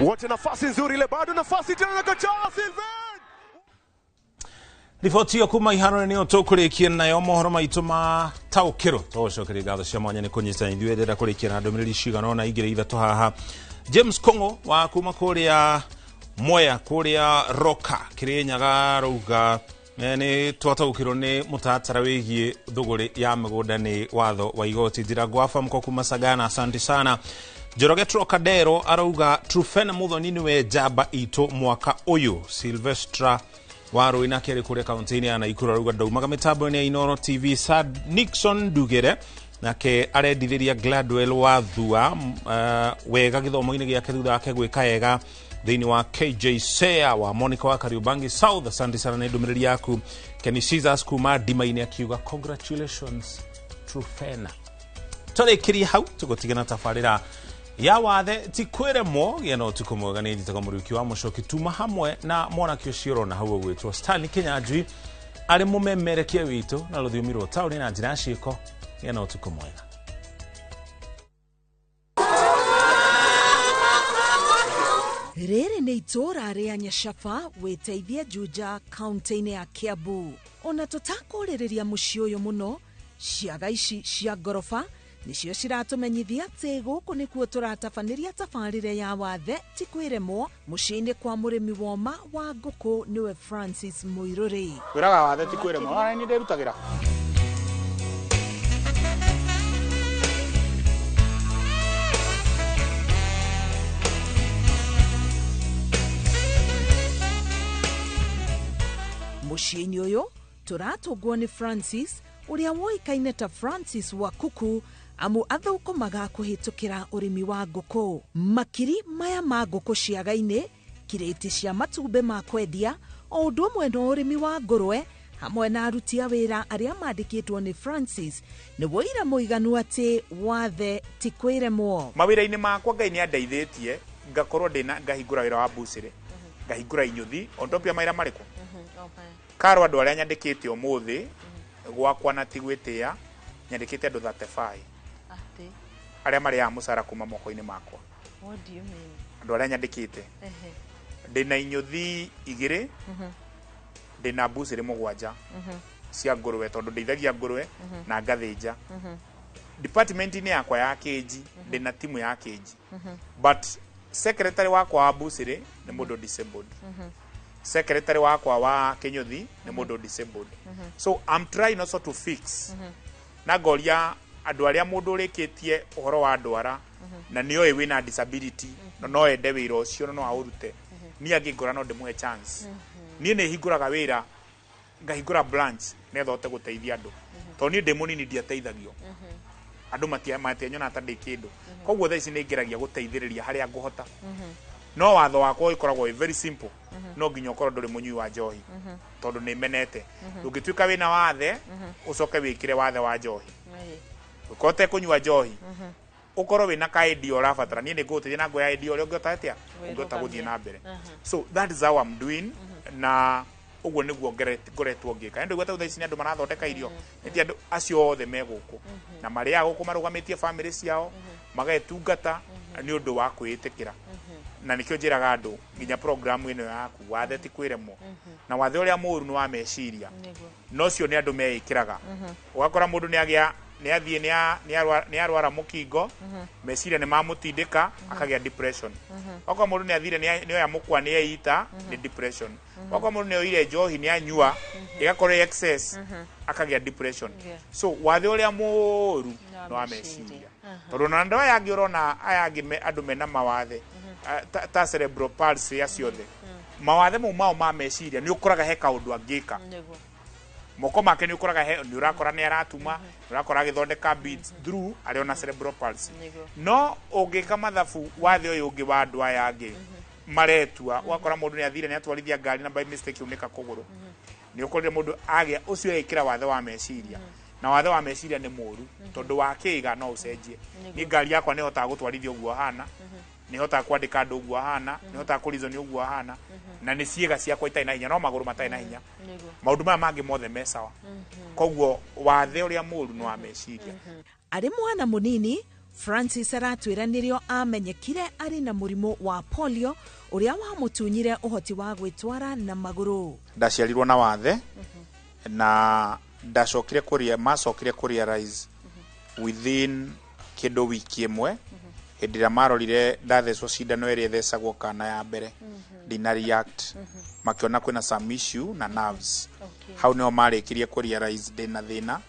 wote nafasi nzuri ile, bado nafasi tena na kataa Sylvain. Riboti yo kuma ihano nĩ tũkũrĩkia nayo mohoro maitũ ma taũkĩro tũcokeria ngatho cia mwanya nĩ kũnyitana ithuĩ ndĩrenda kũrĩkia na ndũmĩrĩri cigana ona igĩrĩ ithatũ haha. James Kongo wa kuma kũrĩa Mwea kũrĩa Roka Kĩrĩnyaga rauga nĩ twataũkĩrwo nĩ mũtaratara wĩgiĩ thũgũrĩ ya mĩgũnda nĩ watho wa igoti. Ndirango wa Famco kuma Sagana, asante sana. Njoroge Trocadero arauga Trufena Muthoni nĩwe njamba itũ mwaka ũyũ. Silvestra Waru ina kĩrĩ kũrĩa kaunti-inĩ ya Naikuru arauga ndaumaga mĩtambo-inĩ ya Inooro TV. Sad Nixon Ndugere nake arendithĩria Gladwell wa Thua wega gĩthomo-inĩ gĩake thutha wake gwĩka ega thĩinĩ wa KJ Sea wa Monica wa Kariubangi South. Asante sana nĩ ndũmĩrĩri yaku. Kenny Caesars kuma ndima-inĩ akiuga congratulations Trufena. Tũrĩkĩrie hau tũgũtigana tabarĩra ya wathe ti kwĩremwo gĩa na ũtukũ mwega. Nĩ njĩtaga mũriũki wa Mũchoki, tuma hamwe na mwanake ũcio ũrona hau ũgwĩtwo Stanley Kinyanjui arĩ mũmemerekia witũ na rũthiomi rwa taũni na njĩra ciĩko. Gĩa na ũtukũ mwega. Rĩrĩ nĩ itũra rĩa Nyacaba wĩteithie Juja kaunti-inĩ ya Kiambu. Ona tũtakũrĩrĩria mũciĩ ũyũ mũno, ciaga ici cia ngoroba nĩcio ciratũmenyithia atĩ gũkũ nĩkuo tũratabanĩria tabarĩre ya wathe ti kwĩremwo mũciĩ-inĩ kwa mũrĩmi woma wa ngũkũ nĩwe Francis Mũirũrĩ. Kwĩraga wathe ti kwĩremwo, ona nĩ ndĩrutagĩra. Mũciĩ-inĩ ũyũ tũratũngwo nĩ Francis ũrĩa woĩkaine ta Francis wa Kuku amu athũkũmaga kũhĩtũkĩra ũrĩmi wa ngũkũ. Makiri maya ma ngũkũ ciaga-inĩ, kirĩti cia matumbĩ ma kwendia, o ũndũ ũmwe na ũrĩmi wa ngũrwe hamwe na aruti a wĩra arĩa mandĩkĩtwo nĩ Francis nĩ wĩra mũiganu atĩ wathe ti kwĩremwo. Mawĩra-inĩ makwa Ngai nĩ andeithĩtie ngakorwo ngahingũra wĩra wa bucĩrĩ ngahingũra inyuthi on top ya mawĩra marĩkũ karo andũ arĩa nyandĩkĩte ũmũthĩ gwakwa na ti gwĩtĩa nyandĩkĩte andũ 35 arĩa marĩaga mũcara kuma moko-inĩ makwa. What do you mean? Andũ arĩa nyandĩkĩte ndĩna inyuthi 2 ndĩna bucĩrĩ 7 cia ngũrũwe tondũ ndeithagia ngũrũwe na ngathĩnja. Department-inĩ yakwa ya keji ndĩna timu ya keji but secretary wakwa wa bucĩrĩ nĩ mũndũ disabled. Secretary wakwa wa Kenyuthi nĩ mũndũ disabled. So I'm trying also to fix na ngoria andũ arĩa mũndũ ũrĩkĩtie ũhoro wa ndwara na nĩoĩ wĩna disability no ende wĩra ũcio no aũrute niĩ angĩngora no ndĩmũhe chance. Niĩ nĩ hingũraga wĩra ngahingũra branch nĩgetha hote gũteithia andũ tondũ niĩ ndĩ mũnini ndiateithagio andũ matianyona ta ndĩ kĩndũ koguo thaa ici nĩ ngeragia gũteithĩrĩria harĩa ngũhota. No watho wakwa ũkoragwo very simple no nginya ũkorwo ndũrĩ mũnyui wa njohi tondũ nĩ menete ndũngĩtuĩka wĩna wathe ũcoke wĩkĩre wathe wa njohi ũkote kũnyua njohi ũkorwo wĩna kaidi ũrabatara niĩ nĩ ngũgũteithia na ngoya ID ũrĩa ũngĩhota atĩa ũngĩhota gũthiĩ na mbere. So that is how I'm doing na ũguo nĩguo ngoretwo ngĩka. Ndĩ gweta thaa ici nĩ andũ marathondeka irio nĩ andũ acio othe me gũkũ na marĩa gũkũ marũgamĩtie family ciao magetungata nĩ ũndũ wa kwĩĩtĩkĩra na nĩkĩo njĩraga andũ nginya program ĩno yaku wathe ti kwĩremwo na wathe ũrĩa mũũru nĩ wa meciria no cio nĩ andũ meĩkĩraga ũgakora mũndũ nĩ athiĩ nĩ arwara mũkingo meciria nĩ mamũtindĩka akagĩa depression. Okorwo mũndũ nĩ athire nĩ oya mũkwa nĩ eita nĩ depression. Okorwo mũndũ nĩ oire njohi nĩ anyua ĩgakorwo excess akagĩa depression. So wathe ũrĩa mũũru nĩ wa meciria tondũ na andũ aya angĩ ũrona aya angĩ andũ mena mawathe ta cerebral palsy acio othe mawathe mao ma meciria nĩ ũkoraga he kaũndũ angĩka moko make nĩ ũkoraga nĩ ũrakora nĩ aratuma nĩ ũrakora agĩthondeka beats through arĩ ona cerebral palsy. No ũngĩka mathabu wathe ũyũ ũngĩ wa andũ aya angĩ maretua ũgakora mũndũ nĩ athire nĩ atwarithia ngari na by mistake unĩka kũgũrũ nĩ ũkorire mũndũ agĩa ũcio ekĩra wathe wa meciria na wathe wa meciria nĩ mũũru tondũ wakĩiga no ũcenjie. Niĩ ngari yakwa nĩ hotaga gũtwarithia ũguo hana nĩ hotaga kwandĩka andũ ũguo hana nĩ hotaga kũrizoni ũguo hana na nĩ ciĩga ciakwa itarĩ na hinya no magũrũ matarĩ na hinya maũndũ maya mangĩ mothe me sawa. Koguo wathe ũrĩa mũũru nĩ wa meciria. Arĩ mwana mũnini Francis aratwĩra nĩrĩo amenyekire arĩ na mũrimũ wa polio ũrĩa wamũtunyire ũhoti wa gwĩtwara na magũrũ. Ndaciarirwo na wathe na macokire kũrealize within kĩndũ wiki ĩmwe hĩndĩ ĩrĩa marorire ndathecwo cindano ĩrĩa ĩthecagwo kana ya mbere ndina react makĩona kwĩna some issue na nerves. Hau nĩho marĩkirie kũrealize ndĩna thĩna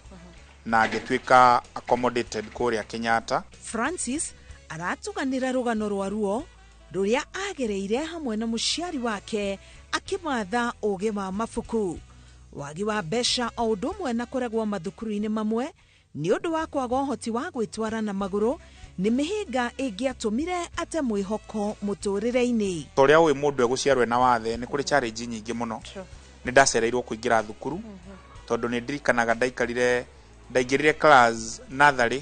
na ngĩtuĩka accommodated kũrĩa Kenyatta. Francis aratuganĩra rũgano rwa ruo rũrĩa agereire hamwe na mũciari wake akĩmatha ũũgĩ wa mabuku wagi wa mbeca o ũndũ ũmwe na kũregwo mathukuru-inĩ mamwe nĩ ũndũ wa kwaga ũhoti wa gwĩtwara na magũrũ nĩ mĩhĩnga ĩngĩatũmire ate mwĩhoko mũtũrĩre-inĩ. Ũrĩa ũĩ mũndũ egũciarwo na wathe nĩ kũrĩ challenge nyingĩ mũno. Nĩ ndacereirwo kũingĩra thukuru tondũ nĩ ndirikanaga ndaingĩrire class natharĩ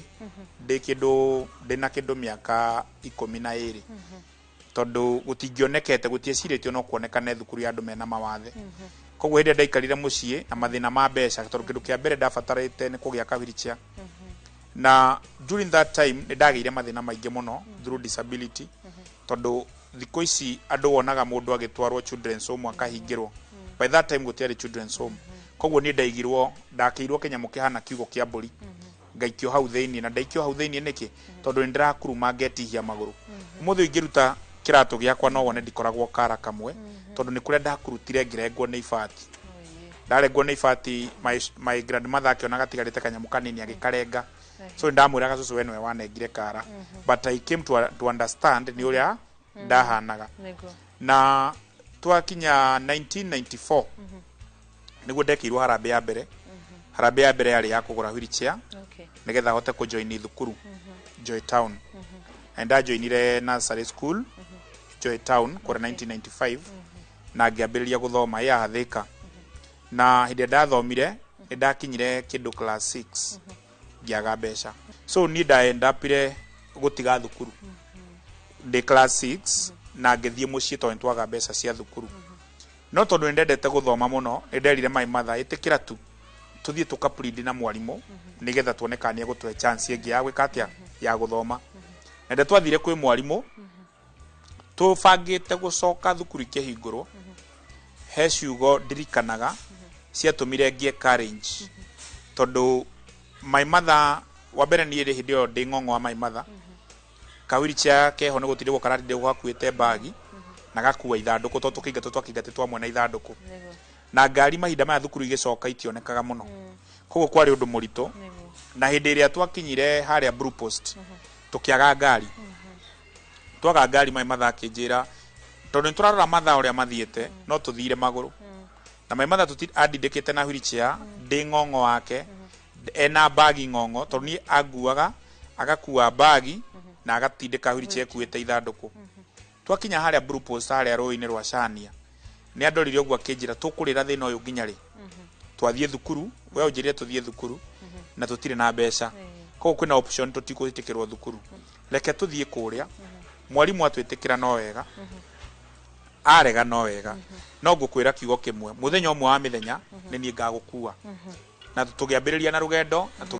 ndĩna kĩndũ mĩaka 12 tondũ gũtingĩonekete gũtiecirĩtio no kuonekane thukuru ya andũ mena mawathe. Koguo hĩndĩ ndaikarire mũciĩ na mathĩna ma mbeca tondũ kĩndũ kĩa mbere ndabatarĩte nĩ kũgĩa ka wheelchair na during that time nĩ ndagĩire mathĩna maingĩ mũno through disability tondũ thikũ ici andũ wonaga mũndũ agĩtwarwo children's home akahingĩrwo by that time gũtiarĩ children's home. Koguo niĩ ndakĩirwo kĩnyamũ kĩhana kiugo kĩa mbũri ngaikio hau thĩinĩ na ndaikio hau thĩinĩ nĩkĩ tondũ nĩ ndĩrakuruma ngetihia magũrũ. Mũthĩ ingĩruta kĩratũ gĩakwa no wone ndikoragwo kara kamwe tondũ nĩ kũrĩa ndakurutire ngĩrengwo nĩ ibati. Ndarengwo nĩ ibati my grandmother akĩona gatigarĩte kanyamũ kanini agĩkarenga so ndamwĩraga cũcũ we nĩwe wanengire kara but I came to understand nĩ ũrĩa ndahanaga. Na twakinya 1994 nĩguo ndekĩirwo harambĩ ya mbere. Harambĩ ya mbere yarĩ ya kũgũra wheelchair nĩgetha hote kũjoini thukuru Joy Town. Na ndajoinire nursery school Joy Town kũrĩ 1995 na ngĩambĩrĩria gũthoma ya Thika. na hĩndĩ ndathomire nĩ ndakinyire kĩndũ class 6 ngĩaga mbeca, so niĩ ndaendapire gũtiga thukuru ndĩ class 6 na ngĩthiĩ mũciĩ tondũ nĩtwaga mbeca cia thukuru, no tondũ nĩndendete gũthoma mũno nĩnderire my mother ĩtĩkĩra tu tuthiĩ tũkaplead na mwarimũ nĩgetha tuone kana nĩ egũtũhe chance ĩngĩ ya gwĩka atĩa ya gũthoma. Na twathire kwĩ mwarimũ tũbangĩte gũcoka thukuru ikĩhingũrwo, he ciugo ndirikanaga ciatũmire ngie courage tondũ my mother wa mbere niĩ hĩndĩ ĩyo ndĩ ng'ong'o wa my mother ka wheelchair keho nĩ gũtirĩ gũkara ndĩ gwakuĩte bagi na gakua ithandũkũ tondũ tũkĩingatwo twamwe na ithandũkũ na ngari mahinda maya thukuru igĩcoka itionekaga mũno, koguo kwarĩ ũndũ mũritũ. Na hĩndĩ ĩrĩa twakinyire harĩa Blue Post tũkĩaga ngari, twaga ngari my mother akĩnjĩra tondũ nĩtũrarora mathaa ũrĩa mathiĩte no tũthire magũrũ, na my mother andindĩkĩte na wheelchair ndĩ ng'ong'o wake ena bagi ng'ong'o tondũ niĩ anguaga agakua bagi na agatindĩka wheelchair ekuĩte ithandũkũ. Twakinya harĩa Blue Post harĩa rũĩ-inĩ rwa Chania nĩ andorire ũguo akĩnjĩra tũkũrĩra thĩna ũyũ nginya rĩ, twathiĩ thukuru we ũnjĩrire tũthiĩ thukuru na tũtirĩ na mbeca, koguo kwĩna option tũtikũĩtĩkĩrwo thukuru, reke tũthiĩ kũrĩa. Mwarimũ atwĩtĩkĩra no wega, arega no wega, no ngũkwĩra kiugo kĩmwe, mũthenya ũmwe wa mĩthenya nĩ niĩ ngagũkua, na tũgĩambĩrĩria na rũgendo na